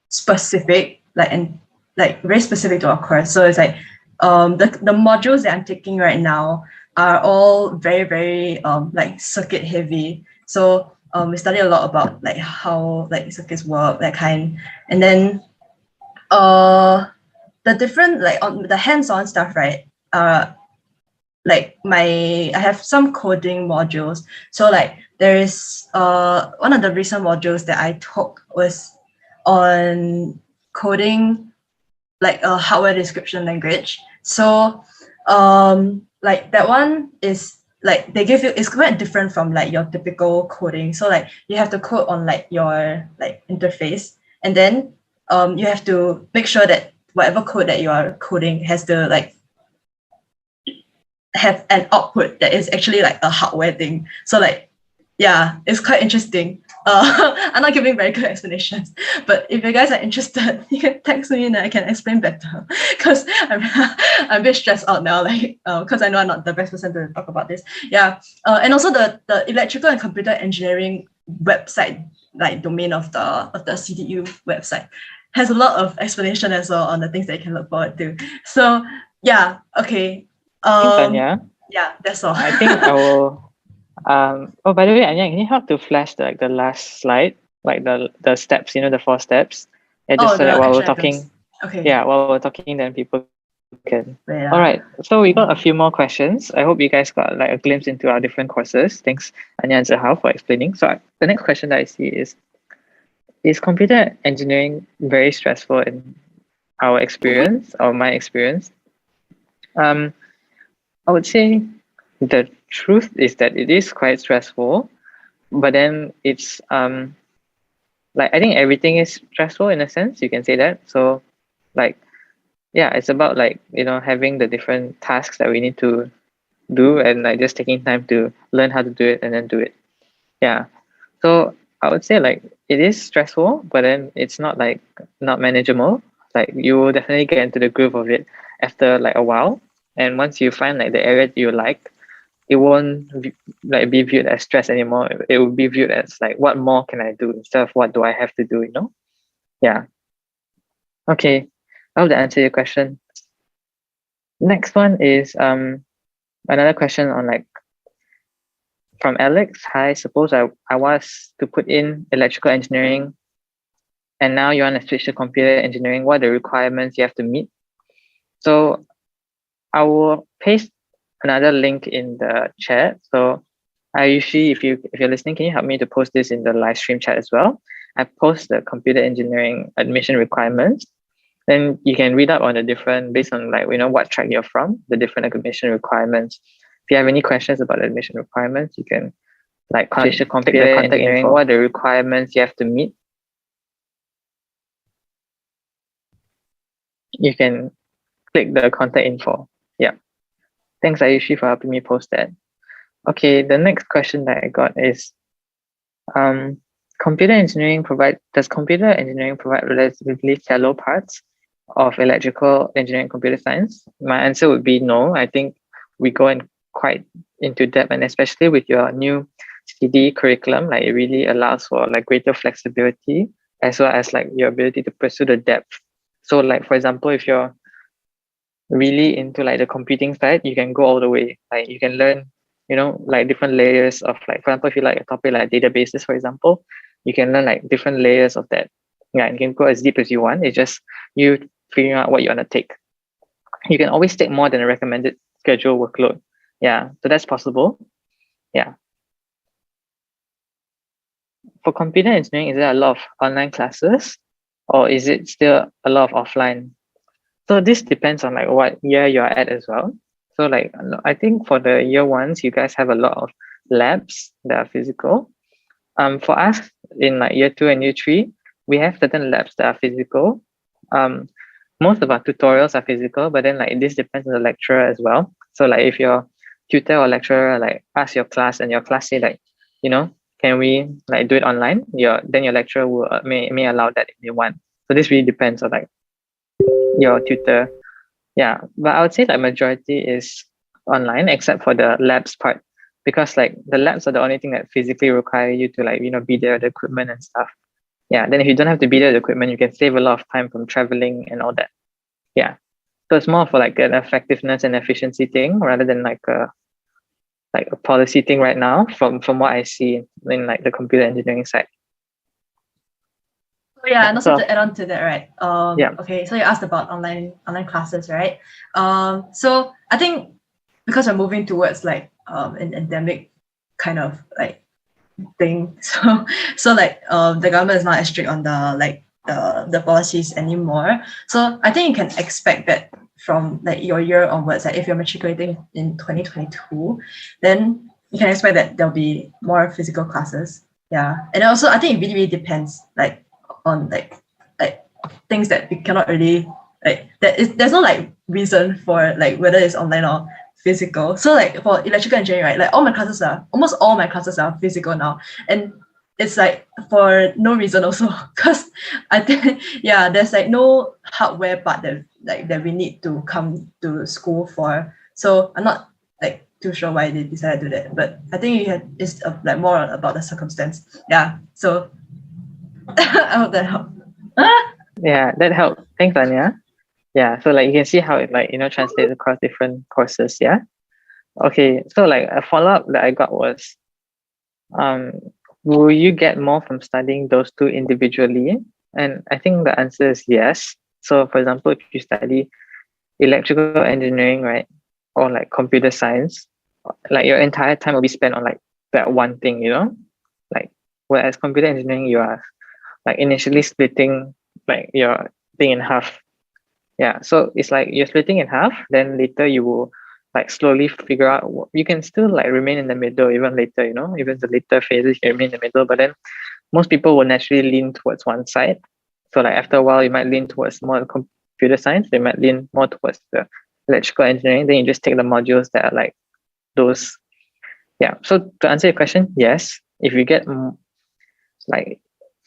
specific, very specific to our course. So it's like the modules that I'm taking right now are all very, very like circuit heavy. So we study a lot about like how like circuits work, that kind. And then the different like on the hands-on stuff, right? Like I have some coding modules. So like there is one of the recent modules that I took was on coding like a hardware description language. So like that one is like they give you, it's quite different from like your typical coding. So like you have to code on like your like interface, and then you have to make sure that whatever code that you are coding has to like have an output that is actually like a hardware thing. So like, yeah, it's quite interesting. I'm not giving very good explanations, but if you guys are interested, you can text me and I can explain better, because I'm a bit stressed out now, like because I know I'm not the best person to talk about this. Yeah, and also the electrical and computer engineering website, like domain of the CDU website, has a lot of explanation as well on the things that you can look forward to. So yeah, okay. Anya, yeah, that's all. I think I will. Oh, by the way, Anya, can you help to flash the last slide, like the steps, the 4 steps? Yeah, just so that while we're talking, okay. Yeah, while we're talking, then people can. Yeah. All right. So we got a few more questions. I hope you guys got like a glimpse into our different courses. Thanks, Anya and Zahal, for explaining. So the next question that I see is computer engineering very stressful in our experience or my experience? I would say the truth is that it is quite stressful, but then it's like I think everything is stressful in a sense, you can say that. So like, yeah, it's about like, having the different tasks that we need to do and like just taking time to learn how to do it and then do it. Yeah. So I would say like it is stressful, but then it's not like not manageable. Like you will definitely get into the groove of it after like a while. And once you find like the area that you like, it won't be viewed as stress anymore. It will be viewed as like, what more can I do instead of what do I have to do, Yeah. Okay. I hope that answered your question. Next one is another question on like from Alex. Hi, suppose I was to put in electrical engineering and now you want to switch to computer engineering. What are the requirements you have to meet? So I will paste another link in the chat. So I usually, if you're listening, can you help me to post this in the live stream chat as well? I post the computer engineering admission requirements. Then you can read up on the different, based on like, what track you're from, the different admission requirements. If you have any questions about the admission requirements, you can like contact the computer engineering, what are the requirements you have to meet. You can click the contact info. Yeah. Thanks, Ayushi, for helping me post that. Okay, the next question that I got is, computer engineering provide relatively shallow parts of electrical engineering and computer science? My answer would be no. I think we go in quite into depth, and especially with your new CD curriculum, like it really allows for like greater flexibility as well as like your ability to pursue the depth. So like for example, if you're really into like the computing side, you can go all the way. Like you can learn, like different layers of like, for example, if you like a topic like databases, for example, you can learn like different layers of that. Yeah, you can go as deep as you want. It's just you figuring out what you want to take. You can always take more than a recommended schedule workload. Yeah, so that's possible. Yeah. For computer engineering, is there a lot of online classes or is it still a lot of offline? So this depends on like what year you're at as well. So like, I think for the year ones, you guys have a lot of labs that are physical. For us in like year 2 and year 3, we have certain labs that are physical. Most of our tutorials are physical, but then like this depends on the lecturer as well. So like if your tutor or lecturer like ask your class and your class say like, can we like do it online? Then your lecturer will may allow that if they want. So this really depends on like your tutor. Yeah, but I would say like majority is online except for the labs part, because like the labs are the only thing that physically require you to like be there with the equipment and stuff. Yeah, then if you don't have to be there with the equipment, you can save a lot of time from traveling and all that. Yeah, so it's more for like an effectiveness and efficiency thing rather than like a policy thing right now from what I see in like the computer engineering side. Yeah, and also to add on to that, right? Yeah. Okay, so you asked about online classes, right? So I think because we're moving towards like an endemic kind of like thing, so like the government is not as strict on the policies anymore. So I think you can expect that from like your year onwards, like if you're matriculating in 2022, then you can expect that there'll be more physical classes. Yeah, and also I think it really depends like on like things that we cannot really like. There's no like reason for like whether it's online or physical. So like for electrical engineering, right? Like almost all my classes are physical now, and it's like for no reason also, because I think there's like no hardware part that we need to come to school for. So I'm not like too sure why they decided to do that, but I think it's like more about the circumstance. Yeah, so I hope that helped. Yeah, that helped. Thanks, Anya. Yeah, so like you can see how it like translates across different courses. Yeah. Okay, so like a follow-up that I got was, will you get more from studying those two individually? And I think the answer is yes. So for example, if you study electrical engineering, right, or like computer science, like your entire time will be spent on like that one thing, like whereas computer engineering, you are like initially splitting like your thing in half. Yeah, so it's like you're splitting in half, then later you will like slowly figure out you can still like remain in the middle even later, even the later phases you remain in the middle, but then most people will naturally lean towards one side. So like after a while you might lean towards more computer science, you might lean more towards the electrical engineering, then you just take the modules that are like those. Yeah, so to answer your question, yes, if you get like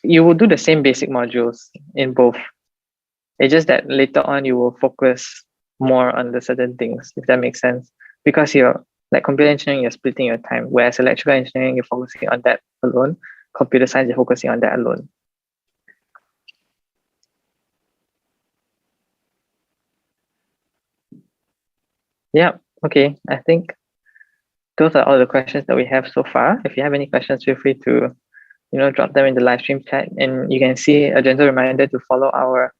you will do the same basic modules in both. It's just that later on you will focus more on the certain things, if that makes sense. Because you're like computer engineering, you're splitting your time, whereas electrical engineering, you're focusing on that alone. Computer science, you're focusing on that alone. Yeah, okay. I think those are all the questions that we have so far. If you have any questions, feel free to drop them in the live stream chat, and you can see a gentle reminder to follow our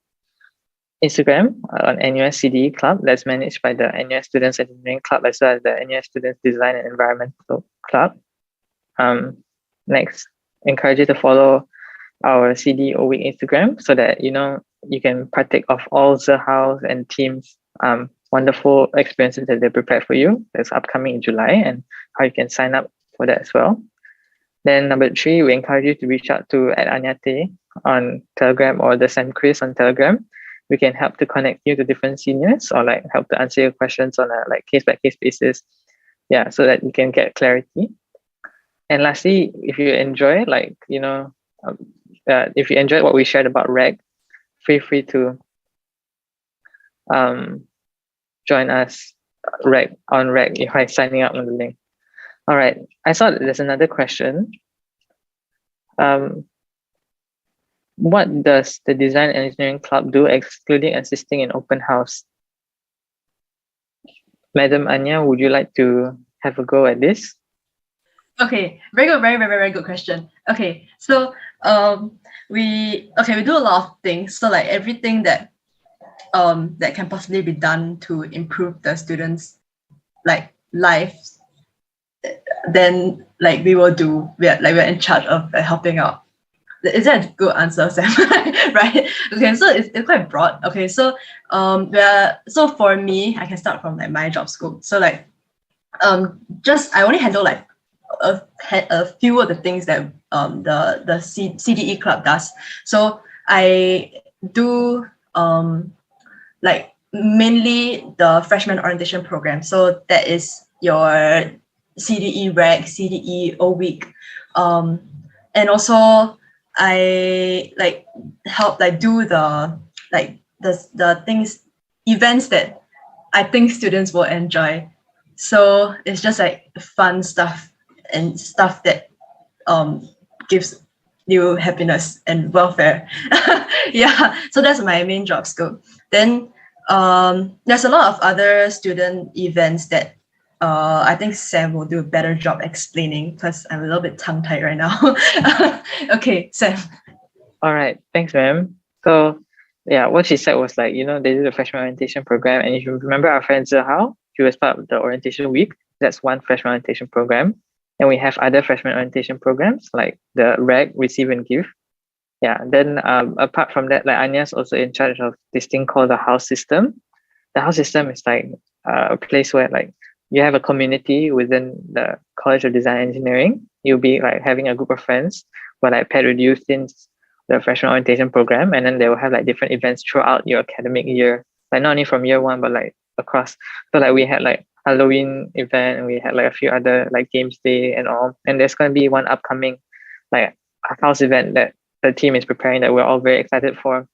Instagram on NUS CDE Club that's managed by the NUS Students Engineering Club as well as the NUS Students Design and Environmental Club. Next, encourage you to follow our CDO Week Instagram so that you can partake of all the house and team's wonderful experiences that they prepared for you. That's upcoming in July, and how you can sign up for that as well. Then number 3, we encourage you to reach out to @Anyate on Telegram or the Sam Chris on Telegram. We can help to connect you to different seniors or like help to answer your questions on a like case-by-case basis. Yeah, so that you can get clarity. And lastly, if you enjoy like, if you enjoyed what we shared about REG, feel free to join us on REG by signing up on the link. All right, I saw that there's another question. What does the Design Engineering Club do excluding assisting in open house? Madam Anya, would you like to have a go at this? Okay, very good, very good question. Okay, so we do a lot of things. So like everything that that can possibly be done to improve the students' like lives, then like we will do. We're in charge of helping out. Is that a good answer, Sam? Right? Okay, so it's quite broad. Okay, so so for me, I can start from like my job scope. So like I only handle like a few of the things that the CDE club does. So I do like mainly the freshman orientation program. So that is your CDE reg, CDE O week, and also I like help like do the things, events that I think students will enjoy. So it's just like fun stuff and stuff that gives you happiness and welfare. Yeah, so that's my main job scope. Then there's a lot of other student events that I think Sam will do a better job explaining because I'm a little bit tongue-tied right now. Okay, Sam. All right, thanks, ma'am. So yeah, what she said was like, they do the freshman orientation program, and if you remember our friend Zihao, she was part of the orientation week. That's one freshman orientation program. And we have other freshman orientation programs like the REG, Receive and Give. Yeah, then apart from that, like Anya's also in charge of this thing called the house system. The house system is like a place where like you have a community within the College of Design Engineering. You'll be like having a group of friends who are like paired with you since the freshman orientation program, and then they will have like different events throughout your academic year, like not only from year one but like across. So like we had like Halloween event, and we had like a few other like games day and all, and there's going to be one upcoming like a house event that the team is preparing that we're all very excited for.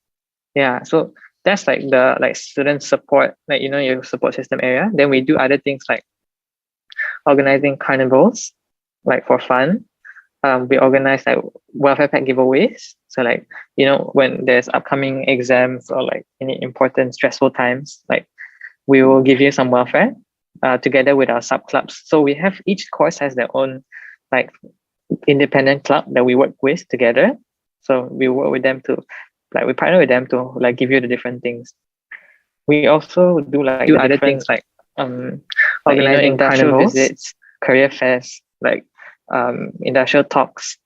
Yeah, so that's like the student support, like your support system area. Then we do other things like organizing carnivals, like for fun. We organize like welfare pack giveaways. So like when there's upcoming exams or like any important stressful times, like we will give you some welfare together with our sub clubs. So we have, each course has their own like independent club that we work with together. So we work with them to we partner with them to like give you the different things. We also do other things like organizing industrial visits, career fairs, like industrial talks.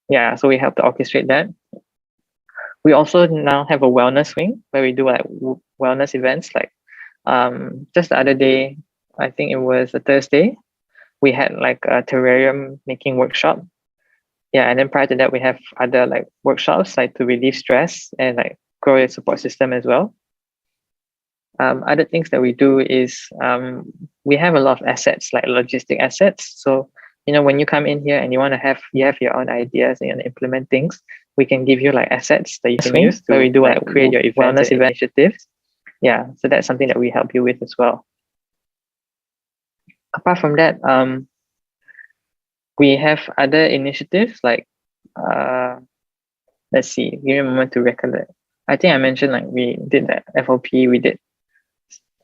Yeah, so we help to orchestrate that. We also now have a wellness wing where we do like wellness events. Like just the other day, I think it was a Thursday, we had like a terrarium making workshop. Yeah, and then prior to that, we have other like workshops like to relieve stress and like grow your support system as well. Other things that we do is we have a lot of assets, like logistic assets. So when you come in here and you have your own ideas and you want to implement things, we can give you like assets that you can use. Where we do like create your wellness initiatives. Yeah, so that's something that we help you with as well. Apart from that, we have other initiatives like let's see, give me a moment to recollect. I think I mentioned like we did the FOP, we did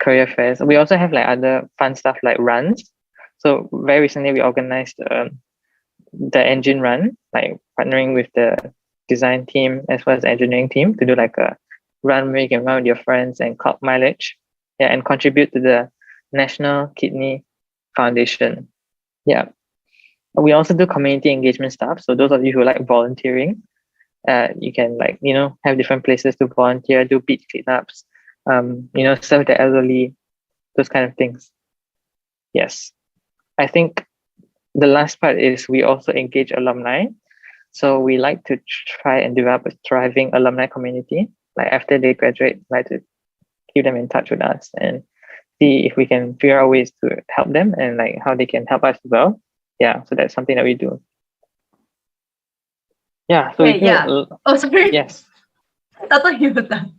career fairs. We also have like other fun stuff like runs. So very recently we organized the engine run, like partnering with the design team as well as the engineering team to do like a run where you can run with your friends and clock mileage, and contribute to the National Kidney Foundation. Yeah. We also do community engagement stuff. So those of you who like volunteering, you can like, have different places to volunteer, do beach cleanups, serve the elderly, those kind of things. Yes. I think the last part is we also engage alumni. So we like to try and develop a thriving alumni community. Like after they graduate, like to keep them in touch with us and see if we can figure out ways to help them and like how they can help us as well. Yeah, so that's something that we do. Yeah. So Okay, we do, yeah. Oh, sorry. yes. I thought you were done.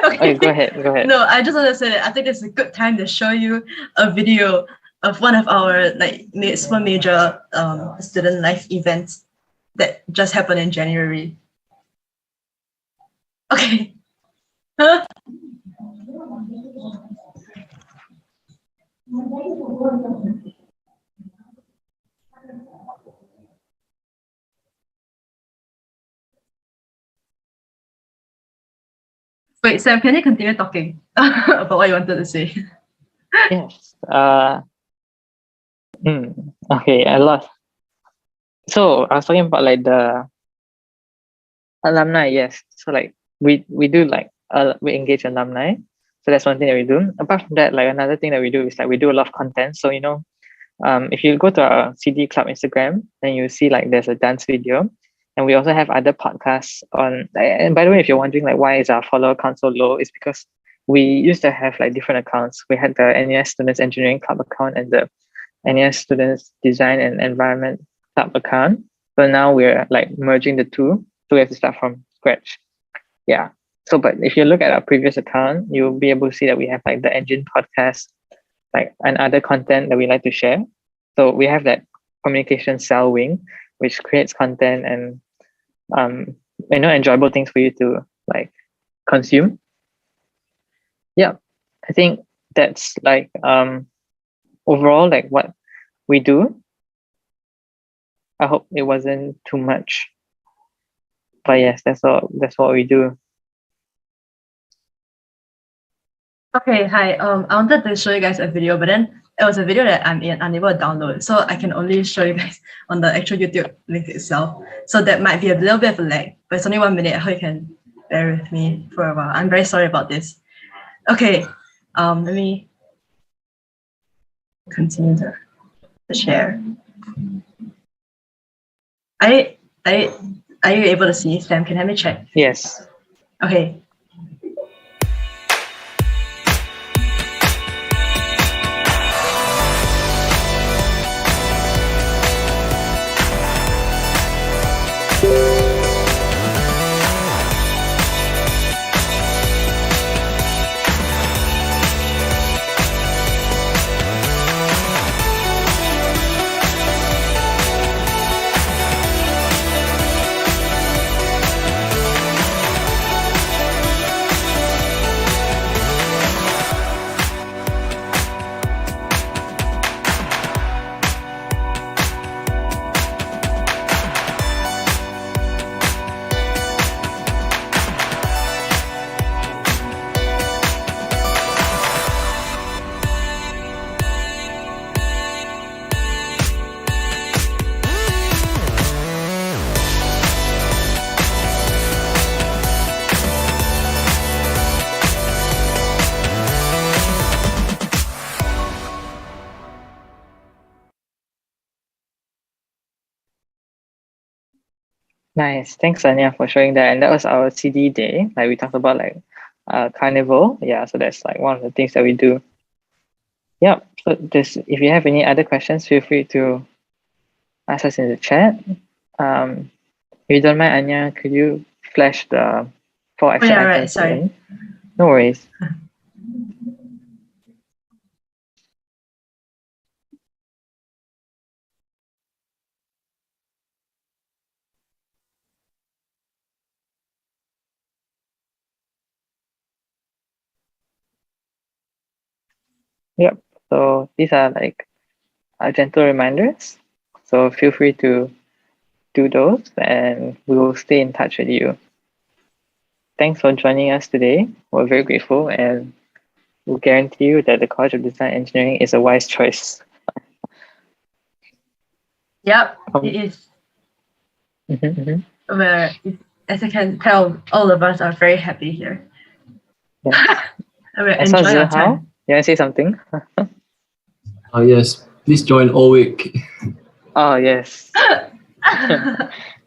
Okay, go ahead. Go ahead. No, I just want to say that I think it's a good time to show you a video of one of our super major student life events that just happened in January. Okay. Huh? Wait, Sam, can you continue talking about what you wanted to say? Yes. Okay, I lost. So I was talking about like the alumni. Yes. So like we do like we engage alumni. So that's one thing that we do. Apart from that, like another thing that we do is like we do a lot of content. So if you go to our CD Club Instagram, then you see like there's a dance video, and we also have other podcasts on. And by the way, if you're wondering like why is our follower count so low, it's because we used to have like different accounts. We had the NUS Students Engineering Club account and the NUS Students Design and Environment Club account. But now we're like merging the two, so we have to start from scratch. Yeah. So, but if you look at our previous account, you'll be able to see that we have like the Engine podcast, like and other content that we like to share. So we have that communication cell wing, which creates content and enjoyable things for you to like consume. Yeah, I think that's like overall like what we do. I hope it wasn't too much, but yes, that's all. That's what we do. Okay, hi. I wanted to show you guys a video, but then it was a video that I'm unable to download, so I can only show you guys on the actual YouTube link itself. So that might be a little bit of a lag, but it's only 1 minute. I hope you can bear with me for a while. I'm very sorry about this. Okay, let me continue the share. Are you able to see, Sam? Can you help me check? Yes. Okay. Nice. Thanks, Anya, for showing that. And that was our CD day. Like we talked about like carnival. Yeah, so that's like one of the things that we do. Yeah. So if you have any other questions, feel free to ask us in the chat. If you don't mind, Anya, could you flash the 4 action items? Right, sorry. In? No worries. Yep. So these are like gentle reminders. So feel free to do those and we will stay in touch with you. Thanks for joining us today. We're very grateful and we'll guarantee you that the College of Design and Engineering is a wise choice. Yep, it is. Where, as you can tell, all of us are very happy here. Yeah. We're enjoying our time. You want to say something? Yes, please join all week. Oh, yes.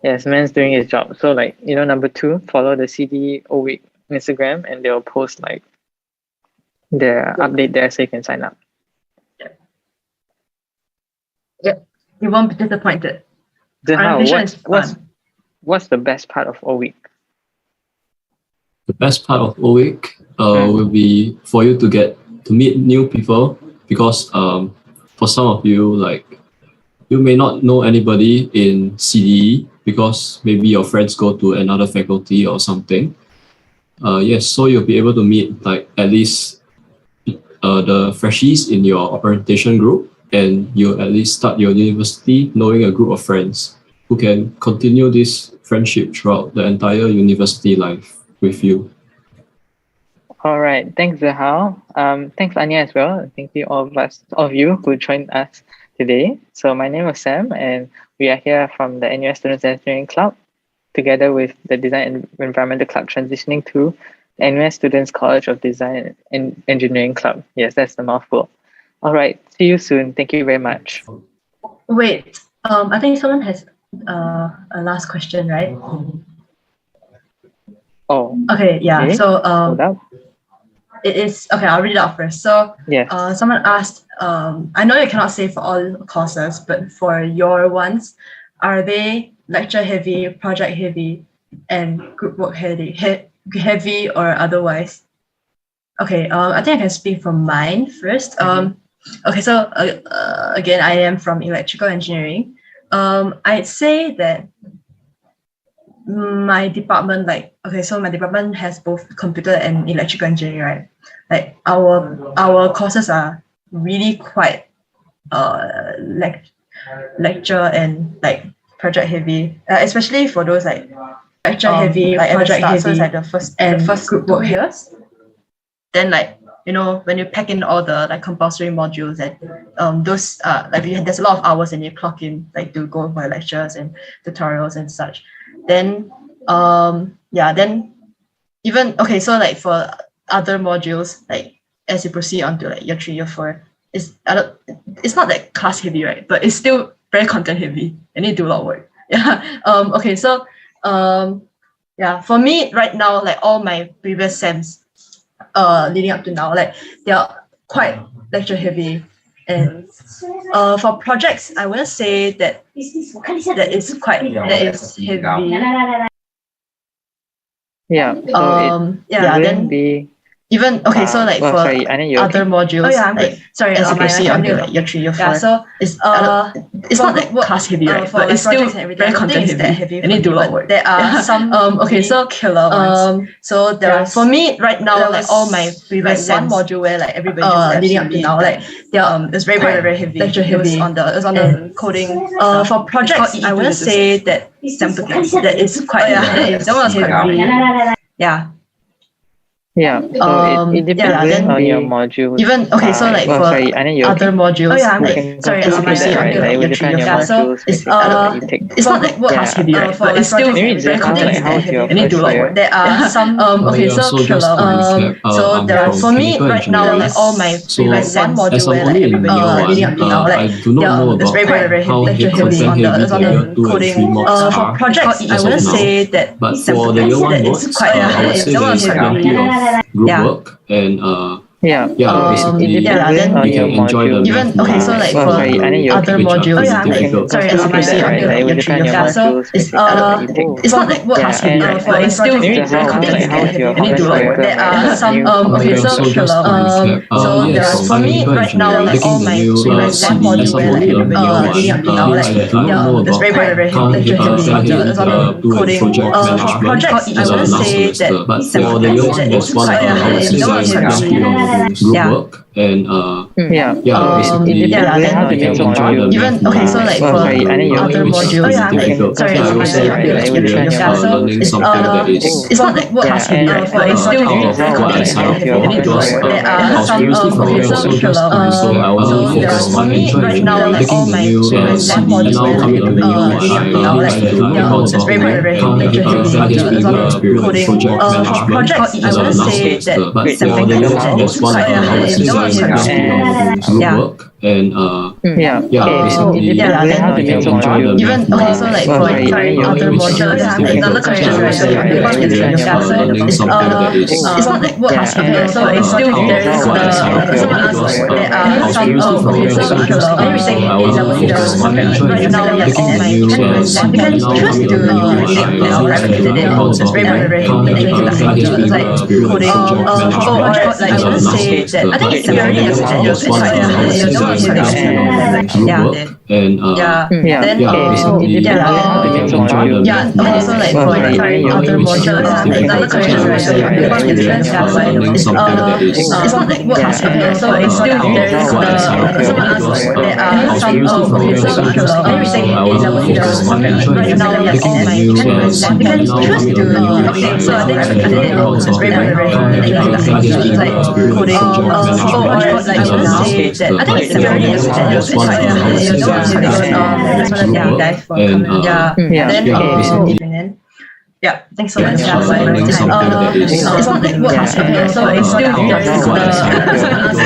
Yes, man's doing his job. So like, number 2, follow the CD all week Instagram and they'll post like their update there so you can sign up. Yep. You won't be disappointed. Then Our how? ambition is fun. what's the best part of all week? The best part of all week will be for you to get to meet new people, because for some of you, like, you may not know anybody in CDE because maybe your friends go to another faculty or something. Yes, so you'll be able to meet like at least the freshies in your orientation group, and you'll at least start your university knowing a group of friends who can continue this friendship throughout the entire university life with you. All right, thanks Zahal. Thanks Anya as well. Thank you all of you who joined us today. So my name is Sam, and we are here from the NUS Students Engineering Club, together with the Design and Environmental Club, transitioning to the NUS Students College of Design and Engineering Club. Yes, that's the mouthful. All right, see you soon. Thank you very much. Wait, I think someone has a last question, right? Oh. Okay, yeah. Okay. So Hold up. it is okay. I'll read it out first. So Yes. someone asked. I know you cannot say for all courses, but for your ones, are they lecture heavy, project heavy, and group work heavy or otherwise? Okay. I think I can speak from mine first. Okay. So again, I am from electrical engineering. I'd say that my department, so my department has both computer and electrical engineering, right? Like our courses are really quite lecture and like project heavy, especially for those like lecture heavy, like project heavy, so it's like the first group work years. Then when you pack in all the like compulsory modules and those there's a lot of hours and you clock in like to go for lectures and tutorials and such. Then then even so like for other modules, like as you proceed on to like year 3, year 4, it's not like class heavy, right? But it's still very content heavy and you do a lot of work. For me right now, like all my previous sems leading up to now, like they are quite lecture heavy. And for projects, I wouldn't say that is heavy. Yeah. So then be even so like for sorry, I know you're other modules. As you proceed on to like year 3, year 4. Yeah, so it's not like class heavy, right? But it's still very content heavy. And you do a lot of work. There are some so killer ones. So there are, for me right now, like all my previous one module where like everybody leading up to now, like it's very heavy. Lecture heavy on the coding. For projects, I wouldn't say that that is quite heavy. Yeah. Yeah, so it depends on your module. Even so like for other modules, as you proceed on to year 3, year 4. So it's not like class heavy, right? But it's still very content heavy. And you do a lot of work. There are some so there are, for me right now, like all my previous one module where like everybody leading up to now, like it's very heavy lecture heavy on the coding. For projects, I wouldn't say that it's quite heavy. Group work and basically then you can enjoy the even so like for other modules, as you proceed on to like year 3, year 4. So it's not like class heavy, right? But it's still very content heavy. And you do a lot of work. There are some so there are, for me right now, like all my previous one module where like everybody leading up to now, like it's very lecture heavy on the coding. For projects, I wouldn't say that it's quite heavy. Group work and basically even so like for other modules, it's not like class heavy, right? But it's still very content heavy. There are some so there are, for me right now, like all my previous one module leading up to now, like it's very lecture heavy on the coding. For projects, I wouldn't say that it's quite heavy. group work and Basically, Even okay, so like for other modules, another question right? It's not like what okay, so it's still there is the someone asked like there are some okay, so everything is right now we are all like you can choose to take our private candidate it's very it's like coding or like you just say that I think it's already accepted so like for other modules, another question right? It's not like what okay, so it's still there is the someone asked there are some okay, so everything is right now we are all like you can choose to okay, so I think it's very like coding or like you just say that I think it's already accepted yeah, thanks so much. It's not like what okay, so it's still there is the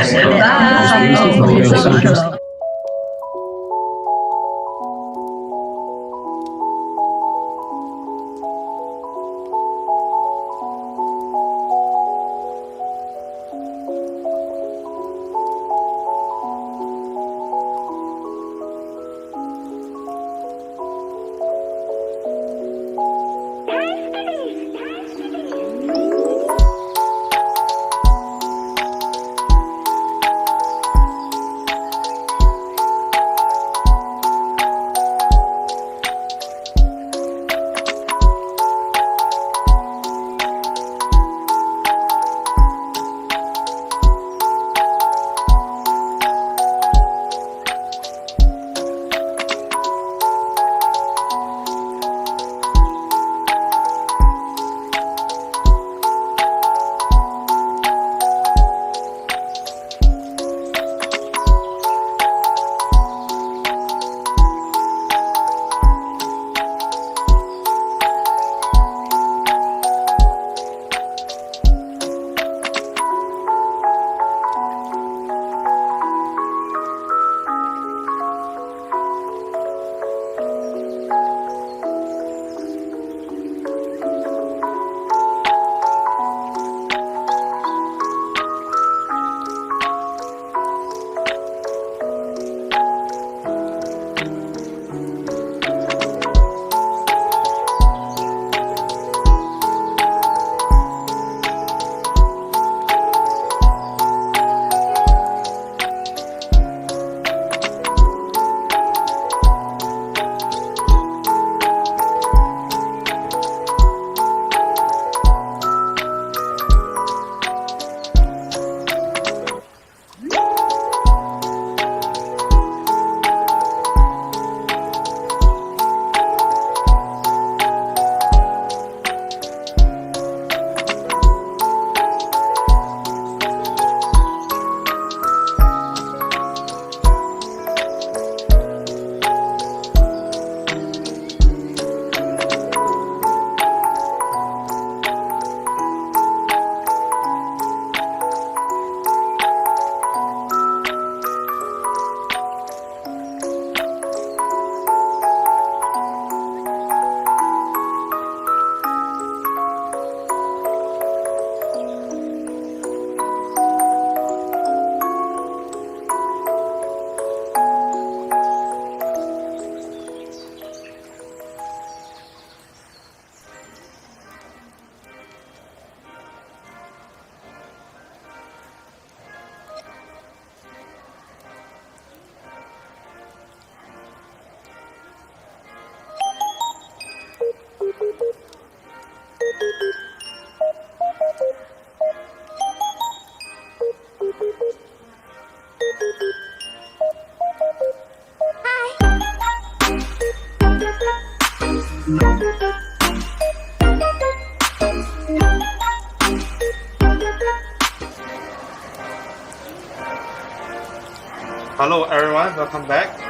Hello everyone, welcome back.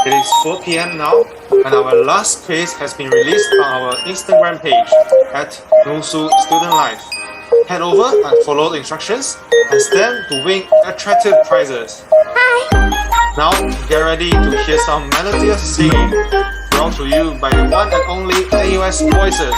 It is 4 p.m. now, and our last quiz has been released on our Instagram page at NUSSU Student Life. head over and follow the instructions and stand to win attractive prizes. Now get ready to hear some melodious singing, brought to you by the one and only NUS Voices.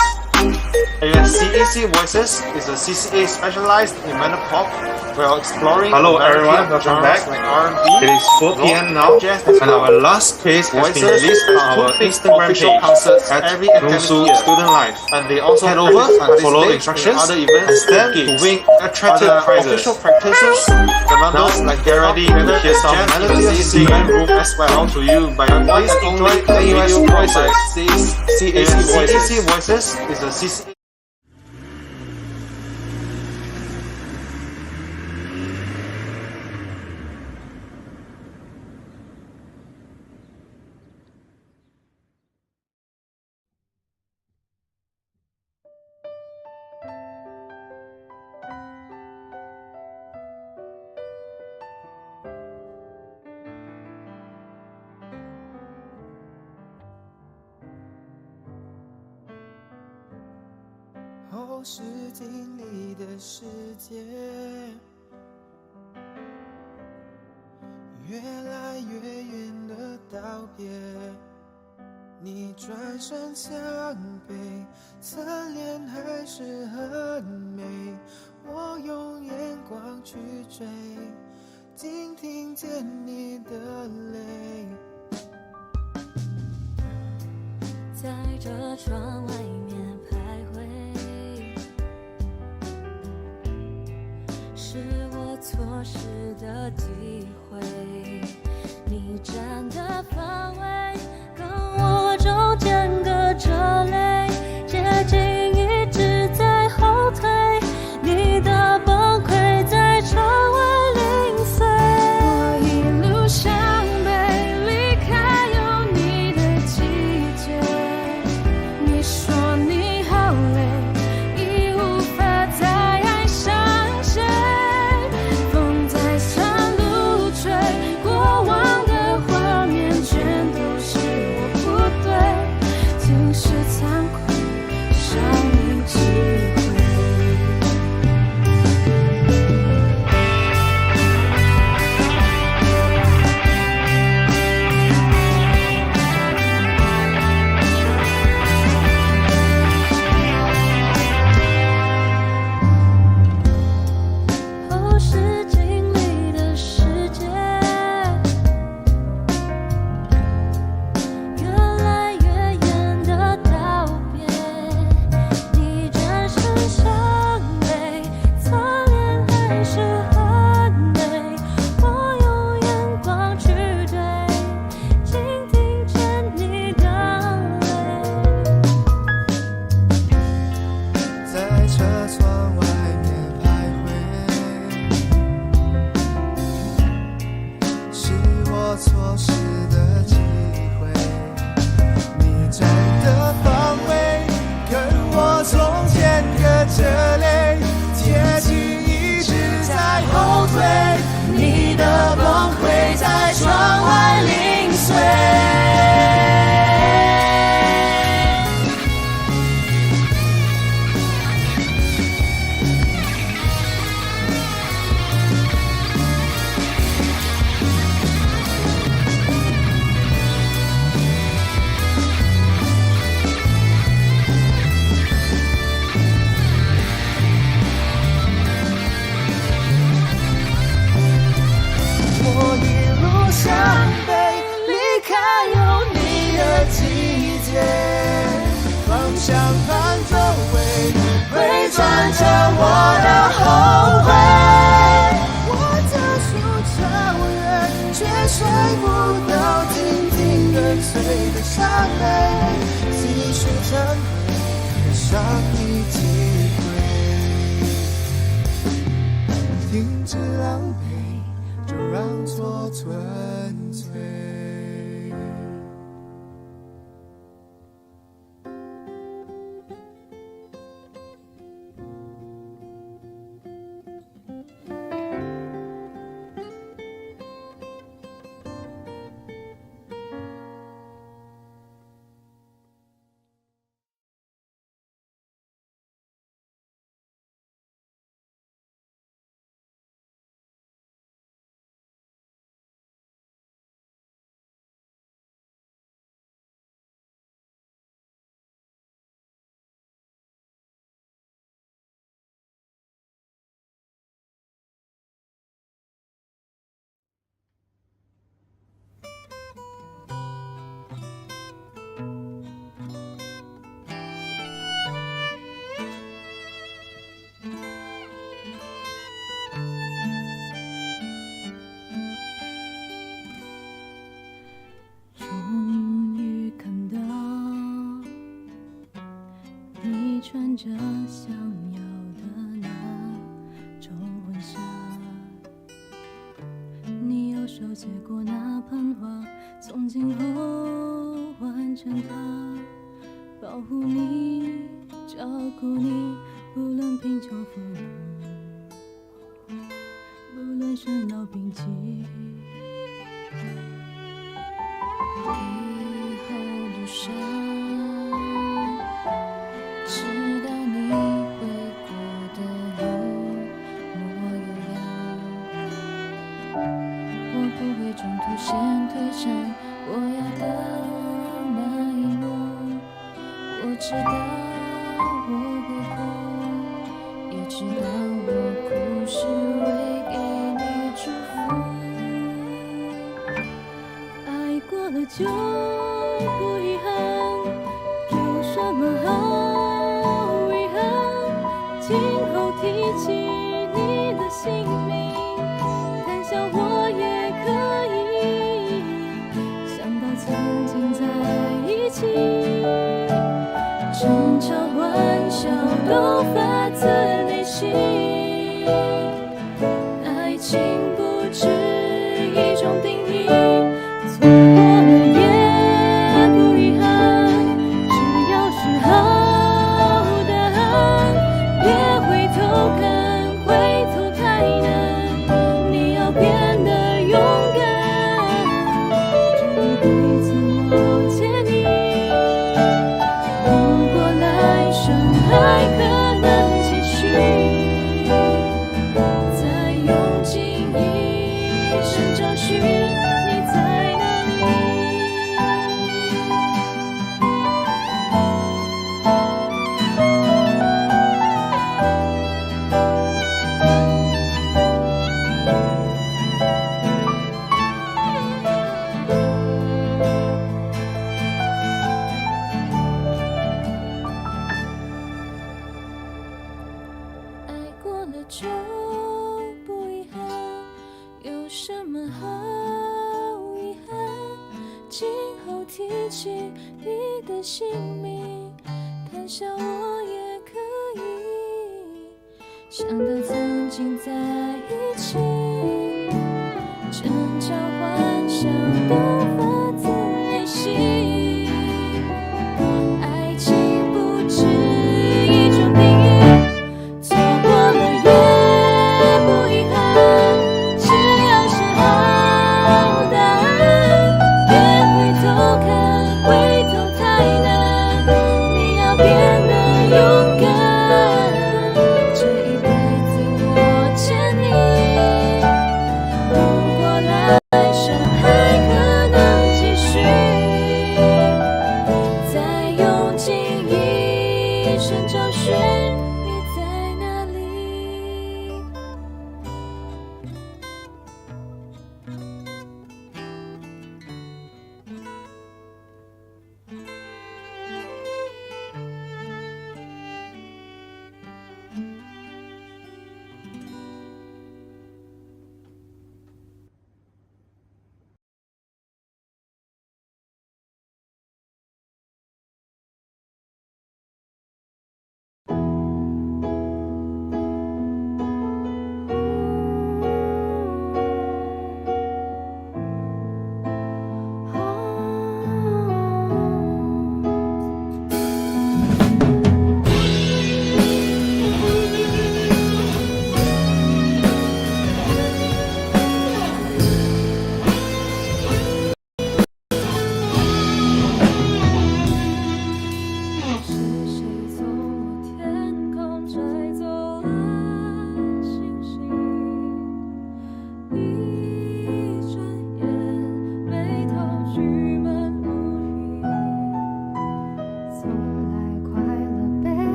NUS CEC Voices is a CCA specialized in melodic pop, while exploring. Hello everyone, welcome back. Like R&B, it is 4 p.m. now, and our last quiz has been released on our Instagram page concerts at every NUSSU Student Life, and they also head over and follow the instructions other events and stand to win attractive prizes. Official practices, the members like get ready to hear some melodious singing group as well. Brought to you by the one and only NUS Voices. CEC Voices is a CCA.后视镜里的世界，越来越远的道别。你转身向背，侧脸还是很美。我用眼光去追，竟听见你的泪。在这窗外面徘徊，是我错失的机会。你站的方位跟我中间隔着泪，接近一直在后退，你的崩溃在窗外零碎。我一路向北，离开有你的季节。你说你好累，已无法再爱上谁。风在山路吹，过往的画面全都是我不对，竟是惭愧，少年智慧。后视镜里的世界，越来越远的道别。你转身向背，侧脸还是很美。我用眼光去追，竟听见你的泪。在车窗外面徘徊，是我错失的机会。你站的方位跟我中间隔着泪，接近一直在后退，你的崩溃在窗外零碎。我一路向北，离开有你的季节。方向盘周围会转着我的后悔。我的数着远，却睡不到静静跟随的伤悲。细数忏悔，上一机会，停止狼狈，就让错纯粹。穿着想要的那种婚纱，你右手接过那盆花，从今后完成它，保护你，照顾你，不论贫穷富裕，不论生老病疾。以后路上，知道你会过得有模有样，我不会中途先退场，我要的那一幕，我知道我会哭，也知道我哭是为给你祝福。爱过了就不遗憾，有什么好遗憾？今后提起你的姓名，谈笑我也可以，想到曾经在一起，争吵玩笑都发自内心，爱情不止一种定义，错过了也不遗憾，只要是好答案，别回头看，回头太难，你要变得勇敢，这一辈子我牵你，如果来生还可能继续，再用尽一生找寻你在哪里。爱过了就不遗憾，有什么好遗憾？今后提起你的姓名，谈笑我也可以，想到曾经在一起，争吵幻想都发自内心，爱情不止一种定义，错过了也不遗憾，只要是好答案，别回头看，回头太难，你要变得勇敢，这一辈子我牵你，如果来生还可能继续，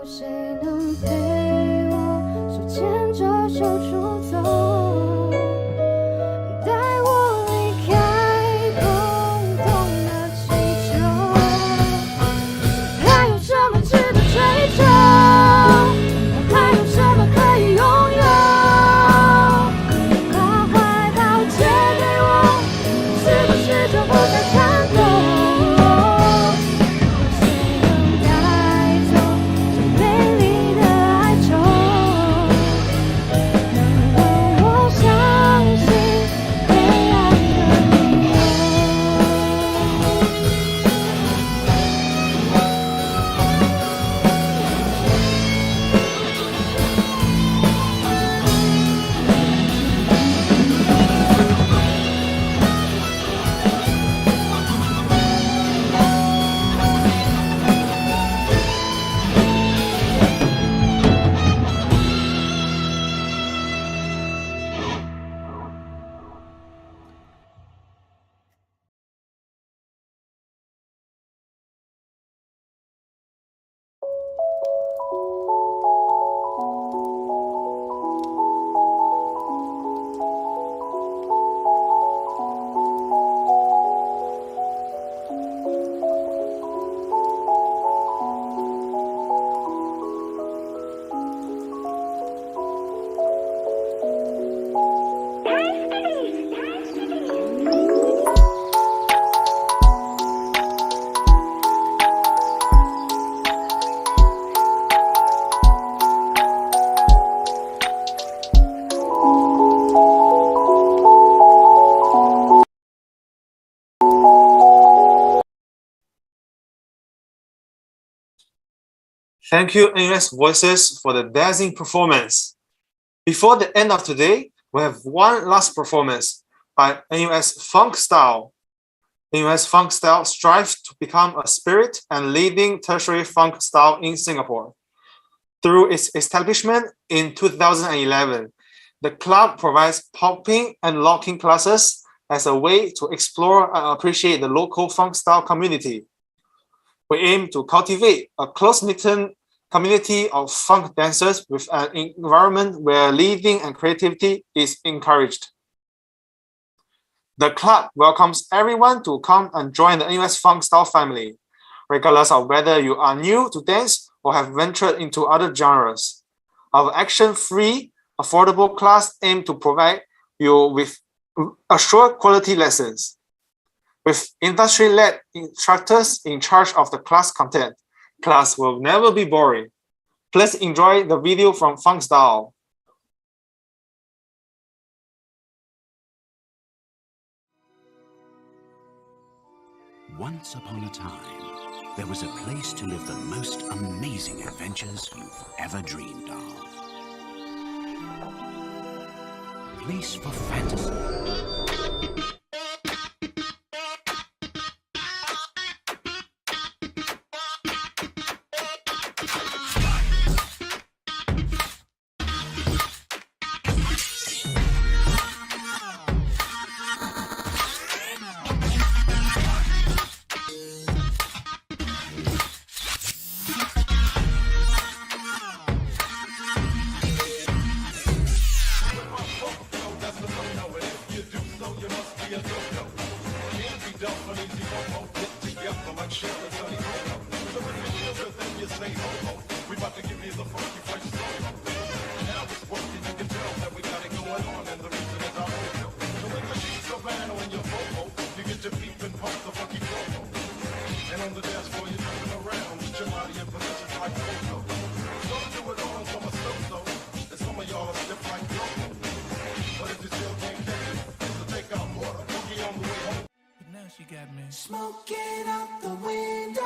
有谁能陪我手牵着手出走，带我离开空洞的气球。还有什么值得追求？还有什么可以拥有？把怀抱借给我，是不是就不再颤抖？Thank you, NUS Voices, for the dazzling performance. Before the end of today, we have one last performance by NUS Funkstyles. NUS Funkstyles strives to become a spirit and leading tertiary funk style in Singapore. Through its establishment in 2011, the club provides popping and locking classes as a way to explore and appreciate the local funk style community. We aim to cultivate a close-knit community of funk dancers with an environment where leading and creativity is encouraged. The club welcomes everyone to come and join the NUS Funkstyle family, regardless of whether you are new to dance or have ventured into other genres. Our action-free, affordable class aims to provide you with assured quality lessons. With industry-led instructors in charge of the class content, class will never be boring. Please enjoy the video from Funkstyle. Once upon a time, there was a place to live the most amazing adventures you've ever dreamed of. A place for fantasy. Smoking out the window.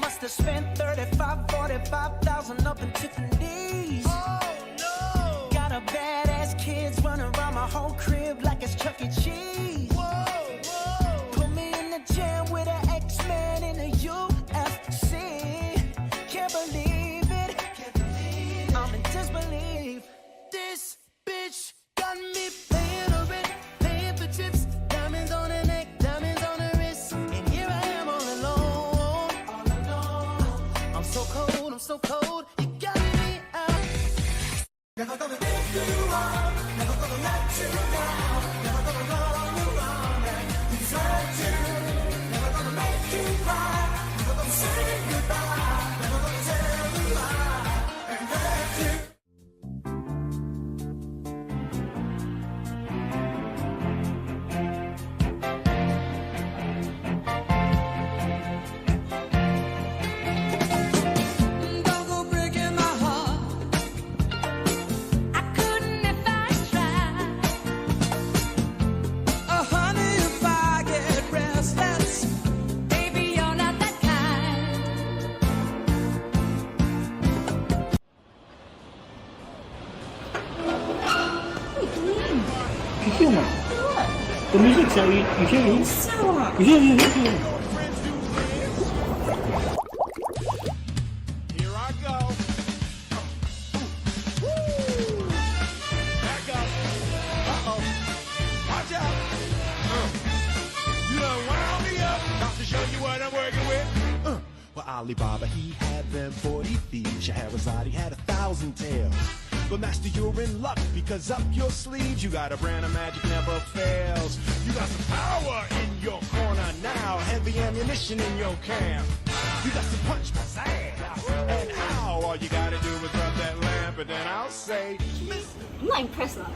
Must have spent 45,000 up in Tiffany's. Oh no! Got a badass kids running around my whole crib like it's Chuck E. Cheese. Whoa, whoa! Put me in the jam with an X-Man in the UFC. Can't believe it. I'm in disbelief. This bitch got me paying her rent, paying for trips, diamonds on her neck, diamonds on her wrist, and here I am all alone. The music, sir, you hear it? You hear. Here I go. Woo! Back up. Uh-oh. Watch out. You done wound me up. About to show you what I'm working with. Well, Alibaba, he had them 40 thieves. Sheares, he had 1,000 tales. But master, you're in luck, because up your sleeves you got a brand of magic never fails. You got some power in your corner now, heavy ammunition in your camp. You got some punch, pizzazz, and how? All you gotta do is rub that lamp, and then I'll say, I'm not impressed lah.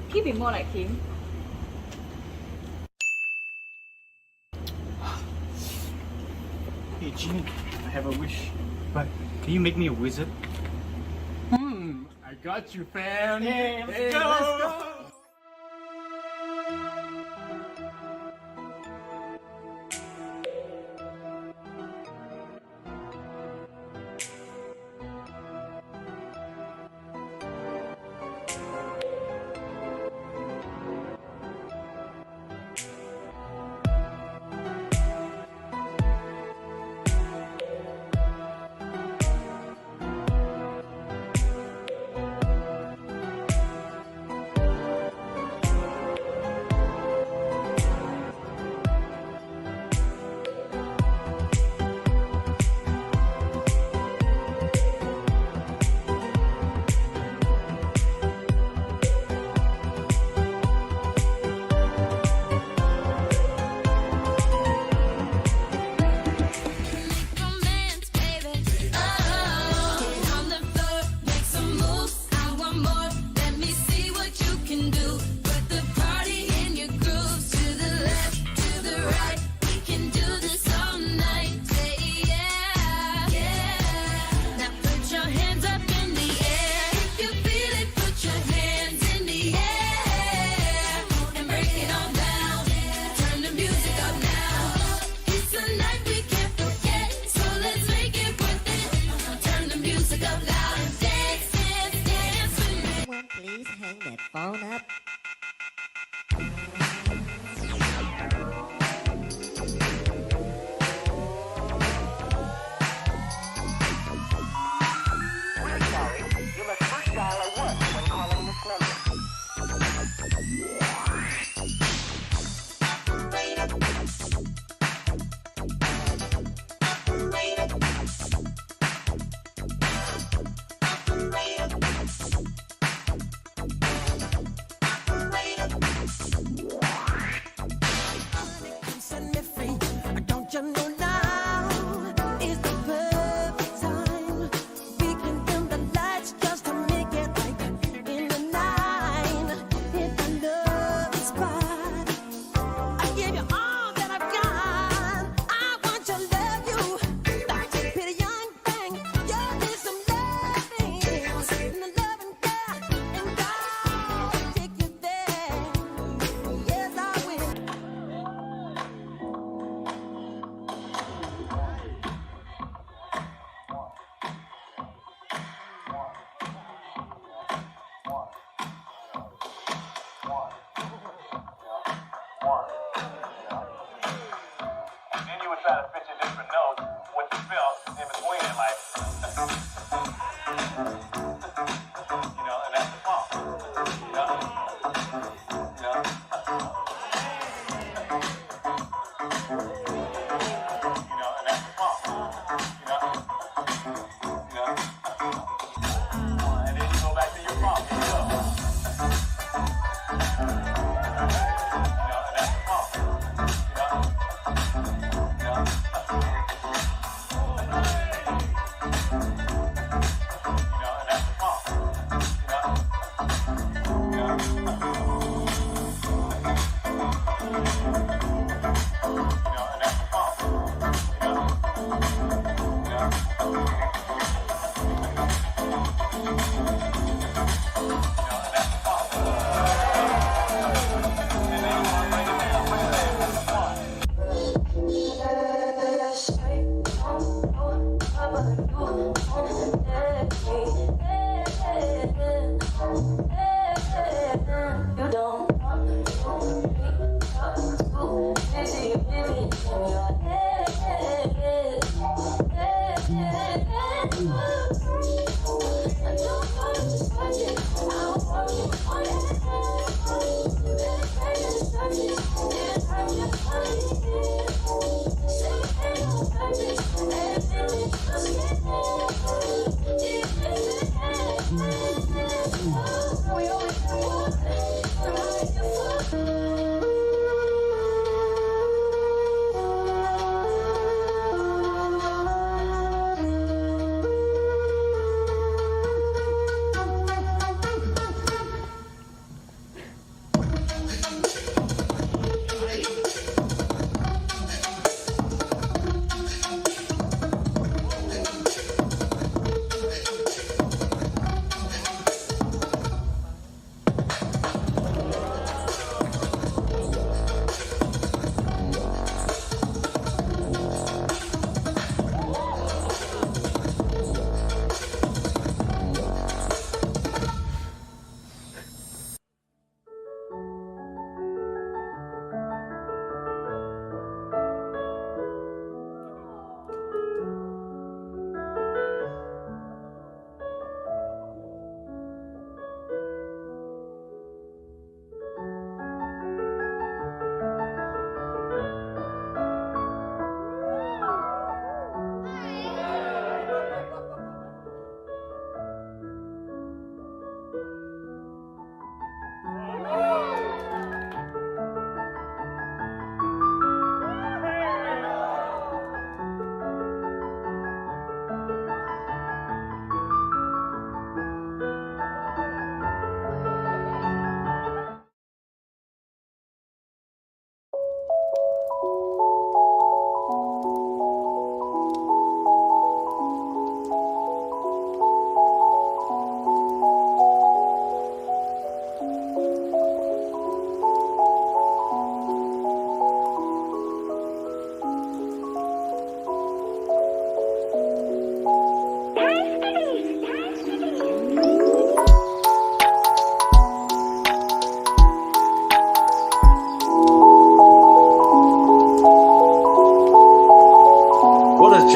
Can you be more like him? Hey Gene, I have a wish, but can you make me a wizard? I got you, fam. Hey, let's go.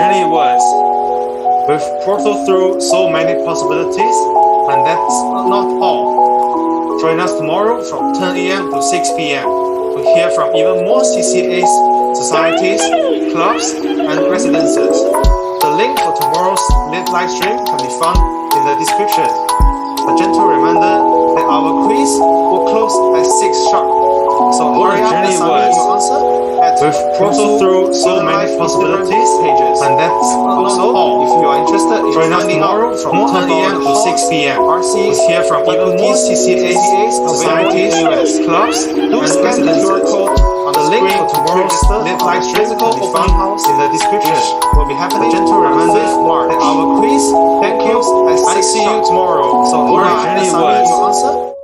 journey was. We've portaled through so many possibilities, and that's not all. Join us tomorrow from 10 a.m. to 6 p.m. to hear from even more CCAs, societies, clubs, and residences. The link for tomorrow's live stream can be found in the description. A gentle reminder that our quiz will close at 6 sharp. So hurry up and submit your answer. We've portaled through so many possibilities, and that's also all. If you are interested in join us tomorrow from 10 a.m. to 6 p.m. to hear from even more CCAs, societies, clubs, and residences. The link for tomorrow's live stream can be found in the description. We'll be happy to gentle reminder that our quiz will close at 6 see you tomorrow. So hurry up and submit your answer.